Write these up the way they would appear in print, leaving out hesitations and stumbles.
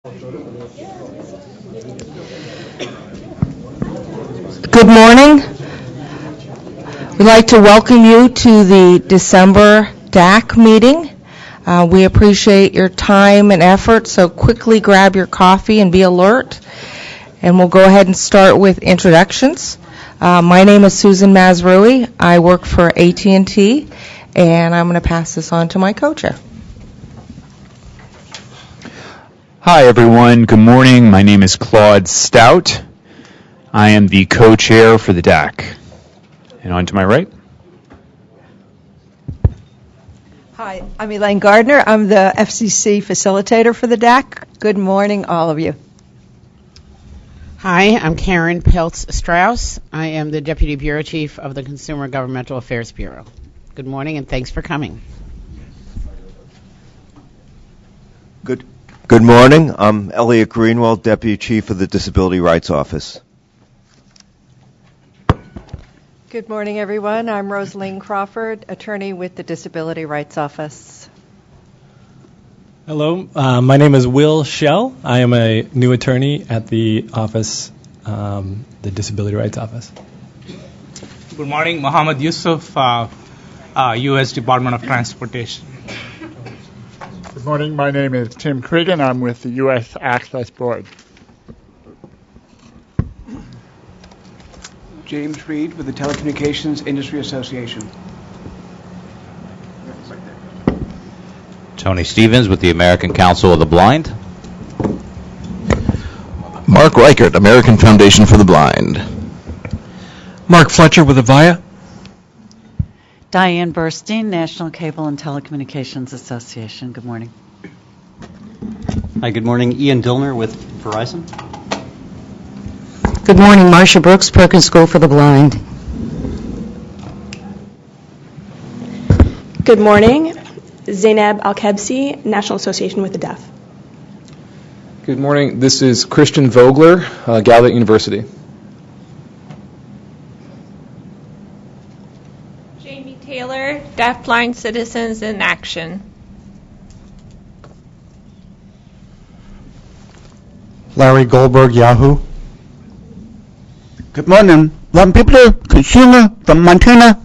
Good morning. We'd like to welcome you to the December DAC meeting. We appreciate your time and effort, so quickly grab your coffee and be alert. And we'll go ahead and start with introductions. My name is Susan Mazrui. I work for AT&T, and I'm going to pass this on to my co-chair. Hi, everyone. Good morning. My name is Claude Stout. I am the co-chair for the DAC. And on to my right. Hi, I'm Elaine Gardner. I'm the FCC facilitator for the DAC. Good morning, all of you. Hi, I'm Karen Peltz-Strauss. I am the Deputy Bureau Chief of the Consumer Governmental Affairs Bureau. Good morning and thanks for coming. Good morning. I'm Elliot Greenwald, Deputy Chief of the Disability Rights Office. Good morning, everyone. I'm Rosaline Crawford, attorney with the Disability Rights Office. Hello, my name is Will Schell. I am a new attorney at the office, the Disability Rights Office. Good morning, Mohammed Yusuf, U.S. Department of Transportation. Good morning, my name is Tim Cregan. I'm with the U.S. Access Board. James Reed with the Telecommunications Industry Association. Tony Stevens with the American Council of the Blind. Mark Reichert, American Foundation for the Blind. Mark Fletcher with Avaya. Diane Burstein, National Cable and Telecommunications Association. Good morning. Hi, good morning. Ian Dillner with Verizon. Good morning. Marcia Brooks, Perkins School for the Blind. Good morning. Zainab Al-Kebsi, National Association with the Deaf. Good morning. This is Christian Vogler, Gallaudet University. Jamie Taylor, Deafblind Citizens in Action. Larry Goldberg, Yahoo. Good morning. Ron Pipler, consumer from Montana.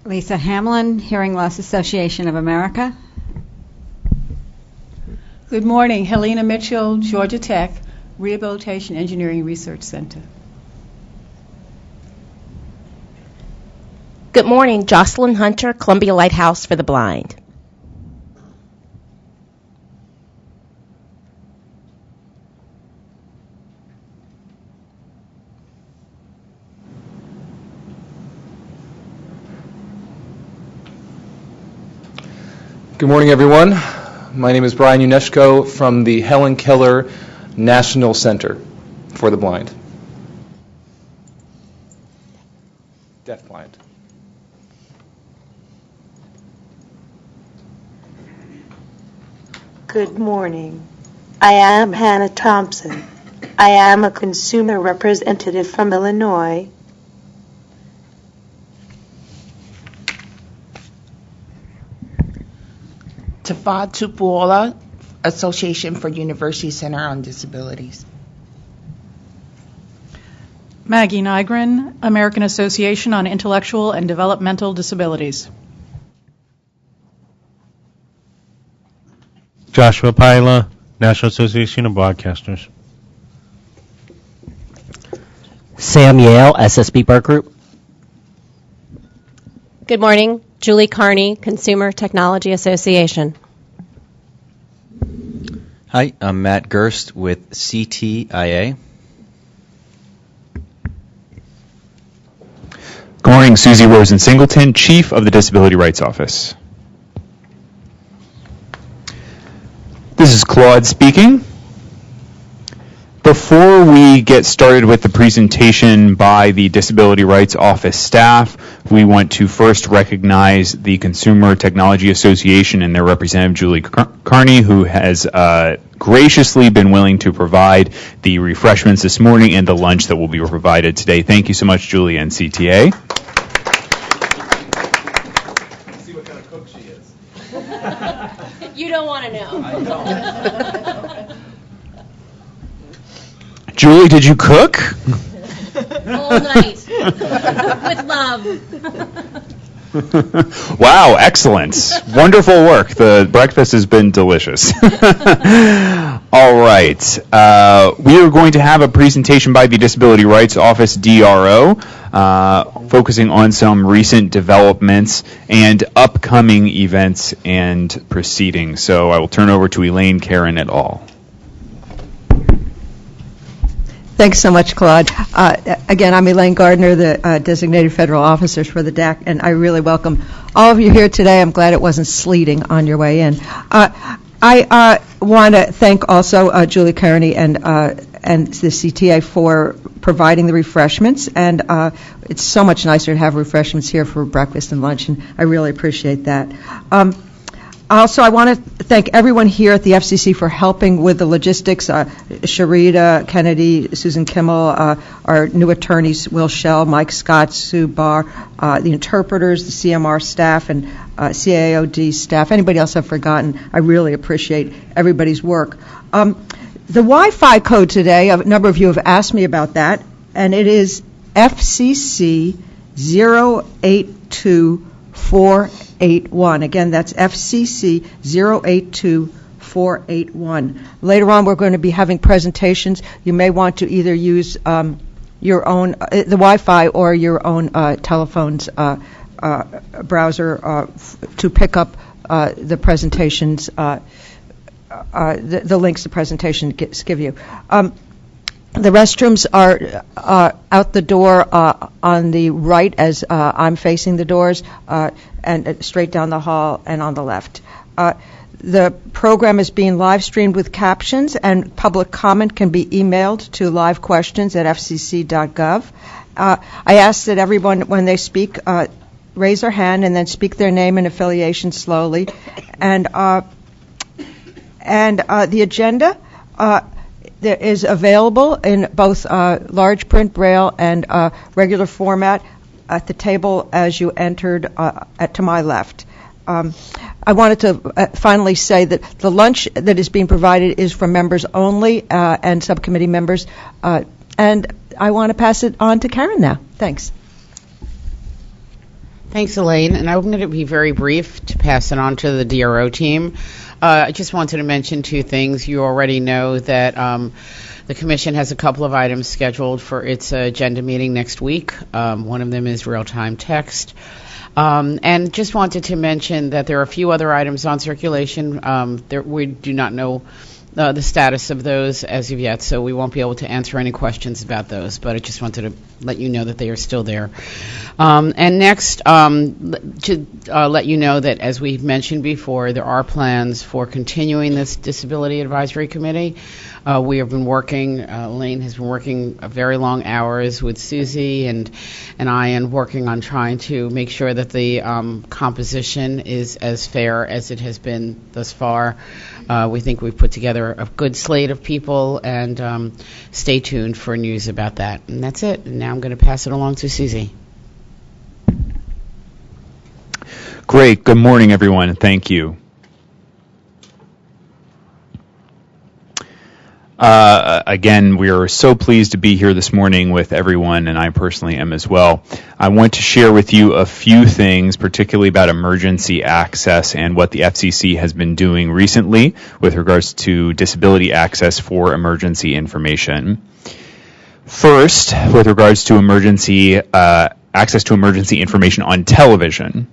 Lisa Hamlin, Hearing Loss Association of America. Good morning. Helena Mitchell, Georgia Tech, Rehabilitation Engineering Research Center. Good morning. Jocelyn Hunter, Columbia Lighthouse for the Blind. Good morning, everyone. My name is Brian Unesco from the Helen Keller National Center for the Blind. Deafblind. Good morning. I am Hannah Thompson. I am a consumer representative from Illinois. Tafad Tupuola, Association for University Center on Disabilities. Maggie Nygren, American Association on Intellectual and Developmental Disabilities. Joshua Paila, National Association of Broadcasters. Sam Yale, SSB Burke Group. Good morning. Julie Carney, Consumer Technology Association. Hi, I'm Matt Gerst with CTIA. Good morning, Susie Rosen Singleton, Chief of the Disability Rights Office. This is Claude speaking. Before we get started with the presentation by the Disability Rights Office staff, we want to first recognize the Consumer Technology Association and their representative, Julie Carney, who has graciously been willing to provide the refreshments this morning and the lunch that will be provided today. Thank you so much, Julie and CTA. You don't want want to know. Julie, did you cook? All night. With love. Wow, excellent. Wonderful work. The breakfast has been delicious. All right. We are going to have a presentation by the Disability Rights Office, DRO, focusing on some recent developments and upcoming events and proceedings. So I will turn over to Elaine, Karen, et al. Thanks so much, Claude. Again, I'm Elaine Gardner, the designated federal officer for the DAC, and I really welcome all of you here today. I'm glad it wasn't sleeting on your way in. I want to thank also Julie Kearney and the CTA for providing the refreshments, and it's so much nicer to have refreshments here for breakfast and lunch, and I really appreciate that. Also, I want to thank everyone here at the FCC for helping with the logistics. Sharita Kennedy, Susan Kimmel, our new attorneys, Will Schell, Mike Scott, Sue Barr, the interpreters, the CMR staff, and CAOD staff. Anybody else I've forgotten, I really appreciate everybody's work. The Wi-Fi code today, a number of you have asked me about that, and it is FCC 082481. Again, that's FCC 082481. Later on, we're going to be having presentations. You may want to either use your own, the Wi-Fi or your own telephone's browser to pick up the presentations, the links the presentation give you. The restrooms are out the door on the right as I'm facing the doors, and straight down the hall and on the left. The program is being live streamed with captions, and public comment can be emailed to livequestions@fcc.gov. I ask that everyone, when they speak, raise their hand and then speak their name and affiliation slowly. And the agenda that is available in both large print braille and regular format at the table as you entered to my left. I wanted to finally say that the lunch that is being provided is for members only and subcommittee members. And I want to pass it on to Karen now. Thanks. Thanks, Elaine. And I'm going to be very brief to pass it on to the DRO team. I just wanted to mention two things. You already know that the Commission has a couple of items scheduled for its agenda meeting next week. One of them is real-time text. And just wanted to mention that there are a few other items on circulation. We do not know the status of those as of yet, so we won't be able to answer any questions about those, but I just wanted to let you know that they are still there. And next, to let you know that, as we've mentioned before, there are plans for continuing this Disability Advisory Committee. We have been working, Elaine has been working very long hours with Susie and I, and working on trying to make sure that the composition is as fair as it has been thus far. We think we've put together a good slate of people, and stay tuned for news about that. And that's it. And now I'm going to pass it along to Susie. Great. Good morning, everyone. Thank you. Again, we are so pleased to be here this morning with everyone, and I personally am as well. I want to share with you a few things, particularly about emergency access and what the FCC has been doing recently with regards to disability access for emergency information. First, with regards to emergency access to emergency information on television.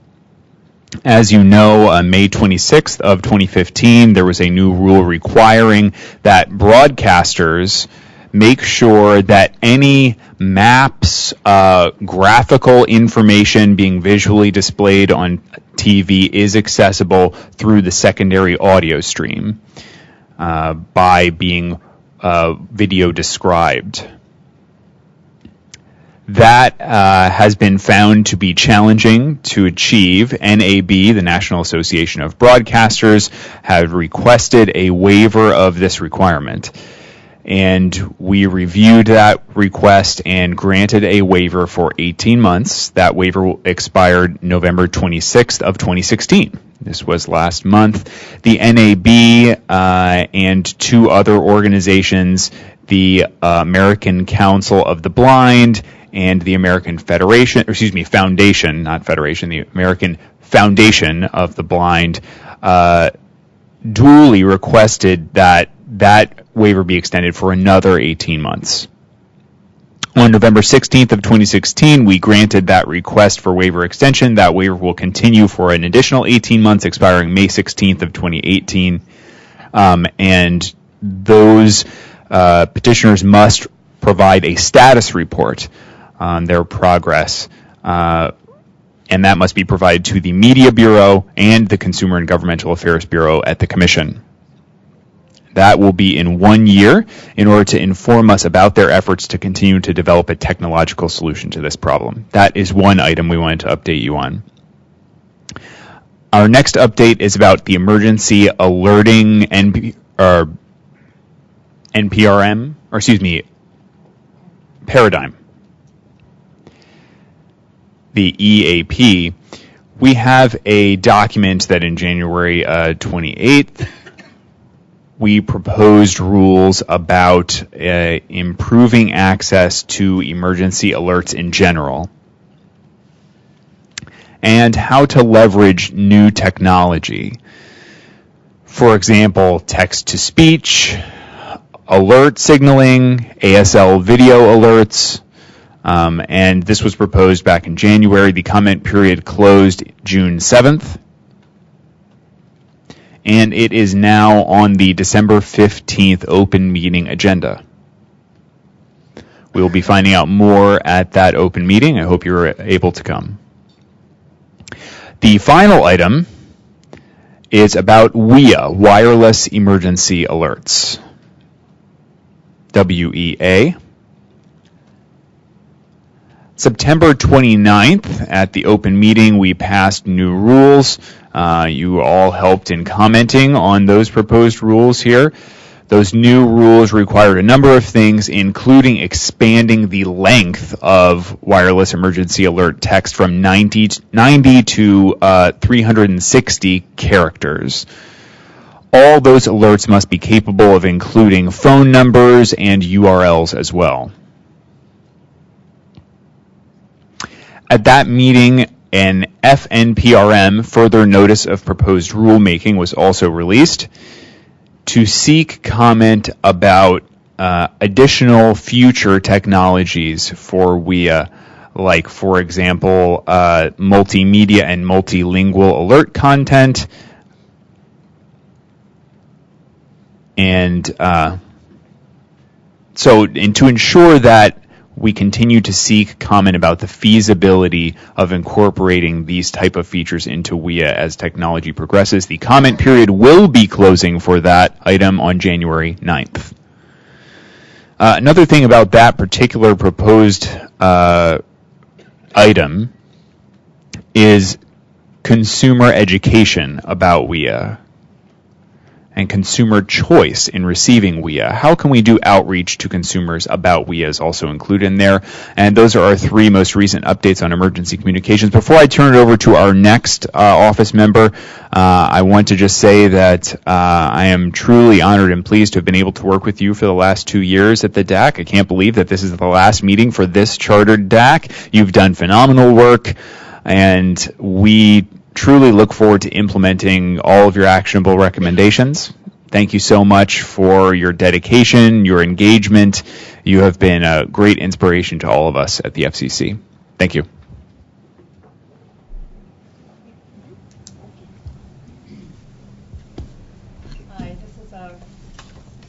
As you know, on May 26th of 2015, there was a new rule requiring that broadcasters make sure that any maps, graphical information being visually displayed on TV is accessible through the secondary audio stream by being video described. That has been found to be challenging to achieve. NAB, the National Association of Broadcasters, have requested a waiver of this requirement. And we reviewed that request and granted a waiver for 18 months. That waiver expired November 26th of 2016. This was last month. The NAB and two other organizations, the American Council of the Blind and the American Foundation, not Federation, the American Foundation of the Blind, duly requested that waiver be extended for another 18 months. On November 16th of 2016, we granted that request for waiver extension. That waiver will continue for an additional 18 months, expiring May 16th of 2018. And those petitioners must provide a status report on their progress, and that must be provided to the Media Bureau and the Consumer and Governmental Affairs Bureau at the Commission. That will be in 1 year in order to inform us about their efforts to continue to develop a technological solution to this problem. That is one item we wanted to update you on. Our next update is about the emergency alerting paradigm. The EAP. We have a document that in January 28th, we proposed rules about improving access to emergency alerts in general and how to leverage new technology. For example, text-to-speech, alert signaling, ASL video alerts, and this was proposed back in January. The comment period closed June 7th. And it is now on the December 15th open meeting agenda. We will be finding out more at that open meeting. I hope you're able to come. The final item is about WEA, Wireless Emergency Alerts. WEA. September 29th, at the open meeting, we passed new rules. You all helped in commenting on those proposed rules here. Those new rules required a number of things, including expanding the length of wireless emergency alert text from 90 to 360 characters. All those alerts must be capable of including phone numbers and URLs as well. At that meeting, an FNPRM, further notice of proposed rulemaking, was also released to seek comment about additional future technologies for WEA, like, for example, multimedia and multilingual alert content, and to ensure that we continue to seek comment about the feasibility of incorporating these type of features into WEA as technology progresses. The comment period will be closing for that item on January 9th. Another thing about that particular proposed item is consumer education about WEA and consumer choice in receiving WEA. How can we do outreach to consumers about WEA is also included in there. And those are our three most recent updates on emergency communications. Before I turn it over to our next office member, I want to just say that I am truly honored and pleased to have been able to work with you for the last 2 years at the DAC. I can't believe that this is the last meeting for this chartered DAC. You've done phenomenal work, and we truly look forward to implementing all of your actionable recommendations. Thank you so much for your dedication, your engagement. You have been a great inspiration to all of us at the FCC. Thank you. Hi, this is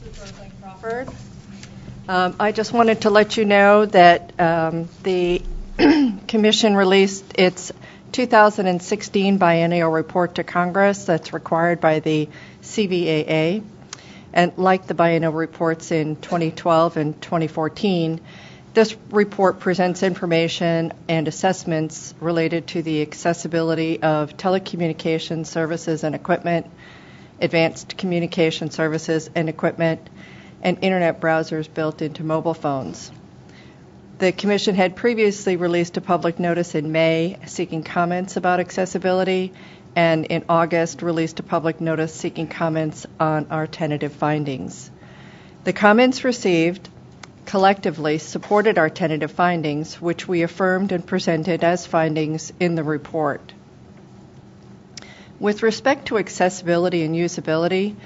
Supervisor Crawford. I just wanted to let you know that the Commission released its 2016 biennial report to Congress that's required by the CVAA. And like the biennial reports in 2012 and 2014, this report presents information and assessments related to the accessibility of telecommunications services and equipment, advanced communication services and equipment, and Internet browsers built into mobile phones. The Commission had previously released a public notice in May seeking comments about accessibility, and in August released a public notice seeking comments on our tentative findings. The comments received collectively supported our tentative findings, which we affirmed and presented as findings in the report. With respect to accessibility and usability,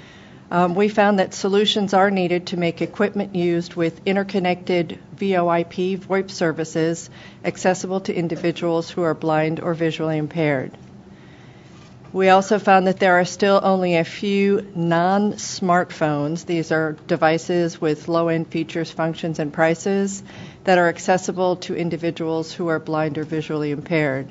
we found that solutions are needed to make equipment used with interconnected VoIP VoIP services accessible to individuals who are blind or visually impaired. We also found that there are still only a few non-smartphones, these are devices with low-end features, functions, and prices, that are accessible to individuals who are blind or visually impaired.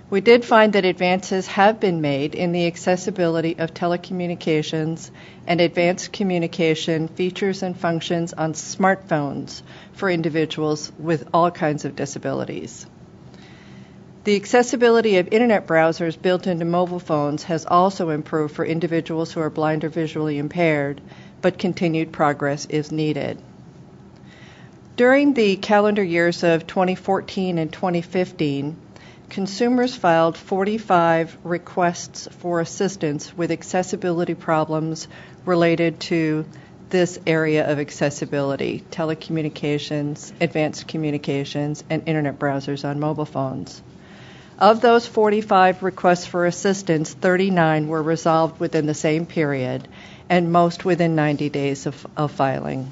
We did find that advances have been made in the accessibility of telecommunications and advanced communication features and functions on smartphones for individuals with all kinds of disabilities. The accessibility of Internet browsers built into mobile phones has also improved for individuals who are blind or visually impaired, but continued progress is needed. During the calendar years of 2014 and 2015, consumers filed 45 requests for assistance with accessibility problems related to this area of accessibility, telecommunications, advanced communications, and Internet browsers on mobile phones. Of those 45 requests for assistance, 39 were resolved within the same period, and most within 90 days of filing.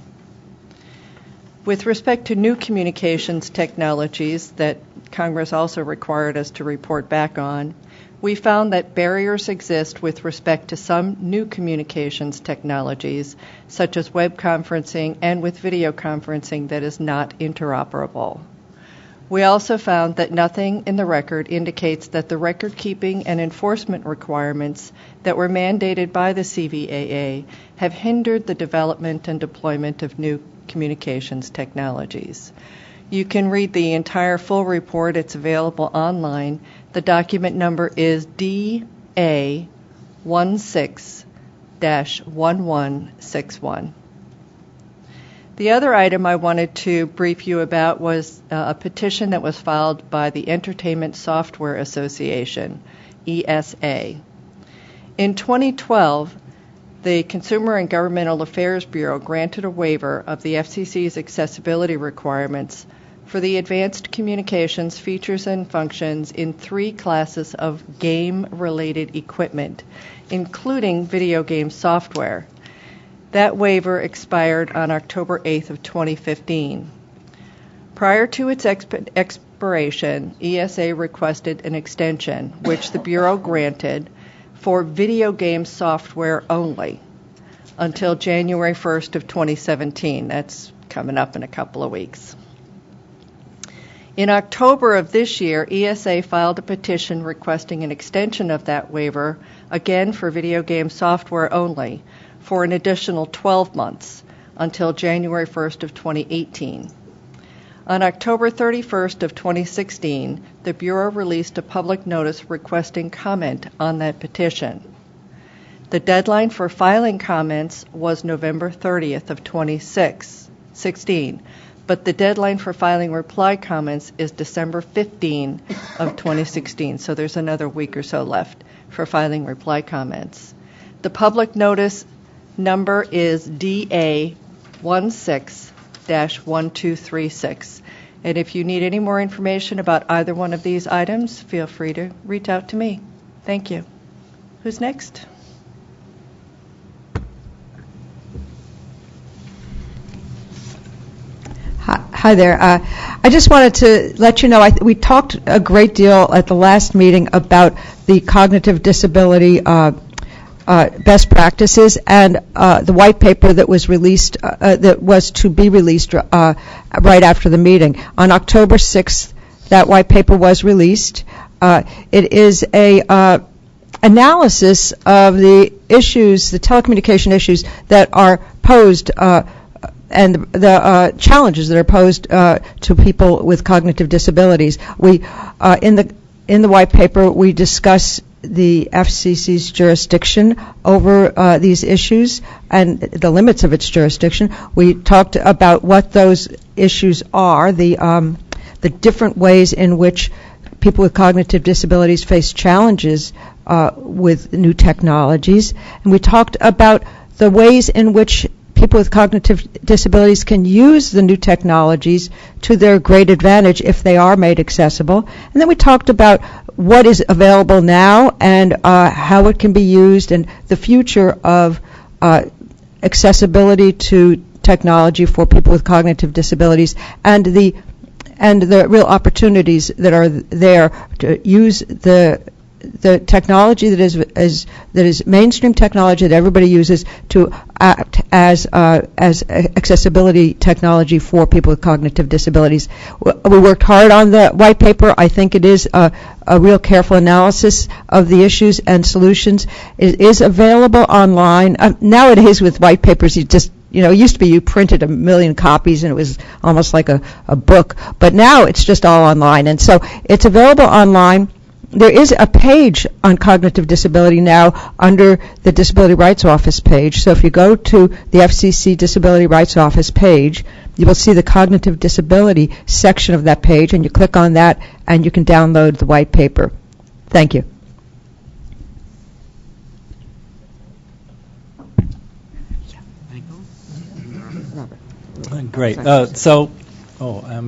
With respect to new communications technologies that Congress also required us to report back on, we found that barriers exist with respect to some new communications technologies, such as web conferencing and with video conferencing that is not interoperable. We also found that nothing in the record indicates that the record-keeping and enforcement requirements that were mandated by the CVAA have hindered the development and deployment of new communications technologies. You can read the entire full report. It's available online. The document number is DA16-1161. The other item I wanted to brief you about was a petition that was filed by the Entertainment Software Association, ESA. In 2012, the Consumer and Governmental Affairs Bureau granted a waiver of the FCC's accessibility requirements for the advanced communications features and functions in 3 classes of game-related equipment, including video game software. That waiver expired on October 8th of 2015. Prior to its expiration, ESA requested an extension, which the Bureau granted for video game software only until January 1st of 2017. That's coming up in a couple of weeks. In October of this year, ESA filed a petition requesting an extension of that waiver, again for video game software only, for an additional 12 months until January 1st of 2018. On October 31st of 2016, the Bureau released a public notice requesting comment on that petition. The deadline for filing comments was November 30th of 2016, but the deadline for filing reply comments is December 15 of 2016, so there's another week or so left for filing reply comments. The public notice number is DA16-1236. And if you need any more information about either one of these items, feel free to reach out to me. Thank you. Who's next? Hi there. I just wanted to let you know, we talked a great deal at the last meeting about the cognitive disability best practices, and the white paper that was released, that was to be released right after the meeting. On October 6th, that white paper was released. It is a analysis of the issues, the telecommunication issues that are posed, and the challenges that are posed to people with cognitive disabilities. We, in the white paper, we discuss the FCC's jurisdiction over these issues and the limits of its jurisdiction. We talked about what those issues are, the different ways in which people with cognitive disabilities face challenges with new technologies. And we talked about the ways in which people with cognitive disabilities can use the new technologies to their great advantage if they are made accessible. And then we talked about what is available now and how it can be used and the future of accessibility to technology for people with cognitive disabilities and the real opportunities that are there to use the technology that is mainstream technology that everybody uses to act as accessibility technology for people with cognitive disabilities. We worked hard on the white paper. I think it is a real careful analysis of the issues and solutions. It is available online. Nowadays with white papers, it used to be you printed 1 million copies and it was almost like a book, but now it's just all online. And so it's available online. There is a page on cognitive disability now under the Disability Rights Office page. So if you go to the FCC Disability Rights Office page, you will see the cognitive disability section of that page, and you click on that and you can download the white paper. Thank you. Great. I'm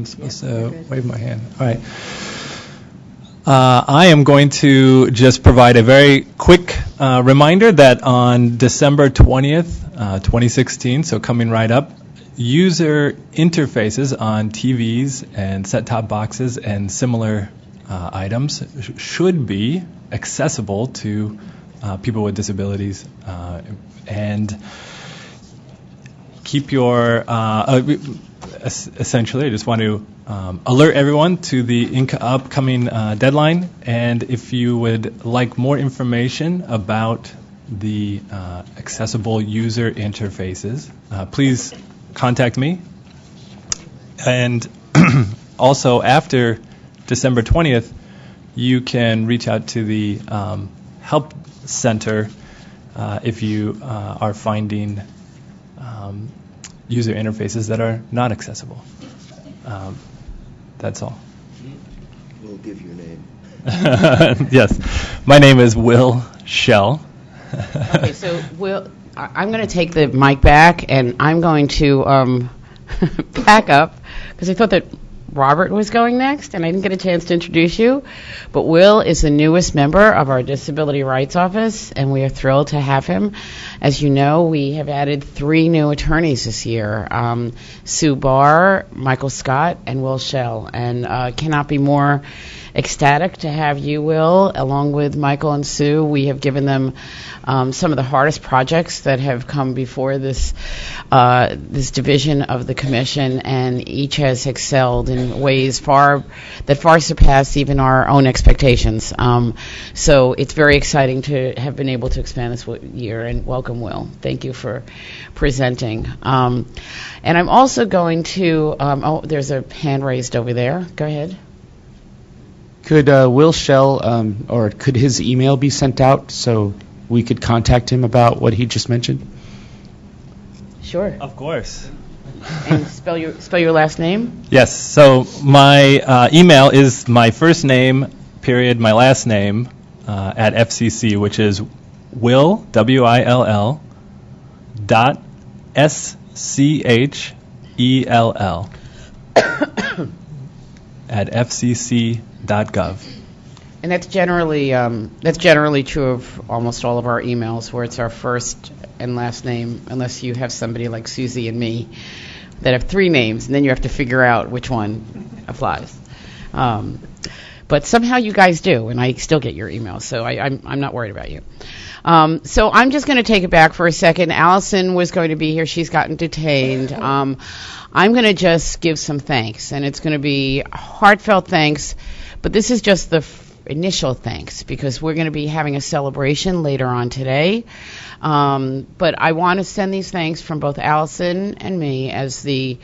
supposed to wave my hand. All right. I am going to just provide a very quick reminder that on December 20th, 2016, so coming right up, user interfaces on TVs and set-top boxes and similar items should be accessible to people with disabilities, and keep your essentially, I just want to alert everyone to the upcoming deadline, and if you would like more information about the accessible user interfaces, please contact me. And also, after December 20th, you can reach out to the Help Center if you are finding user interfaces that are not accessible. That's all. We'll give your name. Yes. My name is Will Shell. Okay, so Will, I'm going to take the mic back, and I'm going to back up, because I thought that Robert was going next, and I didn't get a chance to introduce you. But Will is the newest member of our Disability Rights Office, and we are thrilled to have him. As you know, we have added 3 new attorneys this year, Sue Barr, Michael Scott, and Will Shell. And cannot be more ecstatic to have you, Will, along with Michael and Sue. We have given them some of the hardest projects that have come before this division of the commission, and each has excelled in ways that far surpass even our own expectations. So it's very exciting to have been able to expand this year, and welcome, Will. Thank you for presenting. And I'm also going to, there's a hand raised over there. Go ahead. Could Will Shell, or could his email be sent out so we could contact him about what he just mentioned? Sure. Of course. And spell your last name? Yes. So my email is my first name, period, my last name, at FCC, which is Will, W-I-L-L, dot S-C-H-E-L-L at fcc.gov. And that's generally true of almost all of our emails, where it's our first and last name, unless you have somebody like Susie and me that have 3 names, and then you have to figure out which one applies. But somehow you guys do, and I still get your emails, so I'm not worried about you. So I'm just going to take it back for a second. Allison was going to be here. She's gotten detained. I'm going to just give some thanks, and it's going to be heartfelt thanks. But this is just initial thanks, because we're going to be having a celebration later on today. But I want to send these thanks from both Allison and me as the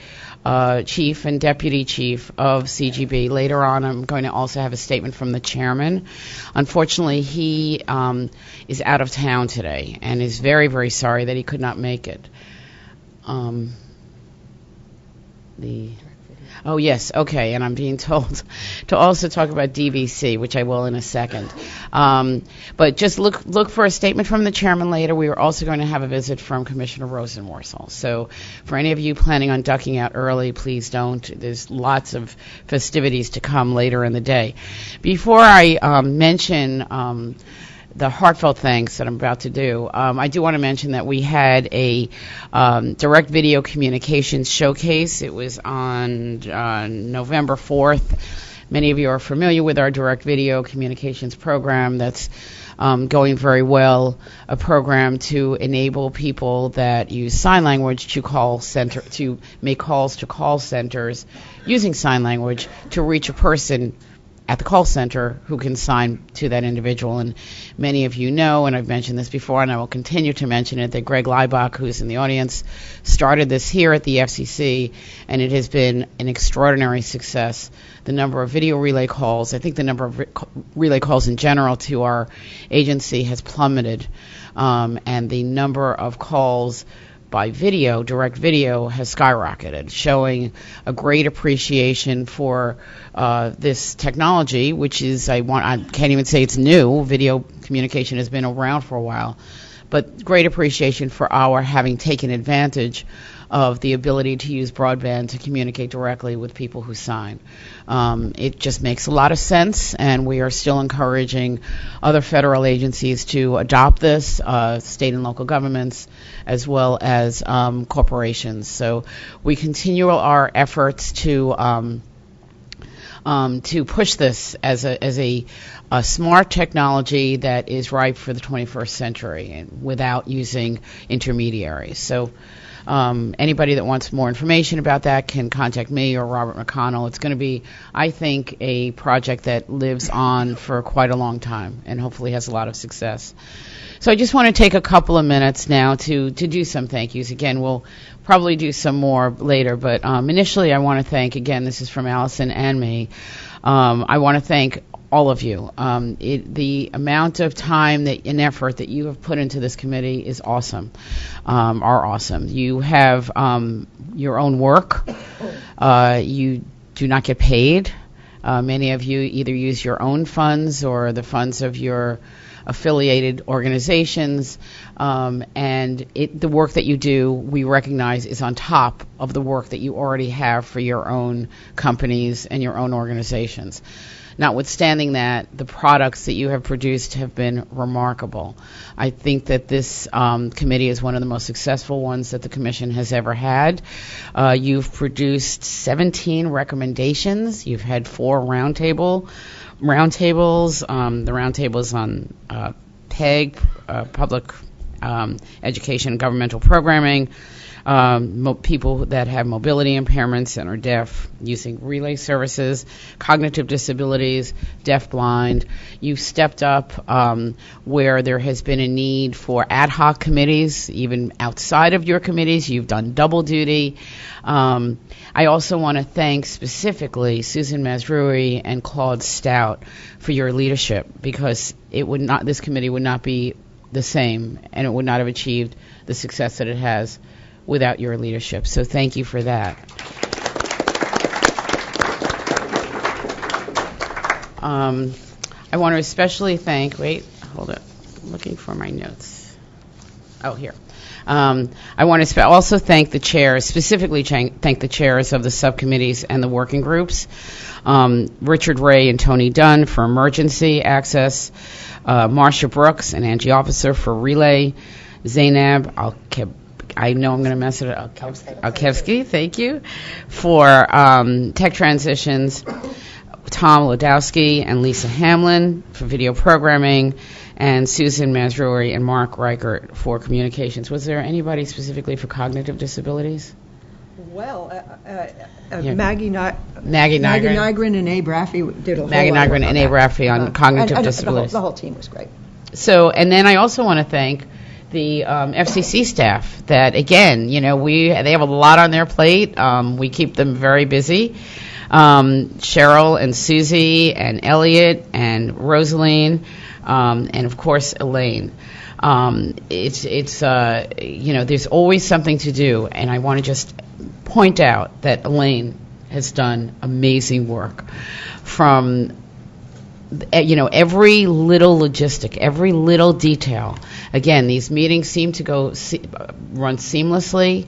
chief and deputy chief of CGB. Later on, I'm going to also have a statement from the chairman. Unfortunately, he is out of town today and is very, very sorry that he could not make it. Oh, yes, okay, and I'm being told to also talk about DVC, which I will in a second. But just look for a statement from the chairman later. We are also going to have a visit from Commissioner Rosenworcel. So for any of you planning on ducking out early, please don't. There's lots of festivities to come later in the day. Before I mention the heartfelt thanks that I'm about to do, I do want to mention that we had a direct video communications showcase. It was on November 4th. Many of you are familiar with our direct video communications program that's going very well, a program to enable people that use sign language to make calls to call centers using sign language to reach a person at the call center who can sign to that individual. And many of you know, and I've mentioned this before, and I will continue to mention it, that Greg Leibach, who's in the audience, started this here at the FCC, and it has been an extraordinary success. The number of video relay calls, I think the number of relay calls in general to our agency has plummeted, and the number of calls by video, direct video, has skyrocketed, showing a great appreciation for this technology, which is, I can't even say it's new. Video communication has been around for a while, but great appreciation for our having taken advantage of the ability to use broadband to communicate directly with people who sign. It just makes a lot of sense, and we are still encouraging other federal agencies to adopt this, state and local governments, as well as corporations. So we continue our efforts to push this as a smart technology that is ripe for the 21st century and without using intermediaries. So anybody that wants more information about that can contact me or Robert McConnell. It's going to be, I think, a project that lives on for quite a long time and hopefully has a lot of success. So I just want to take a couple of minutes now to do some thank yous. Again, we'll probably do some more later, but initially I want to thank, again, this is from Allison and me, I want to thank all of you. The amount of time and effort that you have put into this committee is awesome, are awesome. You have your own work. You do not get paid. Many of you either use your own funds or the funds of your affiliated organizations, and the work that you do, we recognize, is on top of the work that you already have for your own companies and your own organizations. Notwithstanding that, the products that you have produced have been remarkable. I think that this committee is one of the most successful ones that the Commission has ever had. You've produced 17 recommendations. You've had 4 roundtables. The roundtables on PEG, Public Education and Governmental Programming, people that have mobility impairments and are deaf, using relay services, cognitive disabilities, deaf-blind. You've stepped up where there has been a need for ad hoc committees, even outside of your committees. You've done double duty. I also want to thank specifically Susan Mazrui and Claude Stout for your leadership, because this committee would not be the same, and it would not have achieved the success that it has without your leadership. So thank you for that. I want to especially thank, I'm looking for my notes. Oh, here. I want to also thank the chairs, specifically thank the chairs of the subcommittees and the working groups, Richard Ray and Tony Dunn for emergency access, Marcia Brooks and Angie Officer for relay, Zainab I know I'm going to mess it up. Alkevsky, thank you, for tech transitions, Tom Lodowski and Lisa Hamlin for video programming, and Susan Mazrui and Mark Reichert for communications. Was there anybody specifically for cognitive disabilities? Well, Yeah. Maggie Maggie Nygren. Nygren and Abe Raffi did a whole Maggie lot of work Nygren and on Abe that. Raffi on cognitive And disabilities. The whole team was great. So, and then I also want to thank the FCC staff that, again, you know, they have a lot on their plate. We keep them very busy. Cheryl and Susie and Elliot and Rosaline, and of course Elaine. It's you know, there's always something to do, and I want to just point out that Elaine has done amazing work from, you know, every little logistic, every little detail. Again, these meetings seem to run seamlessly.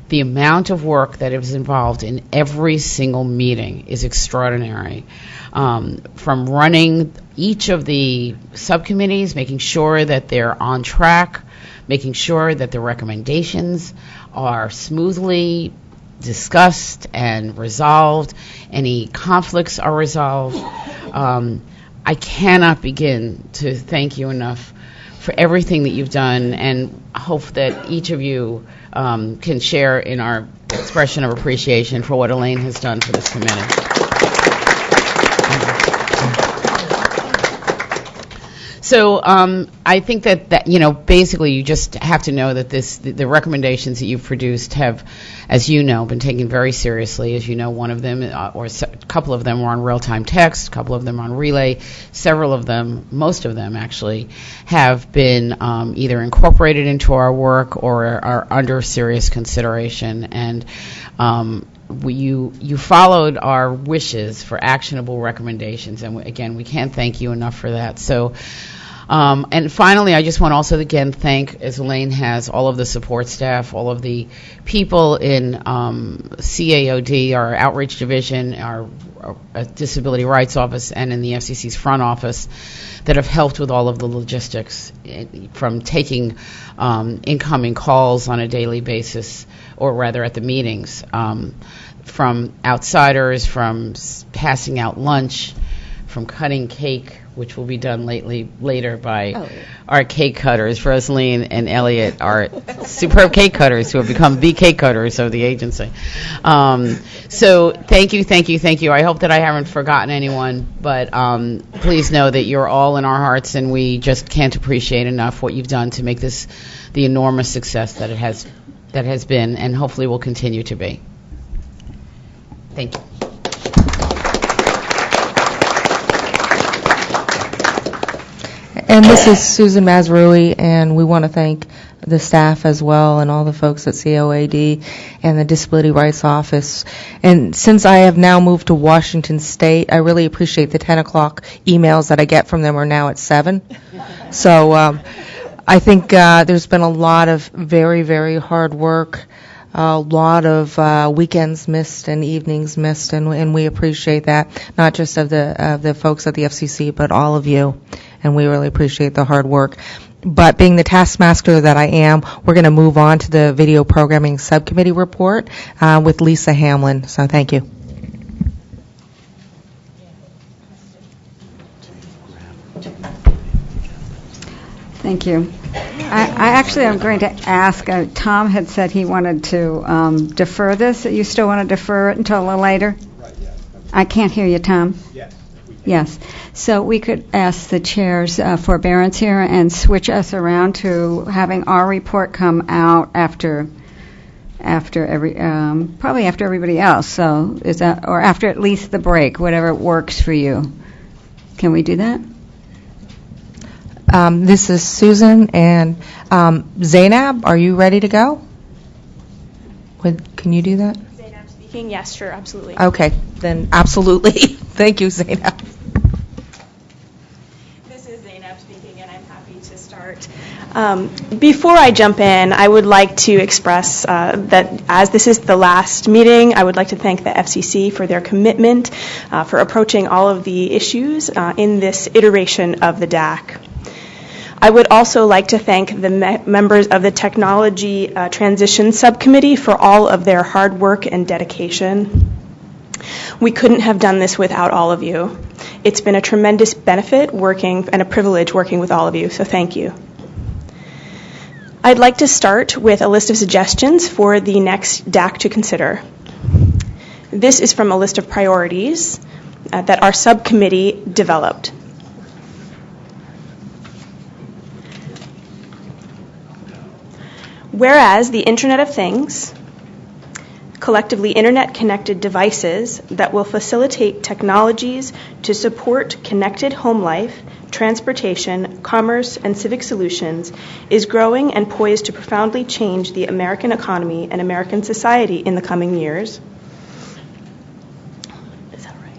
The amount of work that is involved in every single meeting is extraordinary. From running each of the subcommittees, making sure that they're on track, making sure that the recommendations are smoothly discussed and resolved, any conflicts are resolved. I cannot begin to thank you enough for everything that you've done, and hope that each of you can share in our expression of appreciation for what Elaine has done for this committee. So I think that, you know, basically you just have to know that the recommendations that you've produced have, as you know, been taken very seriously. As you know, one of them, or a couple of them were on real-time text, a couple of them on relay, several of them, most of them actually, have been either incorporated into our work or are under serious consideration. And you followed our wishes for actionable recommendations, and again, we can't thank you enough for that. So, and finally, I just want to also again thank, as Elaine has, all of the support staff, all of the people in CAOD, our outreach division, our disability rights office, and in the FCC's front office, that have helped with all of the logistics, from taking incoming calls on a daily basis, or rather at the meetings, from outsiders, from passing out lunch, from cutting cake, which will be done later by our cake cutters. Rosaline and Elliot are superb cake cutters who have become the cake cutters of the agency. So thank you. I hope that I haven't forgotten anyone, but please know that you're all in our hearts, and we just can't appreciate enough what you've done to make this the enormous success that it has been, and hopefully will continue to be. Thank you. And this is Susan Mazrui, and we want to thank the staff as well, and all the folks at COAD and the Disability Rights Office. And since I have now moved to Washington State, I really appreciate the 10 o'clock emails that I get from them are now at 7. So I think there's been a lot of very, very hard work, a lot of weekends missed and evenings missed, and we appreciate that, not just of the folks at the FCC, but all of you. And we really appreciate the hard work. But being the taskmaster that I am, we're going to move on to the Video Programming Subcommittee report with Lisa Hamlin. So thank you. Thank you. I actually am going to ask, Tom had said he wanted to defer this. You still want to defer it until a little later? Right, yes. I can't hear you, Tom. Yes. Yes. So we could ask the chair's forbearance here and switch us around to having our report come out after probably after everybody else. So is that, or after at least the break, whatever works for you. Can we do that? This is Susan, and Zainab, are you ready to go? Can you do that? Zainab speaking. Yes, sure, absolutely. Okay, then absolutely. Thank you, Zainab. This is Zainab speaking, and I'm happy to start. Before I jump in, I would like to express that as this is the last meeting, I would like to thank the FCC for their commitment for approaching all of the issues in this iteration of the DAC. I would also like to thank the members of the Technology Transition Subcommittee for all of their hard work and dedication. We couldn't have done this without all of you. It's been a tremendous benefit working and a privilege working with all of you, so thank you. I'd like to start with a list of suggestions for the next DAC to consider. This is from a list of priorities that our subcommittee developed. Whereas the Internet of Things, collectively internet-connected devices that will facilitate technologies to support connected home life, transportation, commerce, and civic solutions, is growing and poised to profoundly change the American economy and American society in the coming years. Is that right?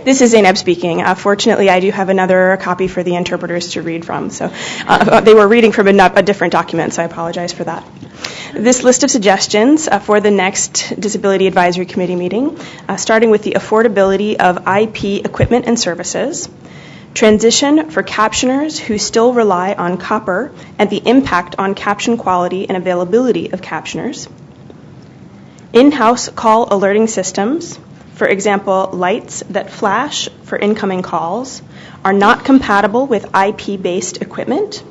This is Zainab speaking. Fortunately, I do have another copy for the interpreters to read from. So they were reading from a different document, so I apologize for that. This list of suggestions for the next Disability Advisory Committee meeting, starting with the affordability of IP equipment and services, transition for captioners who still rely on copper and the impact on caption quality and availability of captioners, in-house call alerting systems, for example, lights that flash for incoming calls, are not compatible with IP-based equipment,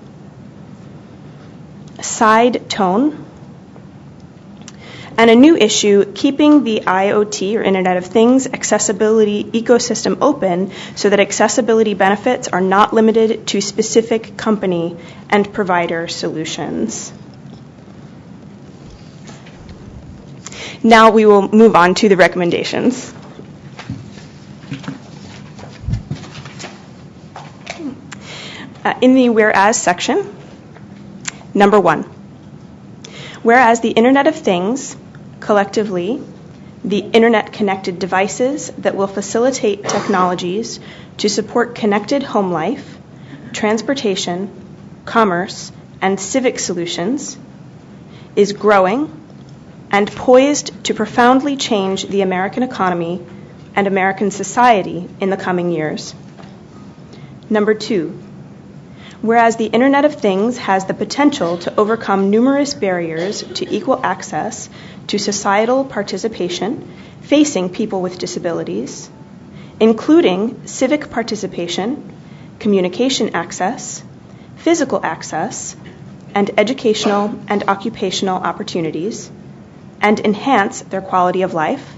side tone, and a new issue, keeping the IoT, or Internet of Things, accessibility ecosystem open so that accessibility benefits are not limited to specific company and provider solutions. Now we will move on to the recommendations. In the Whereas section, number 1, whereas the Internet of Things, collectively, the internet-connected devices that will facilitate technologies to support connected home life, transportation, commerce, and civic solutions, is growing and poised to profoundly change the American economy and American society in the coming years. Number 2, whereas the Internet of Things has the potential to overcome numerous barriers to equal access to societal participation facing people with disabilities, including civic participation, communication access, physical access, and educational and occupational opportunities, and enhance their quality of life.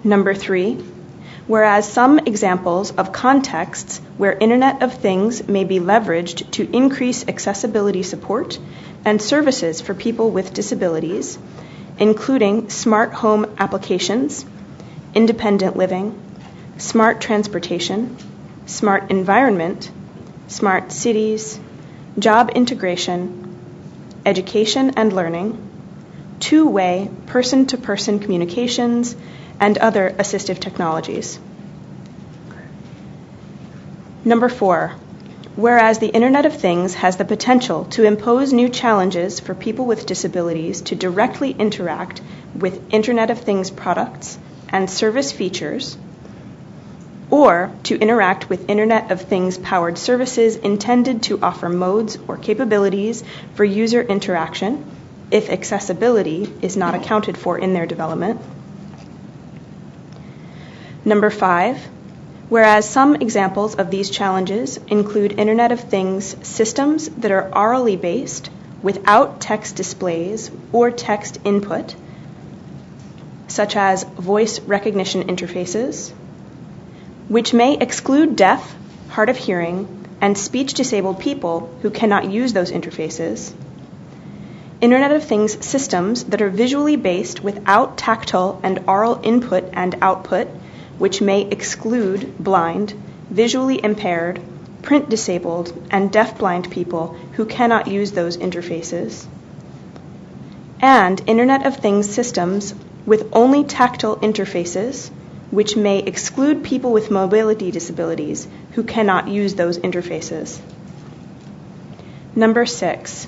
Number 3, whereas some examples of contexts where Internet of Things may be leveraged to increase accessibility support and services for people with disabilities, including smart home applications, independent living, smart transportation, smart environment, smart cities, job integration, education and learning, two-way person-to-person communications, and other assistive technologies. Number 4, whereas the Internet of Things has the potential to impose new challenges for people with disabilities to directly interact with Internet of Things products and service features, or to interact with Internet of Things powered services intended to offer modes or capabilities for user interaction, if accessibility is not accounted for in their development. Number 5, whereas some examples of these challenges include Internet of Things systems that are orally based without text displays or text input, such as voice recognition interfaces, which may exclude deaf, hard of hearing, and speech-disabled people who cannot use those interfaces, Internet of Things systems that are visually based without tactile and oral input and output, which may exclude blind, visually impaired, print disabled, and deafblind people who cannot use those interfaces. And Internet of Things systems with only tactile interfaces, which may exclude people with mobility disabilities who cannot use those interfaces. Number 6,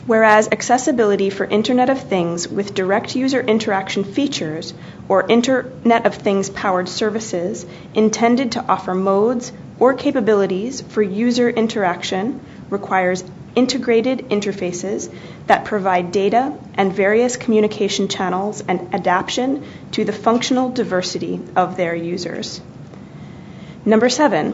whereas accessibility for Internet of Things with direct user interaction features or Internet of Things powered services intended to offer modes or capabilities for user interaction requires integrated interfaces that provide data and various communication channels and adaptation to the functional diversity of their users. Number 7,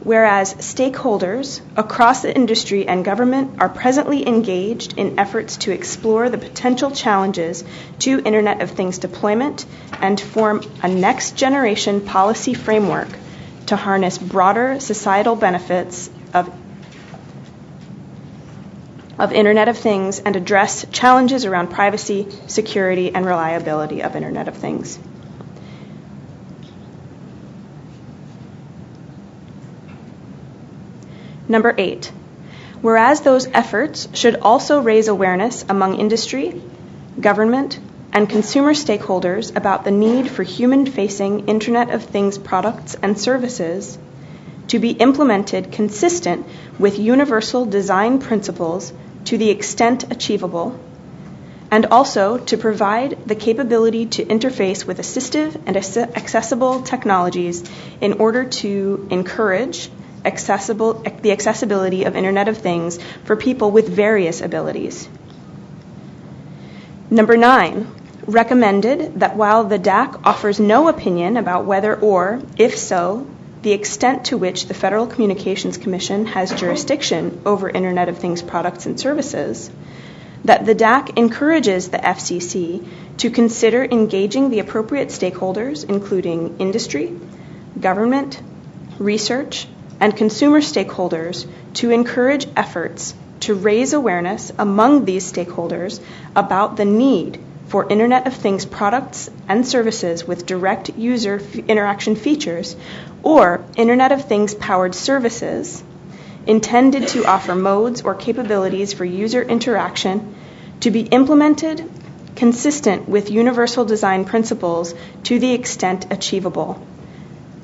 whereas stakeholders across the industry and government are presently engaged in efforts to explore the potential challenges to Internet of Things deployment and form a next-generation policy framework to harness broader societal benefits of Internet of Things and address challenges around privacy, security, and reliability of Internet of Things. Number 8, whereas those efforts should also raise awareness among industry, government, and consumer stakeholders about the need for human-facing Internet of Things products and services to be implemented consistent with universal design principles to the extent achievable, and also to provide the capability to interface with assistive and accessible technologies in order to encourage the accessibility of Internet of Things for people with various abilities. Number 9, recommended that while the DAC offers no opinion about whether or, if so, the extent to which the Federal Communications Commission has jurisdiction over Internet of Things products and services, that the DAC encourages the FCC to consider engaging the appropriate stakeholders, including industry, government, research, and consumer stakeholders, to encourage efforts to raise awareness among these stakeholders about the need for Internet of Things products and services with direct user interaction features or Internet of Things powered services intended to offer modes or capabilities for user interaction to be implemented consistent with universal design principles to the extent achievable,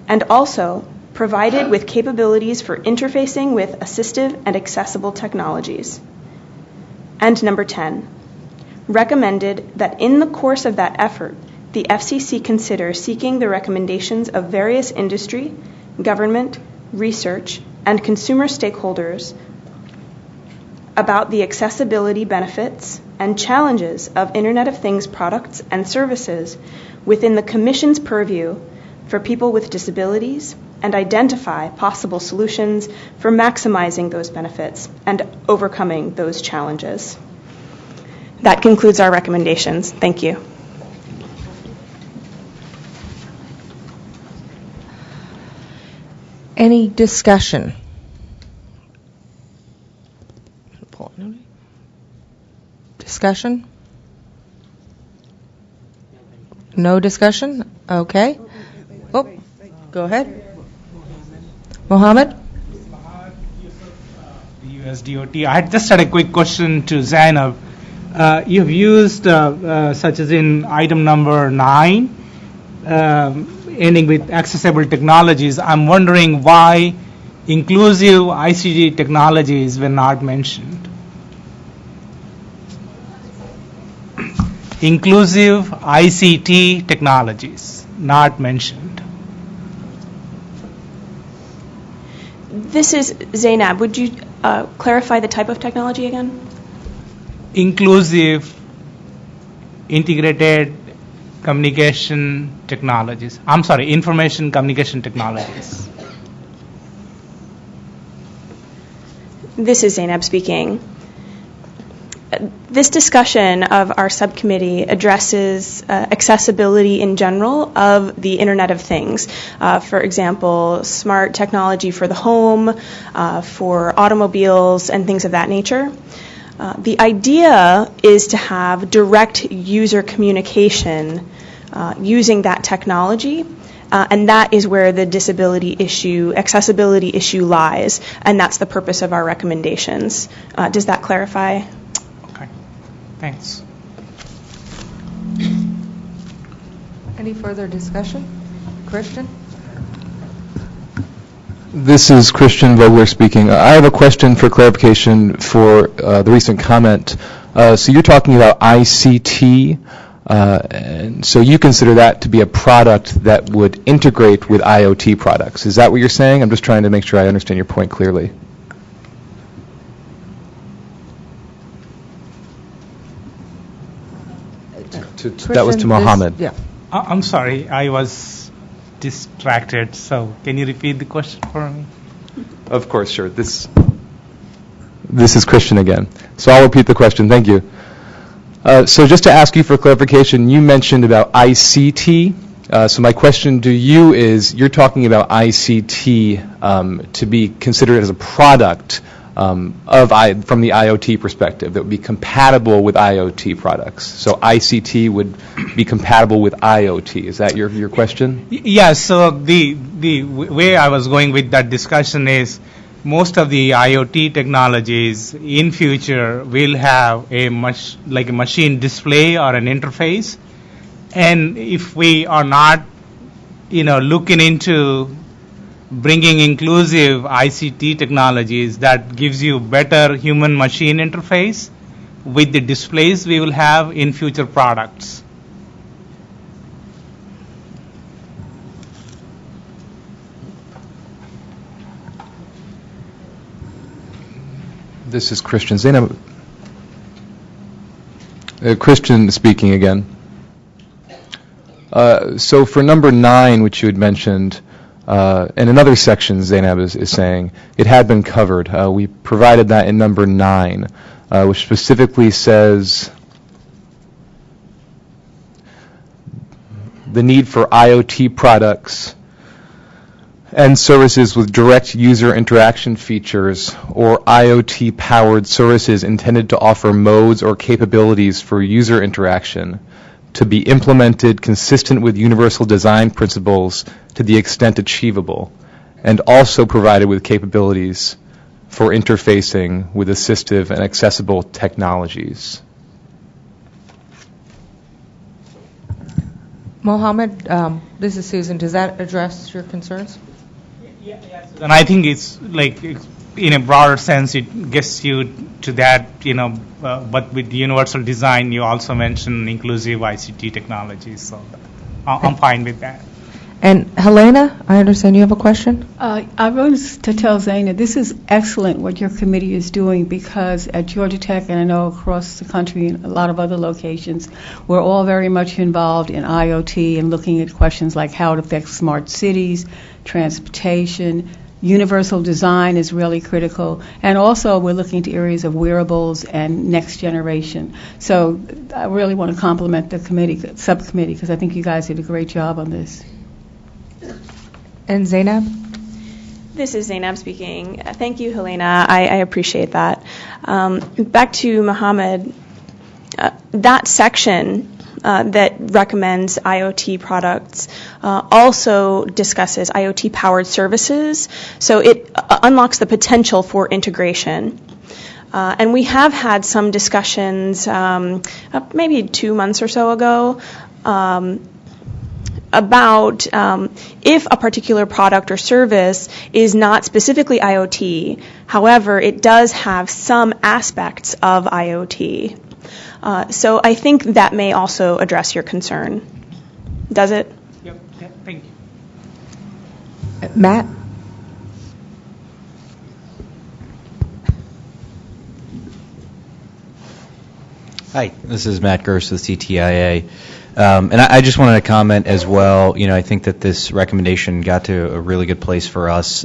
and also provided with capabilities for interfacing with assistive and accessible technologies. And number 10, recommended that in the course of that effort, the FCC consider seeking the recommendations of various industry, government, research, and consumer stakeholders about the accessibility benefits and challenges of Internet of Things products and services within the Commission's purview for people with disabilities and identify possible solutions for maximizing those benefits and overcoming those challenges. That concludes our recommendations. Thank you. Any discussion? Discussion? No discussion? Okay. Oh, go ahead. Mohammed? USDOT. I just had a quick question to Zainab. You've used, such as in item number 9, ending with accessible technologies. I'm wondering why inclusive ICT technologies were not mentioned. Inclusive ICT technologies, not mentioned. This is Zainab. Would you clarify the type of technology again? Inclusive integrated communication technologies. I'm sorry, information communication technologies. This is Zainab speaking. This discussion of our subcommittee addresses accessibility in general of the Internet of Things. For example, smart technology for the home, for automobiles, and things of that nature. The idea is to have direct user communication using that technology and that is where the disability issue, accessibility issue lies, and that's the purpose of our recommendations. Does that clarify? Okay, thanks. Any further discussion? Christian? This is Christian Vogler speaking. I have a question for clarification for the recent comment. So you're talking about ICT, and so you consider that to be a product that would integrate with IoT products. Is that what you're saying? I'm just trying to make sure I understand your point clearly. That was to Mohammed. Yeah. I'm sorry, I was distracted, so can you repeat the question for me? Of course, sure. This is Christian again. So I'll repeat the question. Thank you. So just to ask you for clarification, you mentioned about ICT. So my question to you is, you're talking about ICT to be considered as a product from the IoT perspective that would be compatible with IoT products. So ICT would be compatible with IoT. Is that your question? Yeah, so the way I was going with that discussion is most of the IoT technologies in future will have a machine display or an interface. And if we are not, looking into bringing inclusive ICT technologies that gives you better human-machine interface with the displays we will have in future products. This is Christian. Zainab, Christian speaking again. So for number 9, which you had mentioned, in another section, Zainab is saying, it had been covered. We provided that in number 9, which specifically says the need for IoT products and services with direct user interaction features or IoT-powered services intended to offer modes or capabilities for user interaction to be implemented consistent with universal design principles to the extent achievable, and also provided with capabilities for interfacing with assistive and accessible technologies. Mohammed, this is Susan. Does that address your concerns? Yes. And I think it's in a broader sense, it gets you to that, but with universal design, you also mentioned inclusive ICT technologies, so I'm fine with that. And Helena, I understand you have a question? I wanted to tell Zaina, this is excellent what your committee is doing, because at Georgia Tech, and I know across the country and a lot of other locations, we're all very much involved in IoT and looking at questions like how it affects smart cities, transportation. Universal design is really critical, and also we're looking to areas of wearables and next generation. So I really want to compliment the subcommittee, because I think you guys did a great job on this. And Zainab? This is Zainab speaking. Thank you, Helena. I appreciate that. Back to Mohammed, that section that recommends IoT products also discusses IoT-powered services, so it unlocks the potential for integration. And we have had some discussions maybe 2 months or so ago about if a particular product or service is not specifically IoT, however, it does have some aspects of IoT. So I think that may also address your concern. Does it? Yep, thank you. Matt? Hi, this is Matt Gerst with CTIA. And I just wanted to comment as well, I think that this recommendation got to a really good place for us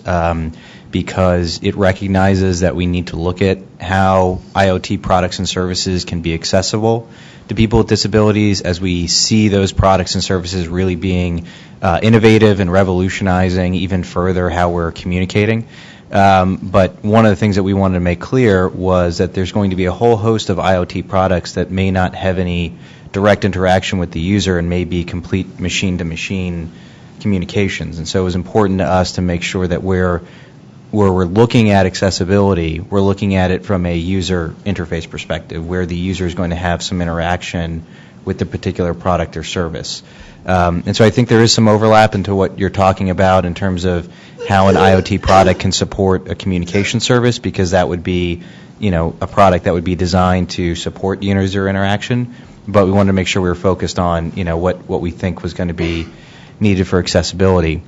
because it recognizes that we need to look at how IoT products and services can be accessible to people with disabilities as we see those products and services really being innovative and revolutionizing even further how we're communicating. But one of the things that we wanted to make clear was that there's going to be a whole host of IoT products that may not have any direct interaction with the user and may be complete machine-to-machine communications. And so it was important to us to make sure that where we're looking at accessibility, we're looking at it from a user interface perspective, where the user is going to have some interaction with the particular product or service. And so I think there is some overlap into what you're talking about in terms of how an IoT product can support a communication service, because that would be, a product that would be designed to support user interaction. But we wanted to make sure we were focused on, what we think was going to be needed for accessibility.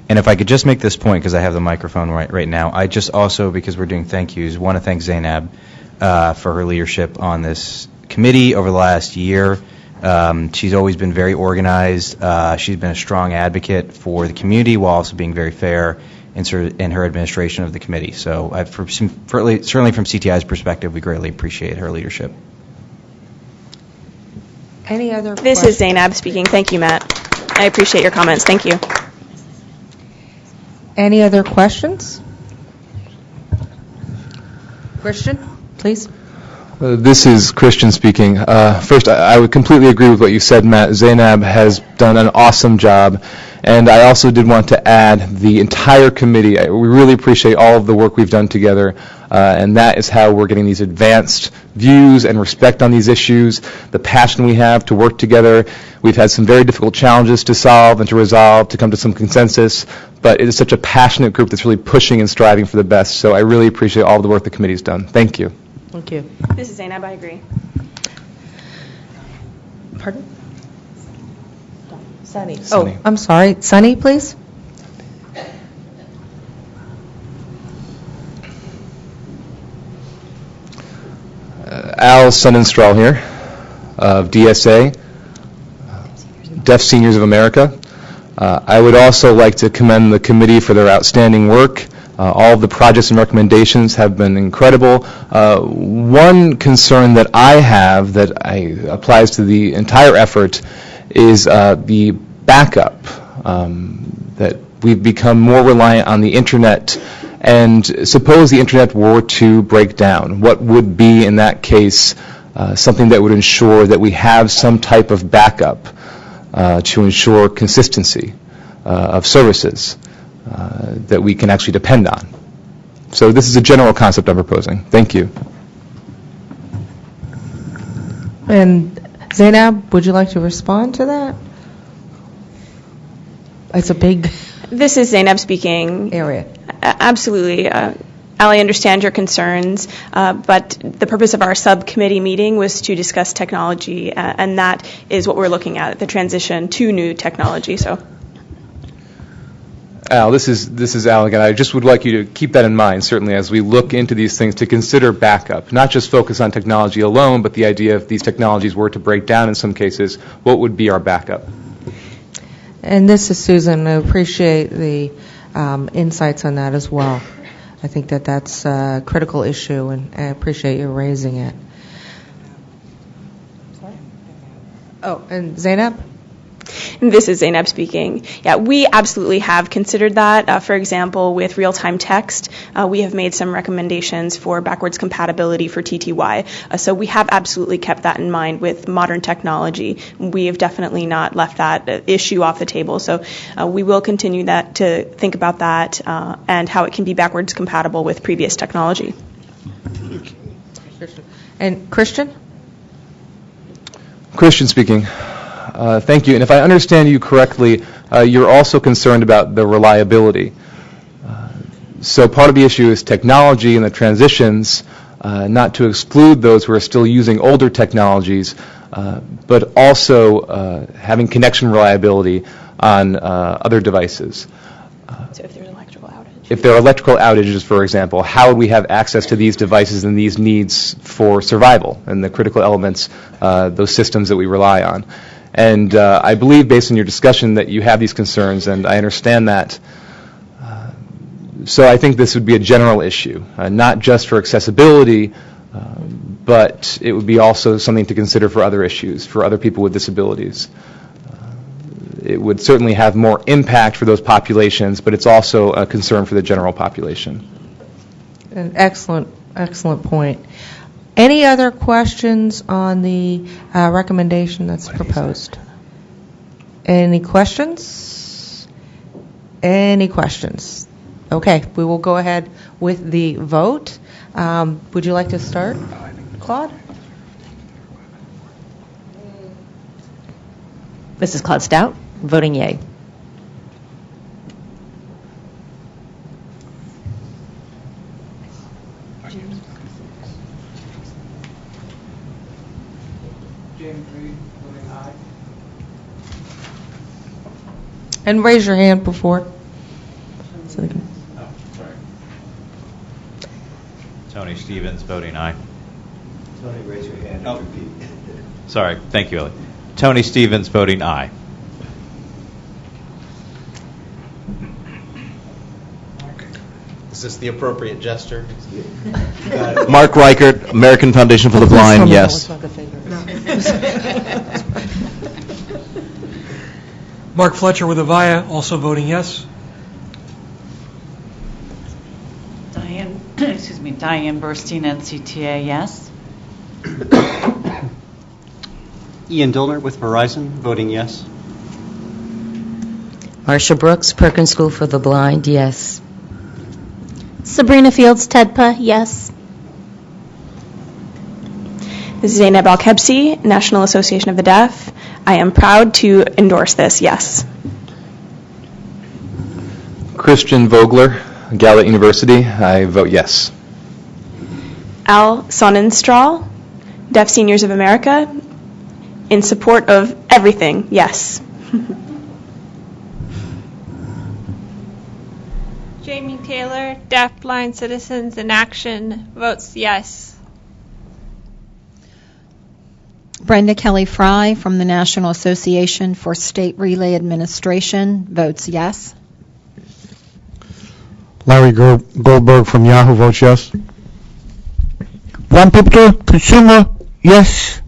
And if I could just make this point, because I have the microphone right now, I just also, because we're doing thank yous, want to thank Zainab for her leadership on this committee over the last year. She's always been very organized. She's been a strong advocate for the community while also being very fair in her administration of the committee. So certainly from CTI's perspective, we greatly appreciate her leadership. Any other This is Zainab speaking. Thank you, Matt. I appreciate your comments. Thank you. Any other questions? Christian, please. This is Christian speaking. First, I would completely agree with what you said, Matt. Zainab has done an awesome job. And I also did want to add the entire committee. We really appreciate all of the work we've done together. And that is how we're getting these advanced views and respect on these issues, the passion we have to work together. We've had some very difficult challenges to solve and to resolve, to come to some consensus, but it is such a passionate group that's really pushing and striving for the best. So I really appreciate all of the work the committee's done. Thank you. Thank you. This is Zainab. I agree. Pardon? Sunny. Oh, I'm sorry. Sunny, please. Al Sonnenstrahl here of DSA, Deaf Seniors of America. I would also like to commend the committee for their outstanding work. All of the projects and recommendations have been incredible. One concern that I have that applies to the entire effort is the backup, that we've become more reliant on the internet. And suppose the internet were to break down, what would be in that case something that would ensure that we have some type of backup to ensure consistency of services that we can actually depend on? So this is a general concept I'm proposing. Thank you. And Zainab, would you like to respond to that? It's a big This is Zainab speaking. area. Absolutely. Ali, I understand your concerns, but the purpose of our subcommittee meeting was to discuss technology, and that is what we're looking at, the transition to new technology. So, Al, this is Al again. I just would like you to keep that in mind, certainly, as we look into these things, to consider backup, not just focus on technology alone, but the idea if these technologies were to break down in some cases, what would be our backup? And this is Susan. I appreciate the insights on that as well. I think that that's a critical issue, and I appreciate you raising it. Sorry? Oh, and Zainab? This is Zainab speaking. Yeah, we absolutely have considered that. For example, with real-time text, we have made some recommendations for backwards compatibility for TTY. So we have absolutely kept that in mind with modern technology. We have definitely not left that issue off the table. So we will continue that to think about that and how it can be backwards compatible with previous technology. And Christian? Christian speaking. Thank you. And if I understand you correctly, you're also concerned about the reliability. So part of the issue is technology and the transitions, not to exclude those who are still using older technologies, but also having connection reliability on other devices. So if there's electrical outage. If there are electrical outages, for example, how would we have access to these devices and these needs for survival and the critical elements, those systems that we rely on? And I believe, based on your discussion, that you have these concerns, and I understand that. So I think this would be a general issue, not just for accessibility, but it would be also something to consider for other issues, for other people with disabilities. It would certainly have more impact for those populations, but it's also a concern for the general population. An excellent point. Any other questions on the recommendation that's proposed? Any questions? Any questions? Okay, we will go ahead with the vote. Would you like to start, Claude? Mrs. Claude Stout, voting yea. And raise your hand before. So they can- Tony Stevens, voting aye. Tony, raise your hand and repeat. Sorry, thank you, Ellie. Tony Stevens, voting aye. Is this the appropriate gesture? Mark Reichert, American Foundation for the Blind, yes. Mark Fletcher with Avaya, also voting yes. Diane Burstein, NCTA, yes. Ian Dillner with Verizon, voting yes. Marsha Brooks, Perkins School for the Blind, yes. Sabrina Fields, TEDPA, yes. This is Zainab Al-Kebsi, National Association of the Deaf. I am proud to endorse this, yes. Christian Vogler, Gallup University, I vote yes. Al Sonnenstrahl, Deaf Seniors of America, in support of everything, yes. Jamie Taylor, Deaf Blind Citizens in Action, votes yes. Brenda Kelly Fry from the National Association for State Relay Administration votes yes. Larry Goldberg from Yahoo votes yes. One People Consumer, yes.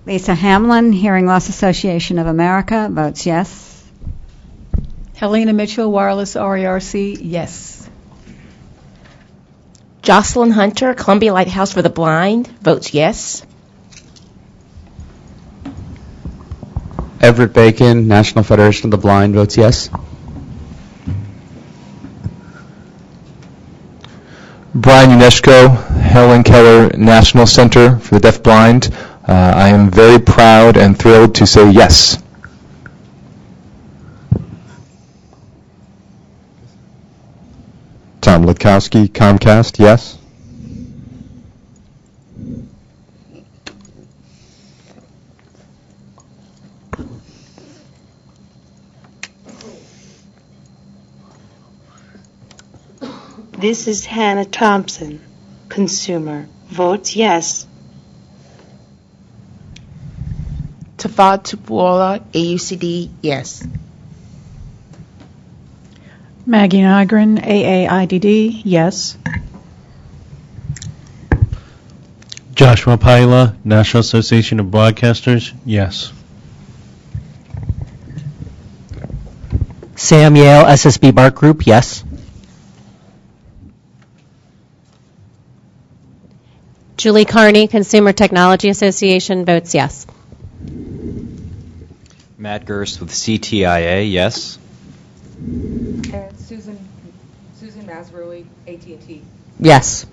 Lisa Hamlin, Hearing Loss Association of America votes yes. Helena Mitchell, Wireless RERC, yes. Jocelyn Hunter, Columbia Lighthouse for the Blind, votes yes. Everett Bacon, National Federation of the Blind, votes yes. Brian Unesco, Helen Keller National Center for the Deafblind. I am very proud and thrilled to say yes. Tom Litkowski, Comcast, yes. This is Hannah Thompson, consumer, votes yes. Tafad Tupuola, AUCD, yes. Maggie Nygren, AAIDD, yes. Joshua Paila, National Association of Broadcasters, yes. Sam Yale, SSB Bark Group, yes. Julie Carney, Consumer Technology Association, votes yes. Matt Gerst with CTIA, yes. And Susan Masrui, AT&T. Yes.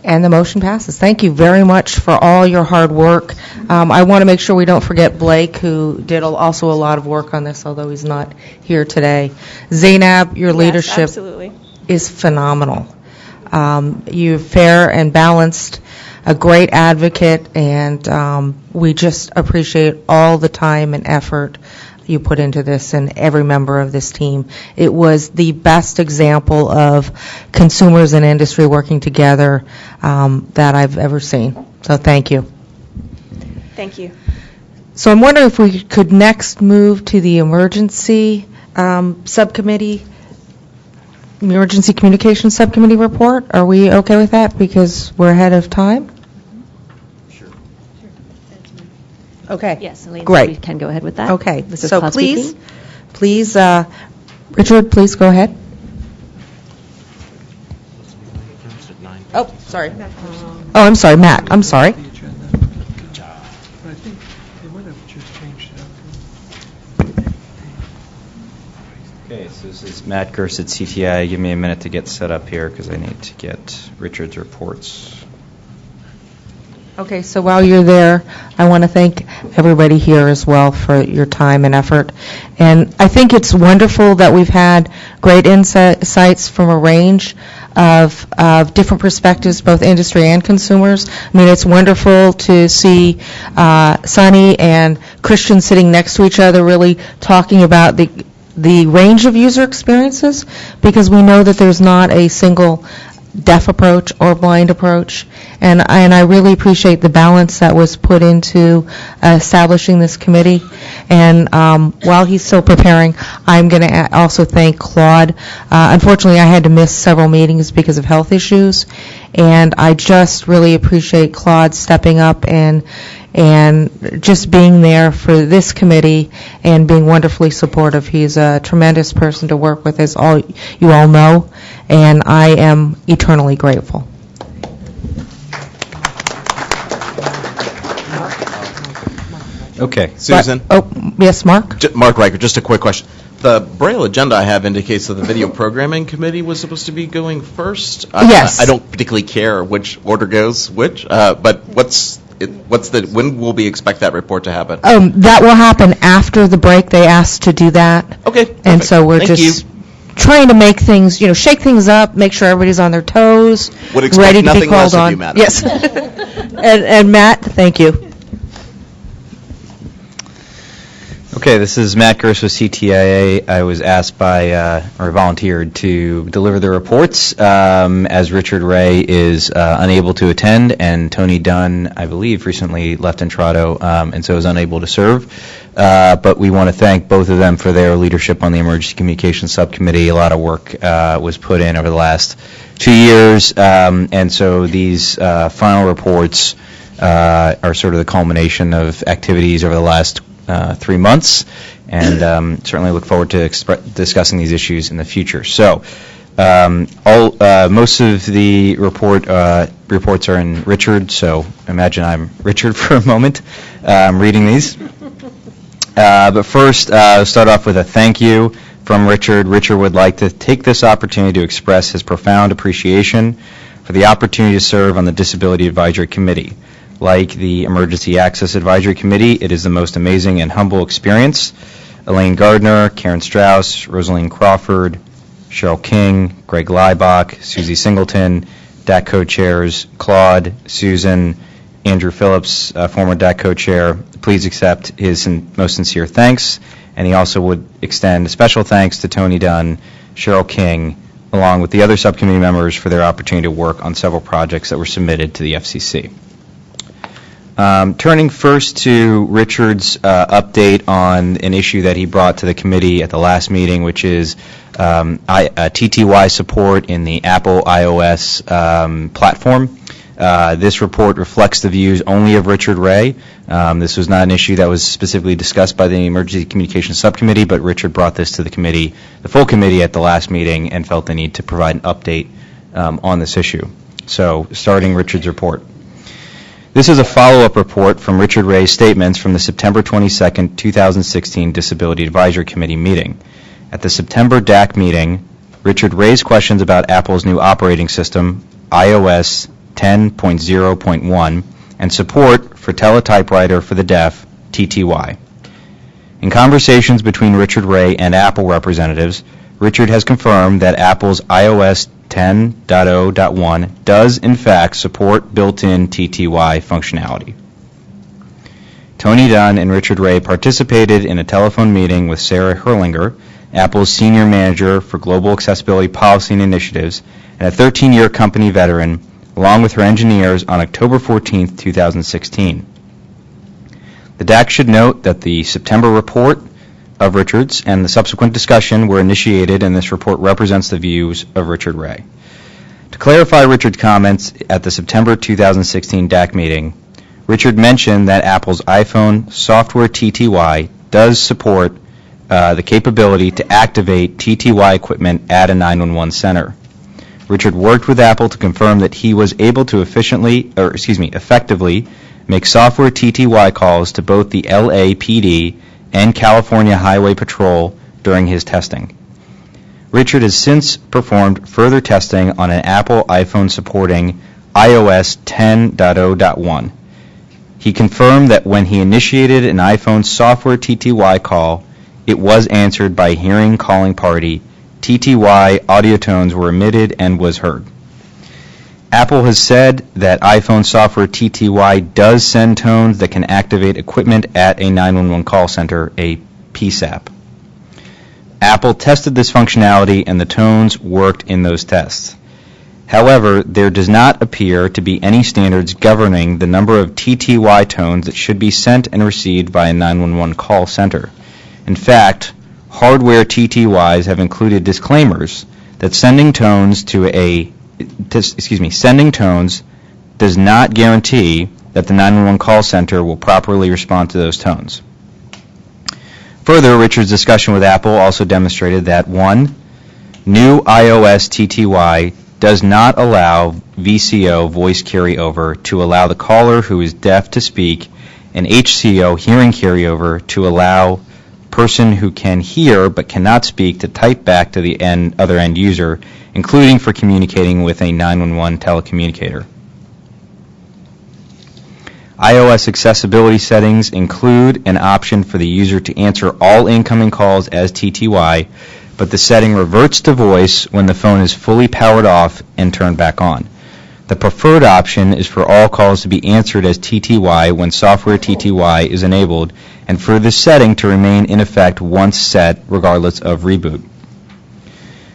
And the motion passes. Thank you very much for all your hard work. I want to make sure we don't forget Blake, who did also a lot of work on this, although he's not here today. Zainab, your leadership absolutely. is phenomenal. You're fair and balanced, a great advocate, and we just appreciate all the time and effort you put into this and every member of this team. It was the best example of consumers and industry working together that I've ever seen. So thank you. Thank you. So I'm wondering if we could next move to the emergency subcommittee, emergency communications subcommittee report. Are we okay with that because we're ahead of time? Okay. Yes, Elaine, Great. we can go ahead with that. Okay. Mrs. So Claus please, speaking. Richard, please go ahead. Oh, sorry. Oh, I'm sorry, Matt. I'm sorry. I think they might have just changed that. This is Matt Gers at CTI. Give me a minute to get set up here because I need to get Richard's reports. Okay, so while you're there, I want to thank everybody here as well for your time and effort. And I think it's wonderful that we've had great insights from a range of different perspectives, both industry and consumers. I mean, it's wonderful to see Sunny and Christian sitting next to each other, really talking about the range of user experiences, because we know that there's not a single deaf approach or blind approach, and I really appreciate the balance that was put into establishing this committee. And while he's still preparing, I'm going to also thank Claude. Unfortunately, I had to miss several meetings because of health issues, and I just really appreciate Claude stepping up and just being there for this committee and being wonderfully supportive. He's a tremendous person to work with, as you all know, and I am eternally grateful. Okay. Susan? Yes, Mark? Mark Riker, just a quick question. The Braille agenda I have indicates that the Video Programming Committee was supposed to be going first. Yes. I don't particularly care which order goes which, but when will we expect that report to happen? That will happen after the break. They asked to do that. Okay. Perfect. And so we're Thank just you. trying to make things, shake things up, make sure everybody's on their toes, Would expect ready to be nothing less called of on. you, Matt. Yes. and Matt, thank you. Okay, this is Matt Gers with CTIA. I was asked or volunteered to deliver the reports as Richard Ray is unable to attend, and Tony Dunn, I believe, recently left Entrado and so is unable to serve. But we want to thank both of them for their leadership on the Emergency Communications Subcommittee. A lot of work was put in over the last 2 years, and so these final reports are sort of the culmination of activities over the last 3 months, and certainly look forward to discussing these issues in the future. So, most of the reports are in Richard. So, imagine I'm Richard for a moment, reading these. But first, I'll start off with a thank you from Richard. Richard would like to take this opportunity to express his profound appreciation for the opportunity to serve on the Disability Advisory Committee. Like the Emergency Access Advisory Committee, it is the most amazing and humble experience. Elaine Gardner, Karen Strauss, Rosaline Crawford, Cheryl King, Greg Leibach, Susie Singleton, DAC co-chairs Claude, Susan, Andrew Phillips, former DAC co-chair. Please accept his most sincere thanks, and he also would extend a special thanks to Tony Dunn, Cheryl King, along with the other subcommittee members for their opportunity to work on several projects that were submitted to the FCC. Turning first to Richard's update on an issue that he brought to the committee at the last meeting, which is TTY support in the Apple iOS platform. This report reflects the views only of Richard Ray. This was not an issue that was specifically discussed by the Emergency Communications Subcommittee, but Richard brought this to the committee, the full committee at the last meeting, and felt the need to provide an update on this issue. So, starting Richard's report. This is a follow-up report from Richard Ray's statements from the September 22, 2016 Disability Advisory Committee meeting. At the September DAC meeting, Richard raised questions about Apple's new operating system, iOS 10.0.1, and support for teletypewriter for the deaf, TTY. In conversations between Richard Ray and Apple representatives, Richard has confirmed that Apple's iOS 10.0.1 does in fact support built-in TTY functionality. Tony Dunn and Richard Ray participated in a telephone meeting with Sarah Herlinger, Apple's Senior Manager for Global Accessibility Policy and Initiatives, and a 13-year company veteran, along with her engineers on October 14, 2016. The DAC should note that the September report of Richard's and the subsequent discussion were initiated, and this report represents the views of Richard Ray. To clarify Richard's comments at the September 2016 DAC meeting, Richard mentioned that Apple's iPhone software TTY does support the capability to activate TTY equipment at a 911 center. Richard worked with Apple to confirm that he was able to effectively make software TTY calls to both the LAPD and California Highway Patrol during his testing. Richard has since performed further testing on an Apple iPhone supporting iOS 10.0.1. He confirmed that when he initiated an iPhone software TTY call, it was answered by a hearing calling party. TTY audio tones were emitted and was heard. Apple has said that iPhone software TTY does send tones that can activate equipment at a 911 call center, a PSAP. Apple tested this functionality and the tones worked in those tests. However, there does not appear to be any standards governing the number of TTY tones that should be sent and received by a 911 call center. In fact, hardware TTYs have included disclaimers that sending tones does not guarantee that the 911 call center will properly respond to those tones. Further, Richard's discussion with Apple also demonstrated that 1. New iOS TTY does not allow VCO voice carryover to allow the caller who is deaf to speak, and HCO hearing carryover to allow person who can hear but cannot speak to type back to the other end user, including for communicating with a 911 telecommunicator. iOS accessibility settings include an option for the user to answer all incoming calls as TTY, but the setting reverts to voice when the phone is fully powered off and turned back on. The preferred option is for all calls to be answered as TTY when software TTY is enabled, and for this setting to remain in effect once set, regardless of reboot.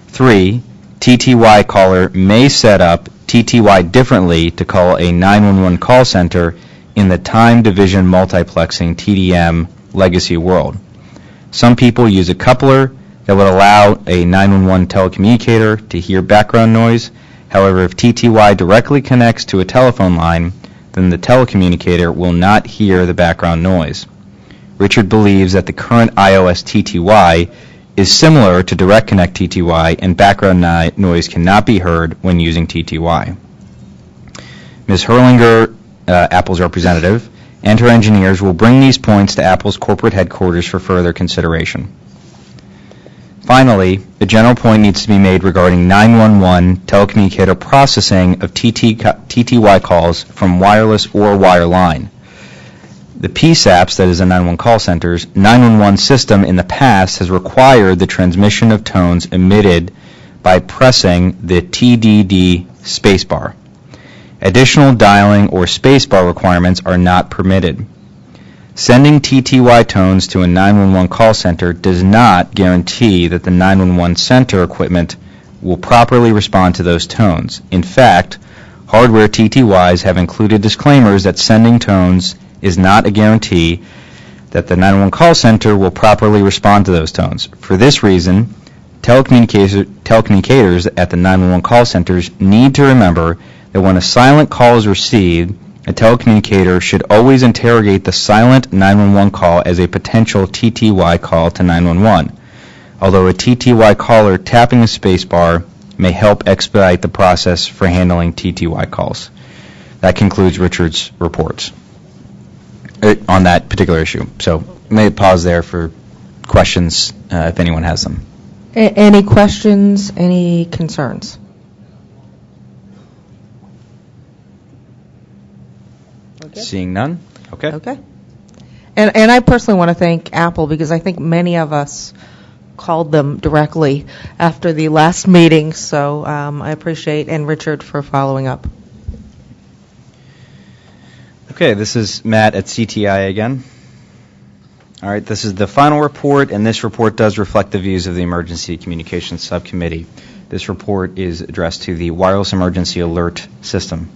3. TTY caller may set up TTY differently to call a 911 call center in the time division multiplexing TDM legacy world. Some people use a coupler that would allow a 911 telecommunicator to hear background noise. However, if TTY directly connects to a telephone line, then the telecommunicator will not hear the background noise. Richard believes that the current iOS TTY is similar to Direct Connect TTY, and background noise cannot be heard when using TTY. Ms. Herlinger, Apple's representative, and her engineers will bring these points to Apple's corporate headquarters for further consideration. Finally, a general point needs to be made regarding 911 telecommunicator processing of TTY calls from wireless or wireline. The PSAPs, that is the 911 call centers, 911 system in the past has required the transmission of tones emitted by pressing the TDD spacebar. Additional dialing or spacebar requirements are not permitted. Sending TTY tones to a 911 call center does not guarantee that the 911 center equipment will properly respond to those tones. In fact, hardware TTYs have included disclaimers that sending tones is not a guarantee that the 911 call center will properly respond to those tones. For this reason, telecommunicators at the 911 call centers need to remember that when a silent call is received, a telecommunicator should always interrogate the silent 911 call as a potential TTY call to 911. Although a TTY caller tapping the spacebar may help expedite the process for handling TTY calls. That concludes Richard's reports on that particular issue. So may pause there for questions if anyone has them. Any questions, any concerns? Seeing none? Okay. Okay. And I personally want to thank Apple because I think many of us called them directly after the last meeting, so I appreciate, and Richard for following up. Okay, this is Matt at CTIA again. All right, this is the final report, and this report does reflect the views of the Emergency Communications Subcommittee. This report is addressed to the Wireless Emergency Alert System.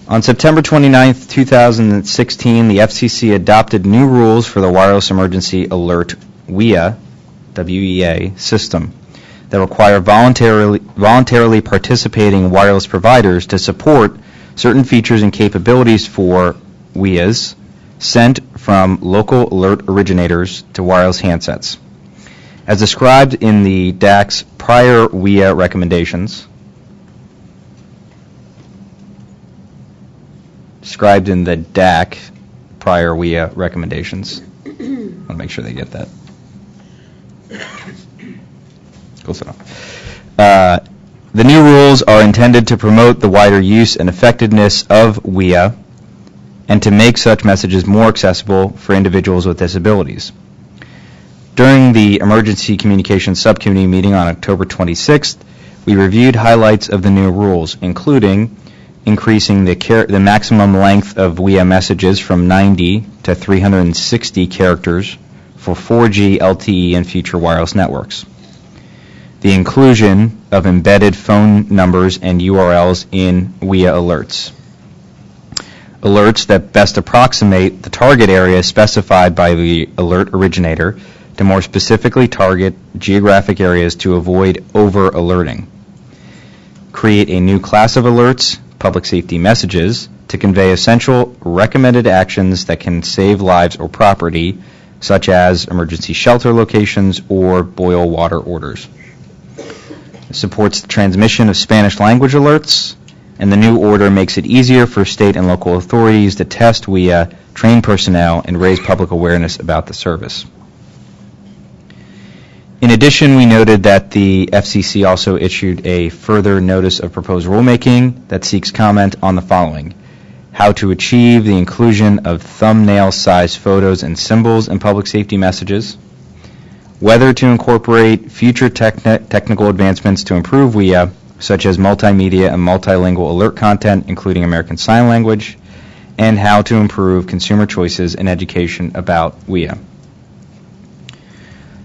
On September 29, 2016, the FCC adopted new rules for the Wireless Emergency Alert WEA system that require voluntarily participating wireless providers to support certain features and capabilities for WEAs sent from local alert originators to wireless handsets. As described in the DAC's prior WEA recommendations, described in the DAC prior WEA recommendations. I want to make sure they get that. close enough. The new rules are intended to promote the wider use and effectiveness of WIA and to make such messages more accessible for individuals with disabilities. During the Emergency Communications Subcommittee meeting on October 26th, we reviewed highlights of the new rules, including increasing the maximum length of WIA messages from 90 to 360 characters for 4G, LTE, and future wireless networks. The inclusion of embedded phone numbers and URLs in WIA alerts. Alerts that best approximate the target area specified by the alert originator to more specifically target geographic areas to avoid over-alerting. Create a new class of alerts, public safety messages, to convey essential recommended actions that can save lives or property, such as emergency shelter locations or boil water orders. It supports the transmission of Spanish language alerts, and the new order makes it easier for state and local authorities to test WIA, train personnel, and raise public awareness about the service. In addition, we noted that the FCC also issued a further notice of proposed rulemaking that seeks comment on the following: how to achieve the inclusion of thumbnail-sized photos and symbols in public safety messages, whether to incorporate future technical advancements to improve WIA, such as multimedia and multilingual alert content, including American Sign Language, and how to improve consumer choices in education about WIA.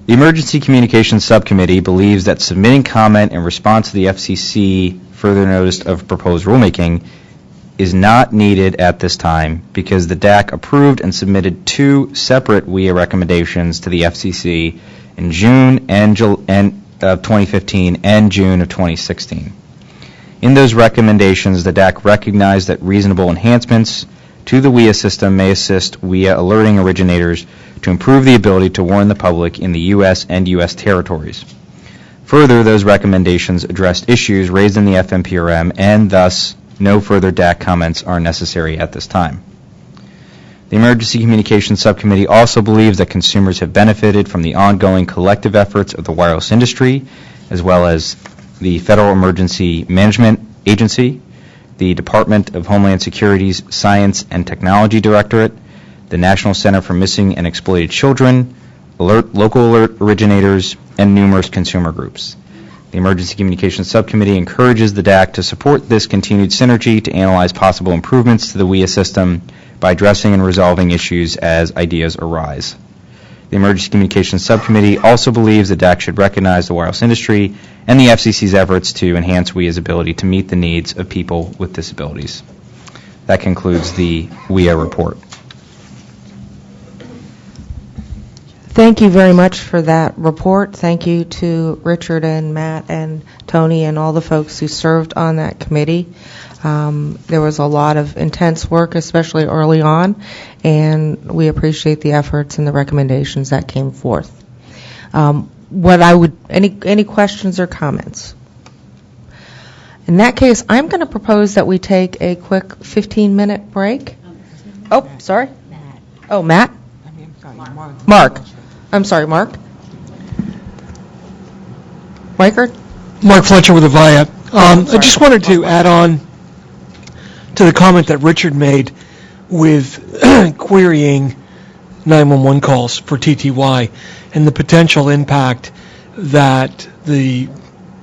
The Emergency Communications Subcommittee believes that submitting comment in response to the FCC further notice of proposed rulemaking is not needed at this time because the DAC approved and submitted two separate WIA recommendations to the FCC in June of 2015 and June of 2016. In those recommendations, the DAC recognized that reasonable enhancements to the WIA system may assist WIA alerting originators to improve the ability to warn the public in the U.S. and U.S. territories. Further, those recommendations addressed issues raised in the FMPRM, and thus no further DAC comments are necessary at this time. The Emergency Communications Subcommittee also believes that consumers have benefited from the ongoing collective efforts of the wireless industry, as well as the Federal Emergency Management Agency, the Department of Homeland Security's Science and Technology Directorate, the National Center for Missing and Exploited Children, local alert originators, and numerous consumer groups. The Emergency Communications Subcommittee encourages the DAC to support this continued synergy to analyze possible improvements to the WIA system by addressing and resolving issues as ideas arise. The Emergency Communications Subcommittee also believes the DAC should recognize the wireless industry and the FCC's efforts to enhance WIA's ability to meet the needs of people with disabilities. That concludes the WIA report. Thank you very much for that report. Thank you to Richard and Matt and Tony and all the folks who served on that committee. There was a lot of intense work, especially early on, and we appreciate the efforts and the recommendations that came forth. Any questions or comments? In that case, I'm going to propose that we take a quick 15-minute break. Oh, sorry. Oh, Matt? Mark. I'm sorry, Mark. Reichert? Mark Fletcher with Avaya. I just wanted to add on to the comment that Richard made with querying 911 calls for TTY and the potential impact that the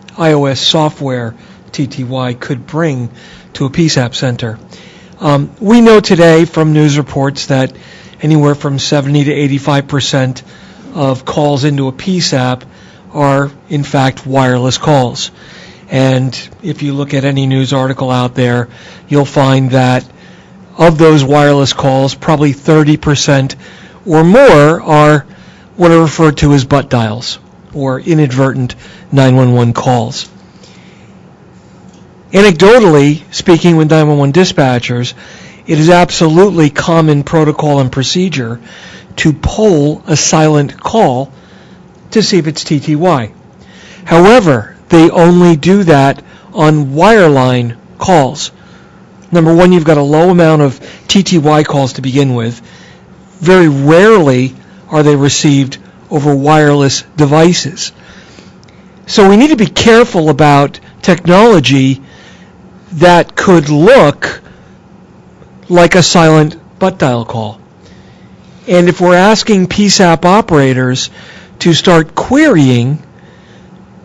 iOS software TTY could bring to a PSAP center. We know today from news reports that anywhere from 70 to 85% of calls into a PSAP are, in fact, wireless calls. And if you look at any news article out there, you'll find that of those wireless calls, probably 30% or more are what are referred to as butt dials or inadvertent 911 calls. Anecdotally, speaking with 911 dispatchers, it is absolutely common protocol and procedure to poll a silent call to see if it's TTY. However, they only do that on wireline calls. Number one, you've got a low amount of TTY calls to begin with. Very rarely are they received over wireless devices. So we need to be careful about technology that could look like a silent butt dial call. And if we're asking PSAP operators to start querying,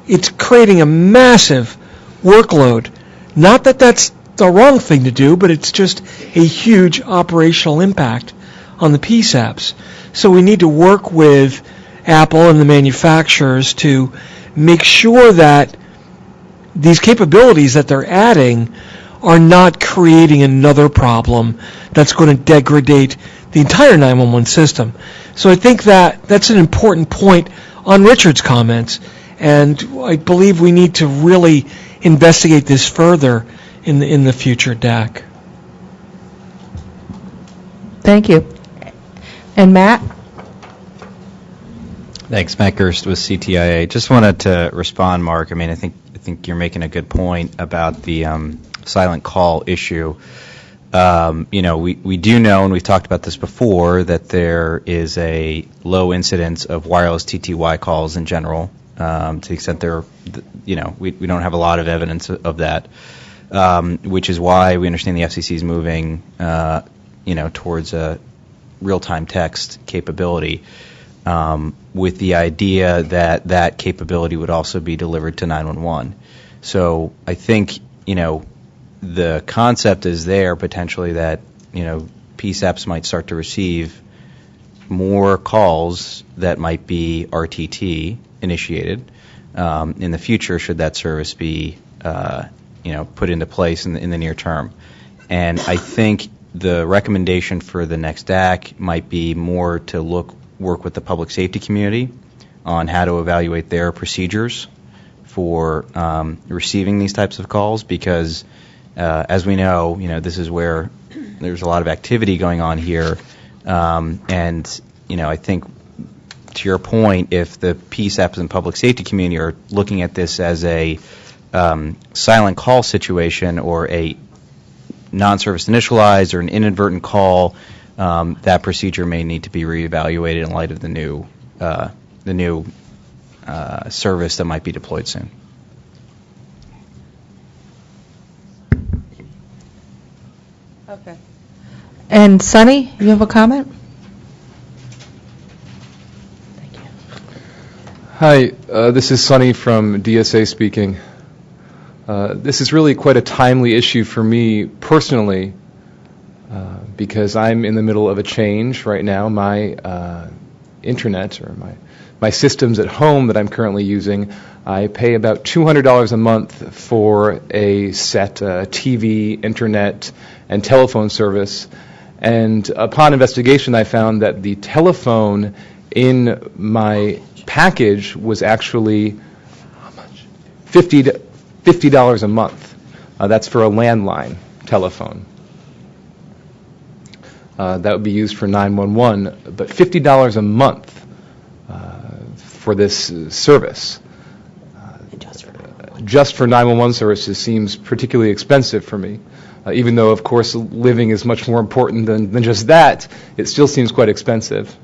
it's creating a massive workload. Not that that's the wrong thing to do, but it's just a huge operational impact on the PSAPs. So we need to work with Apple and the manufacturers to make sure that these capabilities that they're adding are not creating another problem that's going to degrade the entire 911 system. So I think that's an important point on Richard's comments, and I believe we need to really investigate this further in the future DAC. Thank you. And Matt? Thanks, Matt Gerst with CTIA. Just wanted to respond, Mark. I mean, I think you're making a good point about the silent call issue. We do know, and we've talked about this before, that there is a low incidence of wireless TTY calls in general, to the extent we don't have a lot of evidence of that, which is why we understand the FCC is moving, towards a real-time text capability, with the idea that that capability would also be delivered to 911. So I think, the concept is there potentially that, PSAPs might start to receive more calls that might be RTT initiated in the future, should that service be, put into place in the near term. And I think the recommendation for the next DAC might be more to work with the public safety community on how to evaluate their procedures for receiving these types of calls, because as we know, this is where there's a lot of activity going on here, and I think to your point, if the PSAPs and public safety community are looking at this as a silent call situation or a non-service initialized or an inadvertent call, that procedure may need to be reevaluated in light of the new service that might be deployed soon. Okay. And Sonny, you have a comment? Hi, this is Sonny from DSA speaking. This is really quite a timely issue for me personally, because I'm in the middle of a change right now. My internet or my systems at home that I'm currently using, I pay about $200 a month for a set TV, internet, and telephone service. And upon investigation, I found that the telephone in my package was actually $50 a month. That's for a landline telephone. That would be used for 911, but $50 a month for this service. Just for 911 services seems particularly expensive for me. Even though, of course, living is much more important than just that, it still seems quite expensive.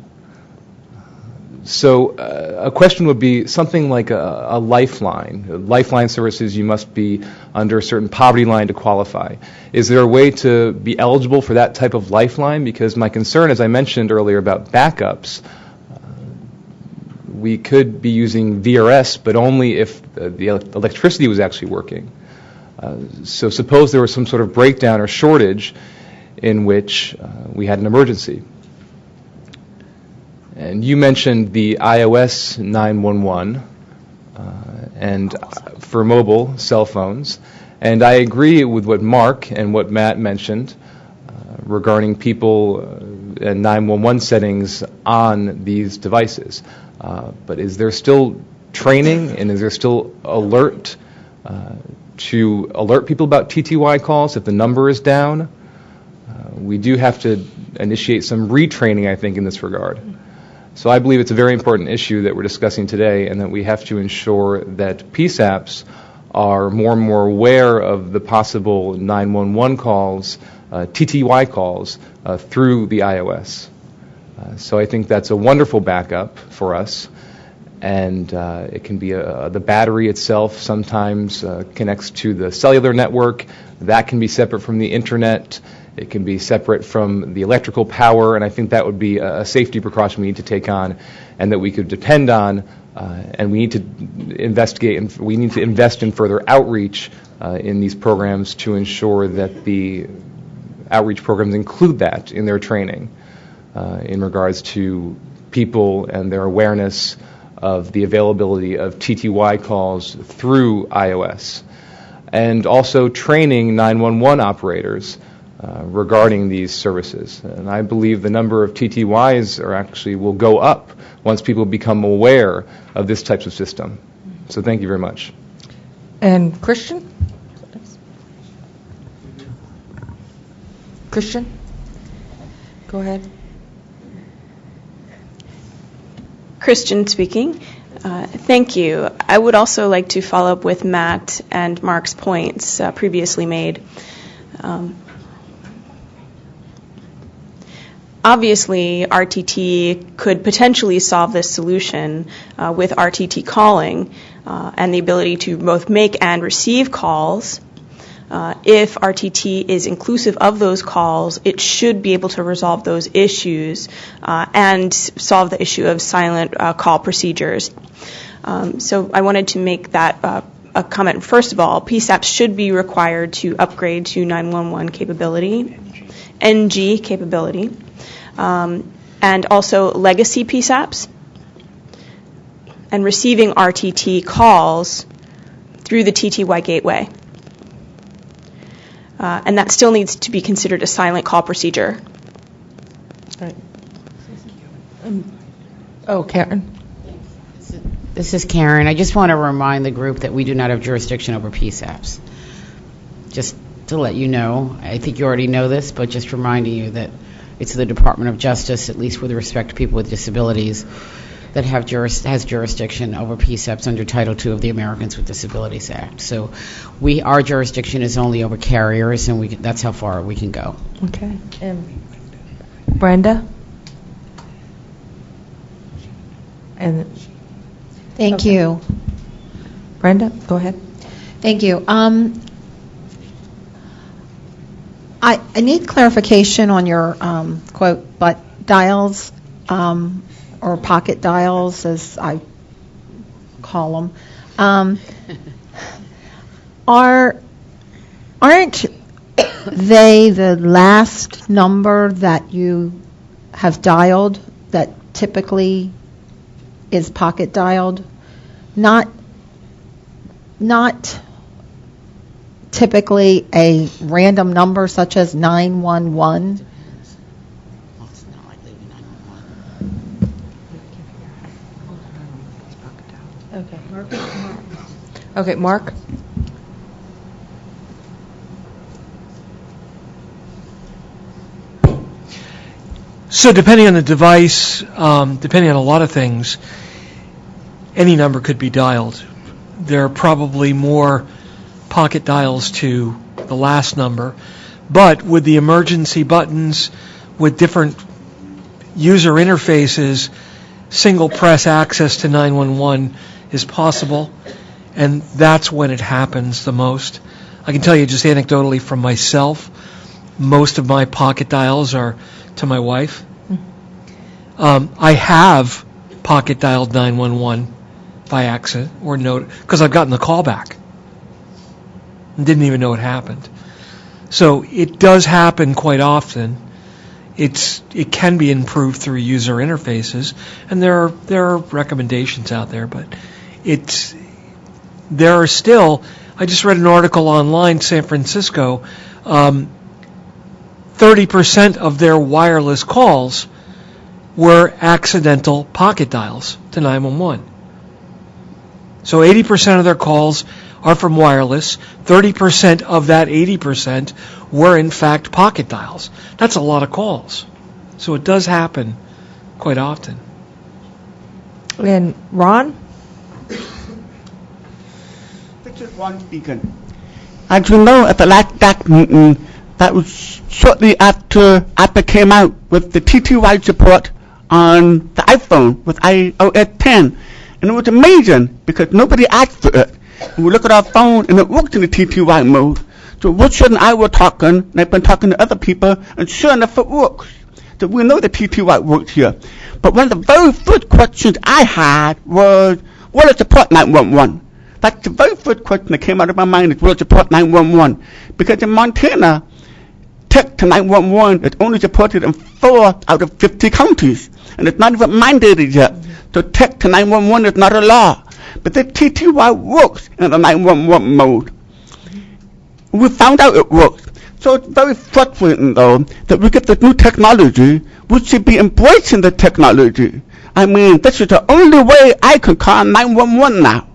So a question would be something like a lifeline. Lifeline services, you must be under a certain poverty line to qualify. Is there a way to be eligible for that type of lifeline? Because my concern, as I mentioned earlier about backups, we could be using VRS, but only if the electricity was actually working. So suppose there was some sort of breakdown or shortage in which we had an emergency. And you mentioned the iOS 911 and for mobile cell phones. And I agree with what Mark and what Matt mentioned regarding people and 911 settings on these devices. But is there still training and is there still alert to alert people about TTY calls if the number is down? We do have to initiate some retraining, I think, in this regard. So I believe it's a very important issue that we're discussing today, and that we have to ensure that PSAPs are more and more aware of the possible 911 calls, TTY calls, through the iOS. So I think that's a wonderful backup for us. and it can be the battery itself sometimes connects to the cellular network. That can be separate from the internet. It can be separate from the electrical power, and I think that would be a safety precaution we need to take on and that we could depend on, and we need to investigate and we need to invest in further outreach in these programs to ensure that the outreach programs include that in their training in regards to people and their awareness of the availability of TTY calls through iOS, and also training 911 operators regarding these services. And I believe the number of TTYs will go up once people become aware of this type of system. So thank you very much. And Christian? Christian? Go ahead. Christian speaking. Thank you. I would also like to follow up with Matt and Mark's points previously made. Obviously, RTT could potentially solve this solution with RTT calling and the ability to both make and receive calls. If RTT is inclusive of those calls, it should be able to resolve those issues and solve the issue of silent call procedures. So I wanted to make that a comment. First of all, PSAPs should be required to upgrade to 911 capability, NG capability, and also legacy PSAPs, and receiving RTT calls through the TTY gateway. And that still needs to be considered a silent call procedure. Right. Karen. This is Karen. I just want to remind the group that we do not have jurisdiction over PSAPs. Just to let you know, I think you already know this, but just reminding you that it's the Department of Justice, at least with respect to people with disabilities, that has jurisdiction over PSAPs under Title II of the Americans with Disabilities Act. So our jurisdiction is only over carriers, and that's how far we can go. Okay. Brenda? And Thank you. Brenda, go ahead. Thank you. I need clarification on your quote, but dials or pocket dials, as I call them, aren't they the last number that you have dialed that typically is pocket dialed? Not typically a random number such as 911. Okay, Mark? So depending on the device, depending on a lot of things, any number could be dialed. There are probably more pocket dials to the last number, but with the emergency buttons, with different user interfaces, single press access to 911 is possible, and that's when it happens the most. I can tell you just anecdotally from myself, most of my pocket dials are to my wife. I have pocket dialed 911 by accident or note because I've gotten the call back and didn't even know it happened. So it does happen quite often. It can be improved through user interfaces, and there are recommendations out there, but there are still. I just read an article online, San Francisco. 30% of their wireless calls were accidental pocket dials to 911. So 80% of their calls are from wireless. 30% of that 80% were in fact pocket dials. That's a lot of calls. So it does happen quite often. And Ron? This is Ron speaking. As you know, at the last DAC meeting, that was shortly after Apple came out with the TTY support on the iPhone with iOS 10. And it was amazing because nobody asked for it. And we look at our phone and it works in the TTY mode. So Richard and I were talking, and I've been talking to other people, and sure enough it works. So we know the TTY works here. But one of the very first questions I had was, will it support 911? That's the very first question that came out of my mind, is will it support 911? Because in Montana, text to 911 is only supported in 4 out of 50 counties. And it's not even mandated yet. So text to 911 is not a law. But the TTY works in the 911 mode. We found out it works. So it's very frustrating, though, that we get this new technology. We should be embracing the technology. I mean, this is the only way I can call 911 now.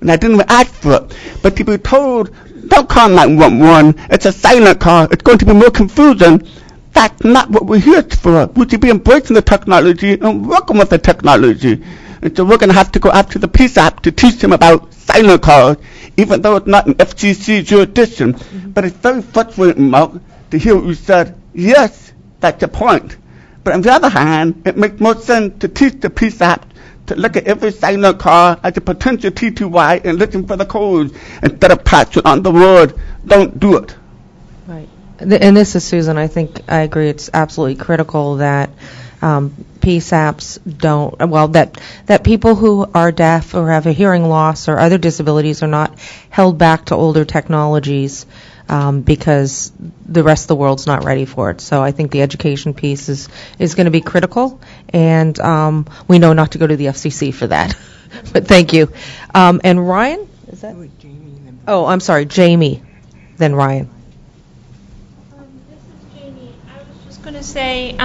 And I didn't even ask for it. But to be told, don't call 911, it's a silent call, it's going to be more confusing, that's not what we're here for. We should be embracing the technology and working with the technology. And so we're going to have to go after the PSAP to teach them about silent calls, even though it's not an FCC jurisdiction. But it's very frustrating, Mark, to hear what you said. Yes, that's the point. But on the other hand, it makes more sense to teach the PSAP to look at every silent call as a potential TTY and listen for the codes instead of patching on the word, don't do it. Right. And this is Susan. I think I agree. It's absolutely critical that PSAPs don't, well, that people who are deaf or have a hearing loss or other disabilities are not held back to older technologies because the rest of the world's not ready for it. So I think the education piece is going to be critical, and we know not to go to the FCC for that. But thank you. And Ryan? Is that? Oh, I'm sorry, Jamie, then Ryan. This is Jamie. I was just going to say,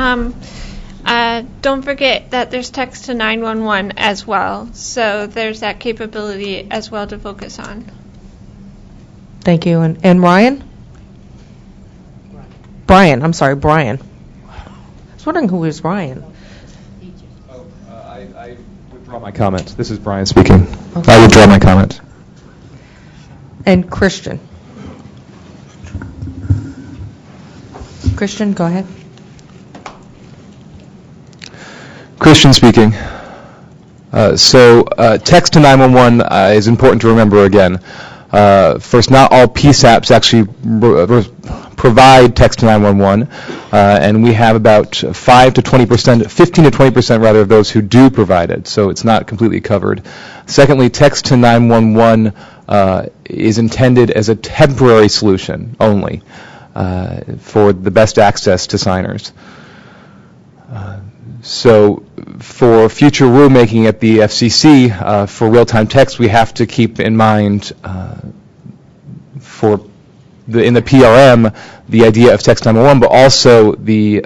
don't forget that there's text to 911 as well. So there's that capability as well to focus on. Thank you. And Ryan? Brian. I'm sorry, Brian. I was wondering who was Ryan. I withdraw my comments. This is Brian speaking. Okay. I withdraw my comments. And Christian. Christian, go ahead. Christian speaking. So text to 911 is important to remember again. First, not all PSAPs actually provide text to 911, and we have about 15 to 20% rather of those who do provide it, so it's not completely covered. Secondly, text to 911 is intended as a temporary solution only for the best access to signers. So for future rulemaking at the FCC for real-time text, we have to keep in mind in the PRM the idea of text 911, but also the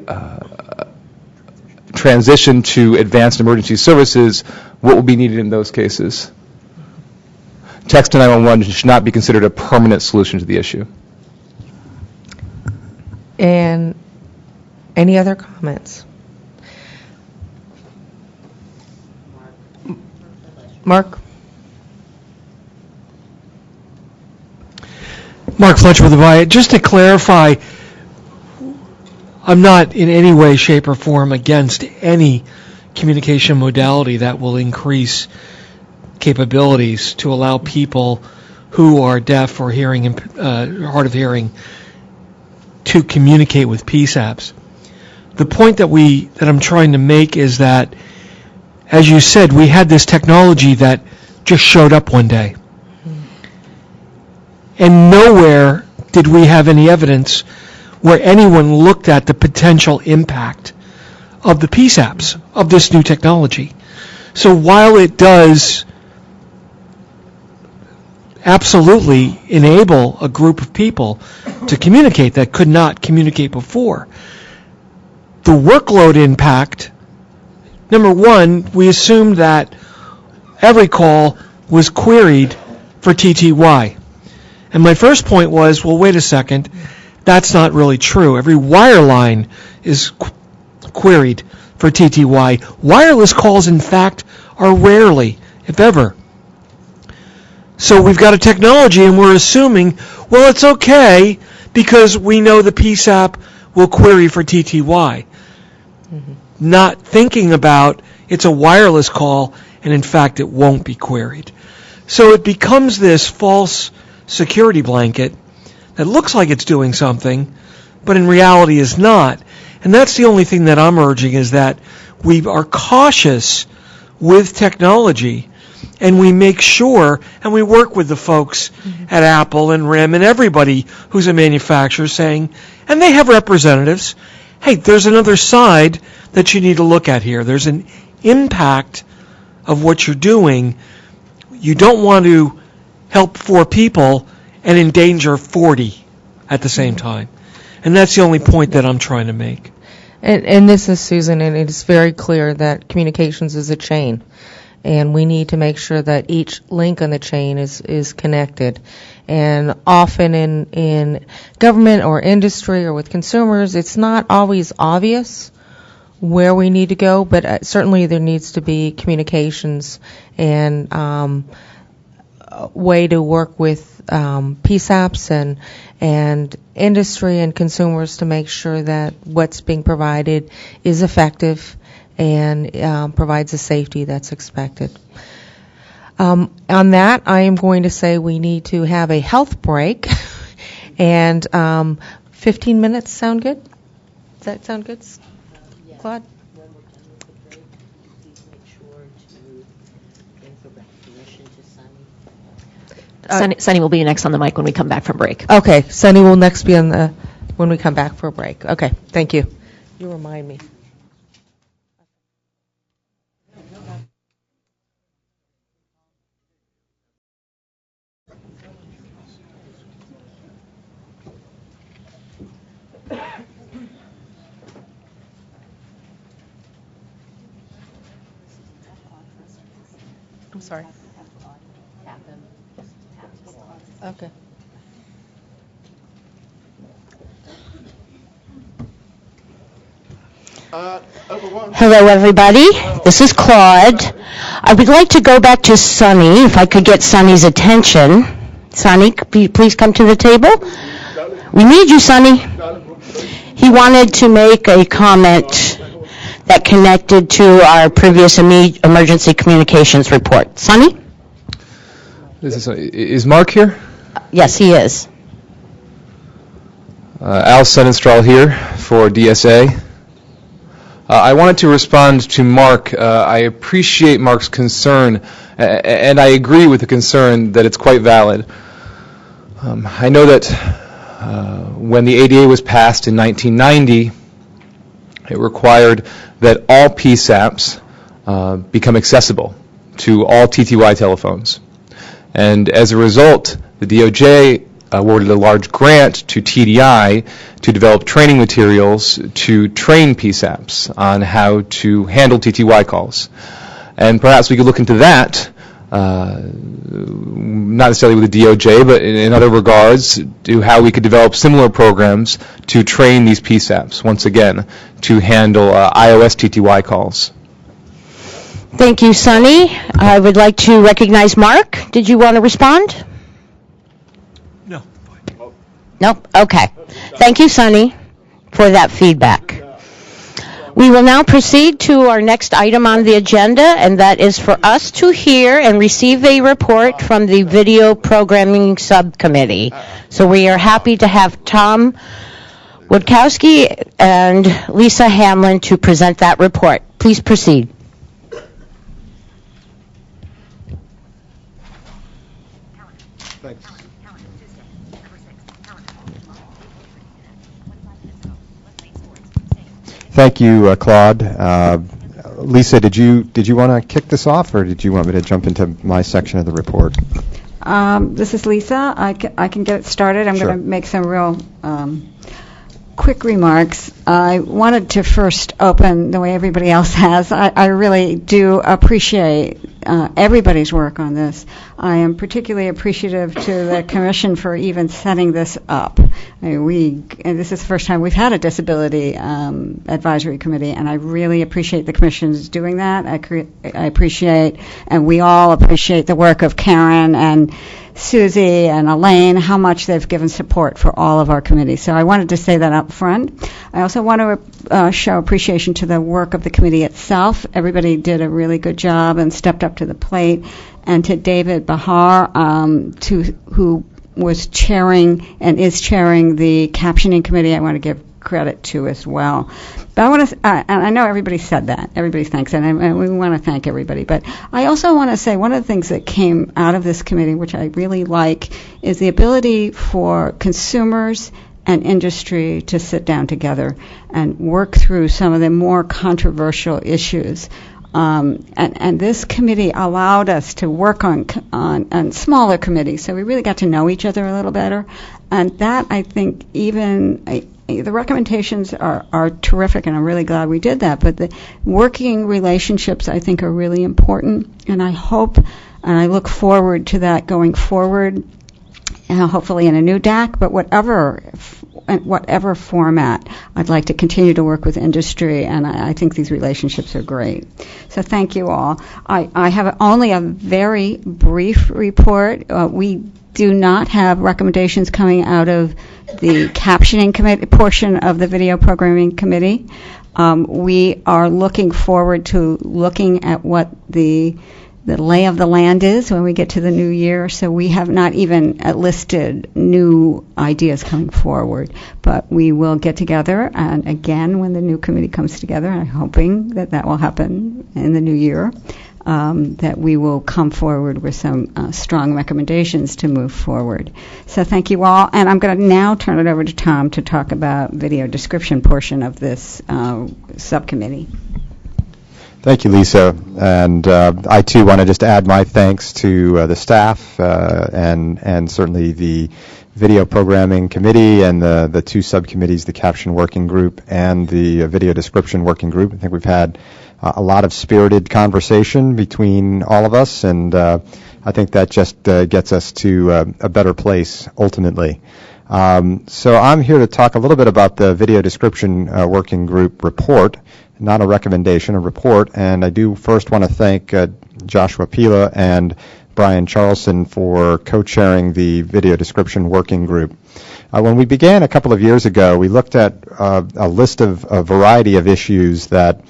transition to advanced emergency services, what will be needed in those cases. Text to 911 should not be considered a permanent solution to the issue. And any other comments? Mark? Mark Fletcher with Avaya. Just to clarify, I'm not in any way, shape, or form against any communication modality that will increase capabilities to allow people who are deaf or hearing, hard of hearing, to communicate with PSAPs. The point that I'm trying to make is that, as you said, we had this technology that just showed up one day. And nowhere did we have any evidence where anyone looked at the potential impact of the PSAPs, of this new technology. So while it does absolutely enable a group of people to communicate that could not communicate before, the workload impact, number one, we assumed that every call was queried for TTY. And my first point was, well, wait a second, that's not really true. Every wire line is queried for TTY. Wireless calls, in fact, are rarely, if ever. So we've got a technology and we're assuming, well, it's okay because we know the PSAP will query for TTY. Mm-hmm. Not thinking about it's a wireless call and in fact it won't be queried. So it becomes this false security blanket that looks like it's doing something, but in reality is not. And that's the only thing that I'm urging, is that we are cautious with technology, and we make sure, and we work with the folks at Apple and RIM and everybody who's a manufacturer saying, and they have representatives, hey, there's another side that you need to look at here. There's an impact of what you're doing. You don't want to help 4 people and endanger 40 at the same time. And that's the only point that I'm trying to make. And this is Susan, and it is very clear that communications is a chain, and we need to make sure that each link on the chain is connected. And often in government or industry or with consumers, it's not always obvious where we need to go, but certainly there needs to be communications and a way to work with PSAPs and industry and consumers to make sure that what's being provided is effective and provides the safety that's expected. On that, I am going to say we need to have a health break, and 15 minutes sound good? Does that sound good, Claude? Sunny will be next on the mic when we come back from break. Okay, Sunny will next be on the when we come back for a break. Okay, thank you. You remind me. I'm sorry. Okay. Hello, everybody. This is Claude. I would like to go back to Sunny, if I could get Sunny's attention. Sunny, please come to the table. We need you, Sunny. He wanted to make a comment that connected to our previous emergency communications report. Sunny? Is Mark here? Yes, he is. Al Senenstrahl here for DSA. I wanted to respond to Mark. I appreciate Mark's concern, and I agree with the concern that it's quite valid. I know that when the ADA was passed in 1990, it required that all PSAPs become accessible to all TTY telephones. And as a result, the DOJ awarded a large grant to TDI to develop training materials to train PSAPs on how to handle TTY calls. And perhaps we could look into that, not necessarily with the DOJ, but in other regards, to how we could develop similar programs to train these PSAPs, once again, to handle iOS TTY calls. Thank you, Sunny. I would like to recognize Mark. Did you want to respond? No. Nope. Okay. Thank you, Sunny, for that feedback. We will now proceed to our next item on the agenda, and that is for us to hear and receive a report from the Video Programming Subcommittee. So we are happy to have Tom Woodkowski and Lisa Hamlin to present that report. Please proceed. Thank you, Claude. Lisa, did you want to kick this off, or did you want me to jump into my section of the report? This is Lisa. I can get it started. I'm Sure. going to make some real quick remarks. I wanted to first open the way everybody else has. I really do appreciate everybody's work on this. I am particularly appreciative to the Commission for even setting this up. This is the first time we've had a disability advisory committee, and I really appreciate the Commission's doing that. I appreciate, and we all appreciate, the work of Karen and Susie and Elaine, how much they've given support for all of our committees. So I wanted to say that up front. I also want to show appreciation to the work of the committee itself. Everybody did a really good job and stepped up up to the plate, and to David Bahar, who was chairing and is chairing the captioning committee. I want to give credit to as well. But I want to, and I know everybody said that, everybody thanks, and we want to thank everybody. But I also want to say one of the things that came out of this committee, which I really like, is the ability for consumers and industry to sit down together and work through some of the more controversial issues. And this committee allowed us to work on smaller committees, so we really got to know each other a little better. And that, I think, the recommendations are terrific, and I'm really glad we did that. But the working relationships, I think, are really important, and I hope and I look forward to that going forward, hopefully in a new DAC, but whatever format, I'd like to continue to work with industry, and I think these relationships are great. So thank you all. I have only a very brief report. We do not have recommendations coming out of the captioning committee portion of the video programming committee. We are looking forward to looking at what the lay of the land is when we get to the new year, so we have not even listed new ideas coming forward. But we will get together, and again, when the new committee comes together, I'm hoping that will happen in the new year, that we will come forward with some strong recommendations to move forward. So thank you all, and I'm going to now turn it over to Tom to talk about video description portion of this subcommittee. Thank you, Lisa. And I, too, want to just add my thanks to the staff and certainly the Video Programming Committee and the two subcommittees, the Caption Working Group and the Video Description Working Group. I think we've had a lot of spirited conversation between all of us, and I think that just gets us to a better place ultimately. So I'm here to talk a little bit about the Video Description Working Group report. Not a recommendation, a report, and I do first want to thank Joshua Pila and Brian Charlson for co-chairing the Video Description Working Group. When we began a couple of years ago, we looked at a list of a variety of issues that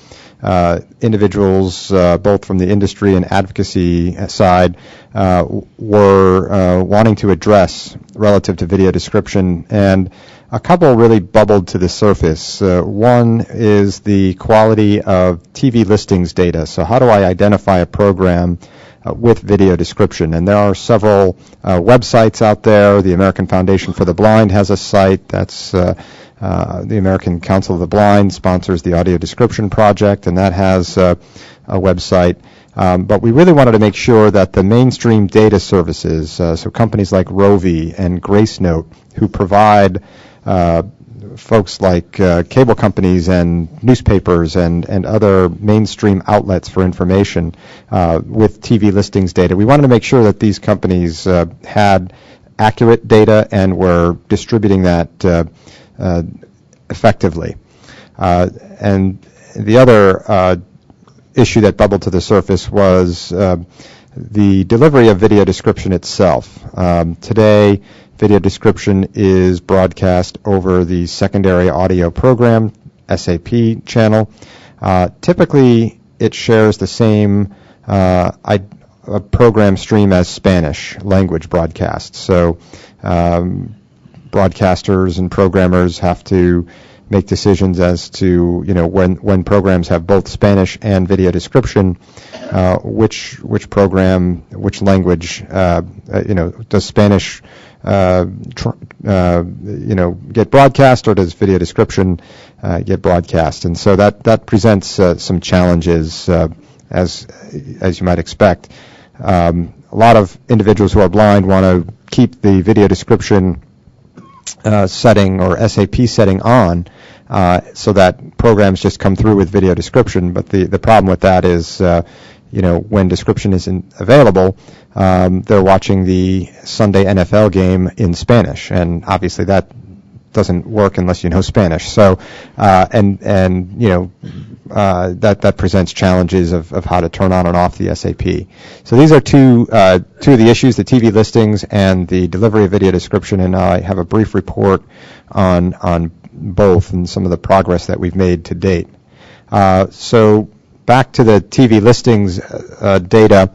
individuals, both from the industry and advocacy side, were wanting to address relative to video description, and a couple really bubbled to the surface. One is the quality of TV listings data. So how do I identify a program with video description? And there are several websites out there. The American Foundation for the Blind has a site. That's the American Council of the Blind sponsors the Audio Description Project, and that has a website. But we really wanted to make sure that the mainstream data services, so companies like Rovi and Gracenote, who provide folks like cable companies and newspapers and other mainstream outlets for information with TV listings data. We wanted to make sure that these companies had accurate data and were distributing that effectively. And the other issue that bubbled to the surface was the delivery of video description itself. Today, video description is broadcast over the secondary audio program, SAP channel. Typically, it shares the same program stream as Spanish language broadcasts. So broadcasters and programmers have to make decisions as to, when programs have both Spanish and video description, which program, which language, does Spanish get broadcast, or does video description get broadcast? And so that presents some challenges, as you might expect. A lot of individuals who are blind want to keep the video description setting or SAP setting on, so that programs just come through with video description. But the problem with that is, when description isn't available, they're watching the Sunday NFL game in Spanish, and obviously that doesn't work unless you know Spanish. So, that presents challenges of how to turn on and off the SAP. So these are two of the issues: the TV listings and the delivery of video description. And I have a brief report on both and some of the progress that we've made to date. So back to the TV listings data,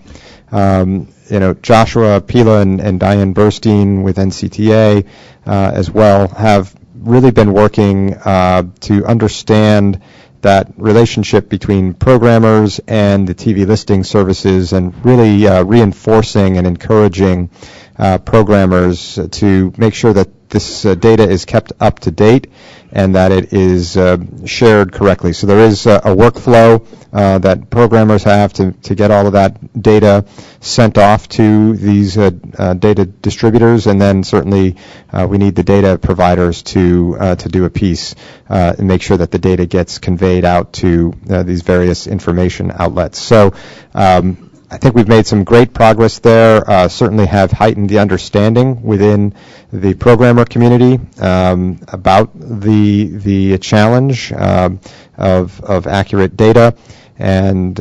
Joshua Pila and Diane Burstein with NCTA as well have really been working to understand that relationship between programmers and the TV listing services, and really reinforcing and encouraging programmers to make sure that this data is kept up to date and that it is shared correctly. So there is a workflow that programmers have to get all of that data sent off to these data distributors, and then certainly we need the data providers to do a piece and make sure that the data gets conveyed out to these various information outlets. So I think we've made some great progress there, certainly have heightened the understanding within the programmer community about the challenge of accurate data. And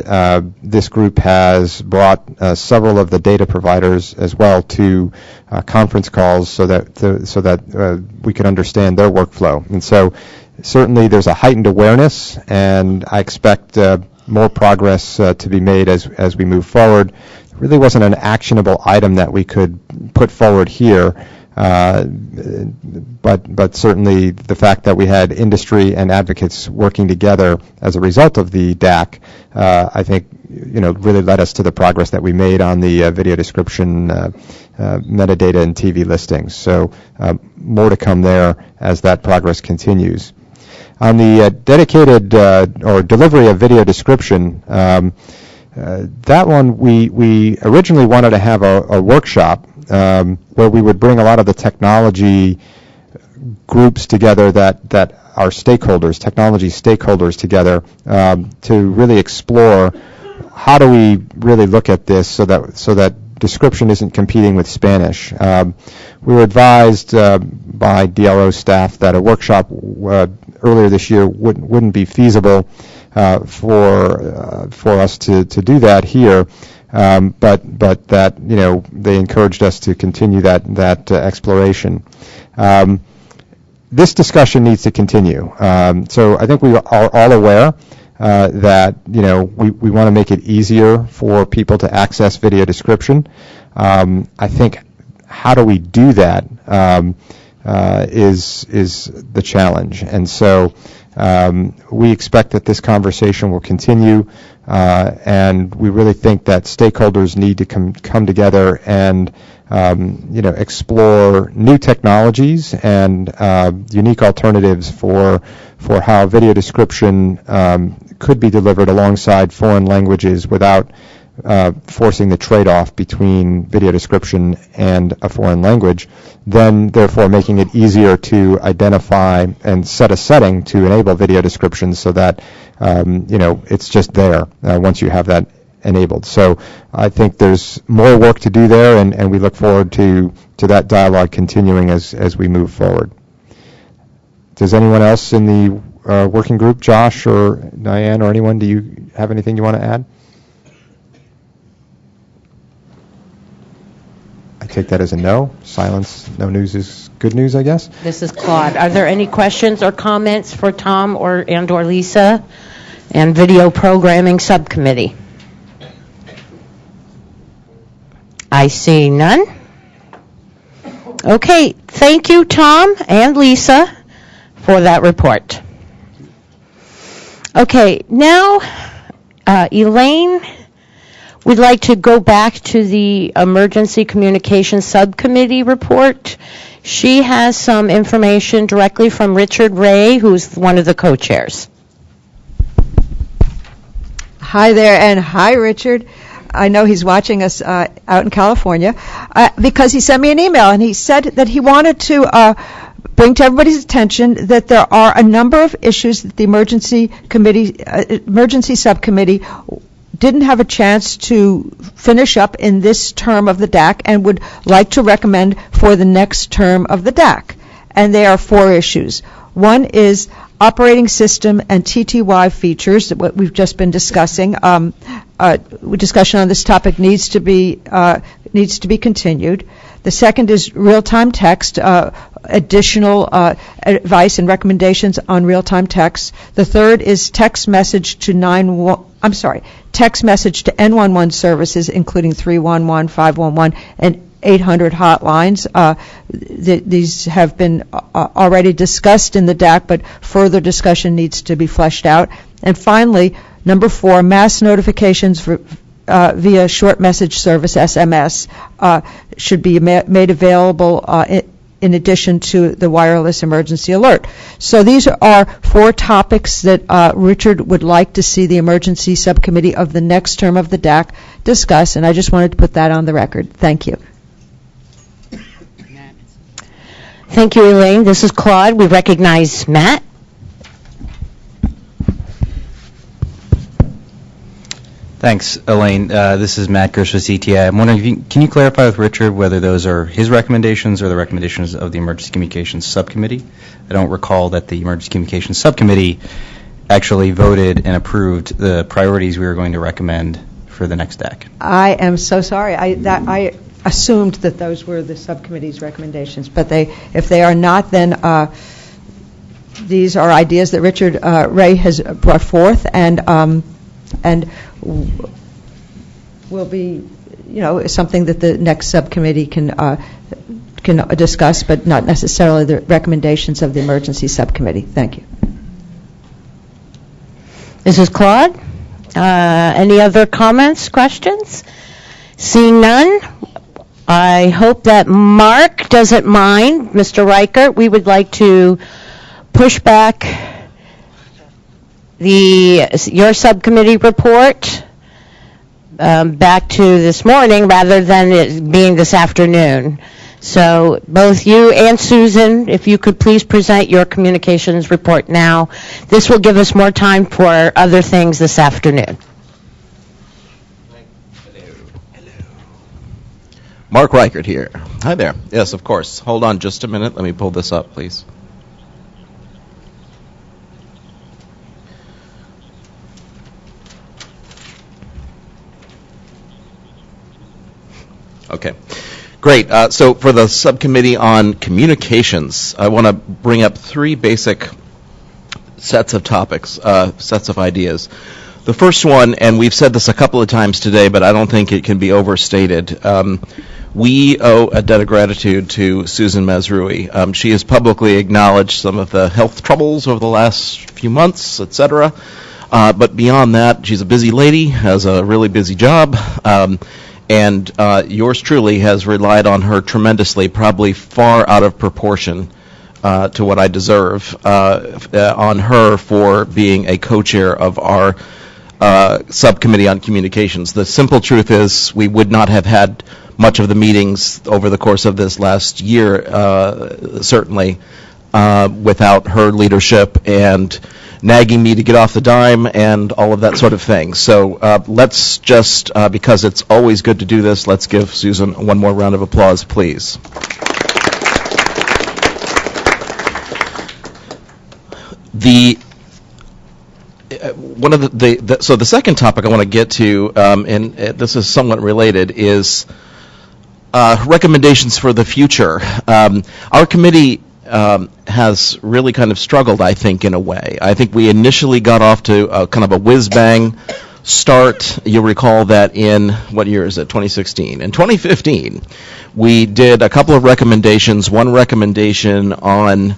this group has brought several of the data providers as well to conference calls so that we can understand their workflow. And so certainly there's a heightened awareness, and I expect more progress to be made as we move forward. It really wasn't an actionable item that we could put forward here, but certainly the fact that we had industry and advocates working together as a result of the DAC, I think, really led us to the progress that we made on the video description, metadata, and TV listings. So more to come there as that progress continues. On the dedicated or delivery of video description, that one we originally wanted to have a workshop where we would bring a lot of the technology groups together that are stakeholders, technology stakeholders together, to really explore how do we really look at this so that description isn't competing with Spanish. We were advised by DLO staff that a workshop earlier this year wouldn't be feasible for us to do that here, but that they encouraged us to continue that exploration. This discussion needs to continue. So I think we are all aware that we want to make it easier for people to access video description. I think how do we do that is the challenge, and so we expect that this conversation will continue, and we really think that stakeholders need to come together and explore new technologies and unique alternatives for how video description could be delivered alongside foreign languages without forcing the trade-off between video description and a foreign language, then therefore making it easier to identify and set a setting to enable video description so that it's just there once you have that enabled. So I think there's more work to do there, and we look forward to that dialogue continuing as we move forward. Does anyone else in the working group, Josh or Diane or anyone, do you have anything you want to add? I take that as a no. Silence, no news is good news, I guess. This is Claude. Are there any questions or comments for Tom or Lisa and Video Programming Subcommittee? I see none. Okay, thank you, Tom and Lisa, for that report. Okay, now, Elaine, we'd like to go back to the Emergency Communications Subcommittee report. She has some information directly from Richard Ray, who's one of the co-chairs. Hi there, and hi, Richard. I know he's watching us out in California because he sent me an email, and he said that he wanted to bring to everybody's attention that there are a number of issues that the Emergency Subcommittee didn't have a chance to finish up in this term of the DAC and would like to recommend for the next term of the DAC. And they are 4 issues. One is operating system and TTY features, what we've just been discussing. Discussion on this topic needs to be continued. The second is real-time text. additional advice and recommendations on real-time text. The third is text message to N11 services, including 311, 511, and 800 hotlines. These have been already discussed in the DAC, but further discussion needs to be fleshed out. And finally, number 4, mass notifications via short message service, SMS, should be made available in addition to the wireless emergency alert. So these are 4 topics that Richard would like to see the emergency subcommittee of the next term of the DAC discuss, and I just wanted to put that on the record. Thank you. Thank you, Elaine. This is Claude. We recognize Matt. Thanks, Elaine. This is Matt Gersh with CTI. I'm wondering, can you clarify with Richard whether those are his recommendations or the recommendations of the Emergency Communications Subcommittee? I don't recall that the Emergency Communications Subcommittee actually voted and approved the priorities we were going to recommend for the next DAC. I am so sorry. I assumed that those were the subcommittee's recommendations, but if they are not, then these are ideas that Richard Ray has brought forth, and will be, something that the next subcommittee can discuss, but not necessarily the recommendations of the emergency subcommittee. Thank you. This is Claude. Any other comments, questions? Seeing none, I hope that Mark doesn't mind. Mr. Reichert, we would like to push back your subcommittee report back to this morning rather than it being this afternoon. So both you and Susan, if you could please present your communications report now. This will give us more time for other things this afternoon. Mark Reichert here. Hi there. Yes, of course. Hold on just a minute. Let me pull this up, please. Okay. Great. So for the subcommittee on communications, I want to bring up 3 basic sets of topics, sets of ideas. The first one, and we've said this a couple of times today, but I don't think it can be overstated. We owe a debt of gratitude to Susan Mazrui. She has publicly acknowledged some of the health troubles over the last few months, etc. But beyond that, she's a busy lady, has a really busy job, and yours truly has relied on her tremendously, probably far out of proportion to what I deserve, on her for being a co-chair of our subcommittee on communications. The simple truth is we would not have had much of the meetings over the course of this last year, certainly, without her leadership and nagging me to get off the dime and all of that sort of thing. So let's just, because it's always good to do this, let's give Susan one more round of applause, please. So the second topic I want to get to, and this is somewhat related, is recommendations for the future. Our committee has really kind of struggled, I think, in a way. I think we initially got off to kind of a whiz-bang start. You'll recall that in, what year is it, 2016? In 2015, we did a couple of recommendations. One recommendation on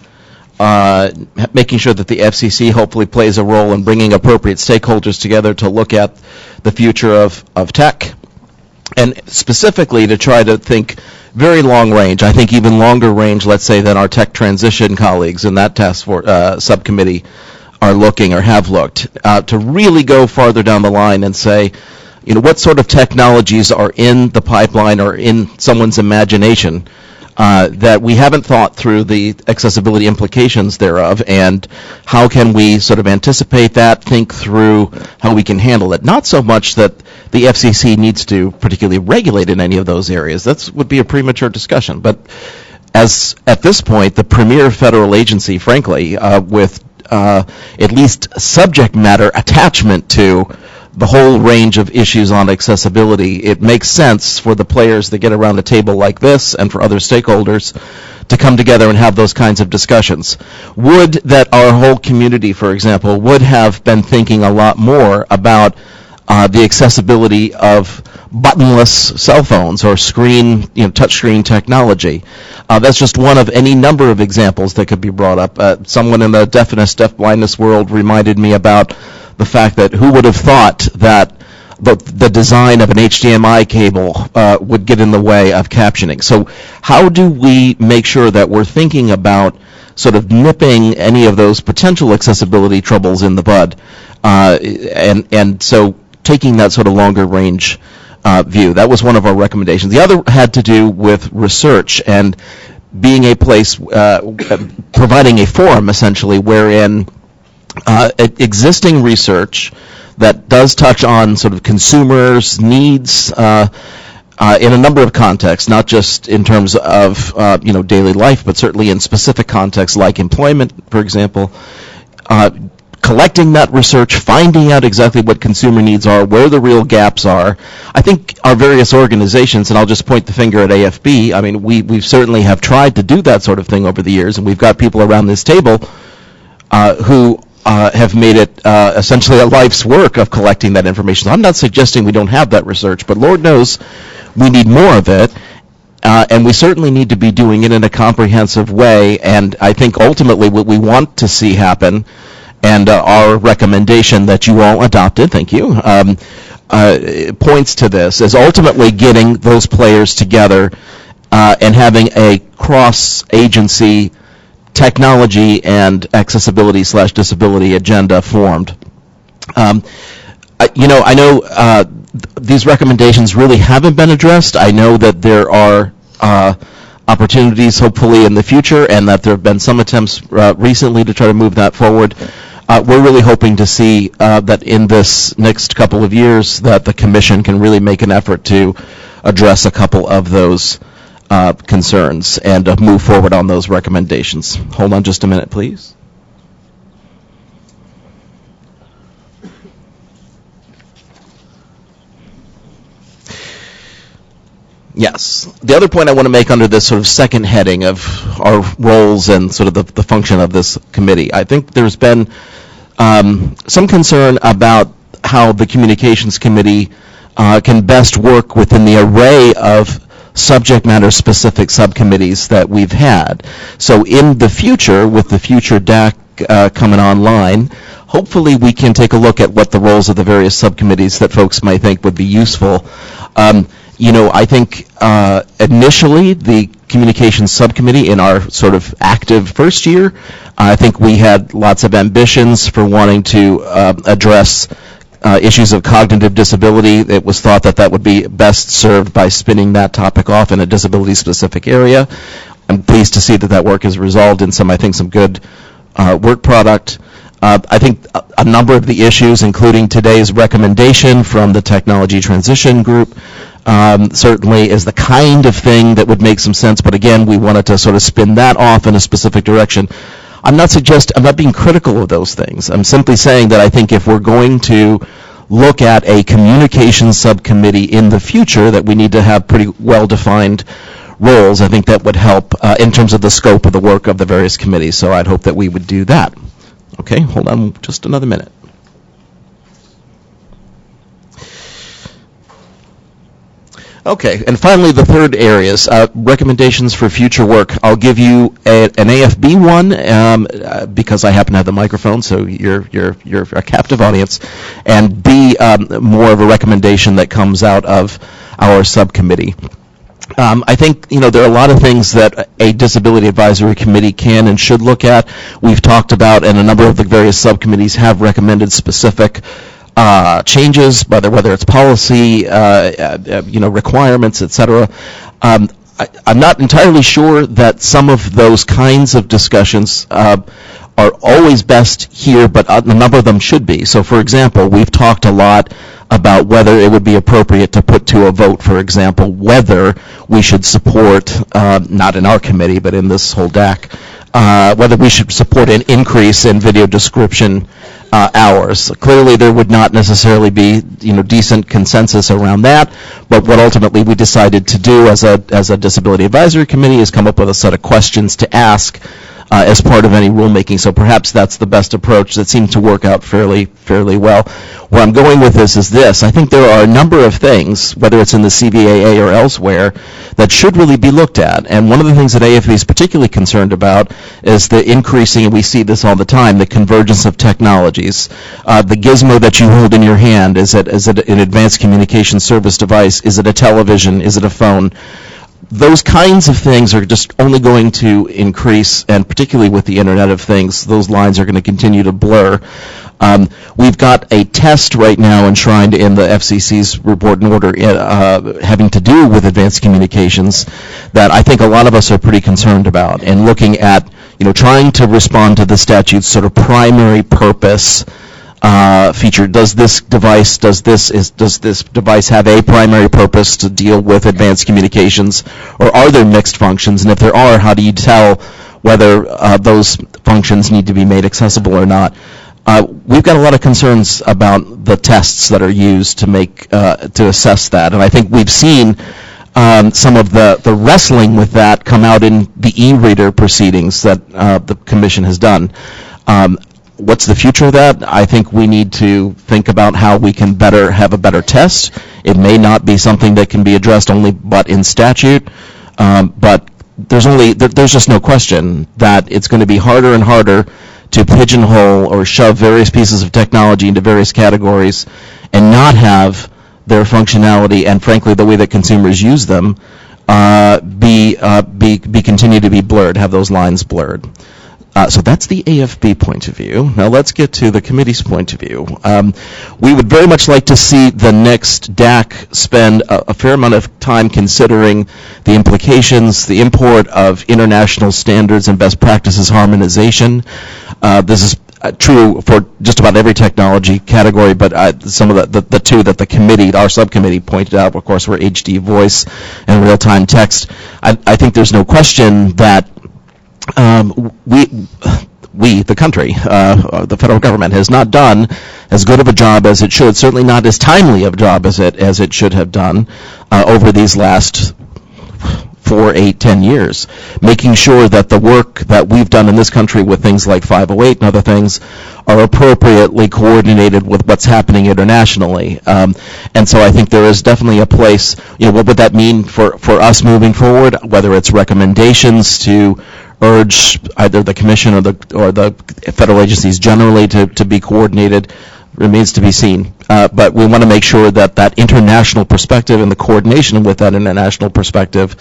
making sure that the FCC hopefully plays a role in bringing appropriate stakeholders together to look at the future of tech, and specifically to try to think very long range, I think even longer range, let's say, than our tech transition colleagues in that task force subcommittee are looking or have looked, to really go farther down the line and say, what sort of technologies are in the pipeline or in someone's imagination that we haven't thought through the accessibility implications thereof, and how can we sort of anticipate that, think through how we can handle it. Not so much that the FCC needs to particularly regulate in any of those areas. That would be a premature discussion. But as at this point, the premier federal agency, frankly, with at least subject matter attachment to the whole range of issues on accessibility, it makes sense for the players that get around a table like this and for other stakeholders to come together and have those kinds of discussions. Would that our whole community, for example, would have been thinking a lot more about the accessibility of buttonless cell phones or touchscreen technology. That's just one of any number of examples that could be brought up. Someone in the deafness, deafblindness world reminded me about the fact that who would have thought that the design of an HDMI cable would get in the way of captioning. So how do we make sure that we're thinking about sort of nipping any of those potential accessibility troubles in the bud? And so taking that sort of longer range view. That was one of our recommendations. The other had to do with research and being a place, providing a forum essentially wherein existing research that does touch on sort of consumers' needs in a number of contexts, not just in terms of daily life, but certainly in specific contexts like employment, for example. Collecting that research, finding out exactly what consumer needs are, where the real gaps are. I think our various organizations, and I'll just point the finger at AFB, I mean, we certainly have tried to do that sort of thing over the years, and we've got people around this table who have made it essentially a life's work of collecting that information. I'm not suggesting we don't have that research, but Lord knows we need more of it. And we certainly need to be doing it in a comprehensive way, and I think ultimately what we want to see happen, and our recommendation that you all adopted, thank you, points to this, is ultimately getting those players together and having a cross-agency technology and accessibility/disability agenda formed. I know these recommendations really haven't been addressed. I know that there are opportunities, hopefully, in the future, and that there have been some attempts recently to try to move that forward. We're really hoping to see that in this next couple of years that the Commission can really make an effort to address a couple of those concerns and move forward on those recommendations. Hold on just a minute, please. Yes. The other point I want to make under this sort of second heading of our roles and sort of the function of this committee, I think there's been some concern about how the Communications Committee can best work within the array of subject matter specific subcommittees that we've had. So in the future, with the future DAC coming online, hopefully we can take a look at what the roles of the various subcommittees that folks might think would be useful. I think initially the Communications Subcommittee in our sort of active first year, I think we had lots of ambitions for wanting to address issues of cognitive disability. It was thought that that would be best served by spinning that topic off in a disability-specific area. I'm pleased to see that that work has resolved in some good work product. I think a number of the issues, including today's recommendation from the Technology Transition Group, certainly is the kind of thing that would make some sense, but again, we wanted to sort of spin that off in a specific direction. I'm not being critical of those things. I'm simply saying that I think if we're going to look at a communications subcommittee in the future, that we need to have pretty well-defined roles. I think that would help in terms of the scope of the work of the various committees, so I'd hope that we would do that. Okay, hold on just another minute. Okay, and finally the third areas, recommendations for future work. I'll give you an AFB one because I happen to have the microphone, so you're a captive audience, and B, more of a recommendation that comes out of our subcommittee. I think, there are a lot of things that a Disability Advisory Committee can and should look at. We've talked about, and a number of the various subcommittees have recommended specific changes, whether it's policy, requirements, etc. I'm not entirely sure that some of those kinds of discussions are always best here, but a number of them should be. So, for example, we've talked a lot about whether it would be appropriate to put to a vote, for example, whether we should support, not in our committee, but in this whole DAC, whether we should support an increase in video description hours. Clearly, there would not necessarily be, decent consensus around that. But what ultimately we decided to do as a disability advisory committee is come up with a set of questions to ask as part of any rulemaking. So perhaps that's the best approach that seemed to work out fairly well. Where I'm going with this is this. I think there are a number of things, whether it's in the CVAA or elsewhere, that should really be looked at. And one of the things that AFB is particularly concerned about is the increasing, and we see this all the time, the convergence of technologies. The gizmo that you hold in your hand, is it an advanced communication service device? Is it a television? Is it a phone? Those kinds of things are just only going to increase, and particularly with the Internet of Things, those lines are going to continue to blur. We've got a test right now enshrined in the FCC's report and order having to do with advanced communications that I think a lot of us are pretty concerned about, and looking at, trying to respond to the statute's sort of primary purpose feature. Does this device have a primary purpose to deal with advanced communications, or are there mixed functions? And if there are, how do you tell whether those functions need to be made accessible or not? We've got a lot of concerns about the tests that are used to assess that, and I think we've seen some of the wrestling with that come out in the e-reader proceedings that the Commission has done. What's the future of that? I think we need to think about how we can have a better test. It may not be something that can be addressed only but in statute, but there's just no question that it's going to be harder and harder to pigeonhole or shove various pieces of technology into various categories and not have their functionality and, frankly, the way that consumers use them continue to be blurred, have those lines blurred. So that's the AFB point of view. Now let's get to the committee's point of view. We would very much like to see the next DAC spend a fair amount of time considering the implications, the import of international standards and best practices harmonization. This is true for just about every technology category, but some of the two that the committee, our subcommittee, pointed out, of course, were HD voice and real-time text. I think there's no question that we, the country, the federal government, has not done as good of a job as it should, certainly not as timely of a job as it should have done over these last 4, 8, 10 years, making sure that the work that we've done in this country with things like 508 and other things are appropriately coordinated with what's happening internationally. And so I think there is definitely a place, what would that mean for us moving forward, whether it's recommendations to urge either the Commission or the federal agencies generally to be coordinated, remains to be seen. But we want to make sure that international perspective and the coordination with that international perspective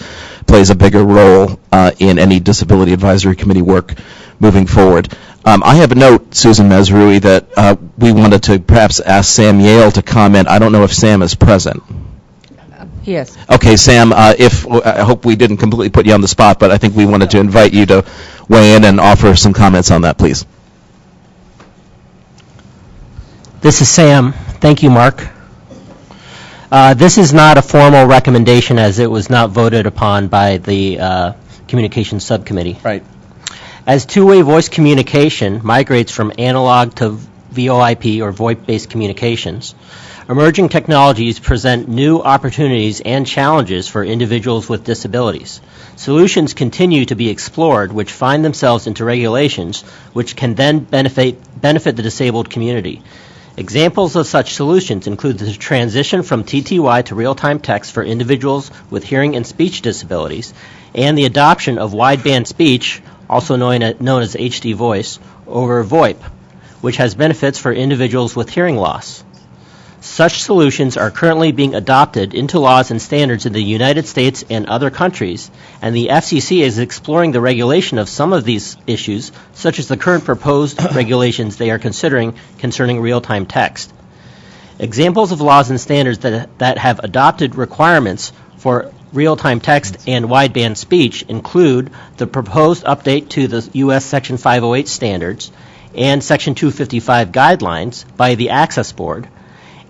plays a bigger role in any disability advisory committee work moving forward. I have a note, Susan Mesrui, that we wanted to perhaps ask Sam Yale to comment. I don't know if Sam is present. Yes. Okay, Sam, I hope we didn't completely put you on the spot, but I think we wanted to invite you to weigh in and offer some comments on that, please. This is Sam. Thank you, Mark. This is not a formal recommendation as it was not voted upon by the Communications Subcommittee. Right. As two-way voice communication migrates from analog to VoIP or VoIP-based communications, emerging technologies present new opportunities and challenges for individuals with disabilities. Solutions continue to be explored which find themselves into regulations which can then benefit the disabled community. Examples of such solutions include the transition from TTY to real-time text for individuals with hearing and speech disabilities, and the adoption of wideband speech, also known as HD voice, over VoIP, which has benefits for individuals with hearing loss. Such solutions are currently being adopted into laws and standards in the United States and other countries, and the FCC is exploring the regulation of some of these issues, such as the current proposed regulations they are considering concerning real-time text. Examples of laws and standards that have adopted requirements for real-time text and wideband speech include the proposed update to the U.S. Section 508 standards and Section 255 guidelines by the Access Board,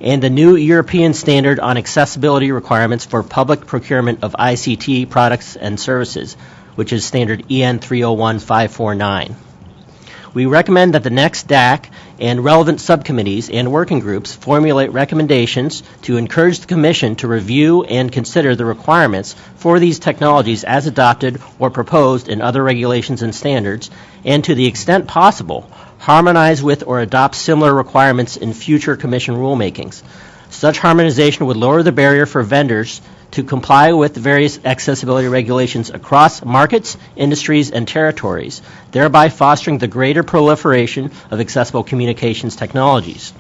and the new European standard on accessibility requirements for public procurement of ICT products and services, which is standard EN 301549. We recommend that the next DAC and relevant subcommittees and working groups formulate recommendations to encourage the Commission to review and consider the requirements for these technologies as adopted or proposed in other regulations and standards, and to the extent possible, harmonize with or adopt similar requirements in future Commission rulemakings. Such harmonization would lower the barrier for vendors to comply with various accessibility regulations across markets, industries, and territories, thereby fostering the greater proliferation of accessible communications technologies.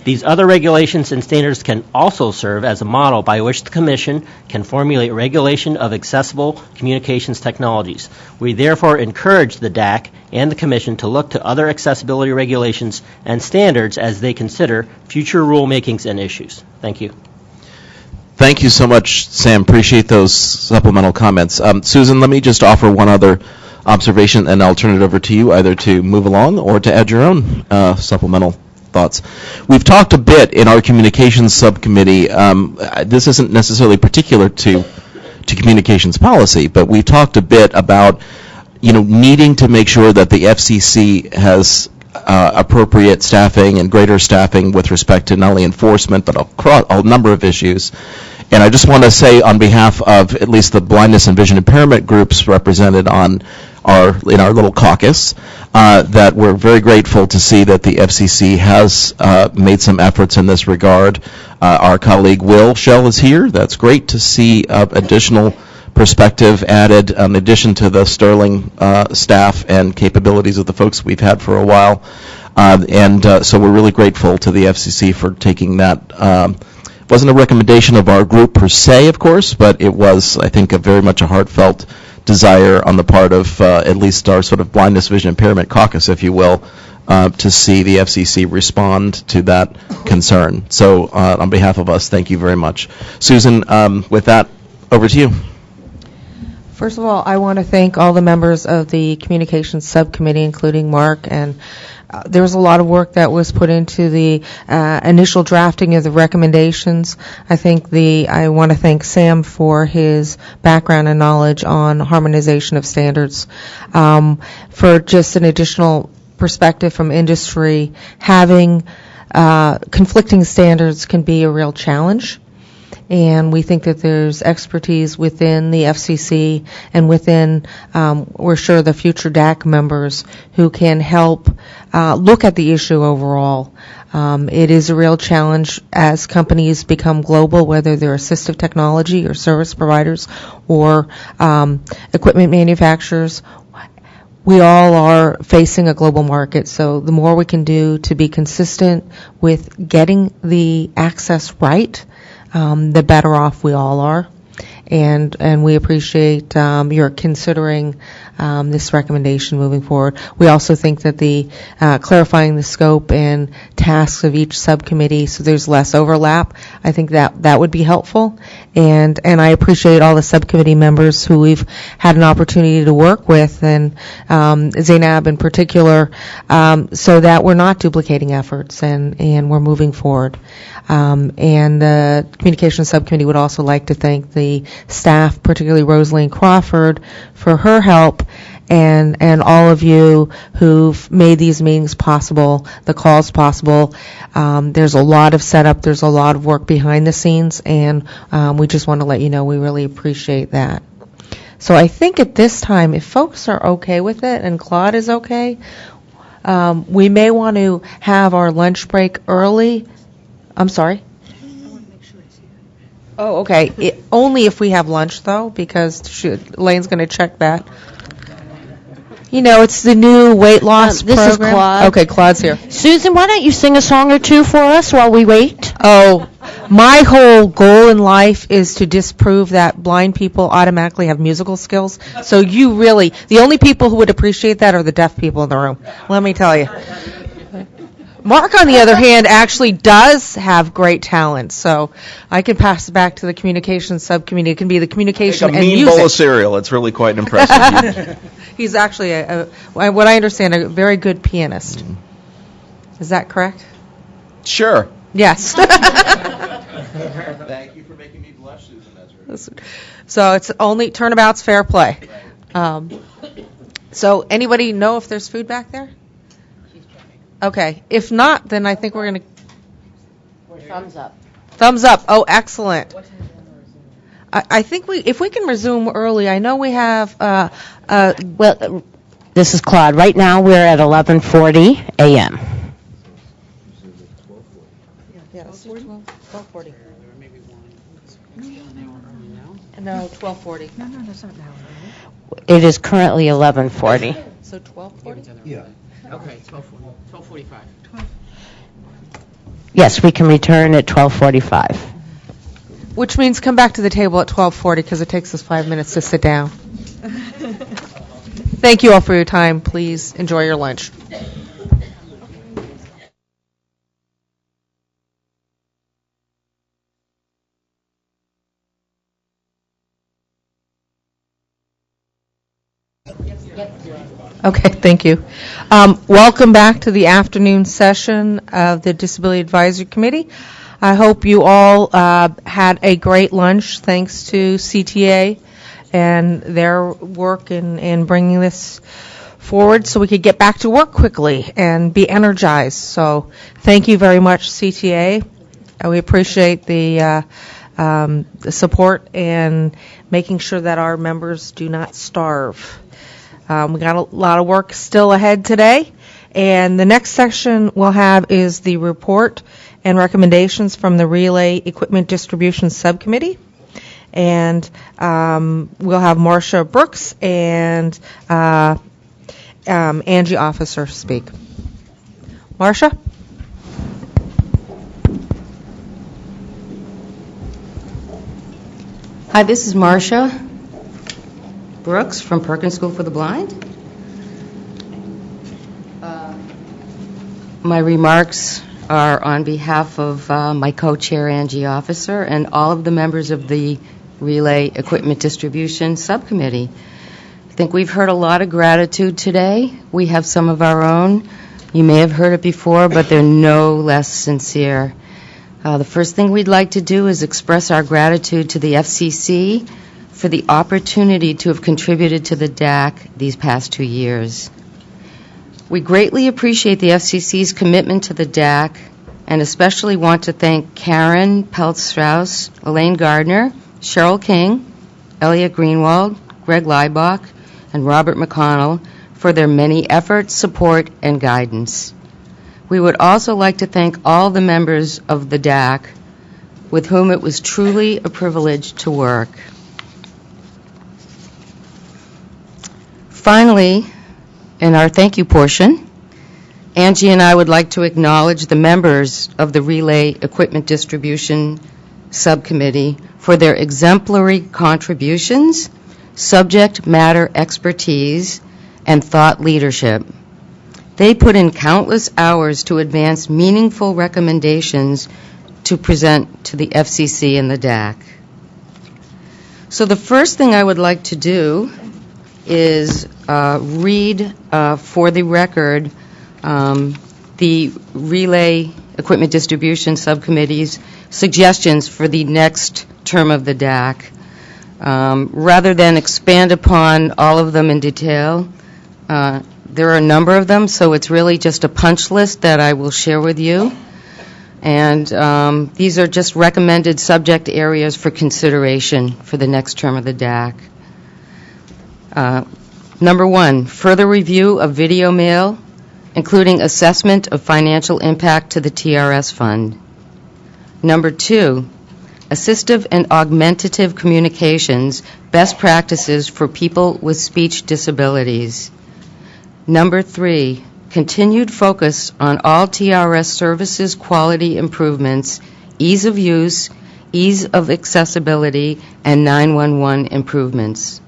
These other regulations and standards can also serve as a model by which the Commission can formulate regulation of accessible communications technologies. We therefore encourage the DAC and the Commission to look to other accessibility regulations and standards as they consider future rulemakings and issues. Thank you. Thank you so much, Sam. Appreciate those supplemental comments. Susan, let me just offer one other observation, and I'll turn it over to you either to move along or to add your own supplemental thoughts. We've talked a bit in our communications subcommittee. This isn't necessarily particular to communications policy, but we talked a bit about needing to make sure that the FCC has appropriate staffing and greater staffing with respect to not only enforcement but a number of issues. And I just want to say on behalf of at least the blindness and vision impairment groups represented in our little caucus that we're very grateful to see that the FCC has made some efforts in this regard. Our colleague Will Shell is here. That's great to see additional perspective added in addition to the sterling staff and capabilities of the folks we've had for a while. So we're really grateful to the FCC for taking that. Wasn't a recommendation of our group per se, of course, but it was, I think, very much a heartfelt desire on the part of at least our sort of blindness vision impairment caucus, if you will, to see the FCC respond to that concern. So on behalf of us, thank you very much. Susan, with that, over to you. First of all, I want to thank all the members of the Communications Subcommittee, including Mark, and there was a lot of work that was put into the initial drafting of the recommendations. I want to thank Sam for his background and knowledge on harmonization of standards. For just an additional perspective from industry, having conflicting standards can be a real challenge. And we think that there's expertise within the FCC and within, we're sure, the future DAC members who can help look at the issue overall. It is a real challenge as companies become global, whether they're assistive technology or service providers or equipment manufacturers. We all are facing a global market, so the more we can do to be consistent with getting the access right, the better off we all are. And we appreciate your considering this recommendation moving forward. We also think that the clarifying the scope and tasks of each subcommittee so there's less overlap, I think that would be helpful. And I appreciate all the subcommittee members who we've had an opportunity to work with, and Zainab in particular, so that we're not duplicating efforts and we're moving forward. And the Communications Subcommittee would also like to thank the staff, particularly Rosaline Crawford, for her help, and all of you who've made these meetings possible, the calls possible. There's a lot of setup, there's a lot of work behind the scenes, and we just want to let you know we really appreciate that. So I think at this time, if folks are okay with it and Claude is okay, we may want to have our lunch break early. I'm sorry? Oh, okay. Only if we have lunch, though, because Elaine's going to check that. It's the new weight loss program. This is Claude. Okay, Claude's here. Susan, why don't you sing a song or two for us while we wait? Oh, my whole goal in life is to disprove that blind people automatically have musical skills. So the only people who would appreciate that are the deaf people in the room. Let me tell you. Mark, on the other hand, actually does have great talent, so I can pass it back to the Communications Subcommittee. It can be the communication and music. A mean bowl of cereal. It's really quite impressive. He's actually, what I understand, a very good pianist. Is that correct? Sure. Yes. Thank you for making me blush, Susan Ezra. So it's only turnabout's fair play. So anybody know if there's food back there? Okay. If not, then I think we're going to... Thumbs up. Thumbs up. Oh, excellent. I think if we can resume early, I know we have... Well, this is Claude. Right now, we're at 11:40 a.m. Yeah, 12:40. No, 12:40. No, that's not now. It is currently 11:40. So 12:40? Yeah. Okay, 12:45. Yes, we can return at 12:45. Which means come back to the table at 12:40 because it takes us 5 minutes to sit down. Thank you all for your time. Please enjoy your lunch. Okay, thank you. Welcome back to the afternoon session of the Disability Advisory Committee. I hope you all had a great lunch thanks to CTA and their work in bringing this forward so we could get back to work quickly and be energized. So thank you very much, CTA. We appreciate the support and making sure that our members do not starve. We got a lot of work still ahead today, and the next section we'll have is the report and recommendations from the Relay Equipment Distribution Subcommittee. And we'll have Marcia Brooks and Angie Officer speak. Marcia? Hi, this is Marcia Brooks from Perkins School for the Blind. My remarks are on behalf of my co-chair, Angie Officer, and all of the members of the Relay Equipment Distribution Subcommittee. I think we've heard a lot of gratitude today. We have some of our own. You may have heard it before, but they're no less sincere. The first thing we'd like to do is express our gratitude to the FCC for the opportunity to have contributed to the DAC these past 2 years. We greatly appreciate the FCC's commitment to the DAC and especially want to thank Karen Peltz-Strauss, Elaine Gardner, Cheryl King, Elliot Greenwald, Greg Leibach, and Robert McConnell for their many efforts, support, and guidance. We would also like to thank all the members of the DAC with whom it was truly a privilege to work. Finally, in our thank you portion, Angie and I would like to acknowledge the members of the Relay Equipment Distribution Subcommittee for their exemplary contributions, subject matter expertise, and thought leadership. They put in countless hours to advance meaningful recommendations to present to the FCC and the DAC. So the first thing I would like to do is read for the record the Relay Equipment Distribution Subcommittee's suggestions for the next term of the DAC. Rather than expand upon all of them in detail, there are a number of them, so it's really just a punch list that I will share with you. And these are just recommended subject areas for consideration for the next term of the DAC. Number 1, further review of video mail, including assessment of financial impact to the TRS fund. Number 2, assistive and augmentative communications, best practices for people with speech disabilities. Number 3, continued focus on all TRS services quality improvements, ease of use, ease of accessibility, and 911 improvements.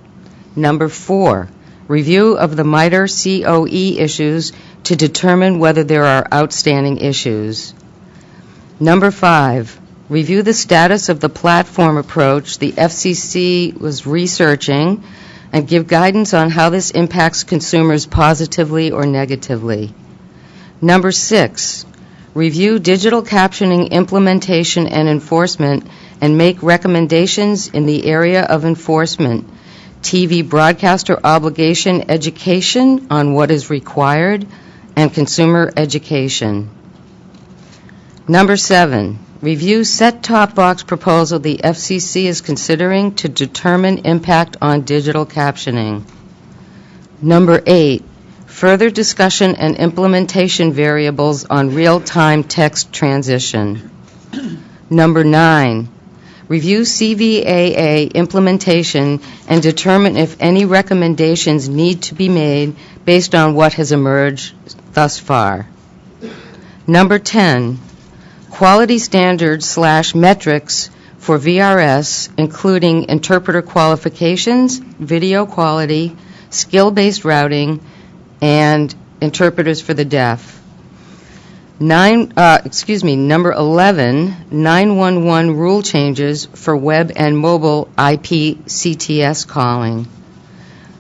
Number 4, review of the MITRE COE issues to determine whether there are outstanding issues. Number 5, review the status of the platform approach the FCC was researching and give guidance on how this impacts consumers positively or negatively. Number 6, review digital captioning implementation and enforcement and make recommendations in the area of enforcement, TV broadcaster obligation education on what is required, and consumer education. Number 7, review set-top box proposal the FCC is considering to determine impact on digital captioning. Number 8, further discussion and implementation variables on real-time text transition. Number 9, review CVAA implementation and determine if any recommendations need to be made based on what has emerged thus far. Number 10, quality standards / metrics for VRS, including interpreter qualifications, video quality, skill-based routing, and interpreters for the deaf. Number 11, 911 rule changes for web and mobile IP CTS calling.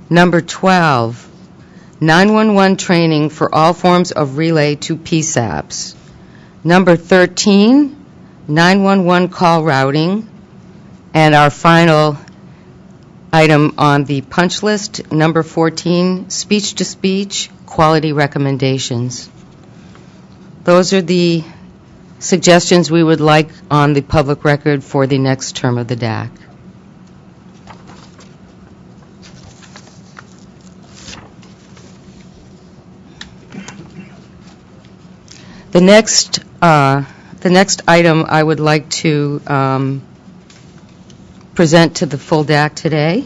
Number 12, 911 training for all forms of relay to PSAPs. Number 13, 911 call routing. And our final item on the punch list, number 14, speech-to-speech quality recommendations. Those are the suggestions we would like on the public record for the next term of the DAC. The next item I would like to present to the full DAC today.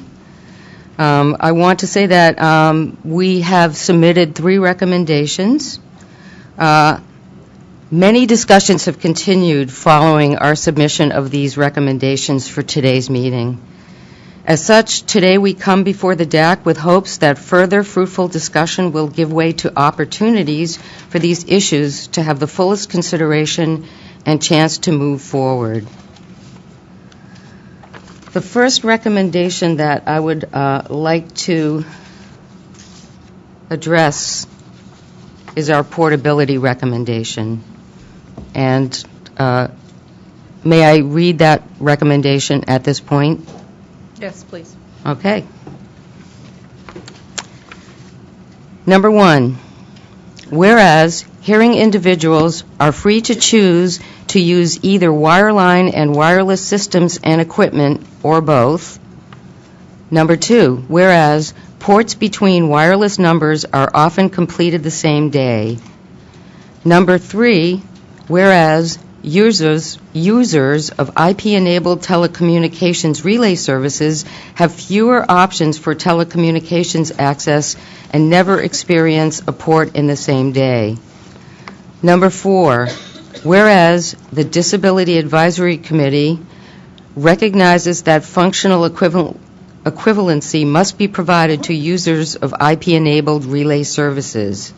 I want to say that we have submitted 3 recommendations. Many discussions have continued following our submission of these recommendations for today's meeting. As such, today we come before the DAC with hopes that further fruitful discussion will give way to opportunities for these issues to have the fullest consideration and chance to move forward. The first recommendation that I would like to address is our portability recommendation. And may I read that recommendation at this point? Yes, please. Okay. Number 1, whereas hearing individuals are free to choose to use either wireline and wireless systems and equipment or both. Number 2, whereas ports between wireless numbers are often completed the same day. Number 3, whereas users of IP-enabled telecommunications relay services have fewer options for telecommunications access and never experience a port in the same day. Number 4, whereas the Disability Advisory Committee recognizes that functional equivalency must be provided to users of IP-enabled relay services.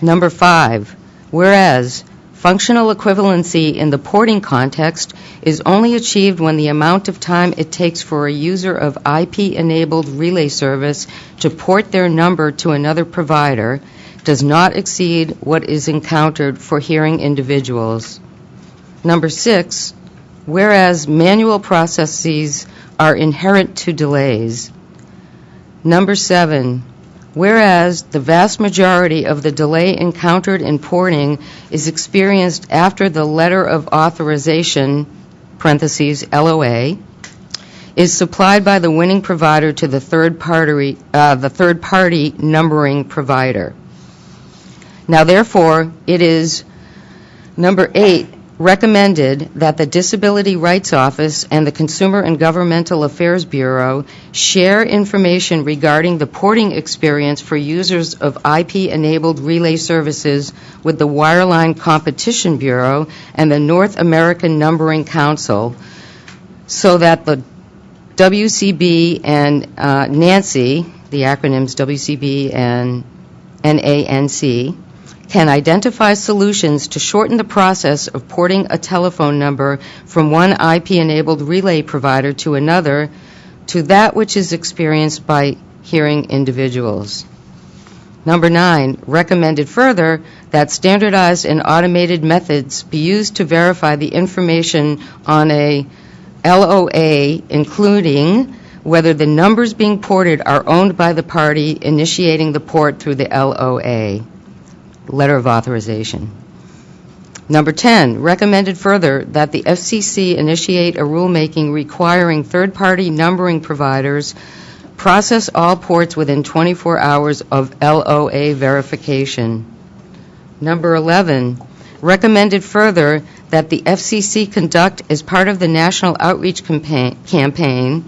Number 5, whereas functional equivalency in the porting context is only achieved when the amount of time it takes for a user of IP-enabled relay service to port their number to another provider does not exceed what is encountered for hearing individuals. Number 6, whereas manual processes are inherent to delays. Number 7, whereas the vast majority of the delay encountered in porting is experienced after the letter of authorization, parentheses, LOA, is supplied by the winning provider to the third party numbering provider. Now, therefore, it is, number 8, recommended that the Disability Rights Office and the Consumer and Governmental Affairs Bureau share information regarding the porting experience for users of IP-enabled relay services with the Wireline Competition Bureau and the North American Numbering Council, so that the WCB and NANCI, the acronyms WCB and NANC, can identify solutions to shorten the process of porting a telephone number from one IP-enabled relay provider to another to that which is experienced by hearing individuals. Number 9, recommended further that standardized and automated methods be used to verify the information on a LOA, including whether the numbers being ported are owned by the party initiating the port through the LOA, letter of authorization. Number 10, recommended further that the FCC initiate a rulemaking requiring third-party numbering providers process all ports within 24 hours of LOA verification. Number 11, recommended further that the FCC conduct, as part of the National Outreach campaign,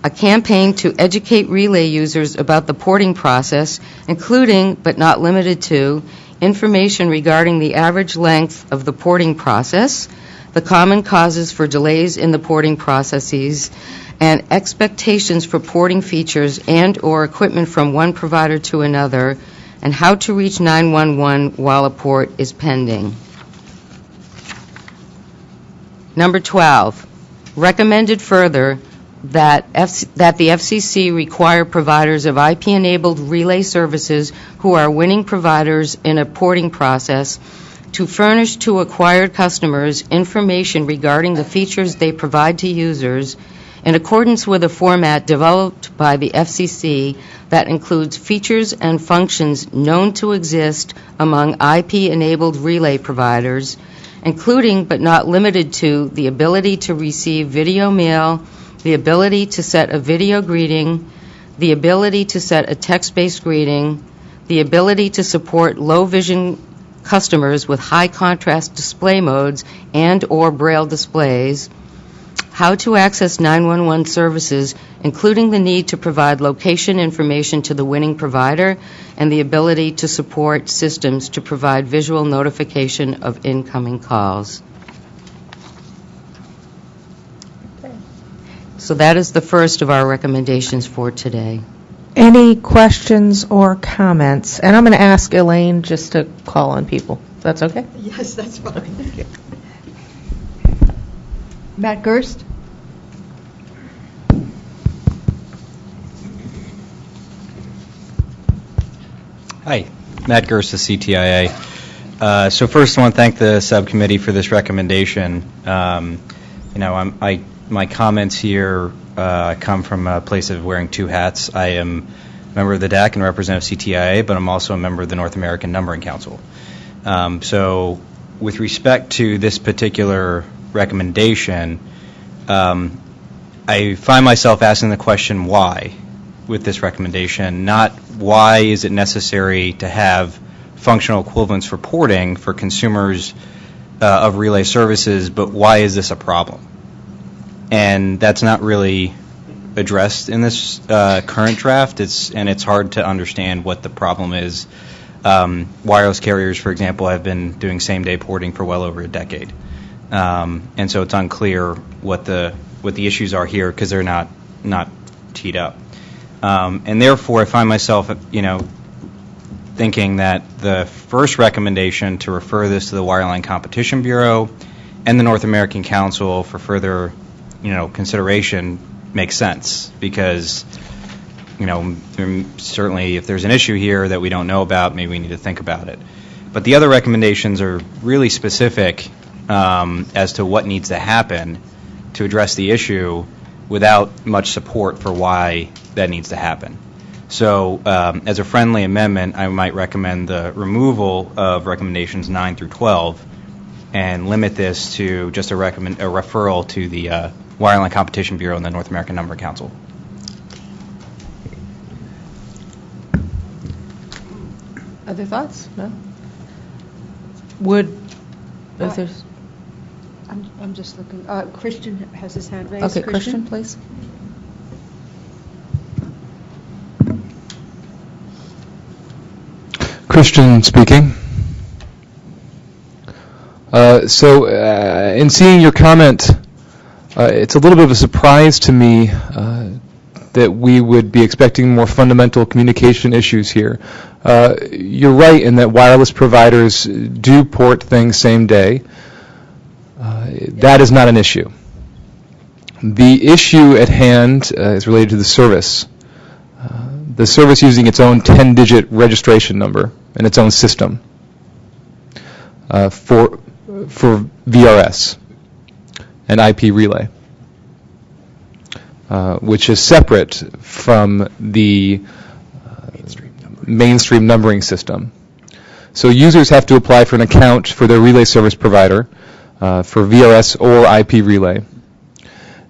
a campaign to educate relay users about the porting process, including, but not limited to, information regarding the average length of the porting process, the common causes for delays in the porting processes, and expectations for porting features and/or equipment from one provider to another, and how to reach 911 while a port is pending. Number 12, recommended further that the FCC require providers of IP-enabled relay services who are winning providers in a porting process to furnish to acquired customers information regarding the features they provide to users in accordance with a format developed by the FCC that includes features and functions known to exist among IP-enabled relay providers, including but not limited to the ability to receive video mail, the ability to set a video greeting, the ability to set a text-based greeting, the ability to support low-vision customers with high-contrast display modes and/or Braille displays, how to access 911 services, including the need to provide location information to the winning provider, and the ability to support systems to provide visual notification of incoming calls. So that is the first of our recommendations for today. Any questions or comments? And I'm going to ask Elaine just to call on people. That's okay? Yes, that's fine. Thank you. Matt Gerst? Hi, Matt Gerst, the CTIA. So first, I want to thank the subcommittee for this recommendation. My comments here come from a place of wearing two hats. I am a member of the DAC and representative of CTIA, but I'm also a member of the North American Numbering Council. So with respect to this particular recommendation, I find myself asking the question why with this recommendation, not why is it necessary to have functional equivalents for porting for consumers of relay services, but why is this a problem? And that's not really addressed in this current draft. It's hard to understand what the problem is. Wireless carriers, for example, have been doing same-day porting for well over a decade, and so it's unclear what the issues are here because they're not teed up. And therefore, I find myself, thinking that the first recommendation to refer this to the Wireline Competition Bureau and the North American Council for further consideration makes sense because, certainly if there's an issue here that we don't know about, maybe we need to think about it. But the other recommendations are really specific as to what needs to happen to address the issue without much support for why that needs to happen. So as a friendly amendment, I might recommend the removal of recommendations 9 through 12 and limit this to just a referral to the Wireline Competition Bureau and the North American Numbering Council. Other thoughts? No? I'm just looking. Christian has his hand raised. Okay, Christian, please. Christian speaking. In seeing your comment, it's a little bit of a surprise to me that we would be expecting more fundamental communication issues here. You're right in that wireless providers do port things same day. That is not an issue. The issue at hand is related to the service. The service using its own 10-digit registration number and its own system for VRS and IP relay. which is separate from the mainstream numbering system. So users have to apply for an account for their relay service provider for VRS or IP relay.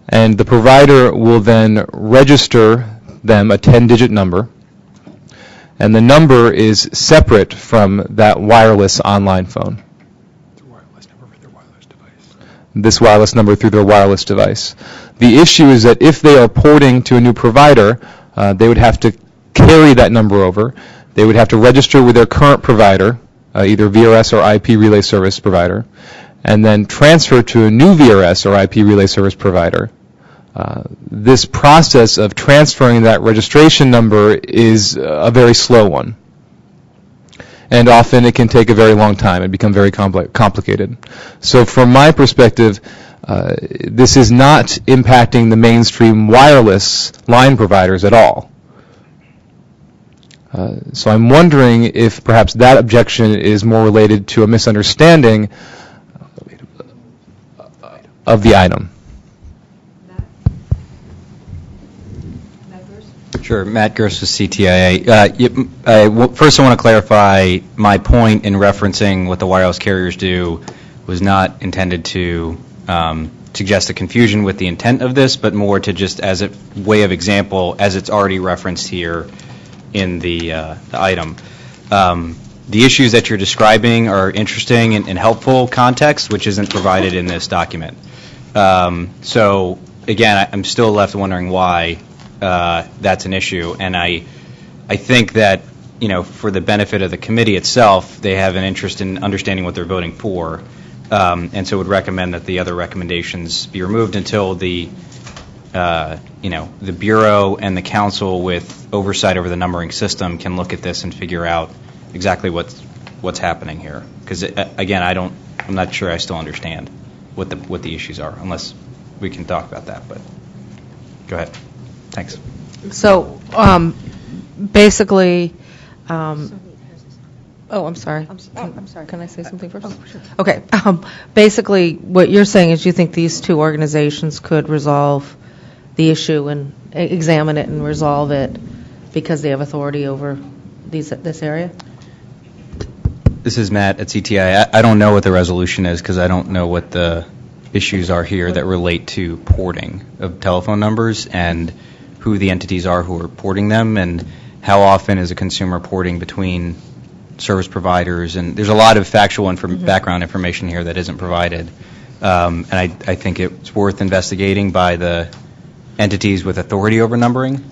And the provider will then register them a 10-digit number. And the number is separate from that wireless online phone. This wireless number through their wireless device. The issue is that if they are porting to a new provider, they would have to carry that number over. They would have to register with their current provider, either VRS or IP relay service provider, and then transfer to a new VRS or IP relay service provider. This process of transferring that registration number is a very slow one. And often it can take a very long time and become very complicated. So from my perspective, this is not impacting the mainstream wireless line providers at all. So I'm wondering if perhaps that objection is more related to a misunderstanding of the item. Sure, Matt Gerst with CTIA. First, I want to clarify my point in referencing what the wireless carriers do was not intended to suggest a confusion with the intent of this, but more to just as a way of example, as it's already referenced here in the item. The issues that you're describing are interesting and helpful context, which isn't provided in this document. So, again, I'm still left wondering why that's an issue, and I think that, for the benefit of the committee itself, they have an interest in understanding what they're voting for, and so would recommend that the other recommendations be removed until the Bureau and the Council with oversight over the numbering system can look at this and figure out exactly what's happening here. Because again, I'm not sure I still understand what the issues are, unless we can talk about that. But go ahead. Thanks. So, basically, I'm sorry. I'm sorry. Can I say something first? Oh, sure. Okay. Basically, what you're saying is you think these two organizations could resolve the issue and examine it and resolve it because they have authority over this area? This is Matt at CTI. I don't know what the resolution is because I don't know what the issues are here that relate to porting of telephone numbers and who the entities are who are porting them and how often is a consumer porting between service providers. And there's a lot of factual background information here that isn't provided. And I think it's worth investigating by the entities with authority over numbering,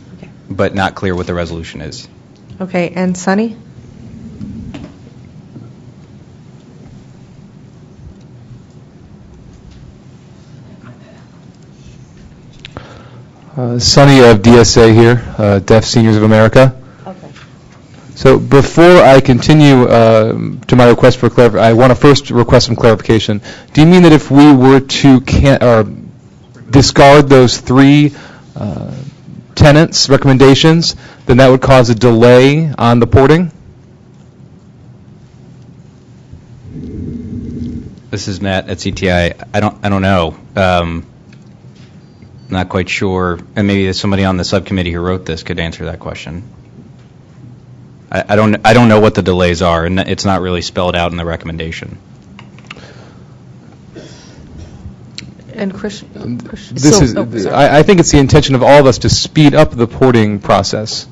but not clear what the resolution is. Okay. And Sunny? Sonny of DSA here, Deaf Seniors of America. Okay. So before I continue to my request for clarification, I want to first request some clarification. Do you mean that if we were to discard those three tenants' recommendations, then that would cause a delay on the porting? This is Matt at CTI. I don't know. Not quite sure, and maybe somebody on the subcommittee who wrote this could answer that question. I don't know what the delays are, and it's not really spelled out in the recommendation. And Christian. I think it's the intention of all of us to speed up the porting process,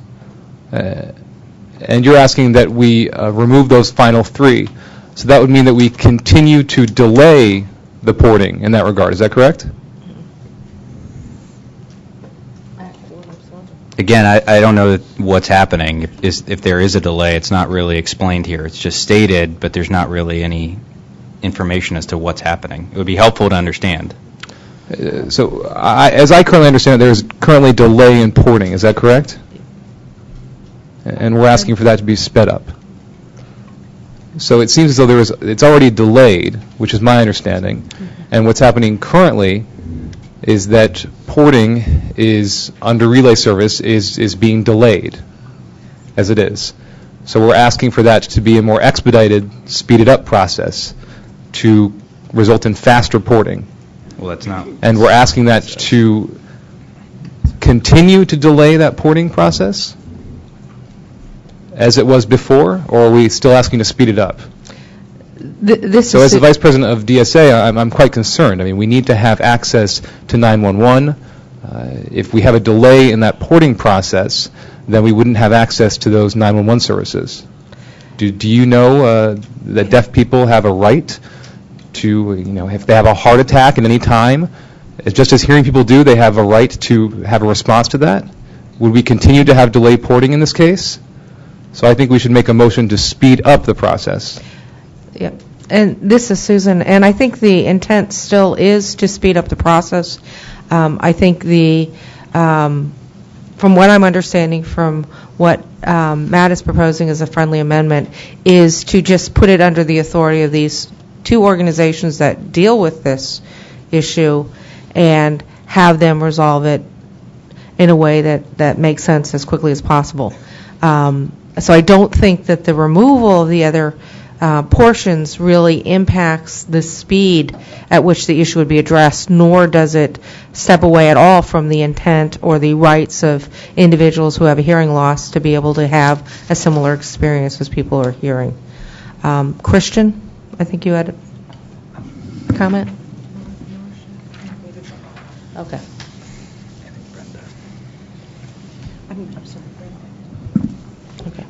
and you're asking that we remove those final three. So that would mean that we continue to delay the porting in that regard. Is that correct? Again, I don't know what's happening. If there is a delay, it's not really explained here. It's just stated, but there's not really any information as to what's happening. It would be helpful to understand. So, as I currently understand it, there is currently delay in porting. Is that correct? And we're asking for that to be sped up. So it seems as though it's already delayed, which is my understanding. Mm-hmm. And what's happening currently is that porting is under relay service is being delayed as it is. So we're asking for that to be a more expedited, speeded up process to result in faster porting. Well, that's not. And we're asking that to continue to delay that porting process as it was before, or are we still asking to speed it up? So as the Vice President of DSA, I'm quite concerned. I mean, we need to have access to 911. If we have a delay in that porting process, then we wouldn't have access to those 911 services. Do you know that deaf people have a right to, if they have a heart attack at any time, just as hearing people do, they have a right to have a response to that? Would we continue to have delay porting in this case? So I think we should make a motion to speed up the process. Yeah. And this is Susan, and I think the intent still is to speed up the process. I think from what I'm understanding from what Matt is proposing as a friendly amendment, is to just put it under the authority of these two organizations that deal with this issue and have them resolve it in a way that makes sense as quickly as possible. So I don't think that the removal of the other portions really impacts the speed at which the issue would be addressed, nor does it step away at all from the intent or the rights of individuals who have a hearing loss to be able to have a similar experience as people who are hearing. Christian, I think you had a comment? Okay. Okay.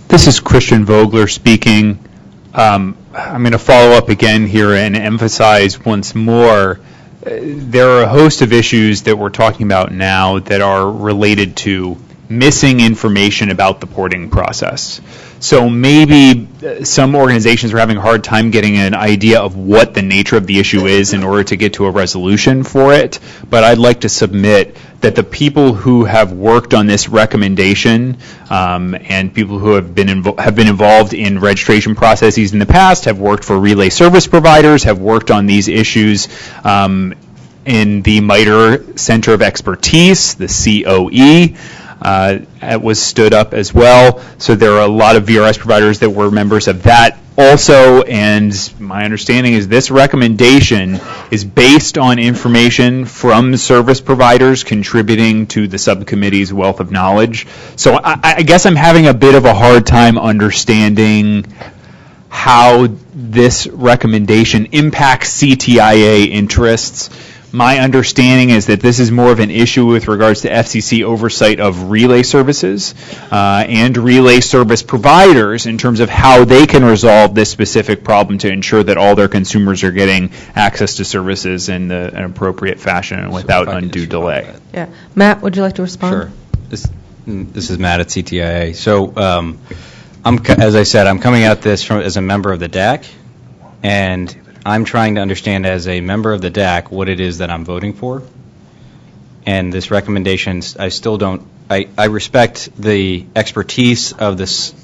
This is Christian Vogler speaking. I'm going to follow up again here and emphasize once more, there are a host of issues that we're talking about now that are related to missing information about the porting process. So maybe some organizations are having a hard time getting an idea of what the nature of the issue is in order to get to a resolution for it. But I'd like to submit that the people who have worked on this recommendation and people who have been involved in registration processes in the past, have worked for relay service providers, have worked on these issues in the MITRE Center of Expertise, the COE. It was stood up as well. So there are a lot of VRS providers that were members of that also, and my understanding is this recommendation is based on information from service providers contributing to the subcommittee's wealth of knowledge. So I guess I'm having a bit of a hard time understanding how this recommendation impacts CTIA interests. My understanding is that this is more of an issue with regards to FCC oversight of relay services and relay service providers in terms of how they can resolve this specific problem to ensure that all their consumers are getting access to services in an appropriate fashion and without undue delay. Yeah. Matt, would you like to respond? Sure. This is Matt at CTIA. So as I said, I'm coming at this as a member of the DAC, and I'm trying to understand as a member of the DAC what it is that I'm voting for. And this recommendation, I still don't, I respect the expertise of this.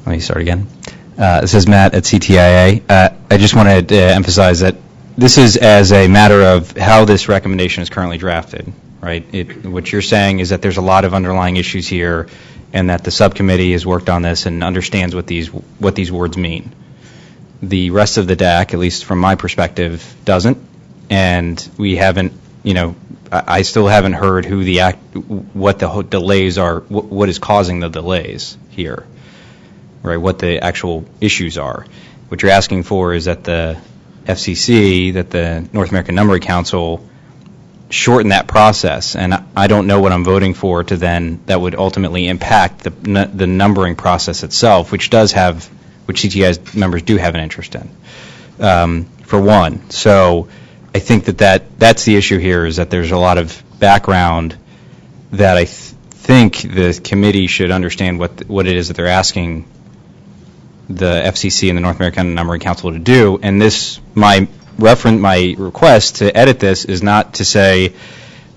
Let me start again. This is Matt at CTIA. I just wanted to emphasize that this is as a matter of how this recommendation is currently drafted, right? What you're saying is that there's a lot of underlying issues here, and that the subcommittee has worked on this and understands what these words mean. The rest of the DAC, at least from my perspective, doesn't, and we haven't, I still haven't heard what the delays are, what is causing the delays here, right? What the actual issues are. What you're asking for is that the FCC, that the North American Numbering Council, shorten that process, and I don't know what I'm voting for that would ultimately impact the numbering process itself, which CTI's members do have an interest in, for one. So I think that's the issue here, is that there's a lot of background that I think the committee should understand what it is that they're asking the FCC and the North American Numbering Council to do, and my request to edit this is not to say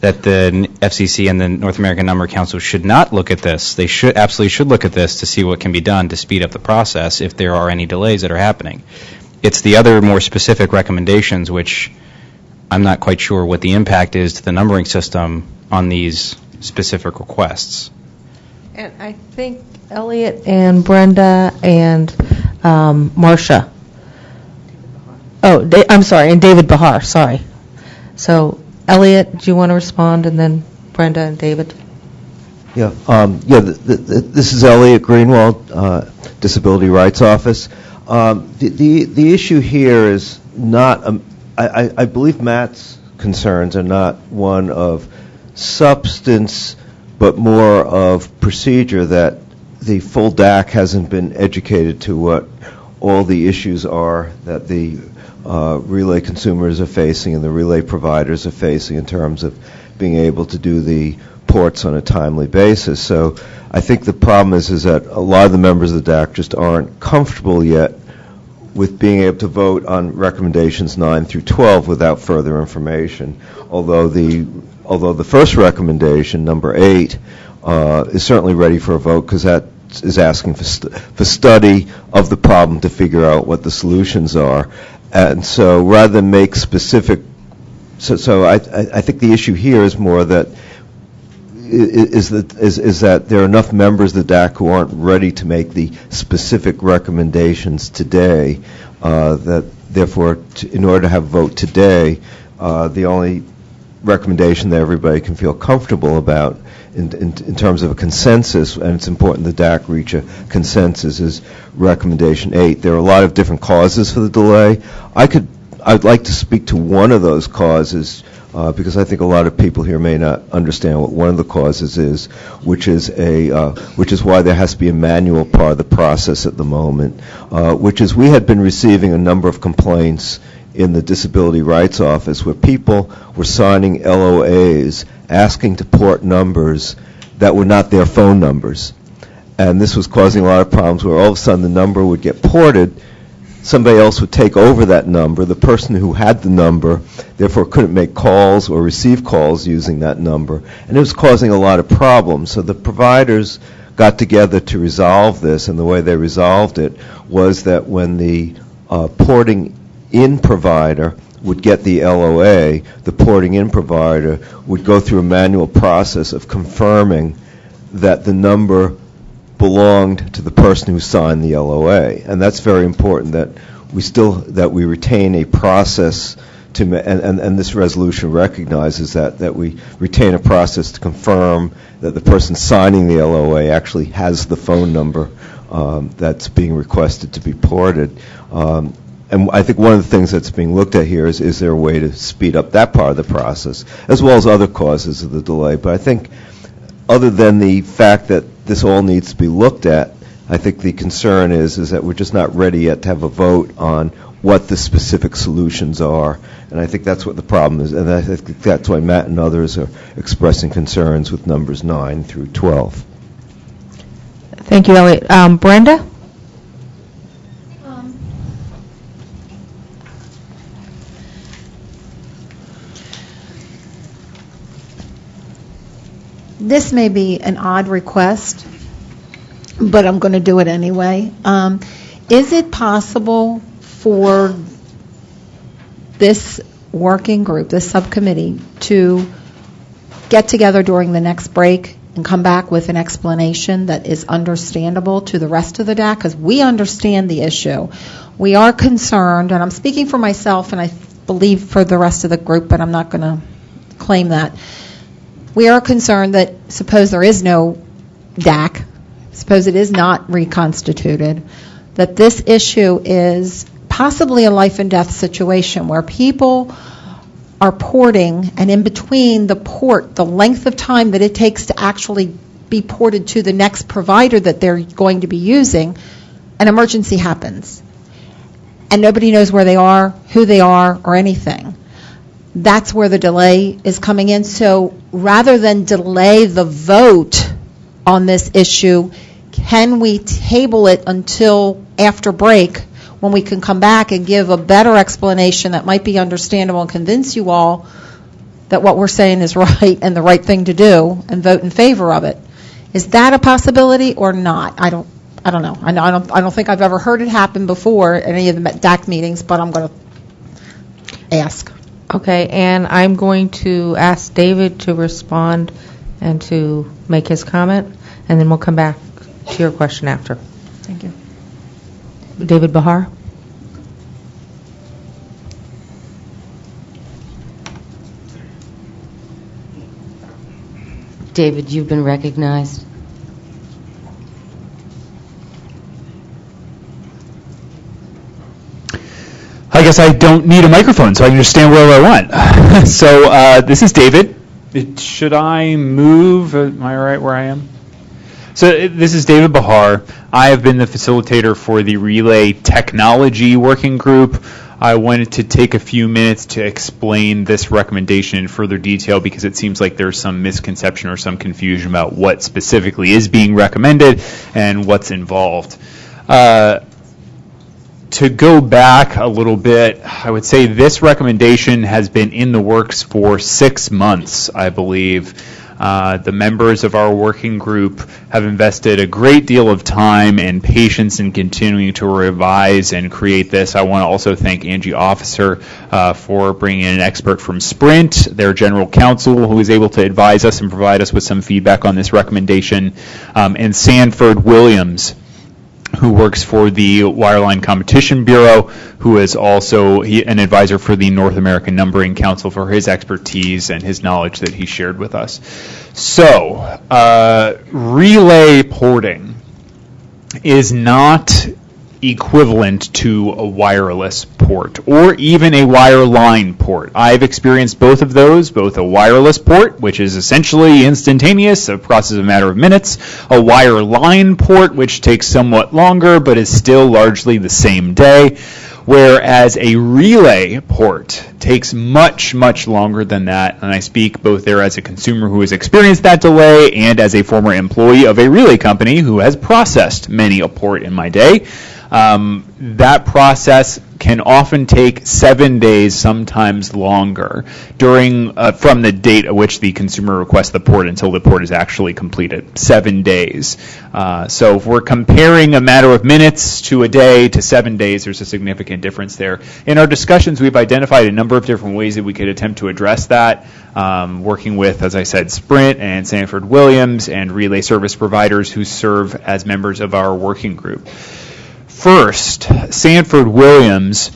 that the FCC and the North American Numbering Council should not look at this. They absolutely should look at this to see what can be done to speed up the process if there are any delays that are happening. It's the other more specific recommendations, which I'm not quite sure what the impact is to the numbering system on these specific requests. And I think Elliot and Brenda and Marcia. Oh, I'm sorry, and David Bahar, sorry. So, Elliot, do you want to respond, and then Brenda and David? Yeah, this is Elliot Greenwald, Disability Rights Office. The issue here is not, I believe Matt's concerns are not one of substance, but more of procedure, that the full DAC hasn't been educated to what all the issues are that the relay consumers are facing and the relay providers are facing in terms of being able to do the ports on a timely basis. So I think the problem is that a lot of the members of the DAC just aren't comfortable yet with being able to vote on recommendations 9 through 12 without further information. Although the first recommendation, number 8, is certainly ready for a vote, because that is asking for study of the problem to figure out what the solutions are. And so rather than make specific, so I think the issue here is more that is that there are enough members of the DAC who aren't ready to make the specific recommendations today, that therefore, in order to have a vote today, the only recommendation that everybody can feel comfortable about in terms of a consensus, and it's important the DAC reach a consensus, is recommendation 8. There are a lot of different causes for the delay. I'd like to speak to one of those causes, because I think a lot of people here may not understand what one of the causes is, which is why there has to be a manual part of the process at the moment, which is we had been receiving a number of complaints in the Disability Rights Office where people were signing LOAs asking to port numbers that were not their phone numbers. And this was causing a lot of problems where all of a sudden the number would get ported, somebody else would take over that number, the person who had the number therefore couldn't make calls or receive calls using that number, and it was causing a lot of problems. So the providers got together to resolve this, and the way they resolved it was that when the porting in provider would get the LOA, the porting in provider would go through a manual process of confirming that the number belonged to the person who signed the LOA. And that's very important, that we retain a process to, and this resolution recognizes that we retain a process to confirm that the person signing the LOA actually has the phone number that's being requested to be ported. And I think one of the things that's being looked at here is there a way to speed up that part of the process, as well as other causes of the delay. But I think other than the fact that this all needs to be looked at, I think the concern is that we're just not ready yet to have a vote on what the specific solutions are. And I think that's what the problem is. And I think that's why Matt and others are expressing concerns with numbers 9 through 12. Thank you, Elliot. Brenda? This may be an odd request, but I'm going to do it anyway. Is it possible for this working group, this subcommittee, to get together during the next break and come back with an explanation that is understandable to the rest of the DAC? Because we understand the issue. We are concerned, and I'm speaking for myself and I believe for the rest of the group, but I'm not going to claim that. We are concerned that suppose there is no DAC, suppose it is not reconstituted, that this issue is possibly a life and death situation where people are porting, and in between the port, the length of time that it takes to actually be ported to the next provider that they're going to be using, an emergency happens. And nobody knows where they are, who they are, or anything. That's where the delay is coming in. So rather than delay the vote on this issue, can we table it until after break when we can come back and give a better explanation that might be understandable and convince you all that what we're saying is right and the right thing to do and vote in favor of it? Is that a possibility or not? I don't know. I don't think I've ever heard it happen before at any of the DAC meetings, but I'm going to ask. Okay, and I'm going to ask David to respond and to make his comment, and then we'll come back to your question after. Thank you. David Bahar? David, you've been recognized. I guess I don't need a microphone, so I can just stand wherever I want. So this is David. Should I move? Am I right where I am? So this is David Bahar. I have been the facilitator for the Relay Technology Working Group. I wanted to take a few minutes to explain this recommendation in further detail because it seems like there's some misconception or some confusion about what specifically is being recommended and what's involved. To go back a little bit, I would say this recommendation has been in the works for 6 months, I believe. The members of our working group have invested a great deal of time and patience in continuing to revise and create this. I want to also thank Angie Officer for bringing in an expert from Sprint, their general counsel, who was able to advise us and provide us with some feedback on this recommendation, and Sanford Williams, who works for the Wireline Competition Bureau, who is also an advisor for the North American Numbering Council, for his expertise and his knowledge that he shared with us. So, relay porting is not equivalent to a wireless port or even a wireline port. I've experienced both of those, both a wireless port, which is essentially instantaneous, a process of a matter of minutes, a wireline port, which takes somewhat longer but is still largely the same day, whereas a relay port takes much, much longer than that. And I speak both there as a consumer who has experienced that delay and as a former employee of a relay company who has processed many a port in my day. That process can often take 7 days, sometimes longer, from the date at which the consumer requests the port until the port is actually completed. 7 days. So if we're comparing a matter of minutes to a day to 7 days, there's a significant difference there. In our discussions, we've identified a number of different ways that we could attempt to address that, working with, as I said, Sprint and Sanford Williams and relay service providers who serve as members of our working group. First, Sanford Williams,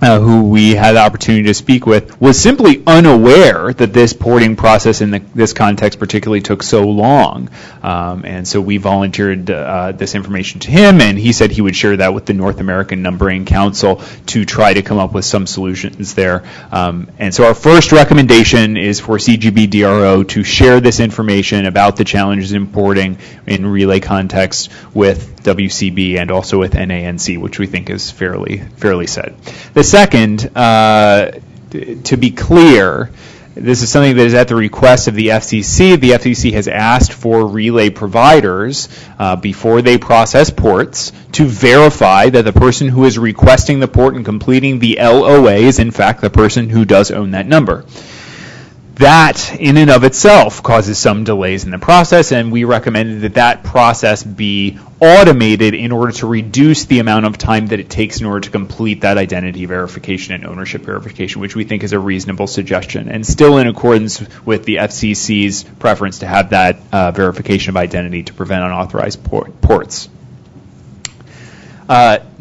who we had the opportunity to speak with, was simply unaware that this porting process in this context particularly took so long. And so we volunteered this information to him, and he said he would share that with the North American Numbering Council to try to come up with some solutions there. And so our first recommendation is for CGB-DRO to share this information about the challenges in porting in relay context with WCB and also with NANC, which we think is fairly said. The second, to be clear, this is something that is at the request of the FCC. The FCC has asked for relay providers, before they process ports, to verify that the person who is requesting the port and completing the LOA is in fact the person who does own that number. That, in and of itself, causes some delays in the process, and we recommended that that process be automated in order to reduce the amount of time that it takes in order to complete that identity verification and ownership verification, which we think is a reasonable suggestion, and still in accordance with the FCC's preference to have that verification of identity to prevent unauthorized ports.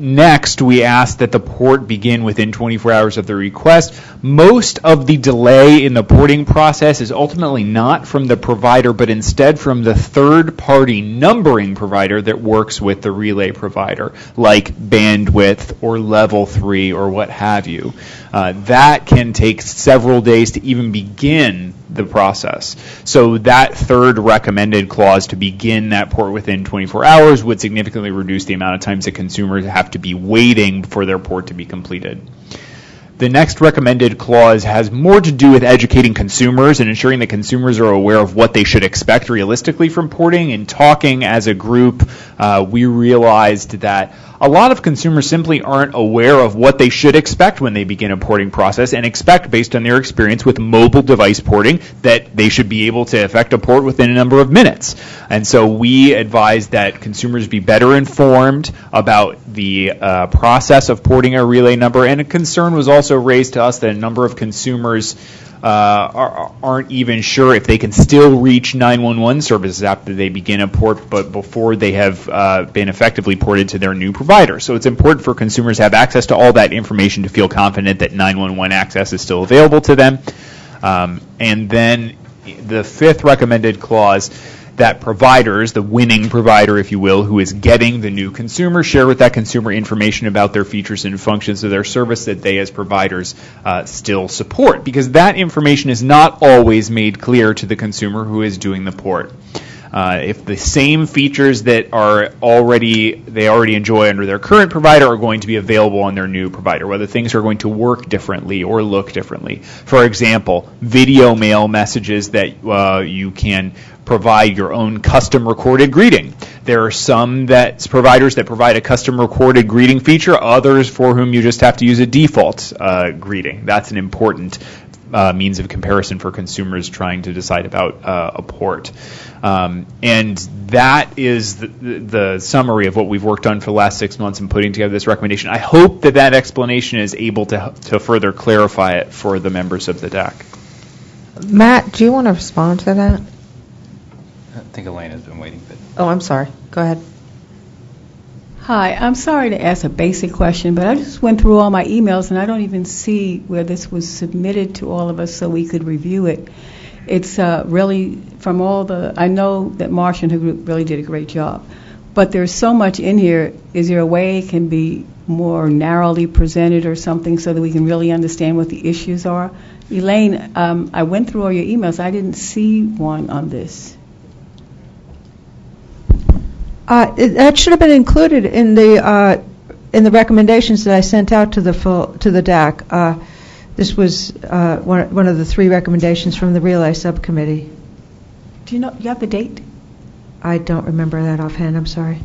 Next, we asked that the port begin within 24 hours of the request. Most of the delay in the porting process is ultimately not from the provider, but instead from the third-party numbering provider that works with the relay provider, like Bandwidth or Level 3 or what have you. That can take several days to even begin the process. So that third recommended clause to begin that port within 24 hours would significantly reduce the amount of times that consumers have to be waiting for their port to be completed. The next recommended clause has more to do with educating consumers and ensuring that consumers are aware of what they should expect realistically from porting. In talking as a group, we realized that a lot of consumers simply aren't aware of what they should expect when they begin a porting process, and expect, based on their experience with mobile device porting, that they should be able to effect a port within a number of minutes. And so we advise that consumers be better informed about the process of porting a relay number, and a concern was also raised to us that a number of consumers aren't even sure if they can still reach 911 services after they begin a port, but before they have been effectively ported to their new provider. So it's important for consumers to have access to all that information to feel confident that 911 access is still available to them. And then the fifth recommended clause, that providers, the winning provider, if you will, who is getting the new consumer, share with that consumer information about their features and functions of their service that they as providers still support, because that information is not always made clear to the consumer who is doing the port. If the same features that they already enjoy under their current provider are going to be available on their new provider, whether things are going to work differently or look differently. For example, video mail messages that you can provide your own custom recorded greeting. There are some providers that provide a custom recorded greeting feature, others for whom you just have to use a default greeting. That's an important means of comparison for consumers trying to decide about a port. And that is the summary of what we've worked on for the last 6 months in putting together this recommendation. I hope that explanation is able to further clarify it for the members of the DAC. Matt, do you want to respond to that? I think Elaine has been waiting. Oh, I'm sorry. Go ahead. Hi, I'm sorry to ask a basic question, but I just went through all my emails and I don't even see where this was submitted to all of us so we could review it. It's really from I know that Marsh and her group really did a great job, but there's so much in here. Is there a way it can be more narrowly presented or something so that we can really understand what the issues are? Elaine, I went through all your emails. I didn't see one on this. That should have been included in the recommendations that I sent out to the DAC. This was one of the 3 recommendations from the Relay Subcommittee. Do you have the date? I don't remember that offhand. I'm sorry.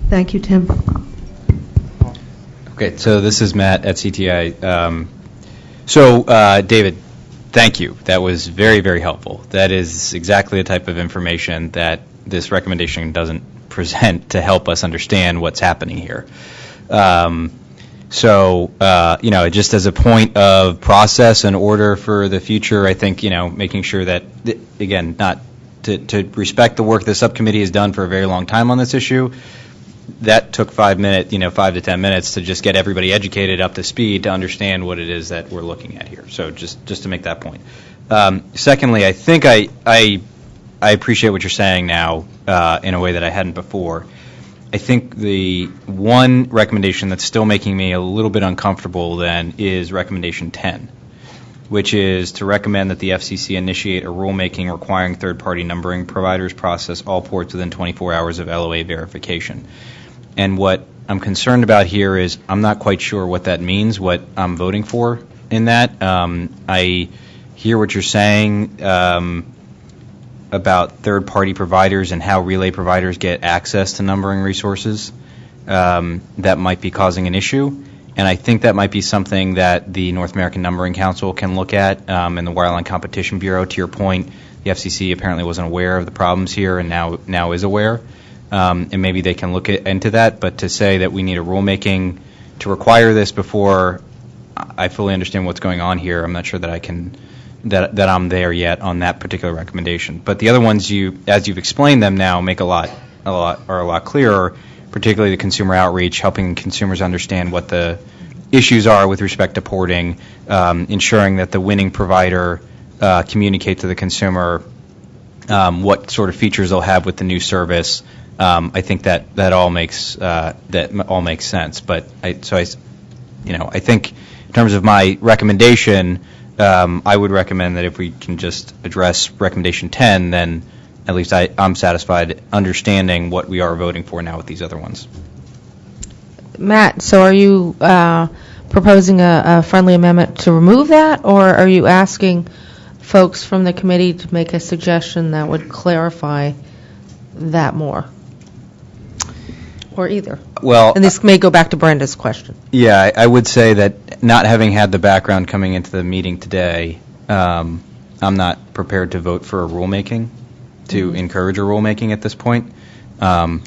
Thank you, Tim. Okay, so this is Matt at CTI. David, thank you. That was very, very helpful. That is exactly the type of information that this recommendation doesn't present to help us understand what's happening here. Just as a point of process and order for the future, I think, making sure that, again, not to respect the work the subcommittee has done for a very long time on this issue. That took 5 to 10 minutes to just get everybody educated up to speed to understand what it is that we're looking at here. So just to make that point. Secondly, I think I appreciate what you're saying now in a way that I hadn't before. I think the one recommendation that's still making me a little bit uncomfortable then is recommendation 10, which is to recommend that the FCC initiate a rulemaking requiring third-party numbering providers process all ports within 24 hours of LOA verification. And what I'm concerned about here is I'm not quite sure what that means, what I'm voting for in that. I hear what you're saying about third-party providers and how relay providers get access to numbering resources. That might be causing an issue. And I think that might be something that the North American Numbering Council can look at, and the Wireline Competition Bureau. To your point, the FCC apparently wasn't aware of the problems here and now is aware. And maybe they can look into that. But to say that we need a rulemaking to require this before I fully understand what's going on here, I'm not sure that I can that I'm there yet on that particular recommendation. But the other ones, as you've explained them now, make a lot clearer. Particularly the consumer outreach, helping consumers understand what the issues are with respect to porting, ensuring that the winning provider communicate to the consumer what sort of features they'll have with the new service. I think that all makes sense. But I think in terms of my recommendation, I would recommend that if we can just address recommendation 10, then at least I'm satisfied understanding what we are voting for now with these other ones. Matt, so are you proposing a friendly amendment to remove that, or are you asking folks from the committee to make a suggestion that would clarify that more? Or either. Well, And this may go back to Brenda's question. yeah, I would say that not having had the background coming into the meeting today, I'm not prepared to vote for a rulemaking, to encourage a rulemaking at this point. And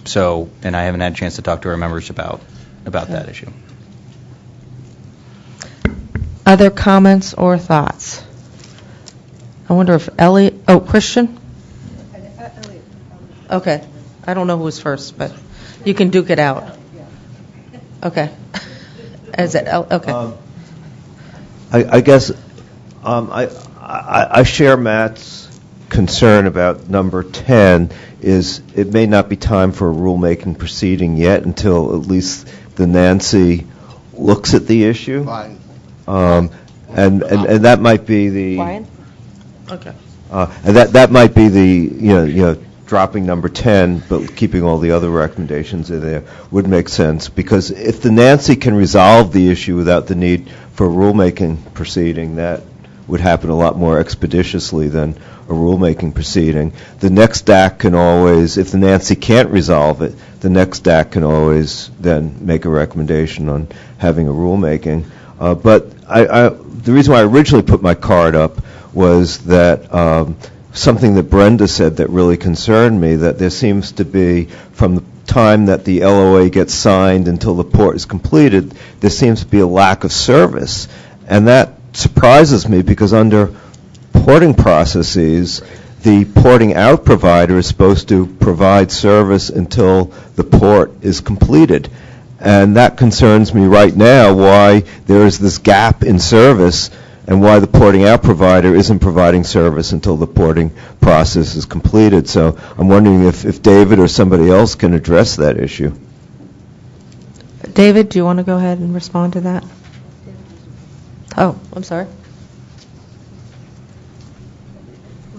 I haven't had a chance to talk to our members about that issue. Other comments or thoughts? I wonder if Christian? Okay. I don't know who was first, but you can duke it out. Okay. Is it, okay. I guess I share Matt's concern about number 10 is it may not be time for a rulemaking proceeding yet until at least the Nancy looks at the issue. And that might be the Brian? Okay. and that might be the you know dropping number 10 but keeping all the other recommendations in there would make sense, because if the Nancy can resolve the issue without the need for a rulemaking proceeding, that would happen a lot more expeditiously than a rulemaking proceeding. The next DAC can always, if the Nancy can't resolve it, the next DAC can always then make a recommendation on having a rulemaking. But the reason why I originally put my card up was that something that Brenda said that really concerned me, that there seems to be, from the time that the LOA gets signed until the port is completed, there seems to be a lack of service. And that surprises me, because under porting processes, the porting out provider is supposed to provide service until the port is completed. And that concerns me right now, why there is this gap in service and why the porting out provider isn't providing service until the porting process is completed. So I'm wondering if David or somebody else can address that issue. David, do you want to go ahead and respond to that? Oh, I'm sorry. I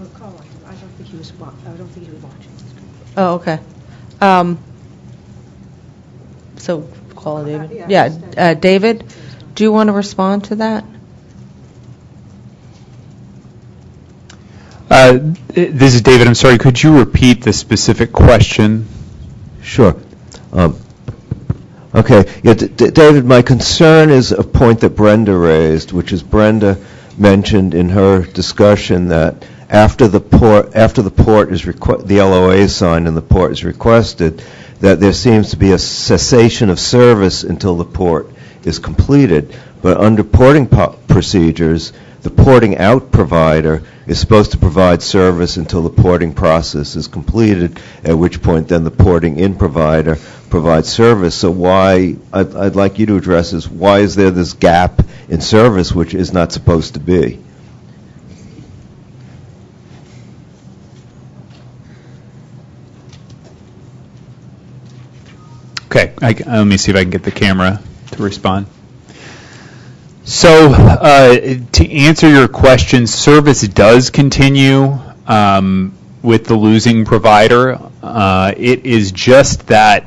don't think he was watching. Oh, okay. So call on David. Yeah, David, do you want to respond to that? This is David. I'm sorry. Could you repeat the specific question? Sure. Okay. Yeah, David, my concern is a point that Brenda raised, which is Brenda mentioned in her discussion that after the port is the LOA is signed and the port is requested, that there seems to be a cessation of service until the port is completed. But under porting procedures, the porting out provider is supposed to provide service until the porting process is completed, at which point then the porting in provider provides service. So why, I'd like you to address is, why is there this gap in service which is not supposed to be? Okay, let me see if I can get the camera to respond. So, to answer your question, service does continue with the losing provider. It is just that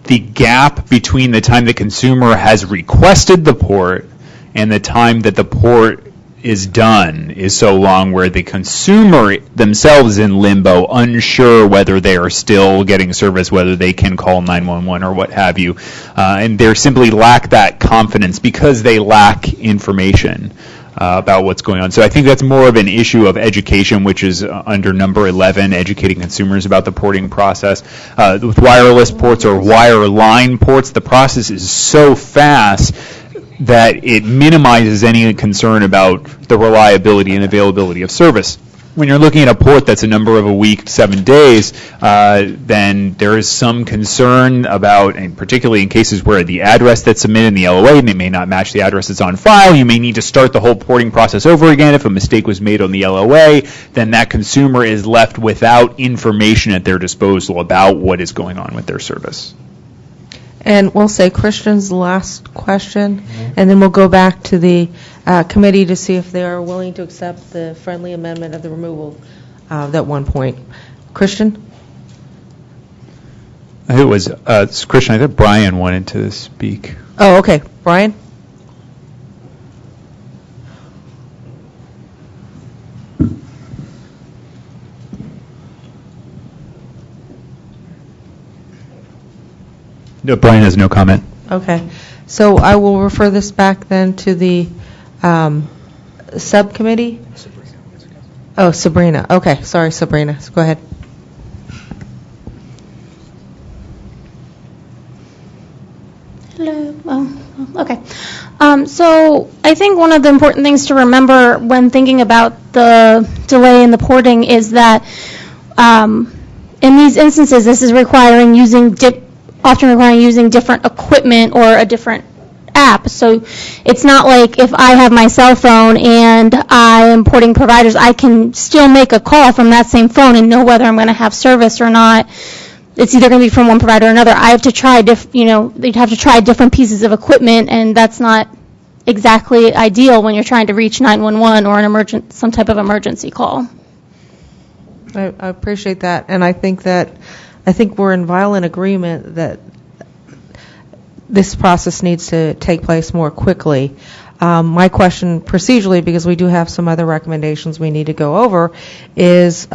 the gap between the time the consumer has requested the port and the time that the port is done is so long, where the consumer themselves is in limbo, unsure whether they are still getting service, whether they can call 911 or what have you. And they simply lack that confidence because they lack information about what's going on. So I think that's more of an issue of education, which is under number 11, educating consumers about the porting process. With wireless ports or wireline ports, the process is so fast that it minimizes any concern about the reliability and availability of service. When you're looking at a port that's a number of a week, 7 days, then there is some concern about, and particularly in cases where the address that's submitted in the LOA may not match the address that's on file, you may need to start the whole porting process over again. If a mistake was made on the LOA, then that consumer is left without information at their disposal about what is going on with their service. And we'll say Christian's last question, and then we'll go back to the committee to see if they are willing to accept the friendly amendment of the removal at one point. Christian? I think it was Christian. I think Brian wanted to speak. Oh, okay. Brian? No, Brian has no comment. Okay. So I will refer this back then to the subcommittee? Oh, Sabrina. Okay, sorry, Sabrina. So go ahead. Hello. Oh, okay. So I think one of the important things to remember when thinking about the delay in the porting is that in these instances, this is often requiring using different equipment or a different app. So it's not like if I have my cell phone and I am porting providers, I can still make a call from that same phone and know whether I'm going to have service or not. It's either going to be from one provider or another. I have to try they'd have to try different pieces of equipment, and that's not exactly ideal when you're trying to reach 911 or some type of emergency call. I appreciate that, and I think we're in violent agreement that this process needs to take place more quickly. My question procedurally, because we do have some other recommendations we need to go over, is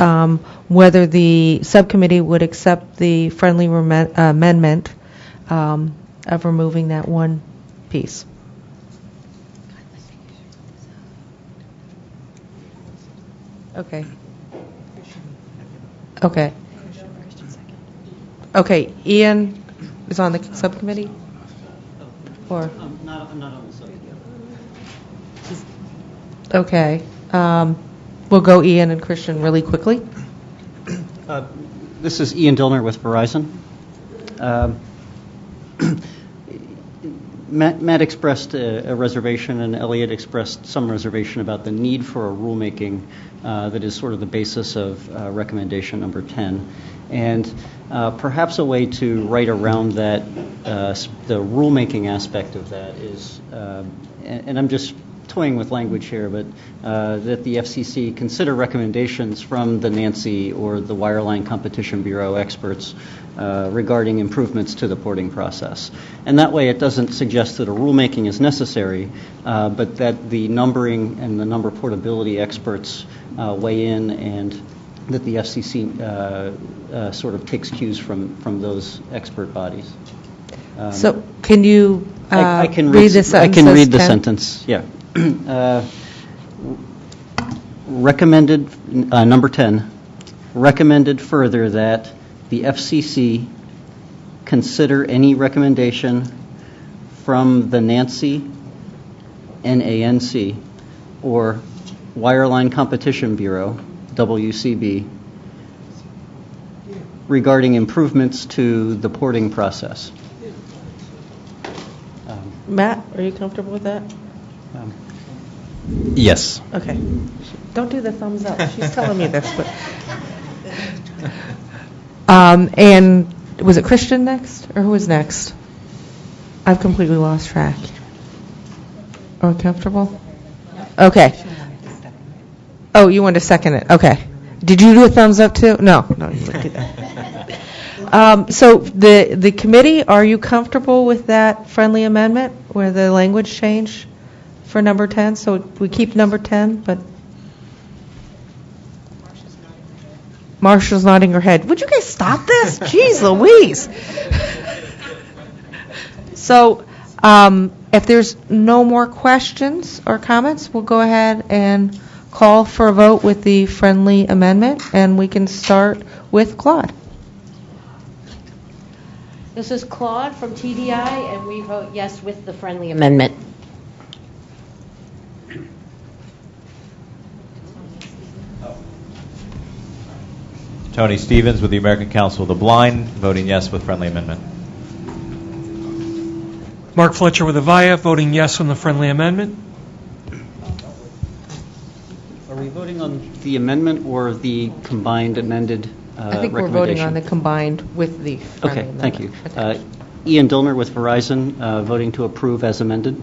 whether the subcommittee would accept the friendly amendment of removing that one piece. Okay. Okay. Okay, Ian is on the subcommittee? Or? I'm not on the subcommittee. Okay. We'll go Ian and Christian really quickly. This is Ian Dillner with Verizon. Matt expressed a reservation, and Elliot expressed some reservation about the need for a rulemaking that is sort of the basis of recommendation number 10. And perhaps a way to write around that, the rulemaking aspect of that is, and I'm just toying with language here, but that the FCC consider recommendations from the NANCI or the Wireline Competition Bureau experts regarding improvements to the porting process. And that way it doesn't suggest that a rulemaking is necessary, but that the numbering and the number portability experts weigh in, and that the FCC sort of takes cues from those expert bodies. So can you I can read the sentence? I can read the sentence, yeah. Recommended, number 10, recommended further that the FCC consider any recommendation from the NANCI, NANC, or Wireline Competition Bureau, WCB, regarding improvements to the porting process. Matt, are you comfortable with that? Yes. Okay. Don't do the thumbs up. She's telling me this, but. And was it Christian next, or who was next? I've completely lost track. Are we comfortable? Okay. Oh, you wanted to second it. Okay. Did you do a thumbs up too? No, you didn't do that. So the committee, are you comfortable with that friendly amendment where the language change for number 10? So we keep number 10, but Marsha's nodding her head. Would you guys stop this? Jeez Louise. So if there's no more questions or comments, we'll go ahead and call for a vote with the friendly amendment, and we can start with Claude. This is Claude from TDI, and we vote yes with the friendly amendment. Tony Stevens with the American Council of the Blind, voting yes with friendly amendment. Mark Fletcher with Avaya, voting yes on the friendly amendment. Are we voting on the amendment or the combined amended I think we're voting on the combined with the friendly amendment. amendment. Thank you. Ian Dillner with Verizon, voting to approve as amended.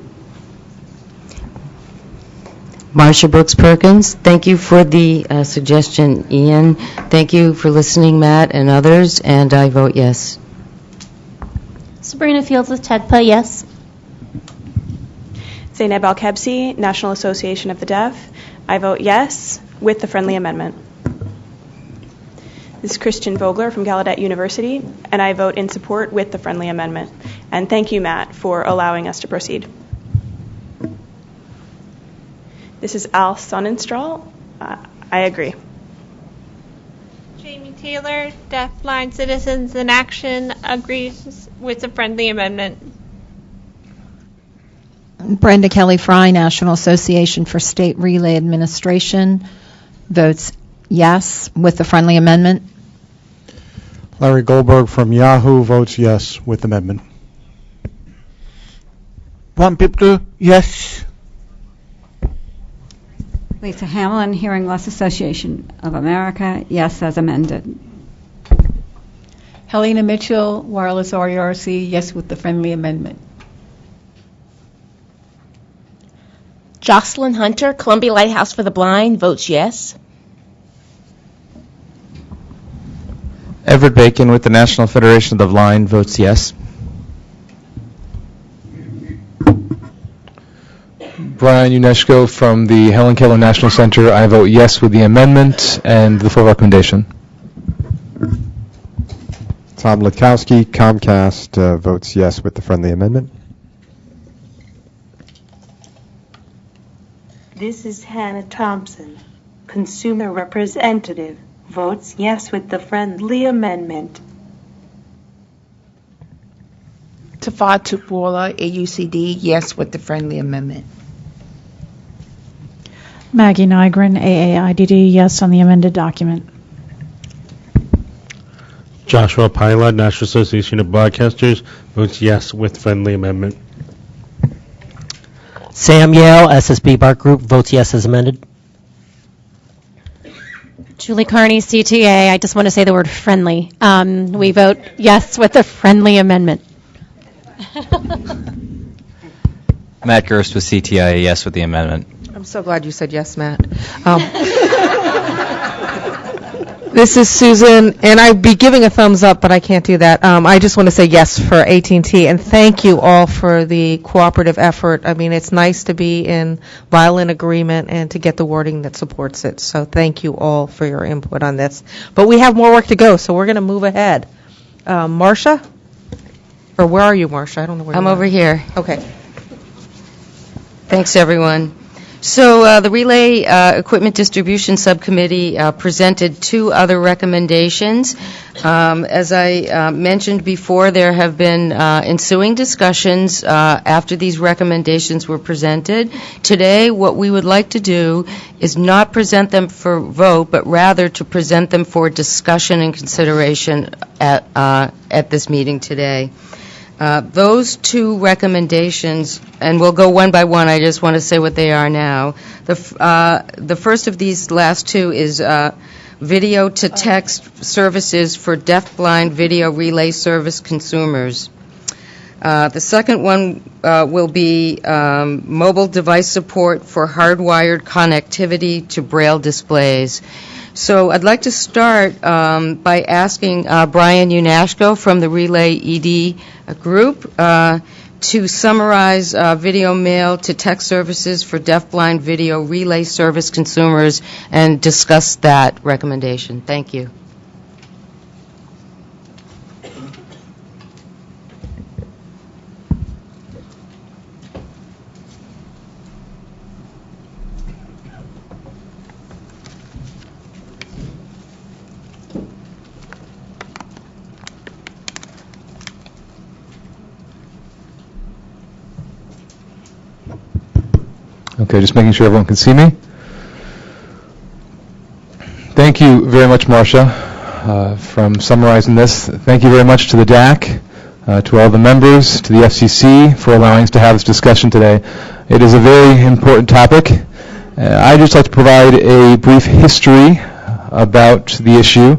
Marsha Brooks Perkins, thank you for the suggestion, Ian. Thank you for listening, Matt and others, and I vote yes. Sabrina Fields with TEDPA, yes. Zainab Al-Kebsi, National Association of the Deaf. I vote yes with the friendly amendment. This is Christian Vogler from Gallaudet University, and I vote in support with the friendly amendment. And thank you, Matt, for allowing us to proceed. This is Al Sonnenstrahl. I agree. Jamie Taylor, Deafblind Citizens in Action, agrees with the friendly amendment. Brenda Kelly Fry, National Association for State Relay Administration, votes yes with the friendly amendment. Larry Goldberg from Yahoo votes yes with amendment. Juan Pipke, yes. Lisa Hamlin, Hearing Loss Association of America, yes as amended. Helena Mitchell, Wireless RERC, yes with the friendly amendment. Jocelyn Hunter, Columbia Lighthouse for the Blind, votes yes. Everett Bacon with the National Federation of the Blind votes yes. Brian Unesco from the Helen Keller National Center, I vote yes with the amendment and the full recommendation. Tom Litkowski, Comcast, votes yes with the friendly amendment. This is Hannah Thompson, Consumer Representative, votes yes with the friendly amendment. Tafad Tukwala, AUCD, yes with the friendly amendment. Maggie Nygren, AAIDD, yes on the amended document. Joshua Pilot, National Association of Broadcasters, votes yes with friendly amendment. Sam Yale, SSB Bart Group, votes yes as amended. Julie Carney, CTA. I just want to say the word friendly. We vote yes with the friendly amendment. Matt Gerst with CTIA, yes with the amendment. I'm so glad you said yes, Matt. This is Susan, and I'd be giving a thumbs up, but I can't do that. I just want to say yes for AT&T, and thank you all for the cooperative effort. I mean, it's nice to be in violent agreement and to get the wording that supports it. So thank you all for your input on this. But we have more work to go, so we're going to move ahead. Marcia? Or where are you, Marcia? I don't know where you are. I'm over here. Okay. Thanks, everyone. So the Relay Equipment Distribution Subcommittee presented two other recommendations. As I mentioned before, there have been ensuing discussions after these recommendations were presented. Today, what we would like to do is not present them for vote, but rather to present them for discussion and consideration at this meeting today. Those two recommendations, and we'll go one by one, I just want to say what they are now. The first of these last two is video-to-text services for deaf-blind video relay service consumers. The second one will be mobile device support for hardwired connectivity to Braille displays. So I'd like to start by asking Brian Unesco from the Relay ED group to summarize video mail to text services for deaf-blind video relay service consumers and discuss that recommendation. Thank you. Okay, just making sure everyone can see me. Thank you very much, Marcia, from summarizing this. Thank you very much to the DAC, to all the members, to the FCC for allowing us to have this discussion today. It is a very important topic. I'd just like to provide a brief history about the issue.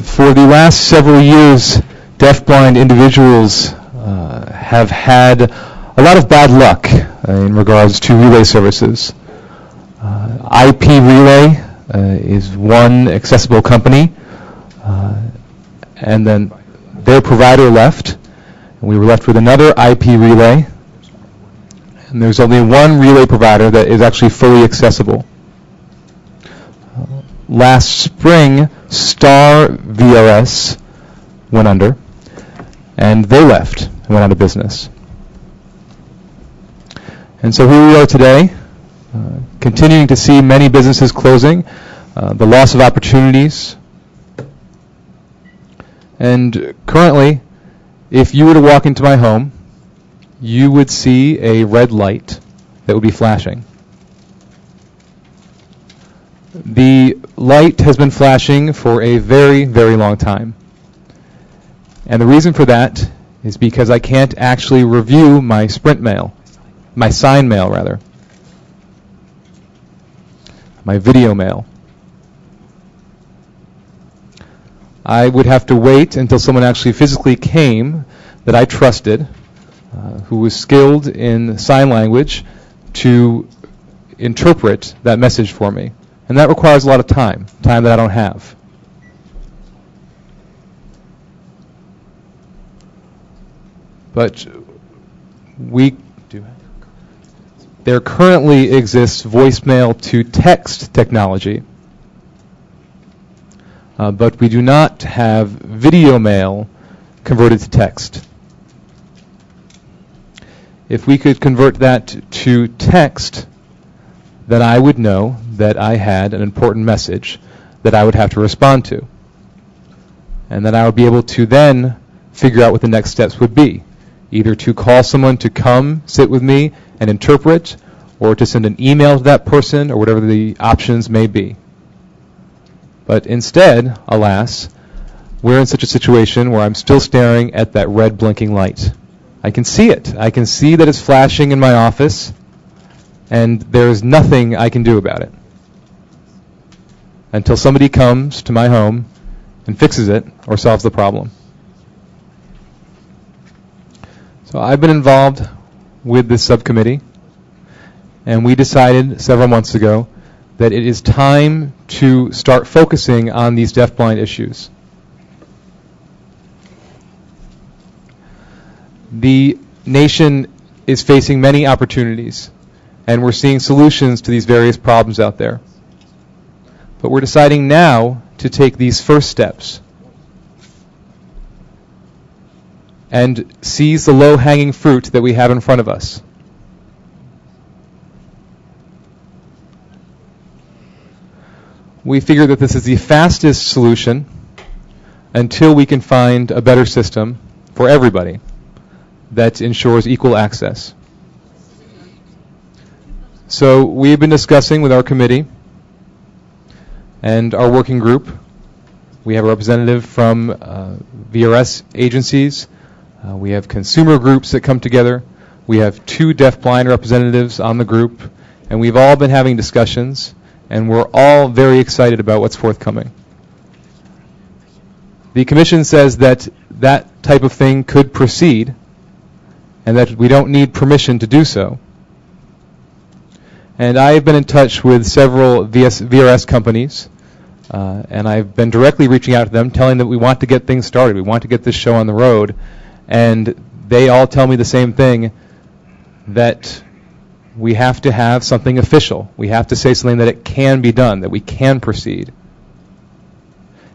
For the last several years, deaf-blind individuals have had a lot of bad luck in regards to relay services. IP Relay is one accessible company, and then their provider left, and we were left with another IP Relay, and there's only one relay provider that is actually fully accessible. last spring, Star VRS went under, and they left and went out of business. And so here we are today, continuing to see many businesses closing, the loss of opportunities. And currently, if you were to walk into my home, you would see a red light that would be flashing. The light has been flashing for a very, very long time. And the reason for that is because I can't actually review my Sprint mail, my sign mail rather, my video mail. I would have to wait until someone actually physically came that I trusted, who was skilled in sign language, to interpret that message for me. And that requires a lot of time that I don't have. But there currently exists voicemail to text technology, but we do not have video mail converted to text. If we could convert that to text, then I would know that I had an important message that I would have to respond to. And then I would be able to then figure out what the next steps would be. Either to call someone to come sit with me and interpret, or to send an email to that person, or whatever the options may be. But instead, alas, we're in such a situation where I'm still staring at that red blinking light. I can see it. I can see that it's flashing in my office, and there is nothing I can do about it until somebody comes to my home and fixes it or solves the problem. So I've been involved with this subcommittee, and we decided several months ago that it is time to start focusing on these deafblind issues. The nation is facing many opportunities, and we're seeing solutions to these various problems out there. But we're deciding now to take these first steps and seize the low-hanging fruit that we have in front of us. We figure that this is the fastest solution until we can find a better system for everybody that ensures equal access. So we've been discussing with our committee and our working group. We have a representative from VRS agencies. We have consumer groups that come together. We have 2 deafblind representatives on the group, and we've all been having discussions, and we're all very excited about what's forthcoming. The Commission says that that type of thing could proceed, and that we don't need permission to do so. And I have been in touch with several VRS companies, and I've been directly reaching out to them, telling them that we want to get things started. We want to get this show on the road. And they all tell me the same thing, that we have to have something official. We have to say something that it can be done, that we can proceed.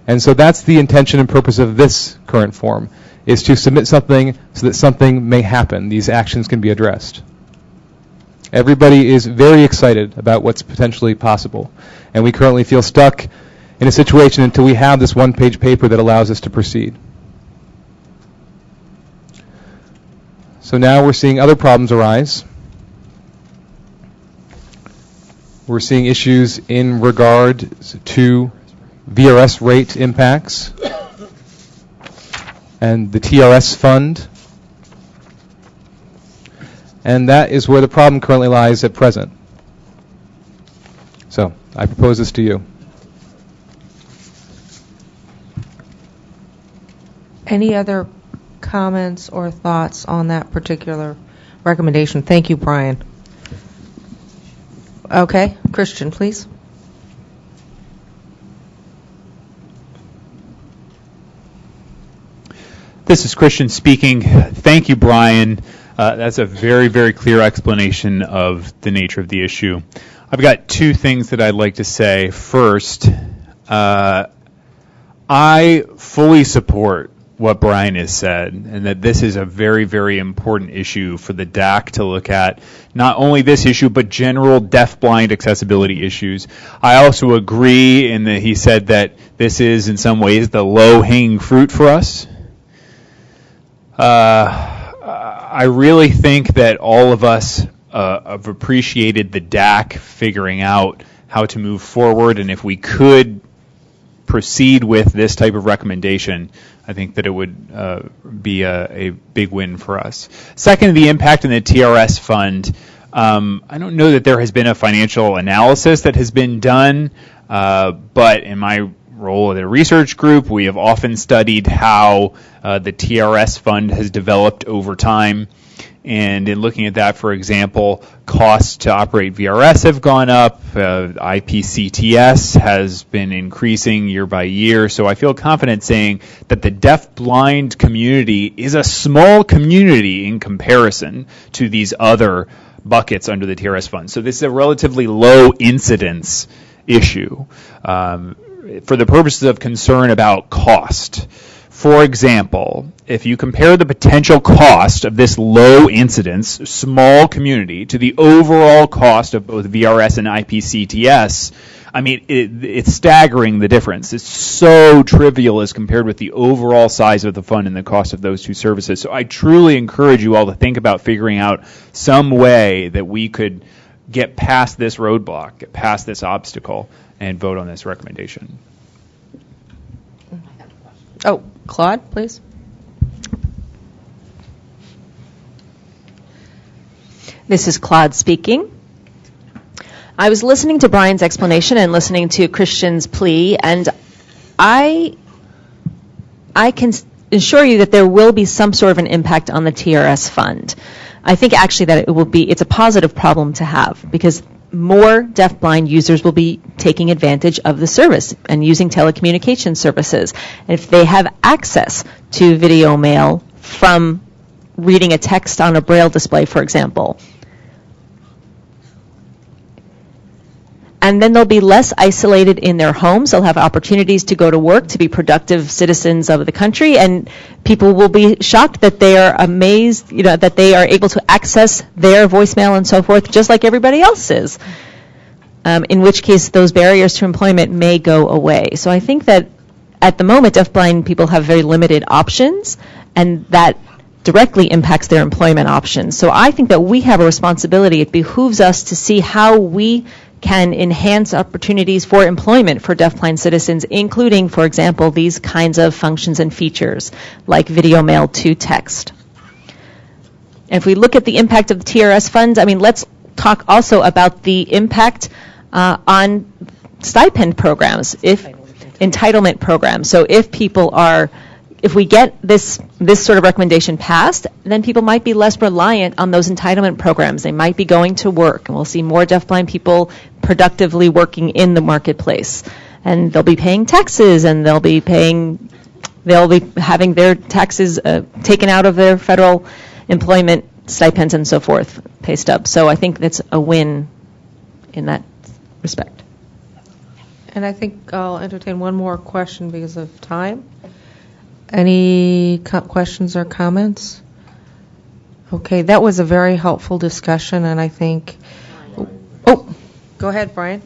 And so that's the intention and purpose of this current form, is to submit something so that something may happen. These actions can be addressed. Everybody is very excited about what's potentially possible. And we currently feel stuck in a situation until we have this one-page paper that allows us to proceed. So now we're seeing other problems arise. We're seeing issues in regard to VRS rate impacts and the TRS fund. And that is where the problem currently lies at present. So I propose this to you. Any other comments or thoughts on that particular recommendation? Thank you, Brian. Okay, Christian, please. This is Christian speaking. Thank you, Brian. That's a very, very clear explanation of the nature of the issue. I've got 2 things that I'd like to say. First, I fully support what Brian has said, and that this is a very, very important issue for the DAC to look at. Not only this issue, but general deaf-blind accessibility issues. I also agree in that he said that this is, in some ways, the low-hanging fruit for us. I really think that all of us have appreciated the DAC figuring out how to move forward, and if we could proceed with this type of recommendation, I think that it would be a big win for us. Second, the impact on the TRS fund. I don't know that there has been a financial analysis that has been done, but in my role in a research group, we have often studied how the TRS fund has developed over time. And in looking at that, for example, costs to operate VRS have gone up. IPCTS has been increasing year by year. So I feel confident saying that the deaf-blind community is a small community in comparison to these other buckets under the TRS fund. So this is a relatively low incidence issue for the purposes of concern about cost. For example, if you compare the potential cost of this low incidence, small community to the overall cost of both VRS and IPCTS, I mean, it's staggering, the difference. It's so trivial as compared with the overall size of the fund and the cost of those two services. So I truly encourage you all to think about figuring out some way that we could get past this roadblock, get past this obstacle, and vote on this recommendation. Oh, Claude, please. This is Claude speaking. I was listening to Brian's explanation and listening to Christian's plea, and I can assure you that there will be some sort of an impact on the TRS fund. I think actually that it's a positive problem to have, because more deafblind users will be taking advantage of the service and using telecommunication services. And if they have access to video mail from reading a text on a Braille display, for example, and then they'll be less isolated in their homes. They'll have opportunities to go to work, to be productive citizens of the country, and people will be shocked that they are amazed, that they are able to access their voicemail and so forth, just like everybody else is. In which case, those barriers to employment may go away. So I think that at the moment, deafblind people have very limited options, and that directly impacts their employment options. So I think that we have a responsibility. It behooves us to see how we can enhance opportunities for employment for deafblind citizens, including, for example, these kinds of functions and features like video mail to text. And if we look at the impact of the TRS funds, let's talk also about the impact on stipend programs, entitlement programs. So if we get this sort of recommendation passed, then people might be less reliant on those entitlement programs. They might be going to work, and we'll see more deafblind people productively working in the marketplace. And they'll be paying taxes, and they'll be having their taxes taken out of their federal employment stipends and so forth, pay stubs. So I think that's a win in that respect. And I think I'll entertain one more question because of time. Any questions or comments? Okay, that was a very helpful discussion, and I think... Oh, go ahead, Brian.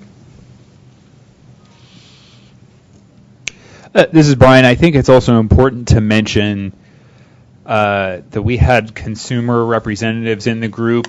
This is Brian. I think it's also important to mention that we had consumer representatives in the group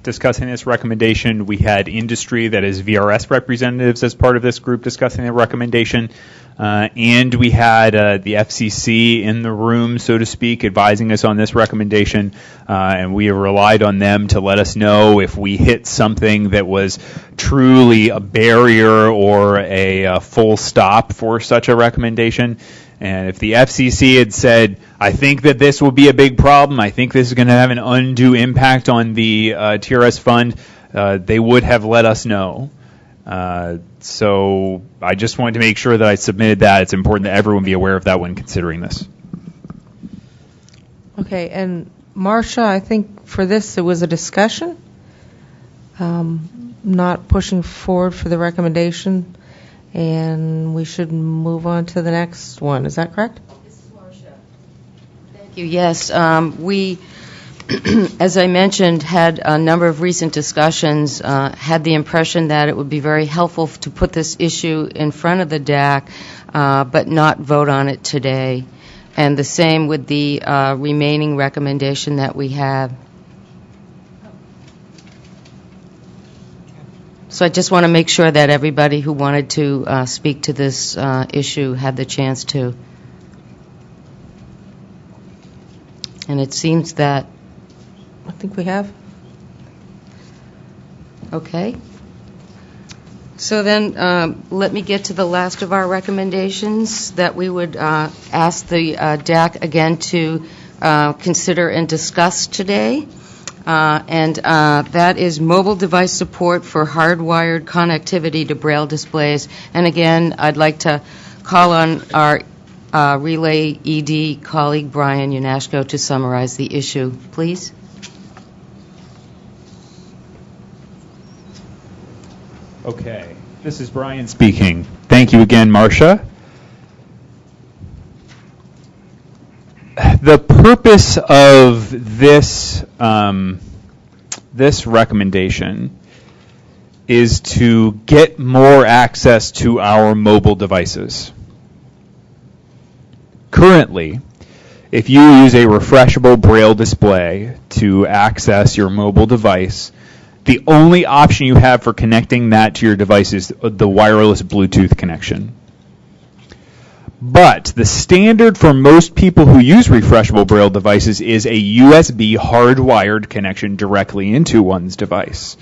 discussing this recommendation. We had industry, that is VRS representatives, as part of this group discussing the recommendation. And we had the FCC in the room, so to speak, advising us on this recommendation. And we have relied on them to let us know if we hit something that was truly a barrier or a full stop for such a recommendation. And if the FCC had said, I think that this will be a big problem, I think this is going to have an undue impact on the TRS fund, they would have let us know. So I just wanted to make sure that I submitted that. It's important that everyone be aware of that when considering this. Okay, and Marcia, I think for this it was a discussion, not pushing forward for the recommendation. And we should move on to the next one. Is that correct? Thank you. Yes, we, as I mentioned, had a number of recent discussions, had the impression that it would be very helpful to put this issue in front of the DAC, but not vote on it today. And the same with the remaining recommendation that we have. So I just want to make sure that everybody who wanted to speak to this issue had the chance to. And it seems that, I think we have. Okay. So then let me get to the last of our recommendations that we would ask the DAC again to consider and discuss today. And that is mobile device support for hardwired connectivity to Braille displays. And again, I'd like to call on our Relay ED colleague Brian Unashko to summarize the issue, please. Okay, this is Brian speaking. Thank you again, Marcia. The purpose of this this recommendation is to get more access to our mobile devices. Currently, if you use a refreshable Braille display to access your mobile device, the only option you have for connecting that to your device is the wireless Bluetooth connection. But the standard for most people who use refreshable Braille devices is a USB hardwired connection directly into one's device.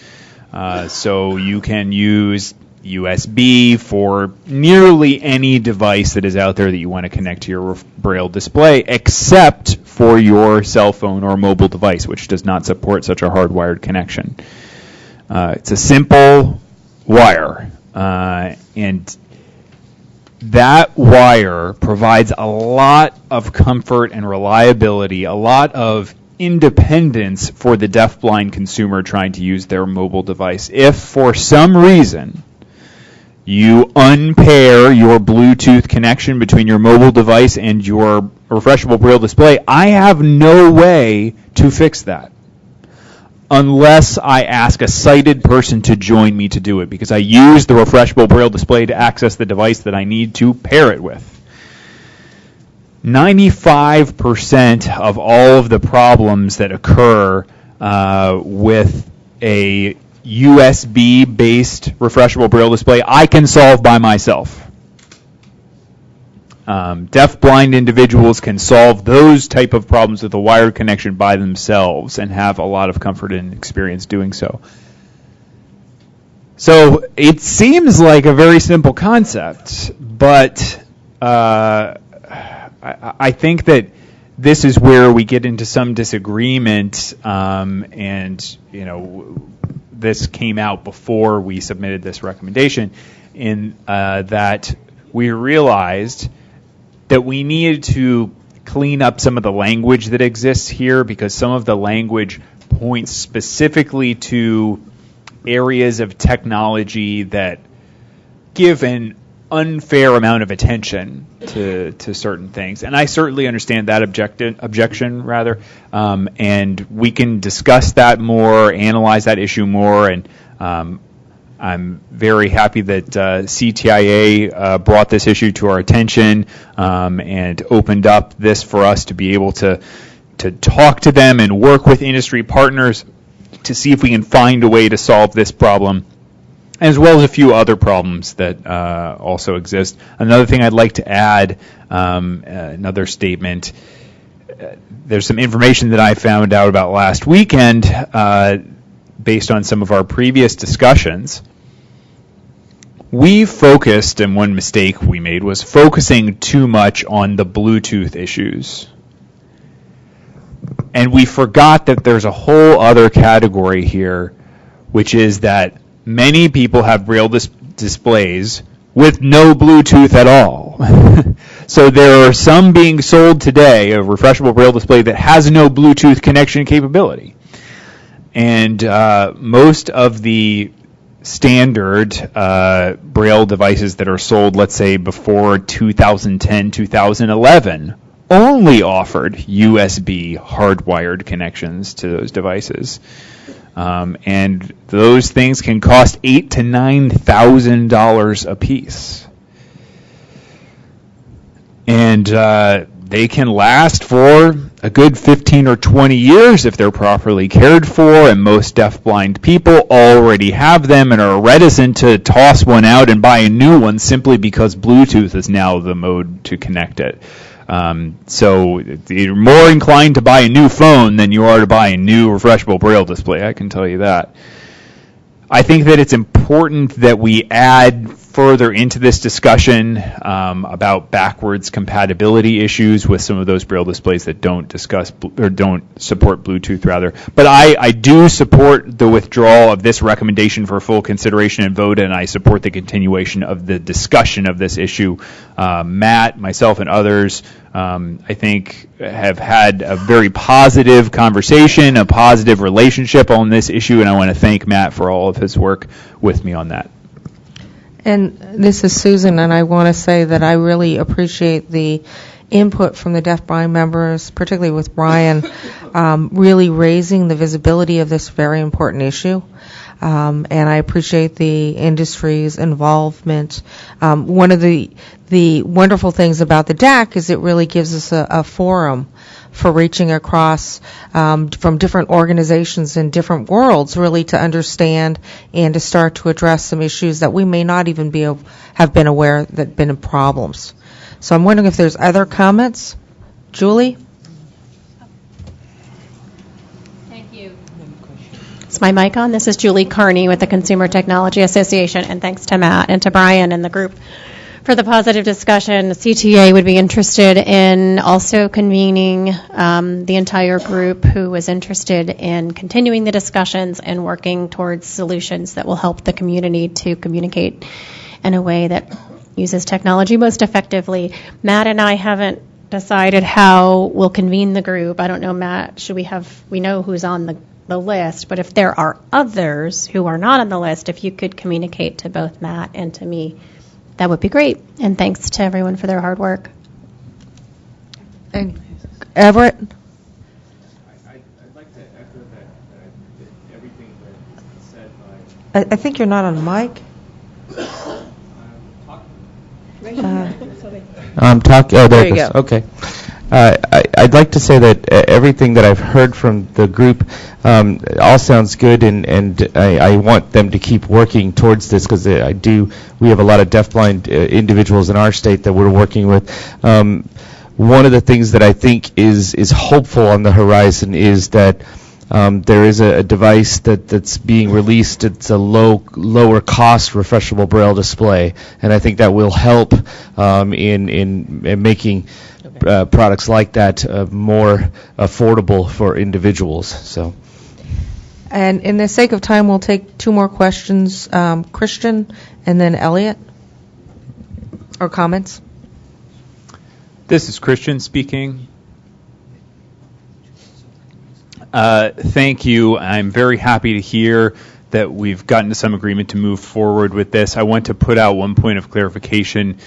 So you can use USB for nearly any device that is out there that you want to connect to your Braille display, except for your cell phone or mobile device, which does not support such a hardwired connection. It's a simple wire, and that wire provides a lot of comfort and reliability, a lot of independence for the deafblind consumer trying to use their mobile device. If for some reason you unpair your Bluetooth connection between your mobile device and your refreshable Braille display, I have no way to fix that unless I ask a sighted person to join me to do it, because I use the refreshable Braille display to access the device that I need to pair it with. 95% of all of the problems that occur with a USB-based refreshable Braille display, I can solve by myself. Deaf-blind individuals can solve those type of problems with a wired connection by themselves and have a lot of comfort and experience doing so. So it seems like a very simple concept, but I think that this is where we get into some disagreement, and this came out before we submitted this recommendation, in that we realized that we needed to clean up some of the language that exists here, because some of the language points specifically to areas of technology that give an unfair amount of attention to certain things. And I certainly understand that objection, and we can discuss that more, analyze that issue more, and I'm very happy that CTIA brought this issue to our attention and opened up this for us to be able to talk to them and work with industry partners to see if we can find a way to solve this problem, as well as a few other problems that also exist. Another thing I'd like to add, another statement, there's some information that I found out about last weekend based on some of our previous discussions. We focused, and one mistake we made was focusing too much on the Bluetooth issues. And we forgot that there's a whole other category here, which is that many people have Braille displays with no Bluetooth at all. So there are some being sold today, a refreshable Braille display that has no Bluetooth connection capability. And most of the standard Braille devices that are sold, let's say, before 2010, 2011, only offered USB hardwired connections to those devices. And those things can cost $8,000 to $9,000 a piece. And they can last for a good 15 or 20 years if they're properly cared for, and most deafblind people already have them and are reticent to toss one out and buy a new one simply because Bluetooth is now the mode to connect it. So you're more inclined to buy a new phone than you are to buy a new refreshable Braille display, I can tell you that. I think that it's important that we add further into this discussion about backwards compatibility issues with some of those Braille displays that don't support Bluetooth, rather. But I do support the withdrawal of this recommendation for full consideration and vote, and I support the continuation of the discussion of this issue. Matt, myself, and others, I think, have had a very positive conversation, a positive relationship on this issue, and I want to thank Matt for all of his work with me on that. And this is Susan, and I want to say that I really appreciate the input from the deafblind members, particularly with Brian, really raising the visibility of this very important issue. And I appreciate the industry's involvement. One of the wonderful things about the DAC is it really gives us a forum for reaching across from different organizations in different worlds, really to understand and to start to address some issues that we may not even have been aware that have been problems. So I'm wondering if there's other comments. Julie? Is my mic on? This is Julie Carney with the Consumer Technology Association, and thanks to Matt and to Brian and the group for the positive discussion. The CTA would be interested in also convening the entire group who was interested in continuing the discussions and working towards solutions that will help the community to communicate in a way that uses technology most effectively. Matt and I haven't decided how we'll convene the group. I don't know, Matt, we know who's on the list, but if there are others who are not on the list, if you could communicate to both Matt and to me, that would be great. And thanks to everyone for their hard work. And Everett? I'd like to echo that everything that's said by... I think you're not on the mic. I'm talking. Oh, there it you goes. go. Okay. I'd like to say that everything that I've heard from the group all sounds good, and I want them to keep working towards this, because we have a lot of deafblind individuals in our state that we're working with. One of the things that I think is hopeful on the horizon is that there is a device that's being released. It's a lower cost refreshable Braille display, and I think that will help in making products like that more affordable for individuals. So, and in the sake of time, we'll take two more questions. Christian and then Elliot. Or comments? This is Christian speaking. Thank you. I'm very happy to hear that we've gotten to some agreement to move forward with this. I want to put out one point of clarification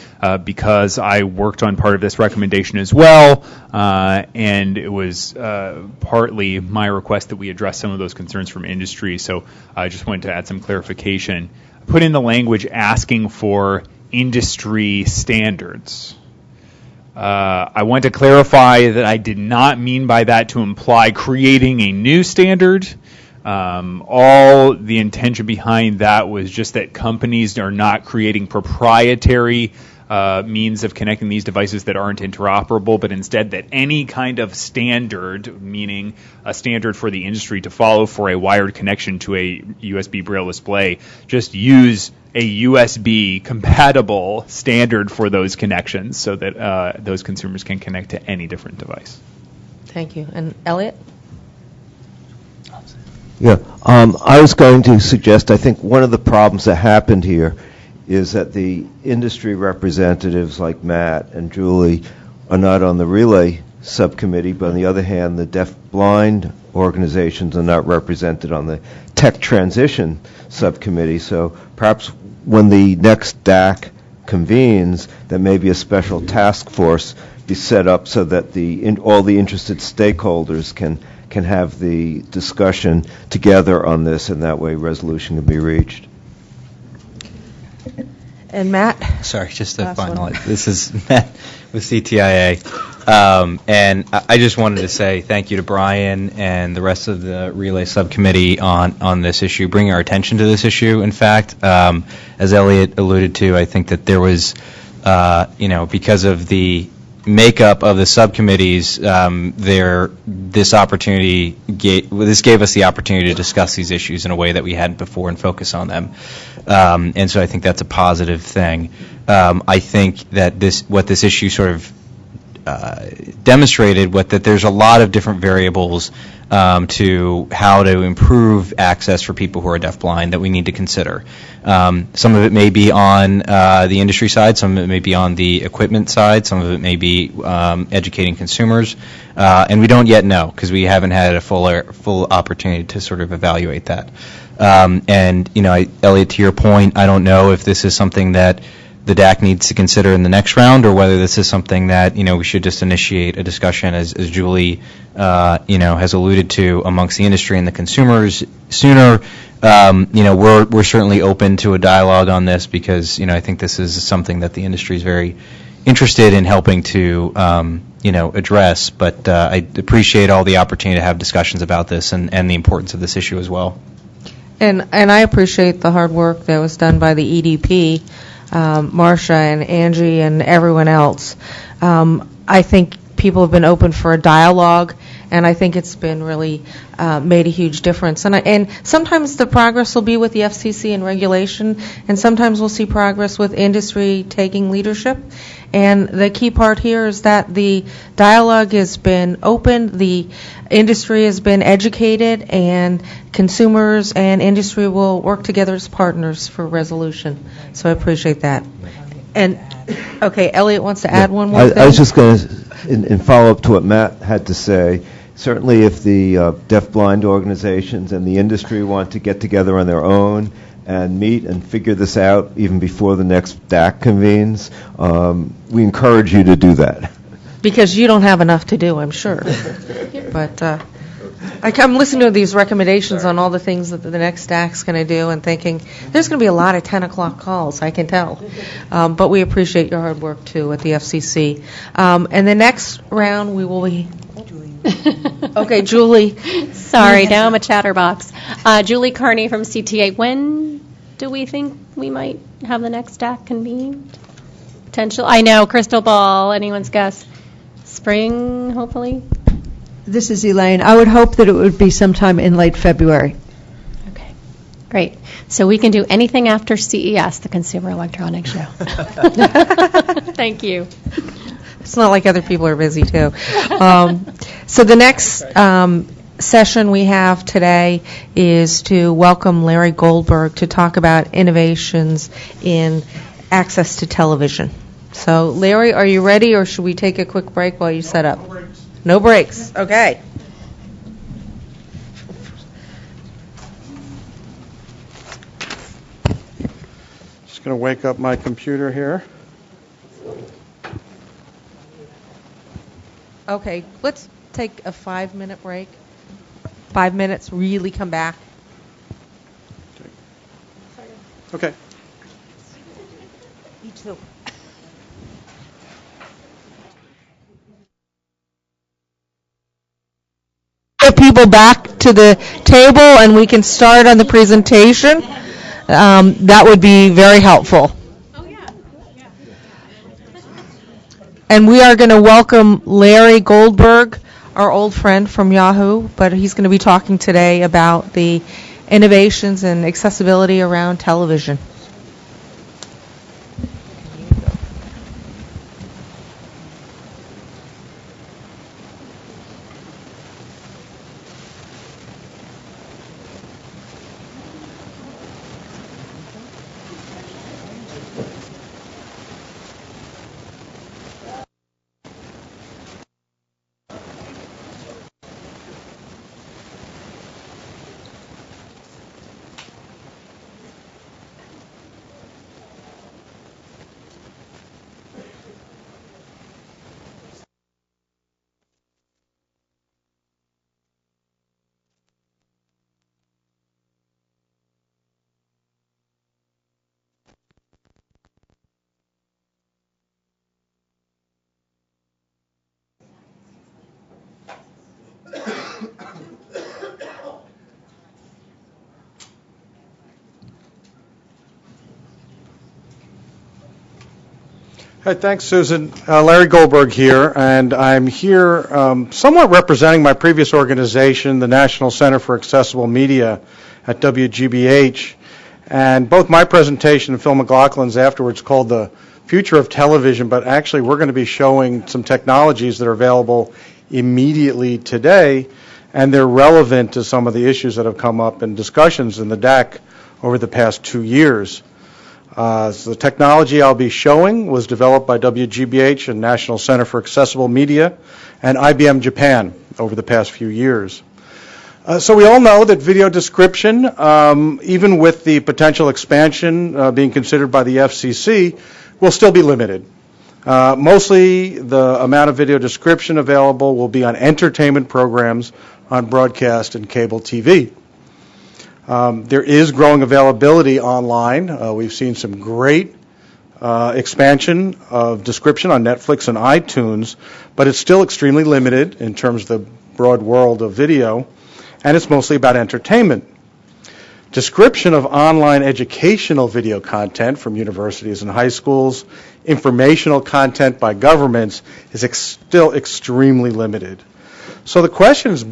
because I worked on part of this recommendation as well, and it was partly my request that we address some of those concerns from industry, so I just wanted to add some clarification. I put in the language asking for industry standards. I want to clarify that I did not mean by that to imply creating a new standard. All the intention behind that was just that companies are not creating proprietary means of connecting these devices that aren't interoperable, but instead that any kind of standard, meaning a standard for the industry to follow for a wired connection to a USB Braille display, just use a USB compatible standard for those connections so that those consumers can connect to any different device. Thank you. And Elliot? Yeah, I was going to suggest, I think one of the problems that happened here is that the industry representatives like Matt and Julie are not on the relay subcommittee, but on the other hand, the deaf-blind organizations are not represented on the tech transition subcommittee. So perhaps when the next DAC convenes, that maybe a special task force be set up so that all the interested stakeholders can have the discussion together on this, and that way resolution can be reached. And Matt? Sorry, just to Last one. finalize. This is Matt with CTIA. And I just wanted to say thank you to Brian and the rest of the Relay Subcommittee on this issue, bringing our attention to this issue. In fact, as Elliot alluded to, I think that there was, because of the makeup of the subcommittees, this gave us the opportunity to discuss these issues in a way that we hadn't before and focus on them. And so I think that's a positive thing. I think that what this issue sort of demonstrated that there's a lot of different variables to how to improve access for people who are deafblind that we need to consider. Some of it may be on the industry side, some of it may be on the equipment side, some of it may be educating consumers, and we don't yet know because we haven't had a full opportunity to sort of evaluate that. And Elliot, to your point, I don't know if this is something that the DAC needs to consider in the next round, or whether this is something that we should just initiate a discussion, as Julie has alluded to, amongst the industry and the consumers sooner. We're certainly open to a dialogue on this because I think this is something that the industry is very interested in helping to address. But I appreciate all the opportunity to have discussions about this and the importance of this issue as well. And I appreciate the hard work that was done by the EDP. Marcia and Angie and everyone else. I think people have been open for a dialogue, and I think it's been really made a huge difference. And sometimes the progress will be with the FCC and regulation, and sometimes we'll see progress with industry taking leadership. And the key part here is that the dialogue has been open, the industry has been educated, and consumers and industry will work together as partners for resolution. So I appreciate that. And, okay, Elliot wants to add one more thing. I was just going to, in follow-up to what Matt had to say, certainly if the deaf-blind organizations and the industry want to get together on their own and meet and figure this out even before the next DAC convenes, we encourage you to do that. Because you don't have enough to do, I'm sure. But I'm listening to these recommendations on all the things that the next DAC's going to do and thinking, there's going to be a lot of 10 o'clock calls, I can tell. But we appreciate your hard work, too, at the FCC. And the next round, we will be... Okay, Julie. Sorry, now I'm a chatterbox. Julie Carney from CTA. When do we think we might have the next DAC convened? Potential? I know, crystal ball, anyone's guess. Spring, hopefully? This is Elaine. I would hope that it would be sometime in late February. Okay, great. So we can do anything after CES, the Consumer Electronics Show. Thank you. It's not like other people are busy, too. So the next session we have today is to welcome Larry Goldberg to talk about innovations in access to television. So, Larry, are you ready, or should we take a quick break while you set up? No breaks. No breaks. Okay. Just going to wake up my computer here. Okay, let's take a 5-minute break. 5 minutes, really come back. Okay. You too. Get people back to the table and we can start on the presentation. That would be very helpful. And we are going to welcome Larry Goldberg, our old friend from Yahoo, but he's going to be talking today about the innovations and accessibility around television. Hi, thanks, Susan. Larry Goldberg here, and I'm here somewhat representing my previous organization, the National Center for Accessible Media at WGBH. And both my presentation and Phil McLaughlin's afterwards called The Future of Television, but actually we're going to be showing some technologies that are available immediately today, and they're relevant to some of the issues that have come up in discussions in the DAC over the past 2 years. So the technology I'll be showing was developed by WGBH and National Center for Accessible Media and IBM Japan over the past few years. So we all know that video description, even with the potential expansion being considered by the FCC, will still be limited. Mostly the amount of video description available will be on entertainment programs on broadcast and cable TV. There is growing availability online. We've seen some great expansion of description on Netflix and iTunes, but it's still extremely limited in terms of the broad world of video, and it's mostly about entertainment. Description of online educational video content from universities and high schools, informational content by governments is still extremely limited. So the questions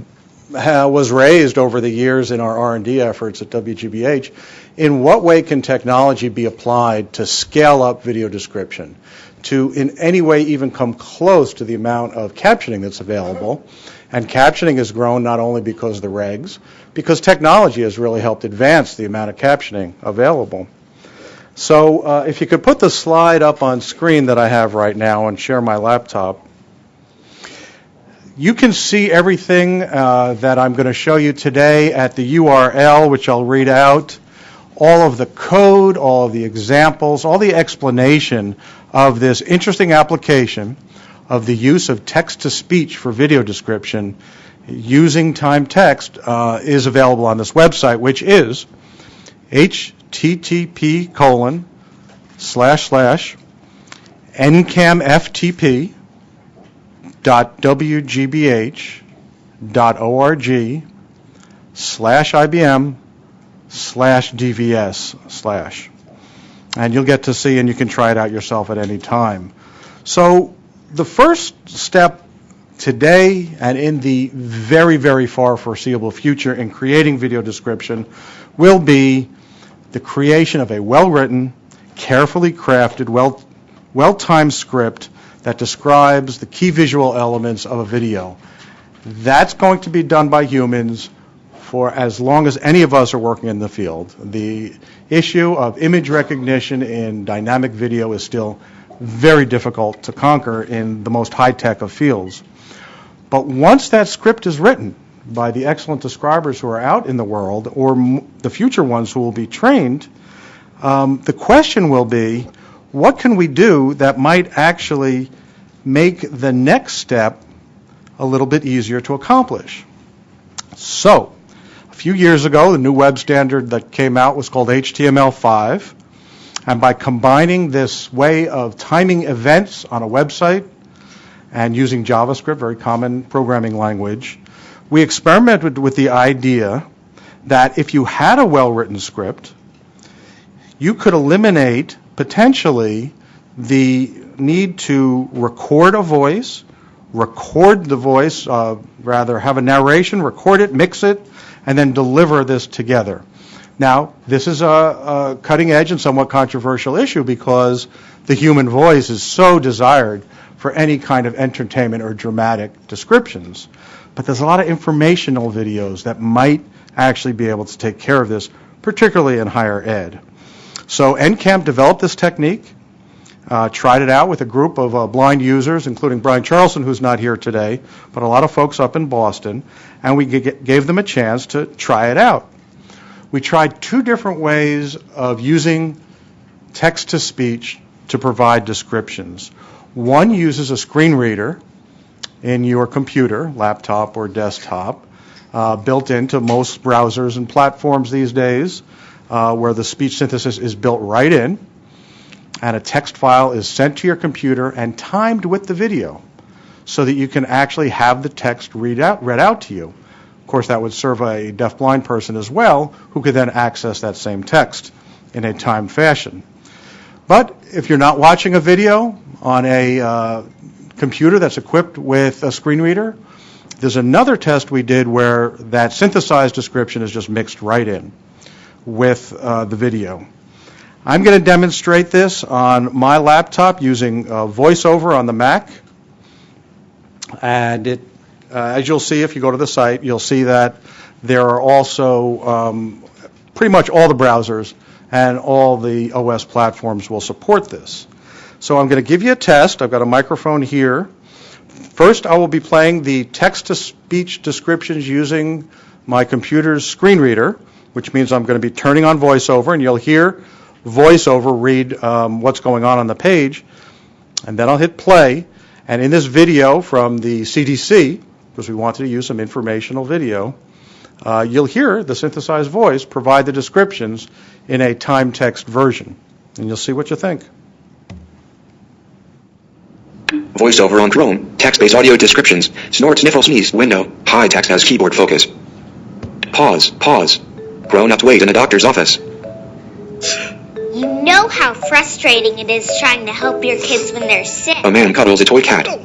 was raised over the years in our R&D efforts at WGBH, in what way can technology be applied to scale up video description, to in any way even come close to the amount of captioning that's available. And captioning has grown not only because of the regs, because technology has really helped advance the amount of captioning available. So if you could put the slide up on screen that I have right now and share my laptop, you can see everything that I'm going to show you today at the URL, which I'll read out. All of the code, all of the examples, all the explanation of this interesting application of the use of text-to-speech for video description using timed text is available on this website, which is http://ncamftp.wgbh.org/IBM/DVS/. And you'll get to see, and you can try it out yourself at any time. So the first step today and in the very, very far foreseeable future in creating video description will be the creation of a well-written, carefully crafted, well-timed script that describes the key visual elements of a video. That's going to be done by humans for as long as any of us are working in the field. The issue of image recognition in dynamic video is still very difficult to conquer in the most high-tech of fields. But once that script is written by the excellent describers who are out in the world, or the future ones who will be trained, the question will be, what can we do that might actually make the next step a little bit easier to accomplish? So, a few years ago, the new web standard that came out was called HTML5. And by combining this way of timing events on a website and using JavaScript, very common programming language, we experimented with the idea that if you had a well-written script, you could eliminate potentially the need to record a voice, have a narration, record it, mix it, and then deliver this together. Now, this is a cutting-edge and somewhat controversial issue because the human voice is so desired for any kind of entertainment or dramatic descriptions. But there's a lot of informational videos that might actually be able to take care of this, particularly in higher ed. So NCAMP developed this technique, tried it out with a group of blind users, including Brian Charlson, who's not here today, but a lot of folks up in Boston, and we gave them a chance to try it out. We tried two different ways of using text-to-speech to provide descriptions. One uses a screen reader in your computer, laptop or desktop, built into most browsers and platforms these days, where the speech synthesis is built right in, and a text file is sent to your computer and timed with the video so that you can actually have the text read out to you. Of course, that would serve a deafblind person as well, who could then access that same text in a timed fashion. But if you're not watching a video, on a computer that's equipped with a screen reader. There's another test we did where that synthesized description is just mixed right in with the video. I'm going to demonstrate this on my laptop using VoiceOver on the Mac. And as you'll see if you go to the site, you'll see that there are also pretty much all the browsers and all the OS platforms will support this. So I'm going to give you a test. I've got a microphone here. First, I will be playing the text-to-speech descriptions using my computer's screen reader, which means I'm going to be turning on VoiceOver, and you'll hear VoiceOver read what's going on the page. And then I'll hit play. And in this video from the CDC, because we wanted to use some informational video, you'll hear the synthesized voice provide the descriptions in a time text version. And you'll see what you think. VoiceOver on Chrome. Text-based audio descriptions. Snort, sniffle, sneeze. Window. High text has keyboard focus. Pause. Pause. Grown-ups wait in a doctor's office. You know how frustrating it is trying to help your kids when they're sick. A man cuddles a toy cat. A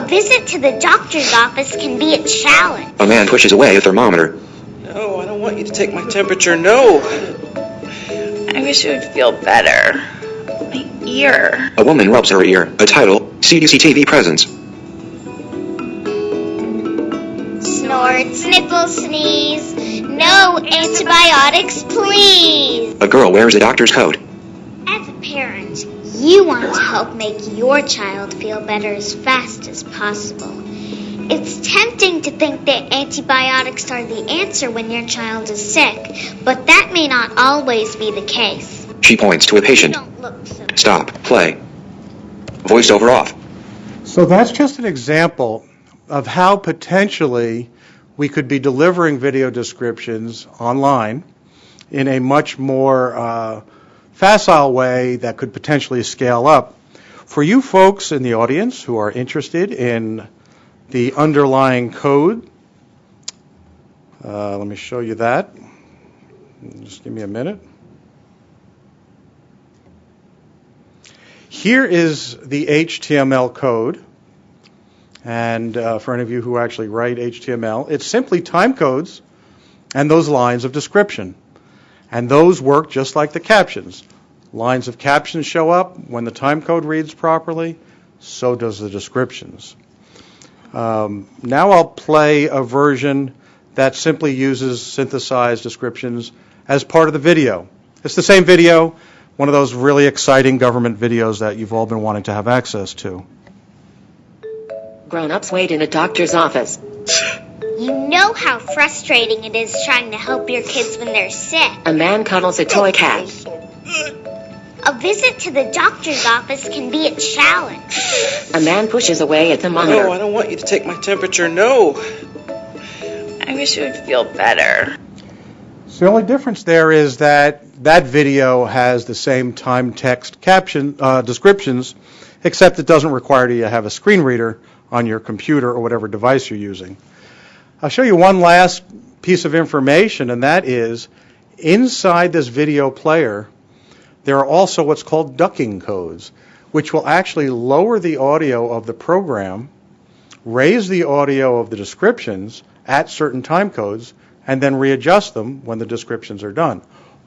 visit to the doctor's office can be a challenge. A man pushes away a thermometer. No, I don't want you to take my temperature. No. I wish it would feel better. My ear. A woman rubs her ear. A title, CDC TV presence. Snort, sniffle, sneeze. No antibiotics, please. A girl wears a doctor's coat. As a parent, you want to help make your child feel better as fast as possible. It's tempting to think that antibiotics are the answer when your child is sick, but that may not always be the case. She points to a patient. Stop. Play. VoiceOver off. So that's just an example of how potentially we could be delivering video descriptions online in a much more facile way that could potentially scale up. For you folks in the audience who are interested in the underlying code, let me show you that. Just give me a minute. Here is the HTML code. And for any of you who actually write HTML, it's simply time codes and those lines of description. And those work just like the captions. Lines of captions show up when the time code reads properly, so does the descriptions. Now I'll play a version that simply uses synthesized descriptions as part of the video. It's the same video, one of those really exciting government videos that you've all been wanting to have access to. Grown-ups wait in a doctor's office. You know how frustrating it is trying to help your kids when they're sick. A man cuddles a toy cat. A visit to the doctor's office can be a challenge. A man pushes away a thermometer. No, I don't want you to take my temperature. No. I wish it would feel better. So the only difference there is that that video has the same time text caption descriptions, except it doesn't require you to have a screen reader on your computer or whatever device you're using. I'll show you one last piece of information, and that is inside this video player, there are also what's called ducking codes, which will actually lower the audio of the program, raise the audio of the descriptions at certain time codes, and then readjust them when the descriptions are done.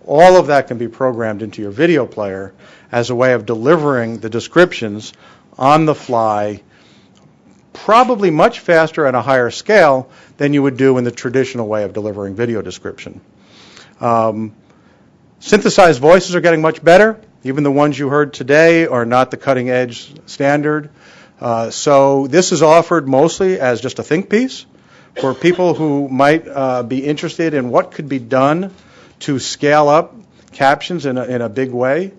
All of that can be programmed into your video player as a way of delivering the descriptions on the fly, probably much faster and a higher scale than you would do in the traditional way of delivering video description. Synthesized voices are getting much better. Even the ones you heard today are not the cutting edge standard. So this is offered mostly as just a think piece for people who might be interested in what could be done to scale up captions in a big way.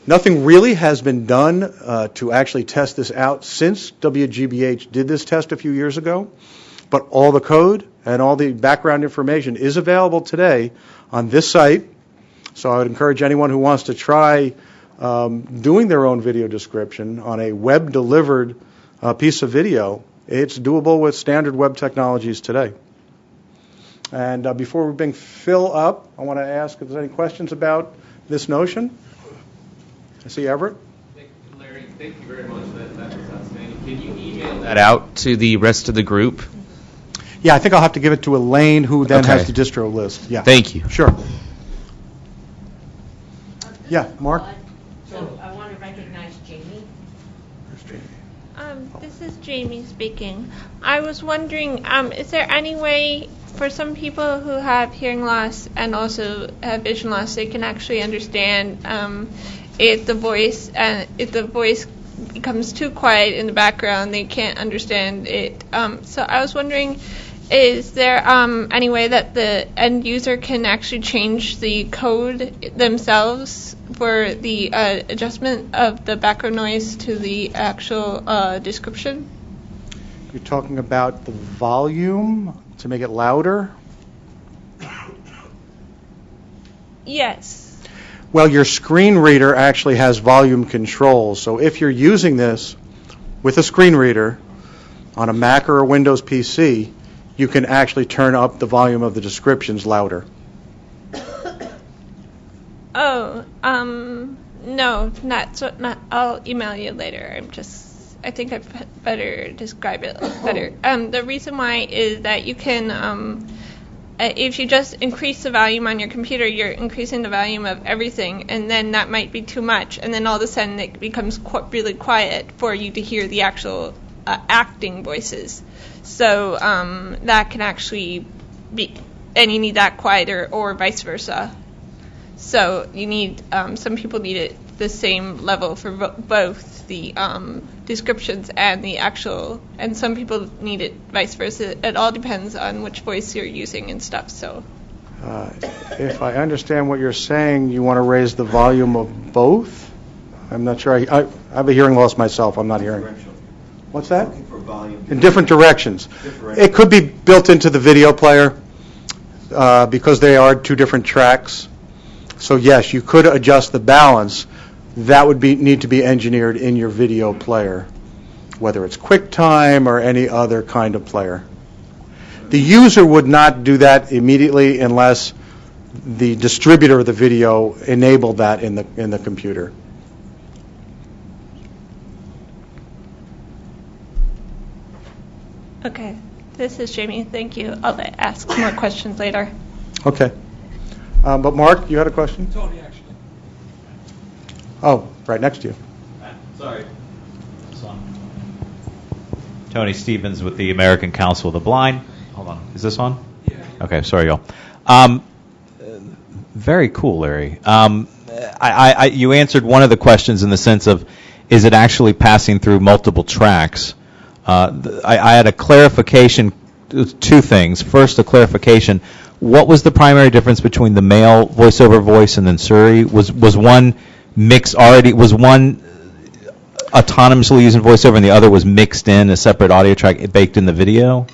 Nothing really has been done to actually test this out since WGBH did this test a few years ago, but all the code and all the background information is available today on this site. So I would encourage anyone who wants to try doing their own video description on a web-delivered piece of video. It's doable with standard web technologies today. And before we bring Phil up, I want to ask if there's any questions about this notion. I see Everett. Larry, thank you very much. That was outstanding. Can you email that out to the rest of the group? Yeah, I think I'll have to give it to Elaine, who then Okay. has the distro list. Yeah. Thank you. Sure. Yeah, Mark? So I want to recognize Jamie. This is Jamie speaking. I was wondering, is there any way for some people who have hearing loss and also have vision loss, they can actually understand if the voice becomes too quiet in the background, they can't understand it. So I was wondering, is there any way that the end user can actually change the code themselves for the adjustment of the background noise to the actual description? You're talking about the volume to make it louder? Yes. Well, your screen reader actually has volume control. So if you're using this with a screen reader on a Mac or a Windows PC, you can actually turn up the volume of the descriptions louder. Oh, no, not. I'll email you later. I think I better describe it better. The reason why is that you can, if you just increase the volume on your computer, you're increasing the volume of everything, and then that might be too much, and then all of a sudden it becomes really quiet for you to hear the actual acting voices. So that can actually be, and you need that quieter or vice versa. So you need, some people need it the same level for both the descriptions and the actual, and some people need it vice versa. It all depends on which voice you're using and stuff. So If I understand what you're saying, you want to raise the volume of both? I'm not sure. I have a hearing loss myself. I'm not hearing. What's that? In different directions. It could be built into the video player because they are two different tracks. So yes, you could adjust the balance. That would need to be engineered in your video player, whether it's QuickTime or any other kind of player. The user would not do that immediately unless the distributor of the video enabled that in the computer. okay, this is Jamie. Thank you. I'll ask more questions later. Okay. But Mark, you had a question? Tony, actually. Oh, right next to you. Sorry. Tony Stevens with the American Council of the Blind. Hold on. Is this on? Yeah. Okay, sorry, y'all. Very cool, Larry. You answered one of the questions in the sense of, is it actually passing through multiple tracks? I had a clarification, two things. First, a clarification. What was the primary difference between the male voiceover voice and then Suri? Was one mix already, was one autonomously using voiceover and the other was mixed in, a separate audio track baked in the video?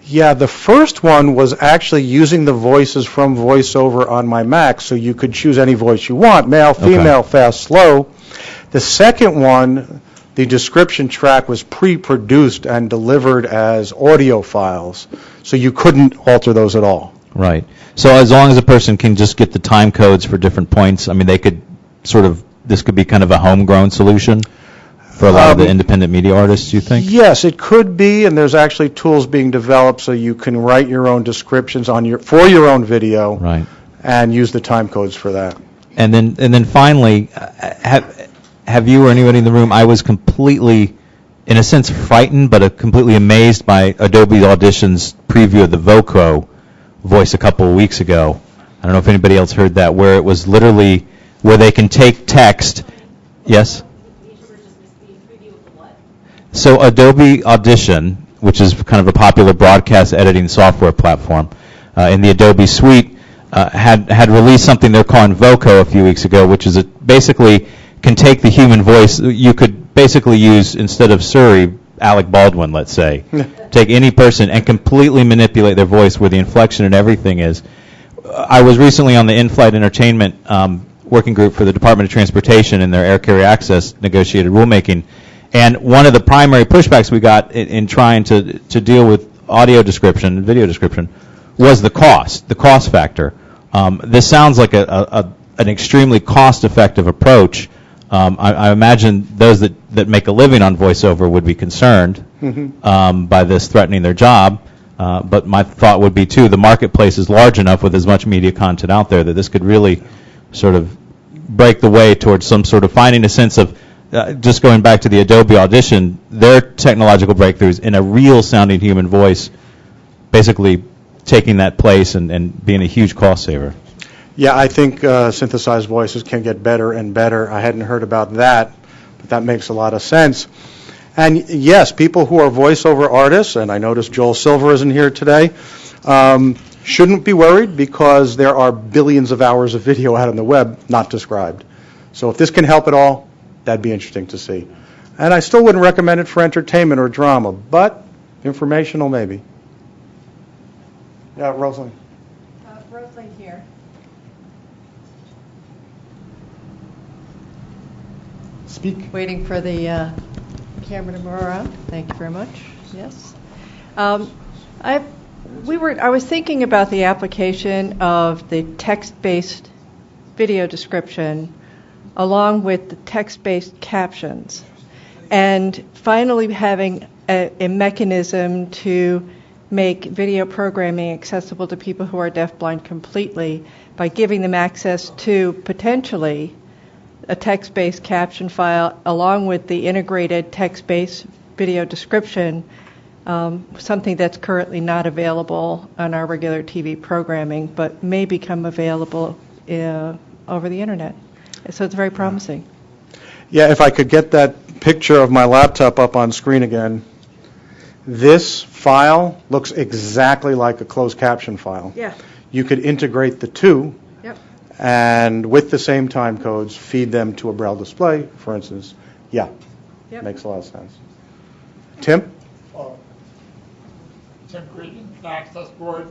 Yeah, the first one was actually using the voices from VoiceOver on my Mac, so you could choose any voice you want, male, female, fast, slow. The second one, the description track was pre-produced and delivered as audio files, so you couldn't alter those at all. Right. So as long as a person can just get the time codes for different points, I mean, they could sort of, this could be kind of a homegrown solution for a lot of the independent media artists, you think? Yes, it could be, and there's actually tools being developed so you can write your own descriptions for your own video, right, and use the time codes for that. And then finally, have you or anybody in the room? I was completely, in a sense, frightened, but completely amazed by Adobe Audition's preview of the Voco voice a couple of weeks ago. I don't know if anybody else heard that, where it was literally where they can take text. Yes. So Adobe Audition, which is kind of a popular broadcast editing software platform, in the Adobe suite, had released something they're calling Voco a few weeks ago, which is basically can take the human voice. You could basically use, instead of Suri, Alec Baldwin, let's say, take any person and completely manipulate their voice where the inflection and everything is. I was recently on the in-flight entertainment working group for the Department of Transportation in their air carrier access negotiated rulemaking. And one of the primary pushbacks we got in trying to deal with audio description and video description was the cost factor. This sounds like an extremely cost-effective approach I imagine those that make a living on voiceover would be concerned by this threatening their job. But my thought would be, too, the marketplace is large enough with as much media content out there that this could really sort of break the way towards some sort of finding a sense of, just going back to the Adobe Audition, their technological breakthroughs in a real-sounding human voice, basically taking that place and being a huge cost saver. Yeah, I think synthesized voices can get better and better. I hadn't heard about that, but that makes a lot of sense. And yes, people who are voiceover artists, and I noticed Joel Silver isn't here today, shouldn't be worried because there are billions of hours of video out on the web not described. So if this can help at all, that'd be interesting to see. And I still wouldn't recommend it for entertainment or drama, but informational maybe. Yeah, Rosalind. Rosalind here. Speak. Waiting for the camera to move around. Thank you very much. Yes. I was thinking about the application of the text-based video description along with the text-based captions, and finally having a mechanism to make video programming accessible to people who are deafblind completely by giving them access to potentially a text-based caption file along with the integrated text-based video description, something that's currently not available on our regular TV programming, but may become available over the internet. So it's very promising. Yeah, if I could get that picture of my laptop up on screen again. This file looks exactly like a closed caption file. Yeah. You could integrate the two. Yep. And with the same time codes, feed them to a Braille display, for instance. Yeah, Yep. Makes a lot of sense. Tim? Tim Creedon, Access Board.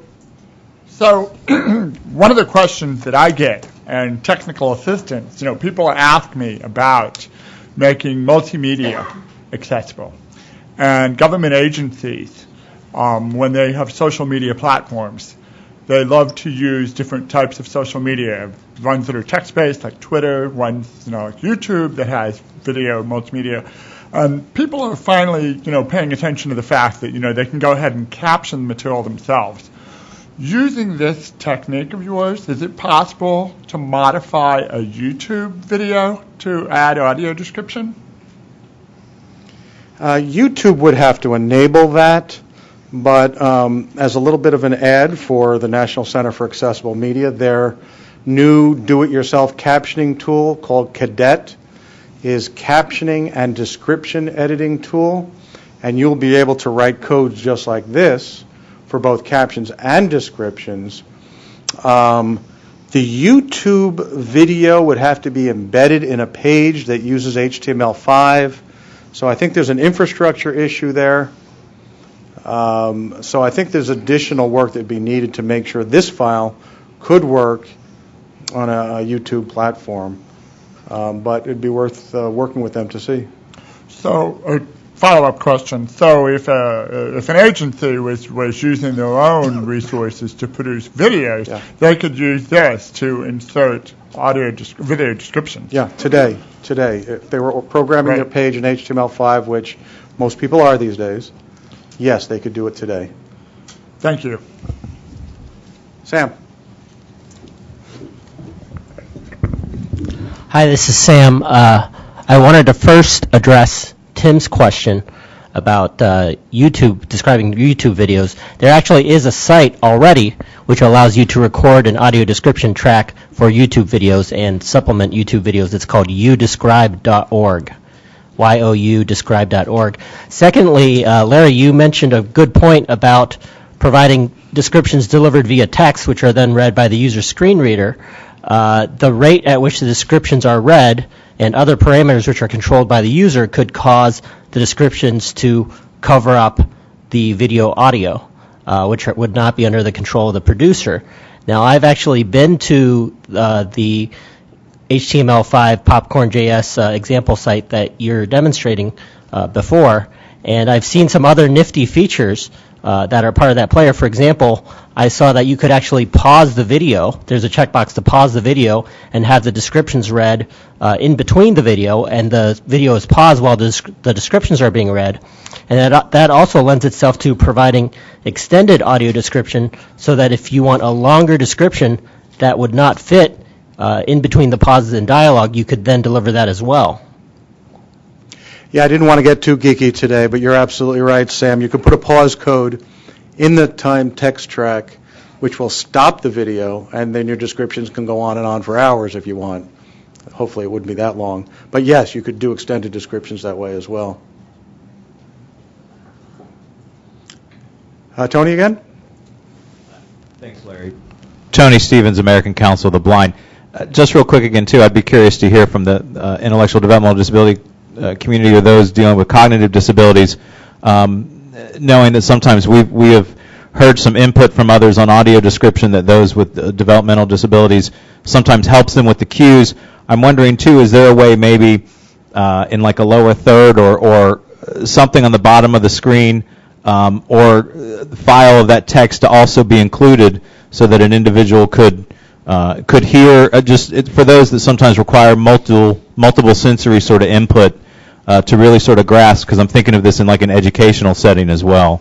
So one of the questions that I get, and technical assistance, people ask me about making multimedia accessible. And government agencies, when they have social media platforms, they love to use different types of social media, ones that are text-based like Twitter, ones like YouTube that has video multimedia. And people are finally paying attention to the fact that they can go ahead and caption the material themselves. Using this technique of yours, is it possible to modify a YouTube video to add audio description? YouTube would have to enable that, but as a little bit of an ad for the National Center for Accessible Media, their new do-it-yourself captioning tool called Cadet is captioning and description editing tool, and you'll be able to write codes just like this for both captions and descriptions. The YouTube video would have to be embedded in a page that uses HTML5. So I think there's an infrastructure issue there. So I think there's additional work that would be needed to make sure this file could work on a YouTube platform. But it'd be worth working with them to see. So a follow-up question. So if an agency was using their own resources to produce videos, they could use this to insert video descriptions. Yeah, today. If they were programming their page in HTML5, which most people are these days, yes, they could do it today. Thank you. Sam. Hi, this is Sam. I wanted to first address Tim's question about YouTube, describing YouTube videos. There actually is a site already which allows you to record an audio description track for YouTube videos and supplement YouTube videos. It's called youdescribe.org, youdescribe.org. Secondly, Larry, you mentioned a good point about providing descriptions delivered via text, which are then read by the user screen reader. The rate at which the descriptions are read and other parameters which are controlled by the user could cause the descriptions to cover up the video audio, which would not be under the control of the producer. Now, I've actually been to the HTML5 Popcorn.js example site that you're demonstrating before, And I've seen some other nifty features that are part of that player. For example, I saw that you could actually pause the video. There's a checkbox to pause the video and have the descriptions read in between the video, and the video is paused while the descriptions are being read. And that also lends itself to providing extended audio description, so that if you want a longer description that would not fit in between the pauses and dialogue, you could then deliver that as well. Yeah, I didn't want to get too geeky today, but you're absolutely right, Sam. You could put a pause code in the time text track, which will stop the video, and then your descriptions can go on and on for hours if you want. Hopefully it wouldn't be that long. But yes, you could do extended descriptions that way as well. Tony again? Thanks, Larry. Tony Stevens, American Council of the Blind. Just real quick again, too, I'd be curious to hear from the intellectual developmental disability community or those dealing with cognitive disabilities, knowing that sometimes we have heard some input from others on audio description that those with developmental disabilities sometimes helps them with the cues. I'm wondering, too, is there a way maybe in like a lower third or something on the bottom of the screen or the file of that text to also be included so that an individual could hear, for those that sometimes require multiple sensory sort of input to really sort of grasp, because I'm thinking of this in like an educational setting as well.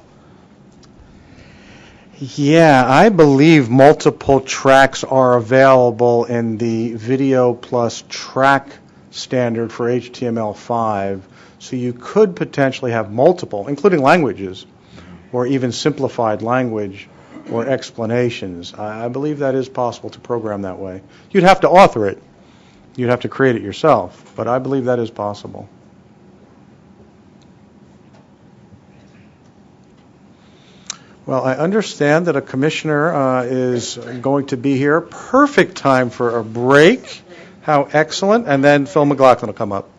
Yeah, I believe multiple tracks are available in the Video Plus Track standard for HTML5, so you could potentially have multiple, including languages, or even simplified language or explanations. I believe that is possible to program that way. You'd have to author it. You'd have to create it yourself, but I believe that is possible. Well, I understand that a commissioner is going to be here. Perfect time for a break. How excellent. And then Phil McLaughlin will come up.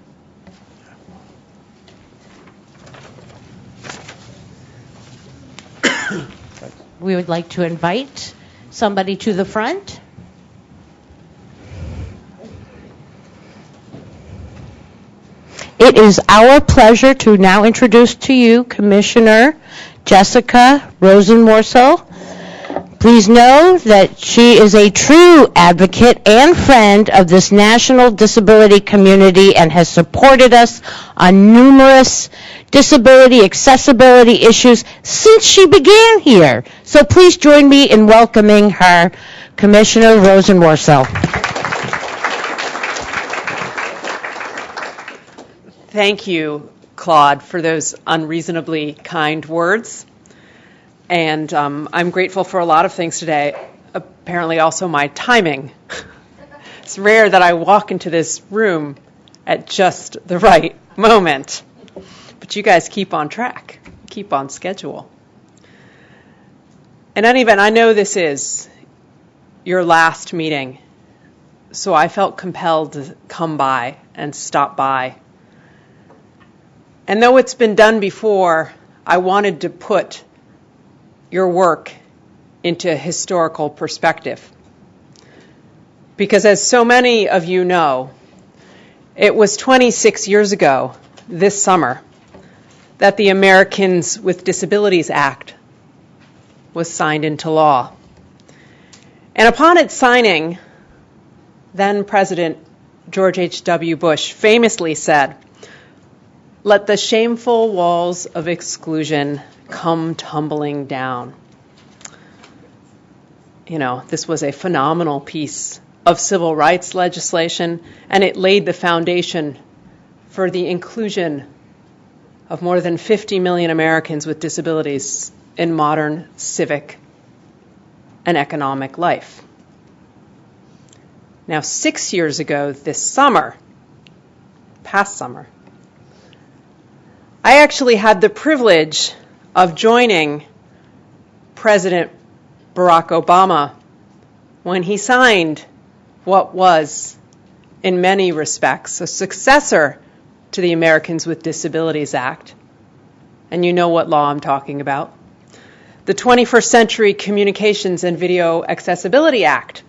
We would like to invite somebody to the front. It is our pleasure to now introduce to you Commissioner Jessica Rosenworcel. Please know that she is a true advocate and friend of this national disability community and has supported us on numerous disability accessibility issues since she began here. So please join me in welcoming her, Commissioner Rosenworcel. Thank you, Claude, for those unreasonably kind words. And I'm grateful for a lot of things today, apparently also my timing. It's rare that I walk into this room at just the right moment. But you guys keep on track, keep on schedule. In any event, I know this is your last meeting, so I felt compelled to come by and stop by. And though it's been done before, I wanted to put your work into historical perspective. Because as so many of you know, it was 26 years ago this summer that the Americans with Disabilities Act was signed into law. And upon its signing, then President George H.W. Bush famously said, "Let the shameful walls of exclusion come tumbling down." You know, this was a phenomenal piece of civil rights legislation, and it laid the foundation for the inclusion of more than 50 million Americans with disabilities in modern civic and economic life. Now, 6 years ago this summer, past summer, I actually had the privilege of joining President Barack Obama when he signed what was, in many respects, a successor to the Americans with Disabilities Act. And you know what law I'm talking about. The 21st Century Communications and Video Accessibility Act.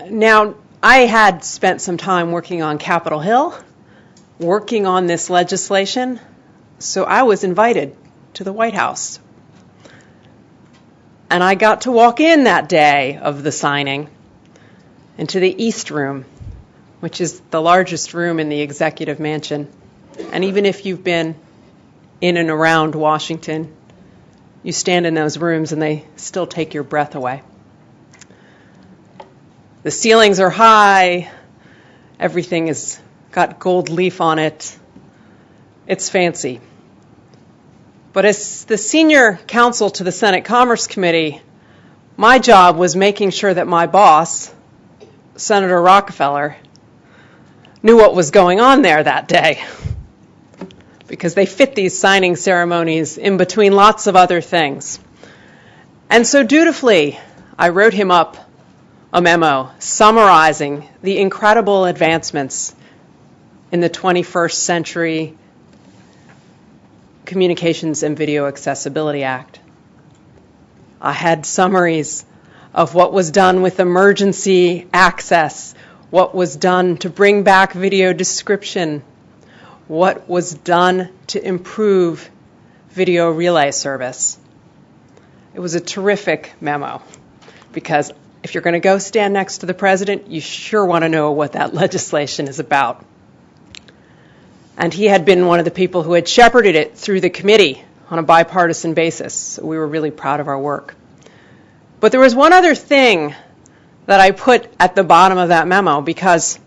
Now, I had spent some time working on Capitol Hill working on this legislation, so I was invited to the White House. And I got to walk in that day of the signing into the East Room, which is the largest room in the Executive Mansion. And even if you've been in and around Washington, you stand in those rooms and they still take your breath away. The ceilings are high, everything has got gold leaf on it. It's fancy. But as the senior counsel to the Senate Commerce Committee, my job was making sure that my boss, Senator Rockefeller, knew what was going on there that day, because they fit these signing ceremonies in between lots of other things. And so dutifully, I wrote him up a memo summarizing the incredible advancements in the 21st Century Communications and Video Accessibility Act. I had summaries of what was done with emergency access, what was done to bring back video description, what was done to improve video relay service. It was a terrific memo, because if you're going to go stand next to the president, you sure want to know what that legislation is about. And he had been one of the people who had shepherded it through the committee on a bipartisan basis. So we were really proud of our work. But there was one other thing that I put at the bottom of that memo, because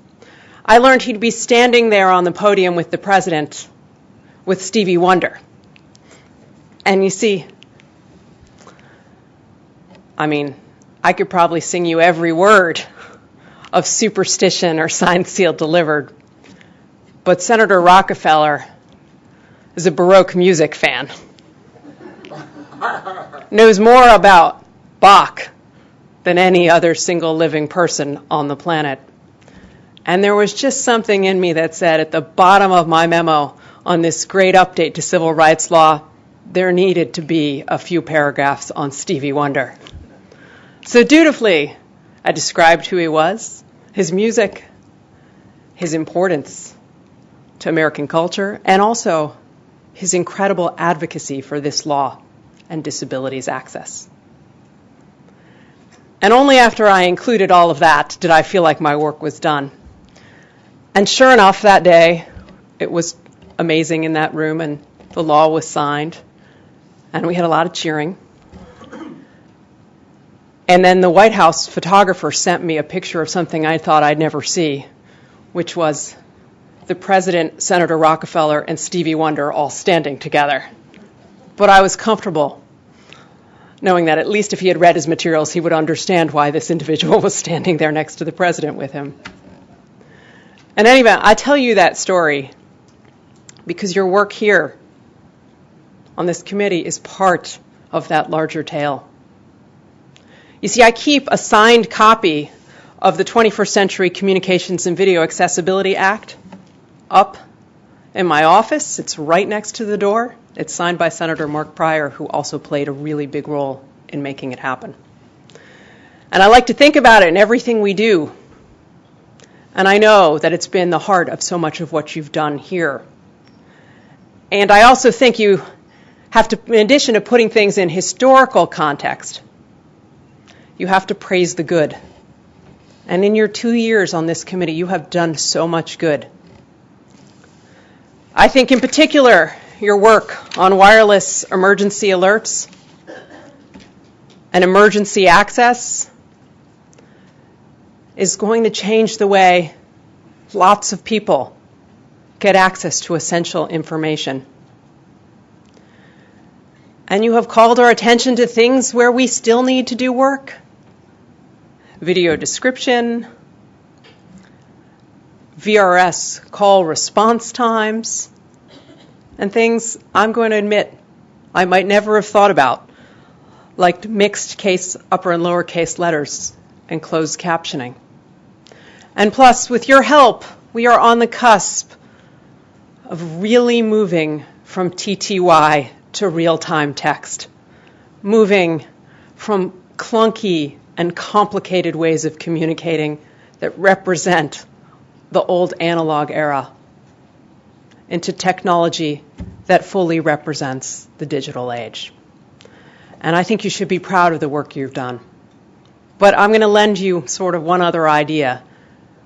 I learned he'd be standing there on the podium with the president with Stevie Wonder. And you see, I could probably sing you every word of Superstition or Signed, Sealed, Delivered. But Senator Rockefeller is a Baroque music fan. Knows more about Bach than any other single living person on the planet. And there was just something in me that said at the bottom of my memo on this great update to civil rights law, there needed to be a few paragraphs on Stevie Wonder. So dutifully, I described who he was, his music, his importance to American culture, and also his incredible advocacy for this law and disabilities access. And only after I included all of that did I feel like my work was done. And sure enough, that day, it was amazing in that room, and the law was signed, and we had a lot of cheering. And then the White House photographer sent me a picture of something I thought I'd never see, which was the President, Senator Rockefeller, and Stevie Wonder all standing together. But I was comfortable knowing that at least if he had read his materials, he would understand why this individual was standing there next to the president with him. In any event, I tell you that story because your work here on this committee is part of that larger tale. You see, I keep a signed copy of the 21st Century Communications and Video Accessibility Act up in my office. It's right next to the door. It's signed by Senator Mark Pryor, who also played a really big role in making it happen. And I like to think about it in everything we do. And I know that it's been the heart of so much of what you've done here. And I also think you have to, in addition to putting things in historical context, you have to praise the good. And in your 2 years on this committee, you have done so much good. I think in particular, your work on wireless emergency alerts and emergency access is going to change the way lots of people get access to essential information. And you have called our attention to things where we still need to do work. Video description, VRS call response times, and things I'm going to admit I might never have thought about, like mixed case upper and lower case letters and closed captioning. And plus, with your help, we are on the cusp of really moving from TTY to real-time text, moving from clunky and complicated ways of communicating that represent the old analog era into technology that fully represents the digital age. And I think you should be proud of the work you've done. But I'm going to lend you sort of one other idea,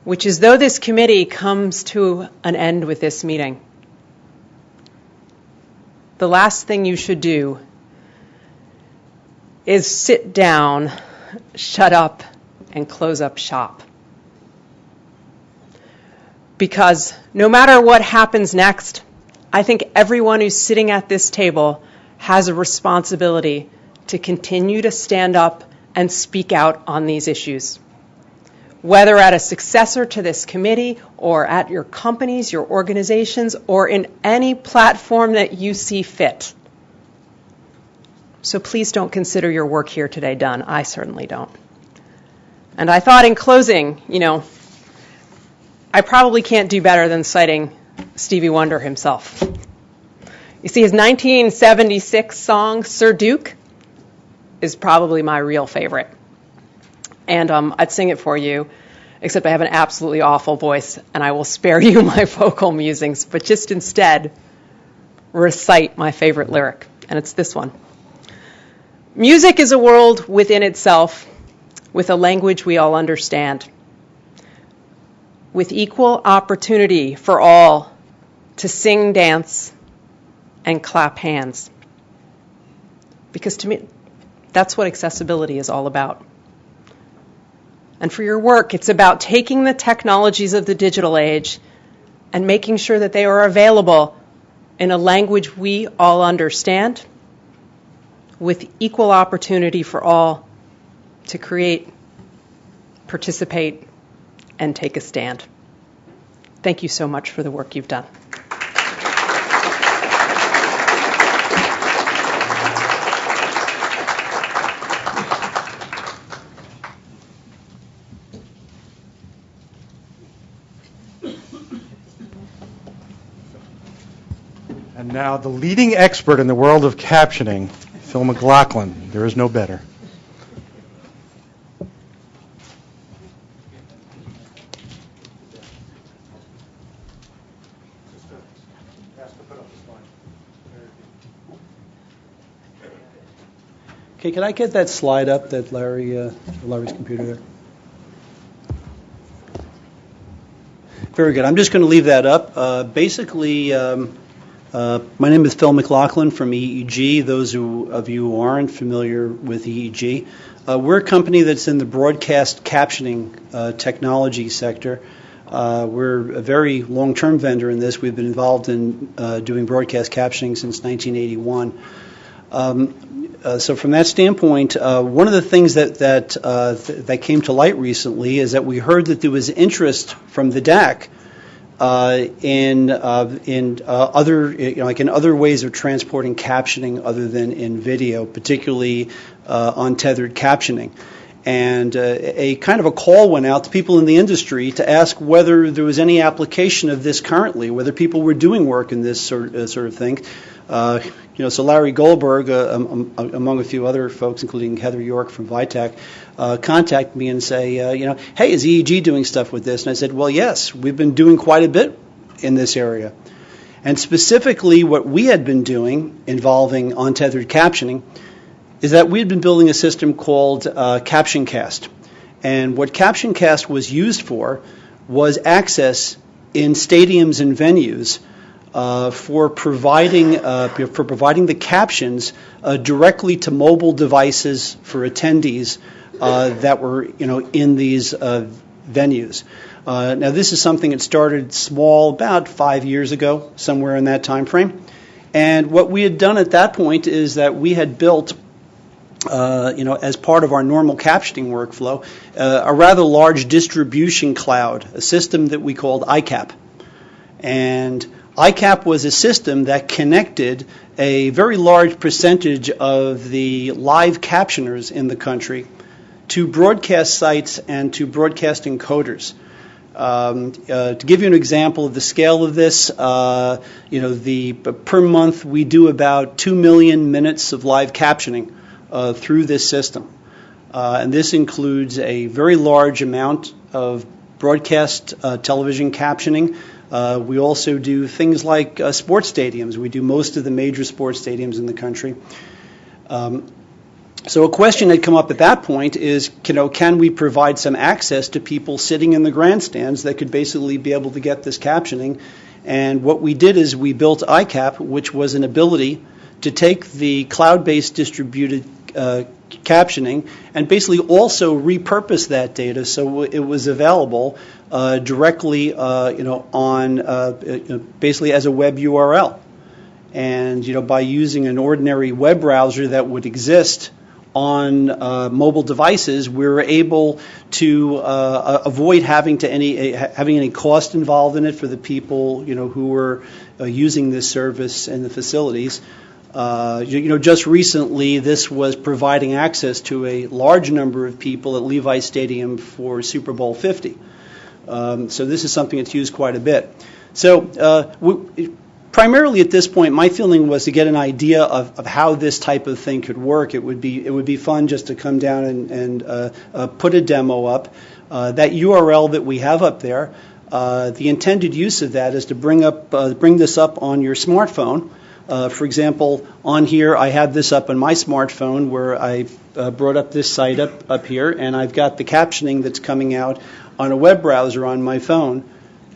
which is though this committee comes to an end with this meeting, the last thing you should do is sit down, shut up, and close up shop. Because no matter what happens next, I think everyone who's sitting at this table has a responsibility to continue to stand up and speak out on these issues. Whether at a successor to this committee or at your companies, your organizations, or in any platform that you see fit. So please don't consider your work here today done. I certainly don't. And I thought in closing, I probably can't do better than citing Stevie Wonder himself. You see, his 1976 song, Sir Duke, is probably my real favorite. And I'd sing it for you, except I have an absolutely awful voice, and I will spare you my vocal musings, but just instead recite my favorite lyric, and it's this one. Music is a world within itself, with a language we all understand, with equal opportunity for all to sing, dance, and clap hands. Because to me, that's what accessibility is all about. And for your work, it's about taking the technologies of the digital age and making sure that they are available in a language we all understand, with equal opportunity for all to create, participate, and take a stand. Thank you so much for the work you've done. And now the leading expert in the world of captioning, Phil McLaughlin. There is no better. Okay, can I get that slide up that Larry's computer there? Very good. I'm just going to leave that up. Basically, my name is Phil McLaughlin from EEG. Those of you who aren't familiar with EEG, we're a company that's in the broadcast captioning technology sector. We're a very long-term vendor in this. We've been involved in doing broadcast captioning since 1981. So from that standpoint, one of the things that came to light recently is that we heard that there was interest from the DAC in other, like in other ways of transporting captioning other than in video, particularly untethered captioning. And a kind of a call went out to people in the industry to ask whether there was any application of this currently, whether people were doing work in this sort of thing. So Larry Goldberg, among a few other folks, including Heather York from Vitech, contact me and say, hey, is EEG doing stuff with this? And I said, well, yes, we've been doing quite a bit in this area. And specifically what we had been doing involving untethered captioning is that we had been building a system called CaptionCast. And what CaptionCast was used for was access in stadiums and venues for providing the captions directly to mobile devices for attendees that were in these venues. Now this is something that started small about 5 years ago, somewhere in that time frame. And what we had done at that point is that we had built as part of our normal captioning workflow, a rather large distribution cloud, a system that we called ICAP. And ICAP was a system that connected a very large percentage of the live captioners in the country to broadcast sites and to broadcast encoders. To give you an example of the scale of this, per month we do about 2 million minutes of live captioning through this system. And this includes a very large amount of broadcast television captioning, We also do things like sports stadiums. We do most of the major sports stadiums in the country. So a question that come up at that point is, can we provide some access to people sitting in the grandstands that could basically be able to get this captioning? And what we did is we built ICAP, which was an ability to take the cloud-based distributed captioning and basically also repurpose that data so it was available directly, on basically as a web URL. And by using an ordinary web browser that would exist on mobile devices, we were able to avoid having any cost involved in it for the people who were using this service and the facilities. Just recently, this was providing access to a large number of people at Levi Stadium for Super Bowl 50. So this is something that's used quite a bit. So primarily at this point, my feeling was to get an idea of how this type of thing could work. It would be fun just to come down and put a demo up. That URL that we have up there, the intended use of that is to bring this up on your smartphone. For example, on here, I have this up on my smartphone where I brought up this site up here, and I've got the captioning that's coming out on a web browser on my phone.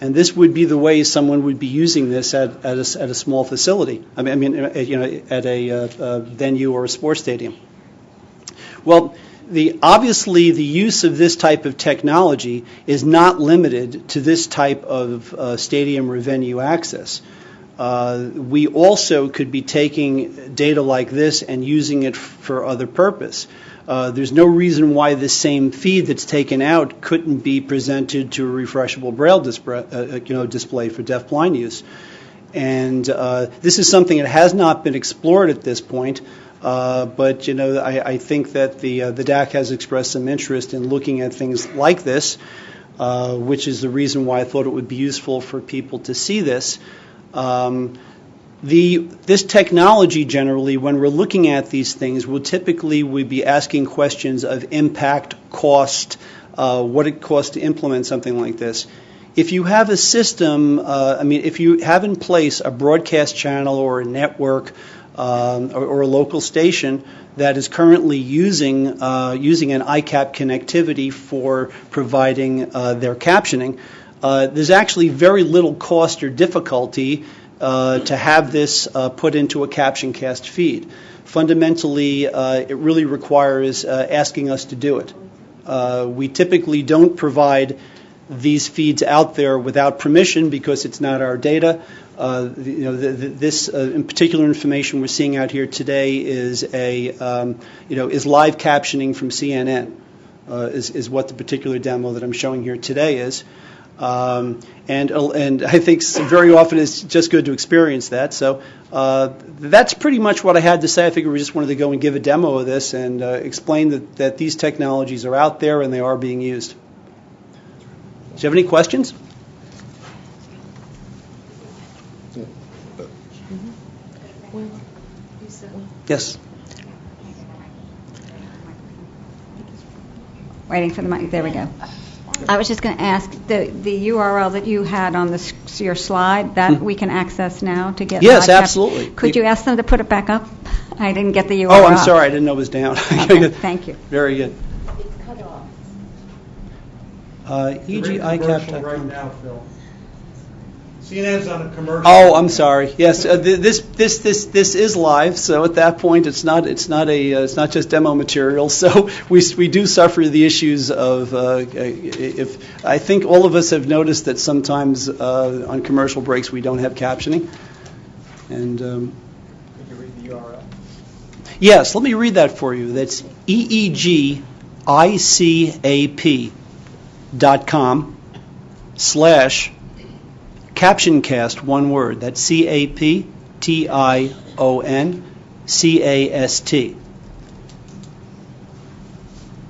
And this would be the way someone would be using this at a small facility. I mean, at a venue or a sports stadium. Well, obviously the use of this type of technology is not limited to this type of stadium or venue access. We also could be taking data like this and using it for other purpose. There's no reason why this same feed that's taken out couldn't be presented to a refreshable Braille display for deaf-blind use. And this is something that has not been explored at this point, but I think that the DAC has expressed some interest in looking at things like this, which is the reason why I thought it would be useful for people to see this. This technology generally, when we're looking at these things, we'd be asking questions of impact, cost, what it costs to implement something like this. If you have a system, if you have in place a broadcast channel or a network or a local station that is currently using an ICAP connectivity for providing their captioning, there's actually very little cost or difficulty to have this put into a CaptionCast feed. Fundamentally, it really requires asking us to do it. We typically don't provide these feeds out there without permission because it's not our data. This in particular information we're seeing out here today is is live captioning from CNN. Is what the particular demo that I'm showing here today is. And I think very often it's just good to experience that. So that's pretty much what I had to say. I figured we just wanted to go and give a demo of this and explain that these technologies are out there and they are being used. Do you have any questions? Yes. Waiting for the mic. There we go. I was just going to ask, the URL that you had on your slide, that we can access now to get... Yes, absolutely. Could you ask them to put it back up? I didn't get the URL. Oh, I'm sorry. I didn't know it was down. Okay, thank you. Very good. It's cut off. EGICAP.com. Right now, Phil. CNN's on a commercial. Oh, I'm sorry. Yes, this is live. So at that point, it's not just demo material. So we do suffer the issues of if I think all of us have noticed that sometimes on commercial breaks we don't have captioning. And could you read the URL? Yes, let me read that for you. That's EEGICAP.com/ CaptionCast, one word. That's CaptionCast.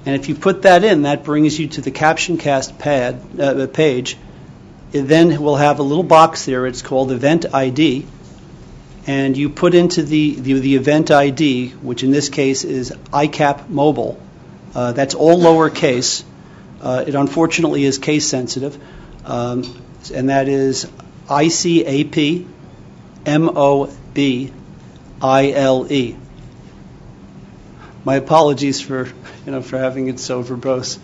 And if you put that in, that brings you to the CaptionCast page. It then will have a little box there. It's called Event ID. And you put into the event ID, which in this case is ICAP Mobile. That's all lowercase. It unfortunately is case sensitive. And that is ICAPMOBILE. My apologies for having it so verbose.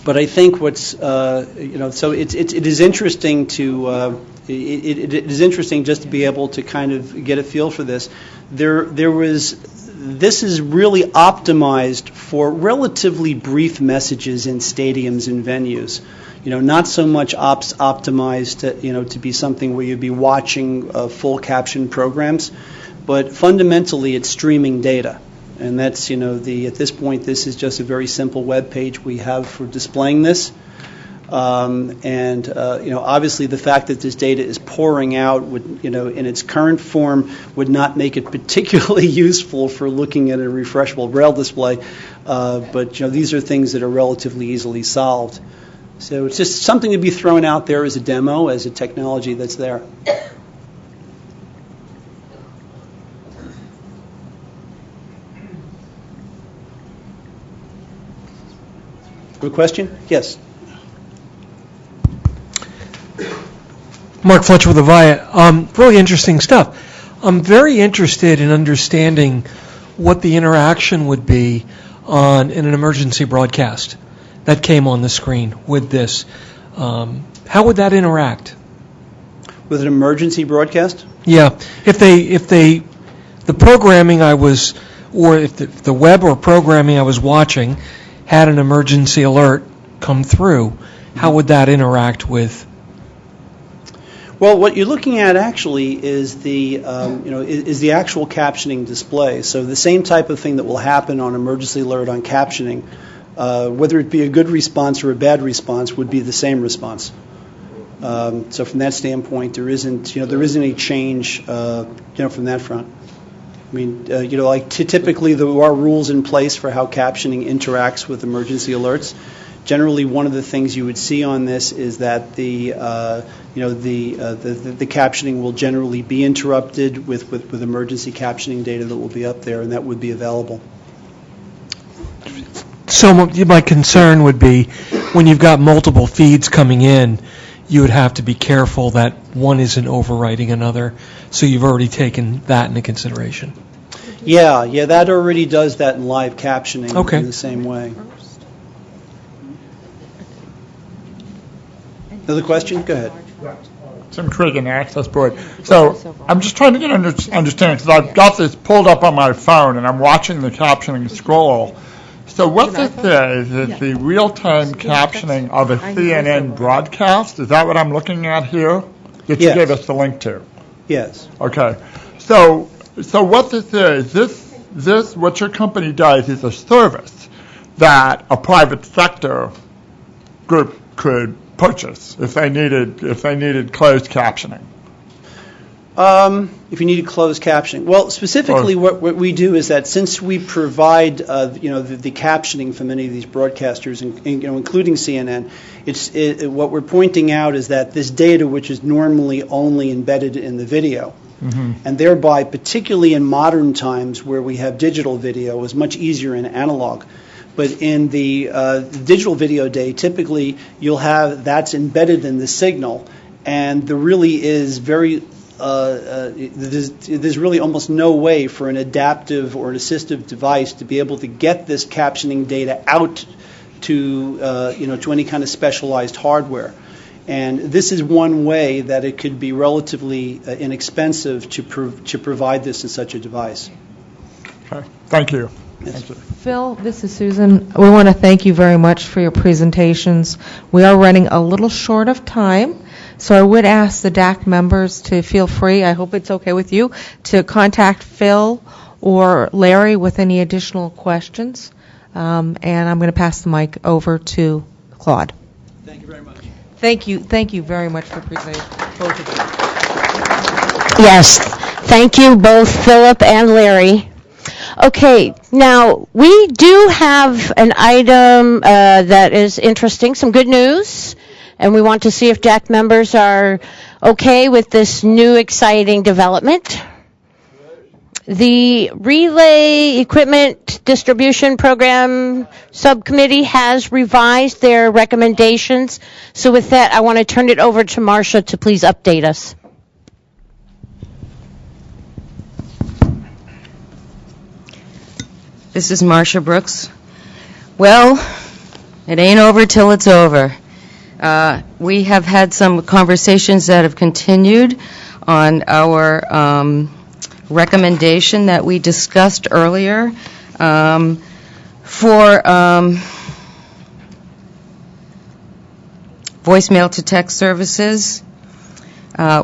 But I think what's so it is interesting to it is interesting just to be able to kind of get a feel for this. This is really optimized for relatively brief messages in stadiums and venues. Not so much optimized to be something where you'd be watching full caption programs, but fundamentally it's streaming data. And that's, at this point, this is just a very simple web page we have for displaying this. Obviously the fact that this data is pouring out would, in its current form would not make it particularly useful for looking at a refreshable braille display. But these are things that are relatively easily solved. So it's just something to be thrown out there as a demo, as a technology that's there. A question? Yes. Mark Fletcher with Avaya. Really interesting stuff. I'm very interested in understanding what the interaction would be in an emergency broadcast that came on the screen with this. How would that interact? With an emergency broadcast? Yeah. If the programming I was, or if the web or programming I was watching had an emergency alert come through, how would that interact with? Well, what you're looking at actually is the actual captioning display. So the same type of thing that will happen on emergency alert on captioning, whether it be a good response or a bad response, would be the same response. So from that standpoint, there isn't a change from that front. I mean, typically there are rules in place for how captioning interacts with emergency alerts. Generally, one of the things you would see on this is that the captioning will generally be interrupted with emergency captioning data that will be up there, and that would be available. So my concern would be when you've got multiple feeds coming in, you would have to be careful that one isn't overwriting another. So you've already taken that into consideration. Yeah, that already does that in live captioning in the same way. Another question? Go ahead. Tim Cregan, Access Board. So I'm just trying to get understand, because I've got this pulled up on my phone and I'm watching the captioning scroll. So what this is the real-time captioning of a CNN broadcast. Is that what I'm looking at here? That you gave us the link to? Yes. Okay. So what this is, what your company does is a service that a private sector group could purchase if they needed closed captioning. If you needed closed captioning, well, specifically what we do is that since we provide the captioning for many of these broadcasters, including CNN, what we're pointing out is that this data, which is normally only embedded in the video, and thereby, particularly in modern times where we have digital video, is much easier in analog. But in the digital video day, typically you'll have that's embedded in the signal, and there really is there's really almost no way for an adaptive or an assistive device to be able to get this captioning data out to any kind of specialized hardware. And this is one way that it could be relatively inexpensive to provide this in such a device. Okay. Thank you. Yes. Thank you. Phil, this is Susan. We want to thank you very much for your presentations. We are running a little short of time, so I would ask the DAC members to feel free, I hope it's okay with you, to contact Phil or Larry with any additional questions. And I'm going to pass the mic over to Claude. Thank you very much. Thank you very much for presenting, both of you. Yes, thank you both, Philip and Larry. Okay, now we do have an item that is interesting, some good news, and we want to see if DAC members are okay with this new exciting development. The Relay Equipment Distribution Program Subcommittee has revised their recommendations. So with that, I want to turn it over to Marcia to please update us. This is Marcia Brooks. Well, it ain't over till it's over. We have had some conversations that have continued on our recommendation that we discussed earlier for voicemail to text services.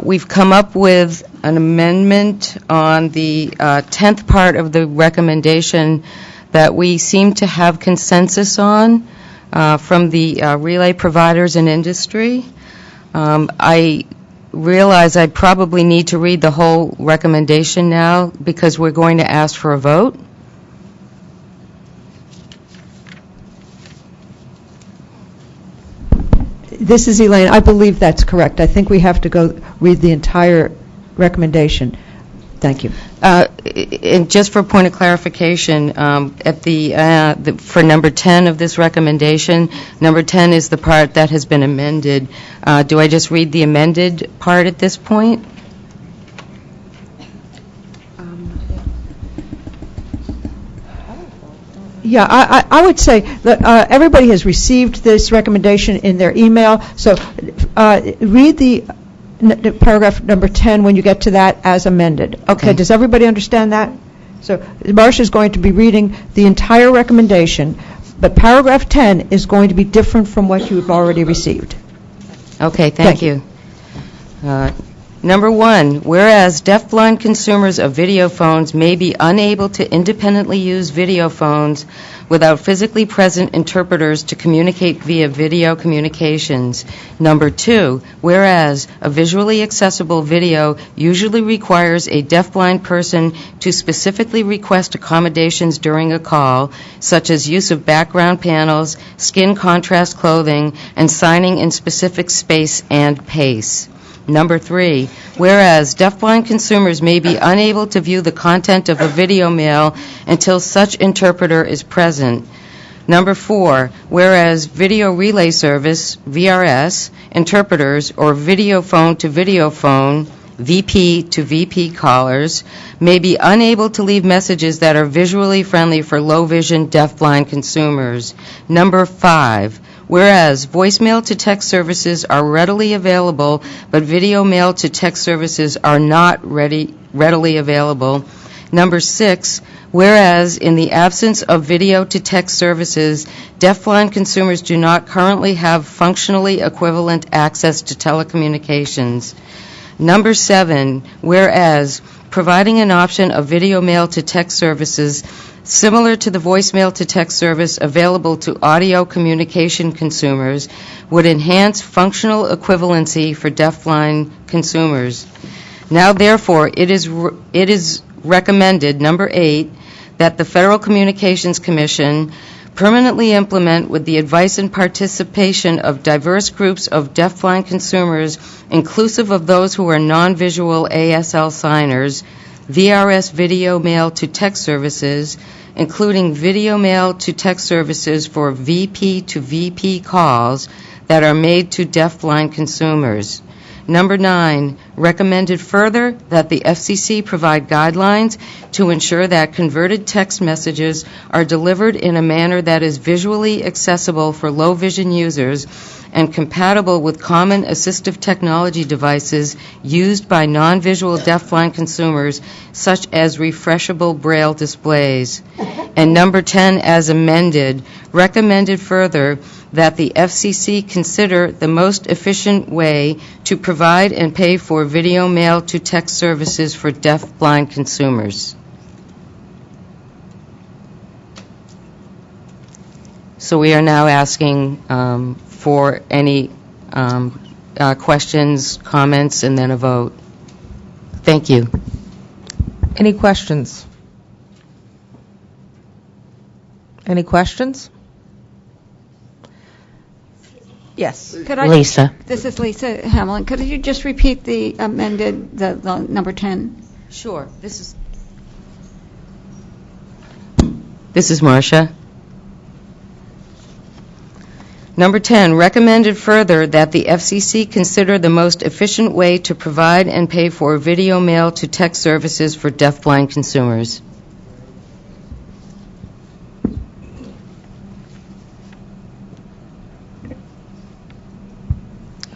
We've come up with an amendment on the 10th part of the recommendation that we seem to have consensus on from the relay providers and industry. I realize I probably need to read the whole recommendation now because we're going to ask for a vote. This is Elaine. I believe that's correct. I think we have to go read the entire recommendation. Thank you. And just for a point of clarification, at for number 10 of this recommendation, number 10 is the part that has been amended. Do I just read the amended part at this point? Yeah, I would say that everybody has received this recommendation in their email. So read the paragraph number 10 when you get to that as amended. Okay. Does everybody understand that? So Marcia is going to be reading the entire recommendation, but paragraph 10 is going to be different from what you have already received. Okay, thank you. Number 1, whereas deafblind consumers of video phones may be unable to independently use video phones without physically present interpreters to communicate via video communications. Number 2, whereas a visually accessible video usually requires a deafblind person to specifically request accommodations during a call, such as use of background panels, skin contrast clothing, and signing in specific space and pace. Number 3, whereas deafblind consumers may be unable to view the content of a video mail until such interpreter is present. Number 4, whereas video relay service, VRS, interpreters or video phone to video phone, VP to VP callers, may be unable to leave messages that are visually friendly for low vision deafblind consumers. Number 5, whereas voicemail to text services are readily available, but video mail to text services are not readily available. Number 6, whereas in the absence of video to text services, deafblind consumers do not currently have functionally equivalent access to telecommunications. Number 7, whereas providing an option of video mail to text services similar to the voicemail to text service available to audio communication consumers would enhance functional equivalency for deafblind consumers. Now, therefore, it is recommended, number 8, that the Federal Communications Commission permanently implement, with the advice and participation of diverse groups of deafblind consumers, inclusive of those who are non-visual ASL signers, VRS video mail to text services, including video mail to text services for VP to VP calls that are made to deafblind consumers. Number 9, recommended further that the FCC provide guidelines to ensure that converted text messages are delivered in a manner that is visually accessible for low vision users and compatible with common assistive technology devices used by non-visual deafblind consumers, such as refreshable braille displays. And number 10, as amended, recommended further that the FCC consider the most efficient way to provide and pay for video mail to text services for deafblind consumers. So we are now asking for any questions, comments, and then a vote. Thank you. Any questions? Any questions? Yes. Lisa. This is Lisa Hamlin. Could you just repeat the amended, the number 10? Sure. This is This is Marcia. Number 10, recommended further that the FCC consider the most efficient way to provide and pay for video mail to text services for deafblind consumers.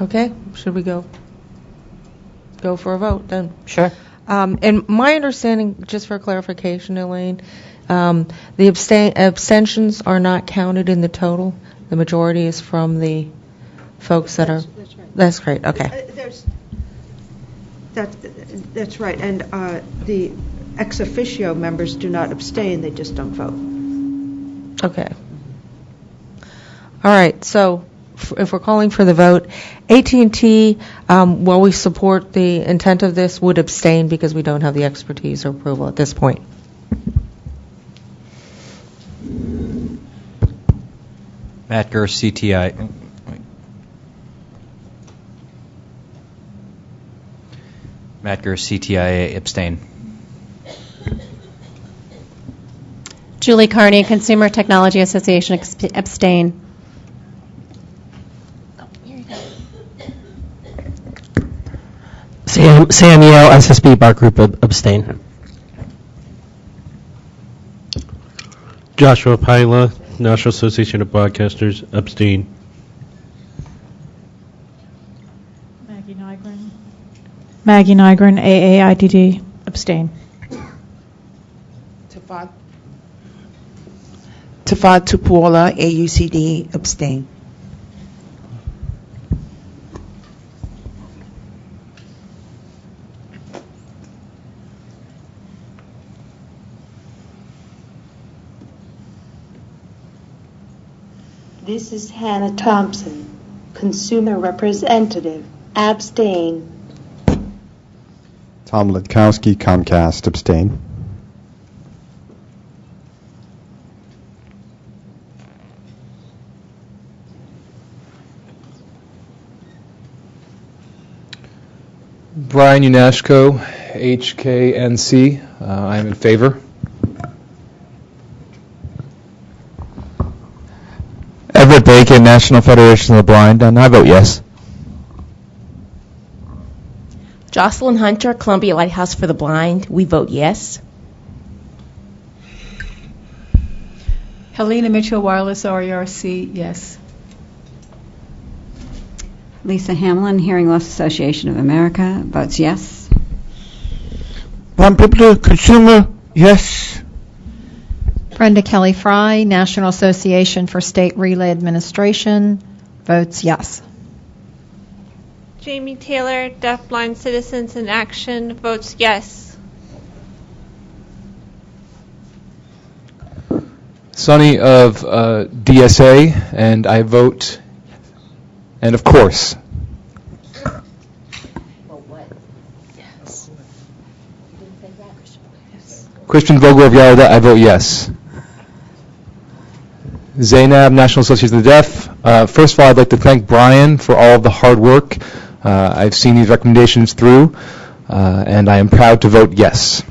Okay, should we go for a vote then? Sure. And my understanding, just for clarification, Elaine, the abstentions are not counted in the total? The majority is from the folks that are... That's right. That's great, okay. That's right, and the ex officio members do not abstain, they just don't vote. Okay. All right, so if we're calling for the vote, AT&T, while we support the intent of this, would abstain because we don't have the expertise or approval at this point. Matt Gurr, CTI. Matt Gurr, CTIA, abstain. Julie Carney, Consumer Technology Association, abstain. Sam Yale, SSB Bar Group, abstain. Joshua Paila, National Association of Broadcasters, abstain. Maggie Nygren, AAIDD, abstain. Tafad Tupuola, AUCD, abstain. This is Hannah Thompson, Consumer Representative, abstain. Tom Litkowski, Comcast, abstain. Brian Unashko, HKNC. I am in favor. Everett Bacon, National Federation of the Blind, and I vote yes. Jocelyn Hunter, Columbia Lighthouse for the Blind, we vote yes. Helena Mitchell, Wireless RERC, yes. Lisa Hamlin, Hearing Loss Association of America, votes yes. One Pipler, Consumer, yes. Brenda Kelly Fry, National Association for State Relay Administration, votes yes. Jamie Taylor, Deafblind Citizens in Action, votes yes. Sonny of DSA, and I vote, and of course. Christian Vogel of Yarda, I vote yes. Zainab, National Association of the Deaf. First of all, I'd like to thank Brian for all of the hard work. I've seen these recommendations through, and I am proud to vote yes.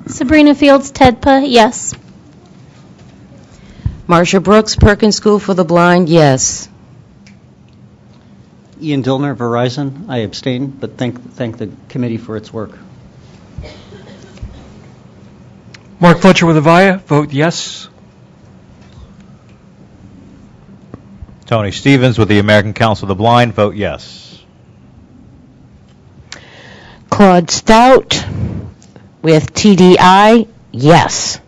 Sabrina Fields, TEDPA, yes. Marsha Brooks, Perkins School for the Blind, yes. Ian Dillner, Verizon, I abstain, but thank the committee for its work. Mark Fletcher with Avaya, vote yes. Tony Stevens with the American Council of the Blind, vote yes. Claude Stout with TDI, yes.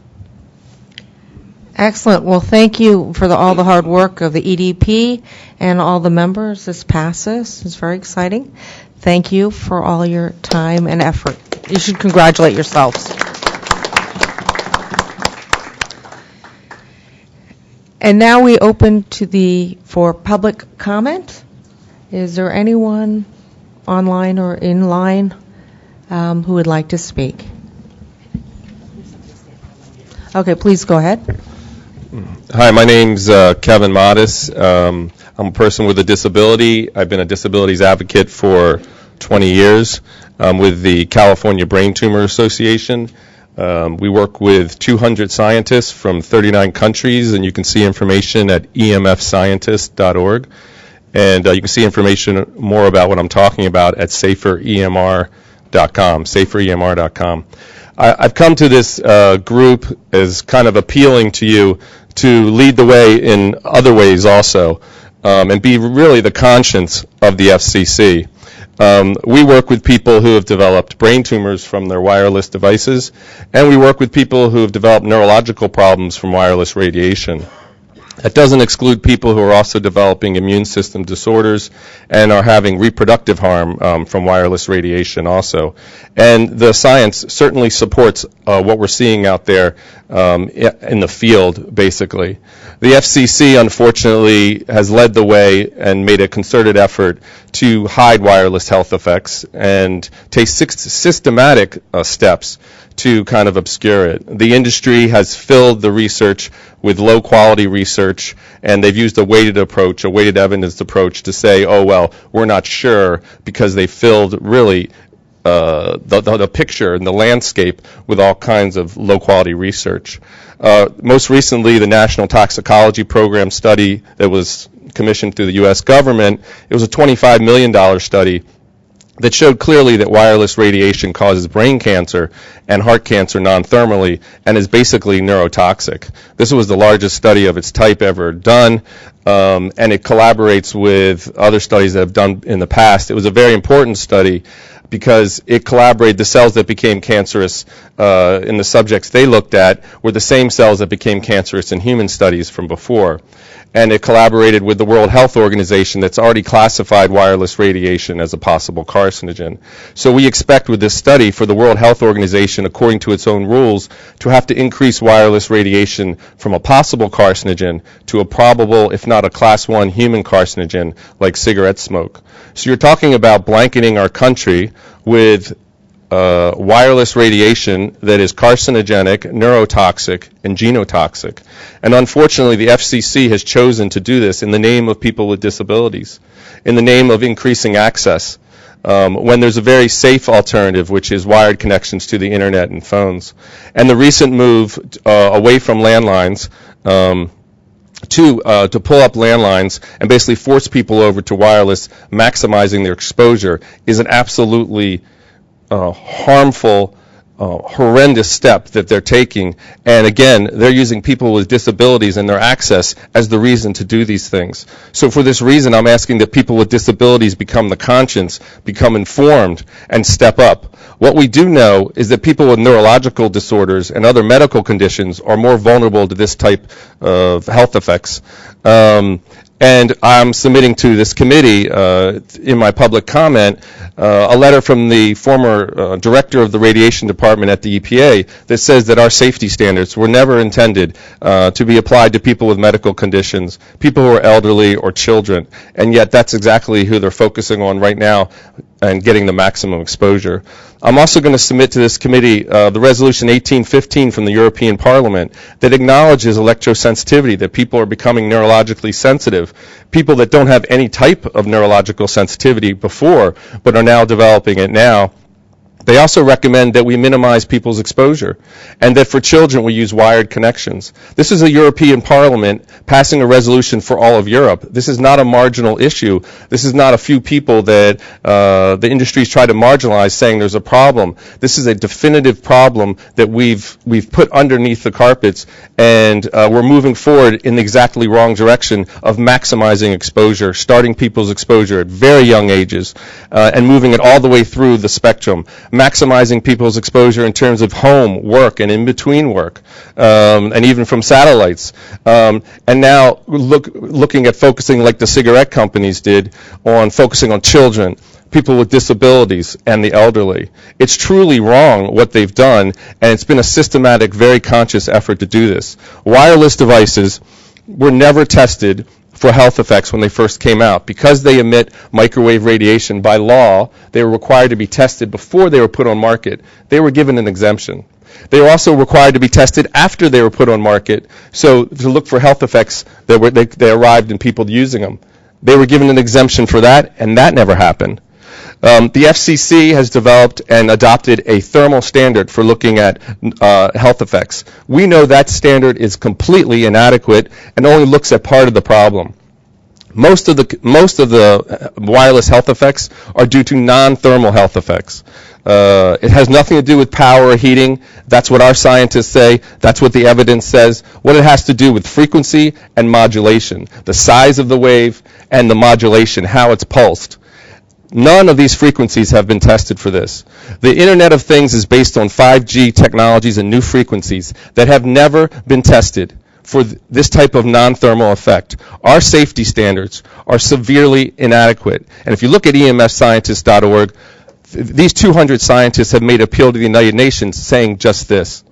Excellent. Well, thank you for all the hard work of the EDP and all the members. This passes. It's very exciting. Thank you for all your time and effort. You should congratulate yourselves. And now we open for public comment. Is there anyone online or in line who would like to speak? Okay, please go ahead. Hi, my name's Kevin Modis. I'm a person with a disability. I've been a disabilities advocate for 20 years with the California Brain Tumor Association. We work with 200 scientists from 39 countries, and you can see information at emfscientist.org. And you can see information more about what I'm talking about at saferemr.com. I've come to this group as kind of appealing to you to lead the way in other ways also, and be really the conscience of the FCC. We work with people who have developed brain tumors from their wireless devices, and we work with people who have developed neurological problems from wireless radiation. That doesn't exclude people who are also developing immune system disorders and are having reproductive harm from wireless radiation also. And the science certainly supports what we're seeing out there in the field, basically. The FCC, unfortunately, has led the way and made a concerted effort to hide wireless health effects and take systematic steps to kind of obscure it. The industry has filled the research with low-quality research, and they've used a weighted approach, a weighted evidence approach, to say, oh, well, we're not sure, because they filled really the picture and the landscape with all kinds of low-quality research. Most recently, the National Toxicology Program study that was commissioned through the U.S. government, it was a $25 million study that showed clearly that wireless radiation causes brain cancer and heart cancer non-thermally and is basically neurotoxic. This was the largest study of its type ever done, and it collaborates with other studies that have done in the past. It was a very important study because it collaborated. The cells that became cancerous in the subjects they looked at were the same cells that became cancerous in human studies from before. And it collaborated with the World Health Organization that's already classified wireless radiation as a possible carcinogen. So we expect with this study for the World Health Organization, according to its own rules, to have to increase wireless radiation from a possible carcinogen to a probable, if not a class 1 human carcinogen like cigarette smoke. So you're talking about blanketing our country with wireless radiation that is carcinogenic, neurotoxic, and genotoxic. And unfortunately, the FCC has chosen to do this in the name of people with disabilities, in the name of increasing access, when there's a very safe alternative, which is wired connections to the internet and phones. And the recent move away from landlines to pull up landlines and basically force people over to wireless, maximizing their exposure, is an absolutely harmful, horrendous step that they're taking. And again, they're using people with disabilities and their access as the reason to do these things. So for this reason, I'm asking that people with disabilities become the conscience, become informed, and step up. What we do know is that people with neurological disorders and other medical conditions are more vulnerable to this type of health effects. And I'm submitting to this committee, in my public comment, a letter from the former director of the radiation department at the EPA that says that our safety standards were never intended to be applied to people with medical conditions, people who are elderly or children, and yet that's exactly who they're focusing on right now and getting the maximum exposure. I'm also going to submit to this committee the Resolution 1815 from the European Parliament that acknowledges electrosensitivity, that people are becoming neurologically sensitive, people that don't have any type of neurological sensitivity before but are now developing it now. They also recommend that we minimize people's exposure and that for children we use wired connections. This is a European Parliament passing a resolution for all of Europe. This is not a marginal issue. This is not a few people that the industries try to marginalize saying there's a problem. This is a definitive problem that we've put underneath the carpets, and we're moving forward in the exactly wrong direction of maximizing exposure, starting people's exposure at very young ages, and moving it all the way through the spectrum. Maximizing people's exposure in terms of home, work, and in between work, and even from satellites. And now looking at focusing, like the cigarette companies did, on focusing on children, people with disabilities, and the elderly. It's truly wrong what they've done, and it's been a systematic, very conscious effort to do this. Wireless devices were never tested for health effects when they first came out. Because they emit microwave radiation by law, they were required to be tested before they were put on market. They were given an exemption. They were also required to be tested after they were put on market, so to look for health effects that they arrived in people using them. They were given an exemption for that, and that never happened. The FCC has developed and adopted a thermal standard for looking at health effects. We know that standard is completely inadequate and only looks at part of the problem. Most of the wireless health effects are due to non-thermal health effects. It has nothing to do with power or heating. That's what our scientists say. That's what the evidence says. What it has to do with frequency and modulation, the size of the wave and the modulation, how it's pulsed. None of these frequencies have been tested for this. The Internet of Things is based on 5G technologies and new frequencies that have never been tested for this type of non-thermal effect. Our safety standards are severely inadequate. And if you look at emfscientists.org, these 200 scientists have made appeal to the United Nations saying just this.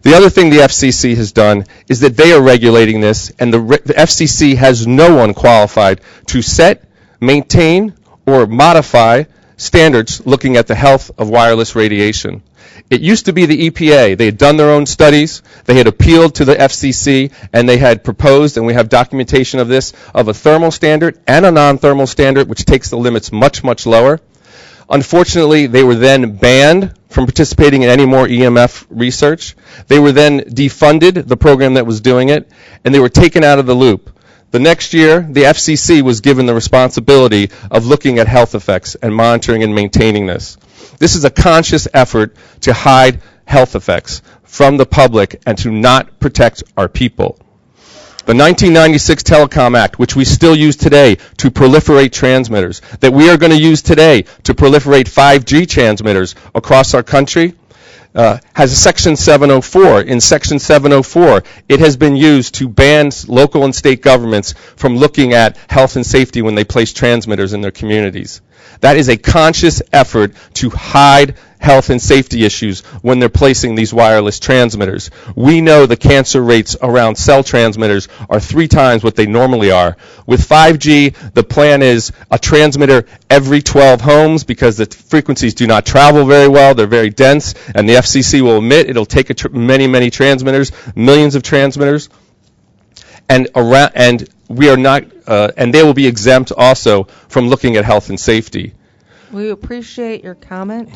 The other thing the FCC has done is that they are regulating this, and the FCC has no one qualified to set, maintain, or modify standards looking at the health of wireless radiation. It used to be the EPA. They had done their own studies. They had appealed to the FCC, and they had proposed, and we have documentation of this, of a thermal standard and a non-thermal standard, which takes the limits much, much lower. Unfortunately, they were then banned from participating in any more EMF research. They were then defunded, the program that was doing it, and they were taken out of the loop. The next year, the FCC was given the responsibility of looking at health effects and monitoring and maintaining this. This is a conscious effort to hide health effects from the public and to not protect our people. The 1996 Telecom Act, which we still use today to proliferate transmitters, that we are going to use today to proliferate 5G transmitters across our country, has a Section 704. In Section 704, it has been used to ban local and state governments from looking at health and safety when they place transmitters in their communities. That is a conscious effort to hide health and safety issues when they're placing these wireless transmitters. We know the cancer rates around cell transmitters are 3 times what they normally are. With 5G, the plan is a transmitter every 12 homes because the frequencies do not travel very well. They're very dense, and the FCC will admit it'll take many, many transmitters, millions of transmitters, and we are not, and they will be exempt also from looking at health and safety. We appreciate your comment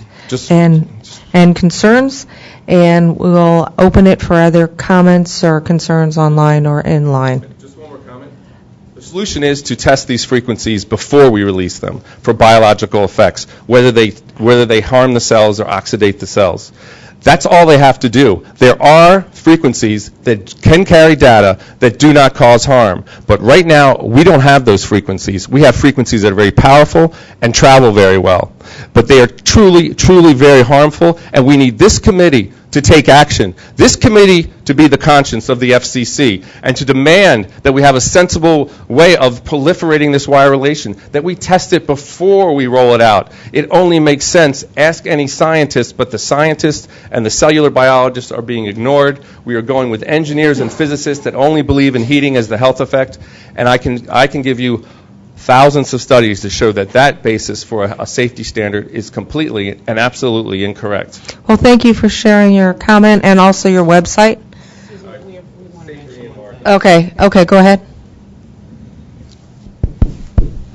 and concerns, and we'll open it for other comments or concerns online or in line. Just one more comment. The solution is to test these frequencies before we release them for biological effects, whether they harm the cells or oxidate the cells. That's all they have to do. There are frequencies that can carry data that do not cause harm. But right now, we don't have those frequencies. We have frequencies that are very powerful and travel very well. But they are truly, truly very harmful, and we need this committee to take action. This committee to be the conscience of the FCC and to demand that we have a sensible way of proliferating this wire relation, that we test it before we roll it out. It only makes sense. Ask any scientist, but the scientists and the cellular biologists are being ignored. We are going with engineers and physicists that only believe in heating as the health effect, and I can give you thousands of studies to show that basis for a safety standard is completely and absolutely incorrect. Well, thank you for sharing your comment and also your website. Okay, go ahead.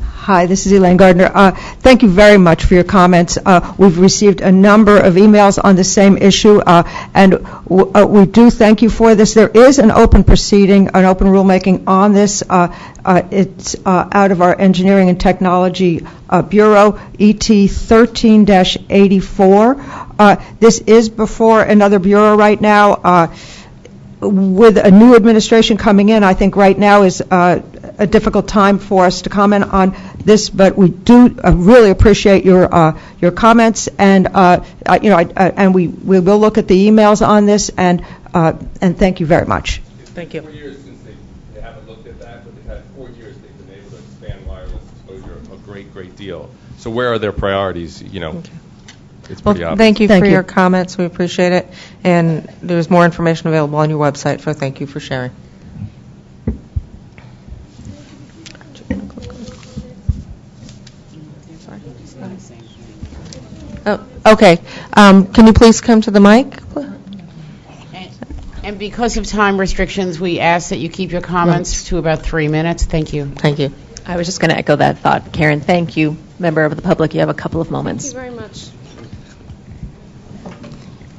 Hi, this is Elaine Gardner. Thank you very much for your comments. We've received a number of emails on the same issue, and we do thank you for this. There is an open proceeding, an open rulemaking on this. It's out of our Engineering and Technology Bureau, ET 13-84. This is before another bureau right now. With a new administration coming in, I think right now is a difficult time for us to comment on this, but we do really appreciate your comments, and and we will look at the emails on this, and thank you very much. Thank you. 4 years since they haven't looked at that, but they've had 4 years they've been able to expand wireless exposure a great deal. So where are their priorities? It's pretty obvious. Thank you for your comments. We appreciate it. And there's more information available on your website, so thank you for sharing. Oh, okay. Can you please come to the mic? And because of time restrictions, we ask that you keep your comments to about 3 minutes. Thank you. Thank you. I was just going to echo that thought. Karen, thank you. Member of the public, you have a couple of moments. Thank you very much.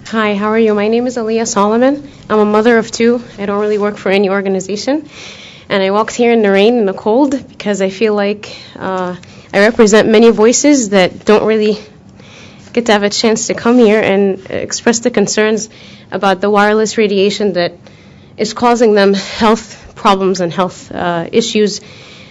Hi, how are you? My name is Aliyah Solomon. I'm a mother of two. I don't really work for any organization. And I walked here in the rain and the cold because I feel like I represent many voices that don't really get to have a chance to come here and express the concerns about the wireless radiation that is causing them health problems and health issues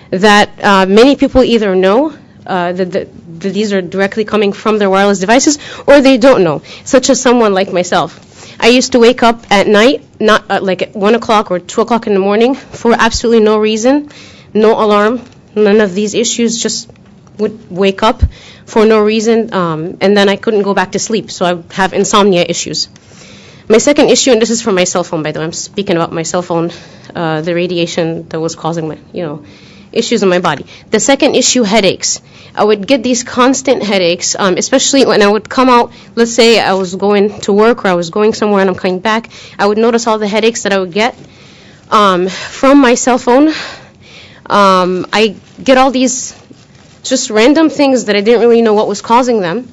that many people either know that these are directly coming from their wireless devices, or they don't know, such as someone like myself. I used to wake up at night, not like at 1 o'clock or 2 o'clock in the morning, for absolutely no reason, no alarm, none of these issues, just would wake up for no reason, and then I couldn't go back to sleep, so I would have insomnia issues. My second issue, and this is for my cell phone, by the way, I'm speaking about my cell phone, the radiation that was causing my, issues in my body. The second issue, headaches. I would get these constant headaches, especially when I would come out, let's say I was going to work or I was going somewhere and I'm coming back, I would notice all the headaches that I would get from my cell phone. I get all these just random things that I didn't really know what was causing them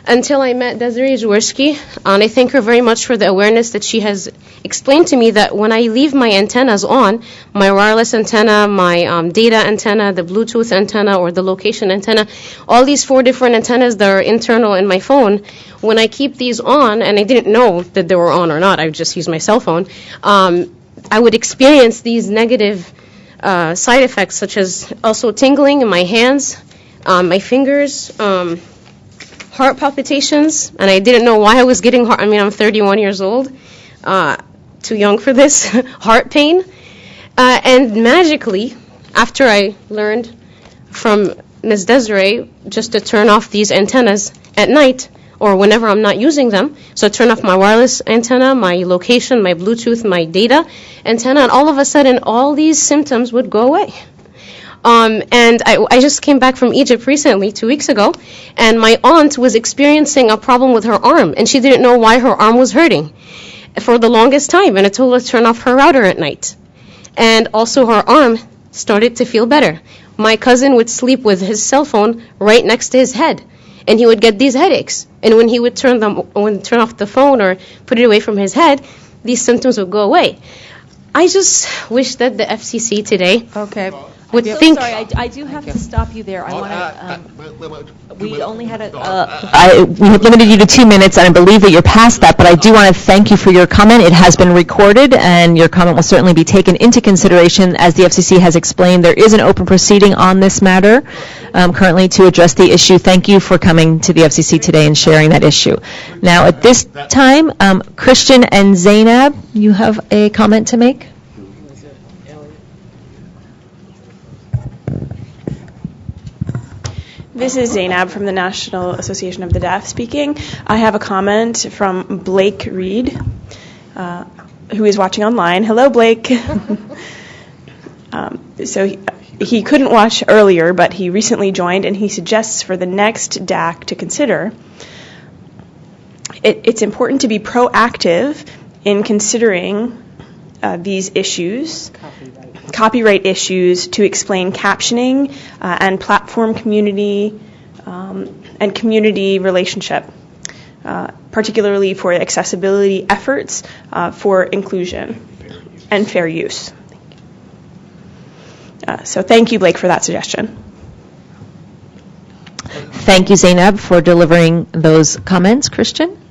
until I met Desiree Jaworski, and I thank her very much for the awareness that she has explained to me that when I leave my antennas on, my wireless antenna, my data antenna, the Bluetooth antenna, or the location antenna, all these 4 different antennas that are internal in my phone, when I keep these on, and I didn't know that they were on or not, I would just use my cell phone, I would experience these negative side effects, such as also tingling in my hands, my fingers, heart palpitations, and I didn't know why I was getting heart. I mean, I'm 31 years old, too young for this, heart pain. And magically, after I learned from Ms. Desiree just to turn off these antennas at night or whenever I'm not using them, so I turn off my wireless antenna, my location, my Bluetooth, my data antenna, and all of a sudden, all these symptoms would go away. And I just came back from Egypt recently, 2 weeks ago, and my aunt was experiencing a problem with her arm, and she didn't know why her arm was hurting for the longest time, and I told her to turn off her router at night. And also her arm started to feel better. My cousin would sleep with his cell phone right next to his head, and he would get these headaches. And when he would turn off the phone or put it away from his head, these symptoms would go away. I just wish that the FCC today would think. Sorry, I do have to stop you there. I want to. We only had We had limited you to 2 minutes, and I believe that you're past that, but I do want to thank you for your comment. It has been recorded, and your comment will certainly be taken into consideration. As the FCC has explained, there is an open proceeding on this matter currently to address the issue. Thank you for coming to the FCC today and sharing that issue. Now, at this time, Christian and Zainab, you have a comment to make? This is Zainab from the National Association of the Deaf speaking. I have a comment from Blake Reed, who is watching online. Hello, Blake. So he couldn't watch earlier, but he recently joined, and he suggests for the next DAC to consider, it's important to be proactive in considering these issues, copyright issues, to explain captioning and platform community and community relationship, particularly for accessibility efforts for inclusion and fair use. So thank you, Blake, for that suggestion. Thank you, Zainab, for delivering those comments. Christian?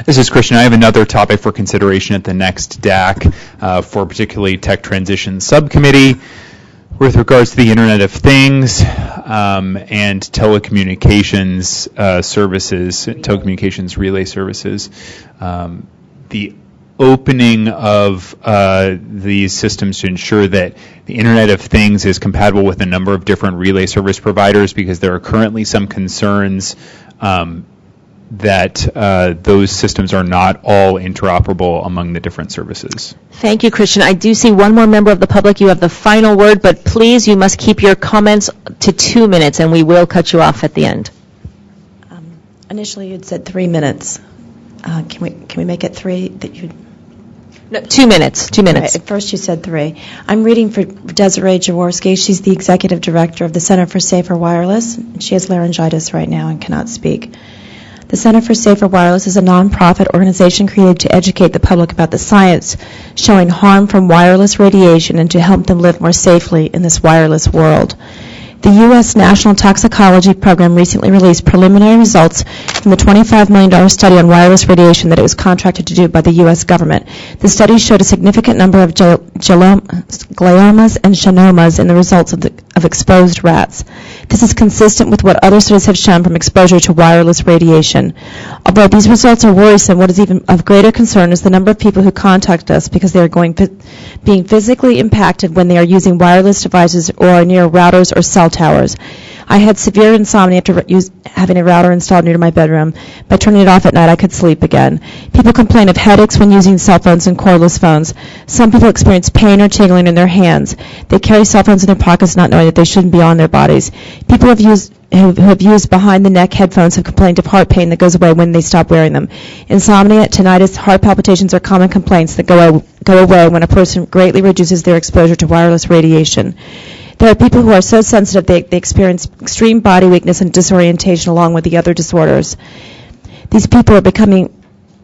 This is Christian. I have another topic for consideration at the next DAC for particularly Tech Transition Subcommittee with regards to the Internet of Things and telecommunications services, telecommunications relay services. The opening of these systems to ensure that the Internet of Things is compatible with a number of different relay service providers, because there are currently some concerns that those systems are not all interoperable among the different services. Thank you, Christian. I do see one more member of the public. You have the final word, but please, you must keep your comments to 2 minutes, and we will cut you off at the end. Initially, you'd said 3 minutes. Can we make it 3? No, 2 minutes. 2 minutes. Right, at first you said 3. I'm reading for Desiree Jaworski. She's the executive director of the Center for Safer Wireless. She has laryngitis right now and cannot speak. The Center for Safer Wireless is a nonprofit organization created to educate the public about the science showing harm from wireless radiation and to help them live more safely in this wireless world. The U.S. National Toxicology Program recently released preliminary results from the $25 million study on wireless radiation that it was contracted to do by the U.S. government. The study showed a significant number of gliomas and schwannomas in the results of exposed rats. This is consistent with what other studies have shown from exposure to wireless radiation. Although these results are worrisome, what is even of greater concern is the number of people who contact us because they are being physically impacted when they are using wireless devices or are near routers or cell towers. I had severe insomnia after having a router installed near my bedroom. By turning it off at night, I could sleep again. People complain of headaches when using cell phones and cordless phones. Some people experience pain or tingling in their hands. They carry cell phones in their pockets not knowing that they shouldn't be on their bodies. People who have used behind-the-neck headphones have complained of heart pain that goes away when they stop wearing them. Insomnia, tinnitus, heart palpitations are common complaints that go away when a person greatly reduces their exposure to wireless radiation. There are people who are so sensitive they experience extreme body weakness and disorientation along with the other disorders. These people are becoming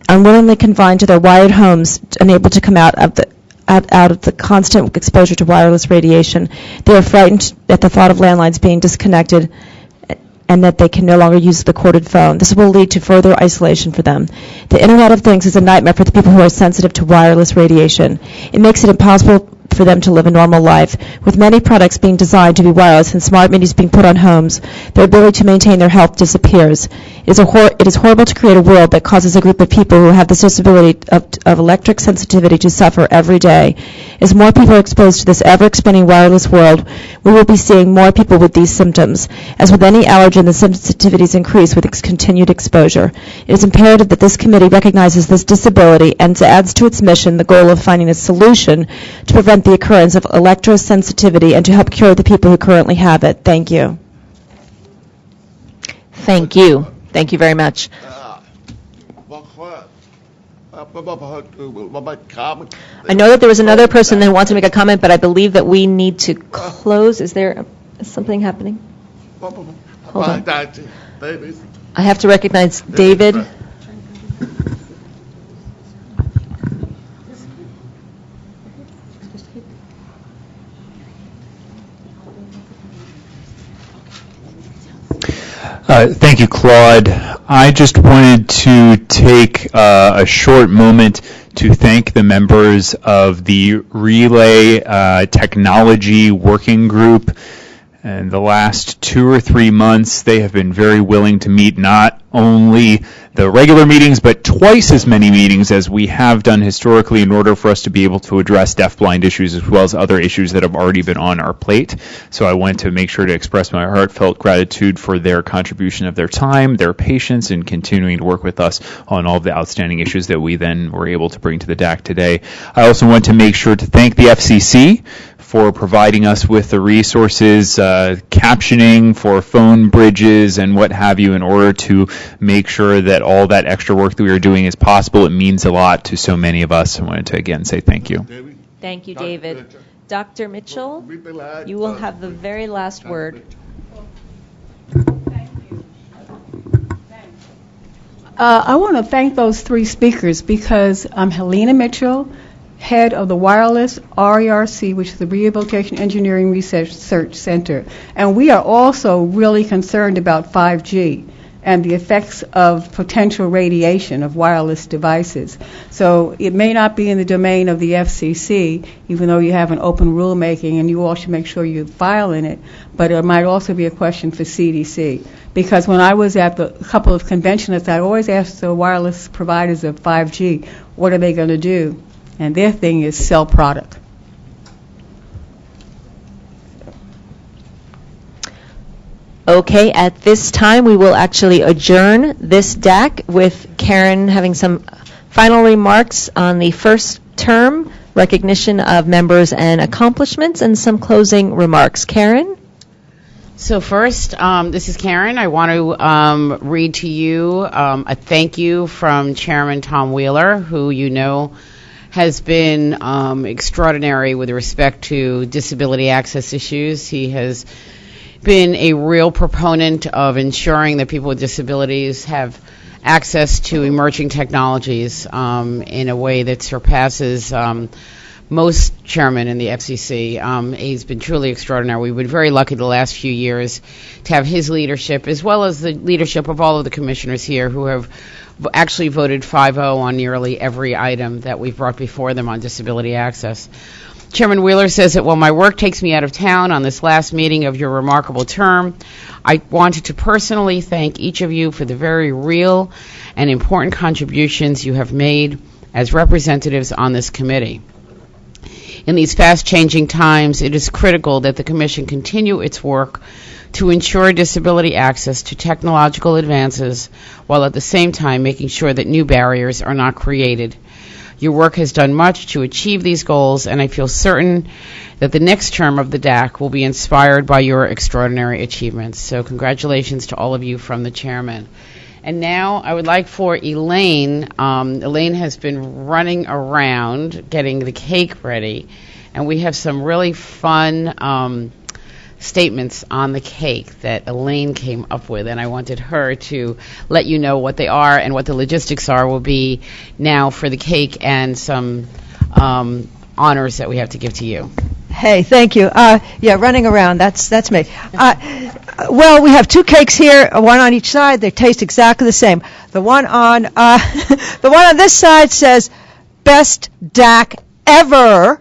unwillingly confined to their wired homes, unable to come out of the constant exposure to wireless radiation. They are frightened at the thought of landlines being disconnected and that they can no longer use the corded phone. This will lead to further isolation for them. The Internet of Things is a nightmare for the people who are sensitive to wireless radiation. It makes it impossible for them to live a normal life. With many products being designed to be wireless and smart meters being put on homes, their ability to maintain their health disappears. It is horrible to create a world that causes a group of people who have this disability of electric sensitivity to suffer every day. As more people are exposed to this ever-expanding wireless world, we will be seeing more people with these symptoms. As with any allergen, the sensitivities increase with continued exposure. It is imperative that this committee recognizes this disability and adds to its mission the goal of finding a solution to prevent the occurrence of electrosensitivity and to help cure the people who currently have it. Thank you. Thank you. Thank you very much. I know that there was another person that wanted to make a comment, but I believe that we need to close. Is something happening? Hold on. I have to recognize David. Thank you, Claude. I just wanted to take a short moment to thank the members of the Relay Technology Working Group. In the last 2 or 3 months, they have been very willing to meet not only the regular meetings, but twice as many meetings as we have done historically in order for us to be able to address deafblind issues as well as other issues that have already been on our plate. So I want to make sure to express my heartfelt gratitude for their contribution of their time, their patience, and continuing to work with us on all of the outstanding issues that we then were able to bring to the DAC today. I also want to make sure to thank the FCC for providing us with the resources, captioning for phone bridges and what have you in order to make sure that all that extra work that we are doing is possible. It means a lot to so many of us. I wanted to again say thank you. Thank you, David. Dr. Mitchell, you will have the very last word. I want to thank those 3 speakers because I'm Helena Mitchell, head of the Wireless RERC, which is the Rehabilitation Engineering Research Center. And we are also really concerned about 5G and the effects of potential radiation of wireless devices. So it may not be in the domain of the FCC, even though you have an open rulemaking and you all should make sure you file in it, but it might also be a question for CDC. Because when I was at a couple of conventions, I always asked the wireless providers of 5G, what are they going to do? And their thing is sell product. Okay, at this time we will actually adjourn this DAC with Karen having some final remarks on the first term, recognition of members and accomplishments, and some closing remarks. Karen? So first, this is Karen. I want to read to you a thank you from Chairman Tom Wheeler, who you know has been extraordinary with respect to disability access issues. He has been a real proponent of ensuring that people with disabilities have access to emerging technologies in a way that surpasses most chairmen in the FCC. He's been truly extraordinary. We've been very lucky the last few years to have his leadership, as well as the leadership of all of the commissioners here who have actually voted 5-0 on nearly every item that we've brought before them on disability access. Chairman Wheeler says that while my work takes me out of town on this last meeting of your remarkable term, I wanted to personally thank each of you for the very real and important contributions you have made as representatives on this committee. In these fast-changing times, it is critical that the Commission continue its work to ensure disability access to technological advances, while at the same time making sure that new barriers are not created. Your work has done much to achieve these goals, and I feel certain that the next term of the DAC will be inspired by your extraordinary achievements. So congratulations to all of you from the chairman. And now I would like for Elaine. Elaine has been running around getting the cake ready, and we have some really fun statements on the cake that Elaine came up with, and I wanted her to let you know what they are and what the logistics are will be now for the cake and some honors that we have to give to you. Hey, thank you. Yeah, running around, that's me. Well, we have two cakes here, one on each side. They taste exactly the same. The one on this side says, "Best DAC ever."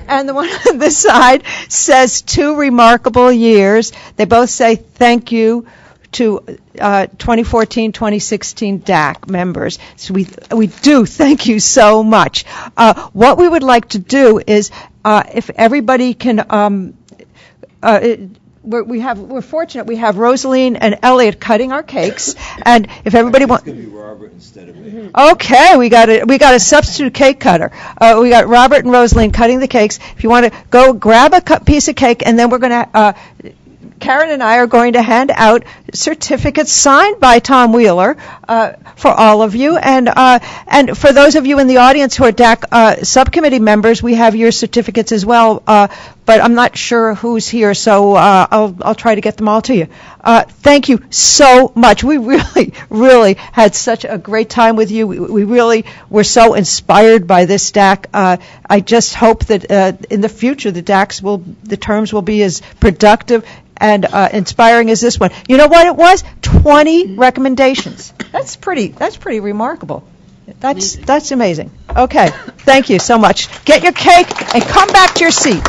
And the one on this side says 2 remarkable years. They both say thank you to 2014-2016 DAC members. So we do thank you so much. What we would like to do is, if everybody can, we're fortunate we have Rosaline and Elliot cutting our cakes, and if everybody wants, it's going to be Robert instead of me. Okay, we got a substitute cake cutter. We got Robert and Rosaline cutting the cakes. If you want to go grab a piece of cake, and then we're going to. Karen and I are going to hand out certificates signed by Tom Wheeler for all of you, and for those of you in the audience who are DAC subcommittee members, we have your certificates as well. But I'm not sure who's here, so I'll try to get them all to you. Thank you so much. We really had such a great time with you. We really were so inspired by this DAC. I just hope that in the future the terms will be as productive and inspiring as this one. You know what it was? 20 recommendations. That's pretty remarkable. That's amazing. Okay, thank you so much. Get your cake and come back to your seat.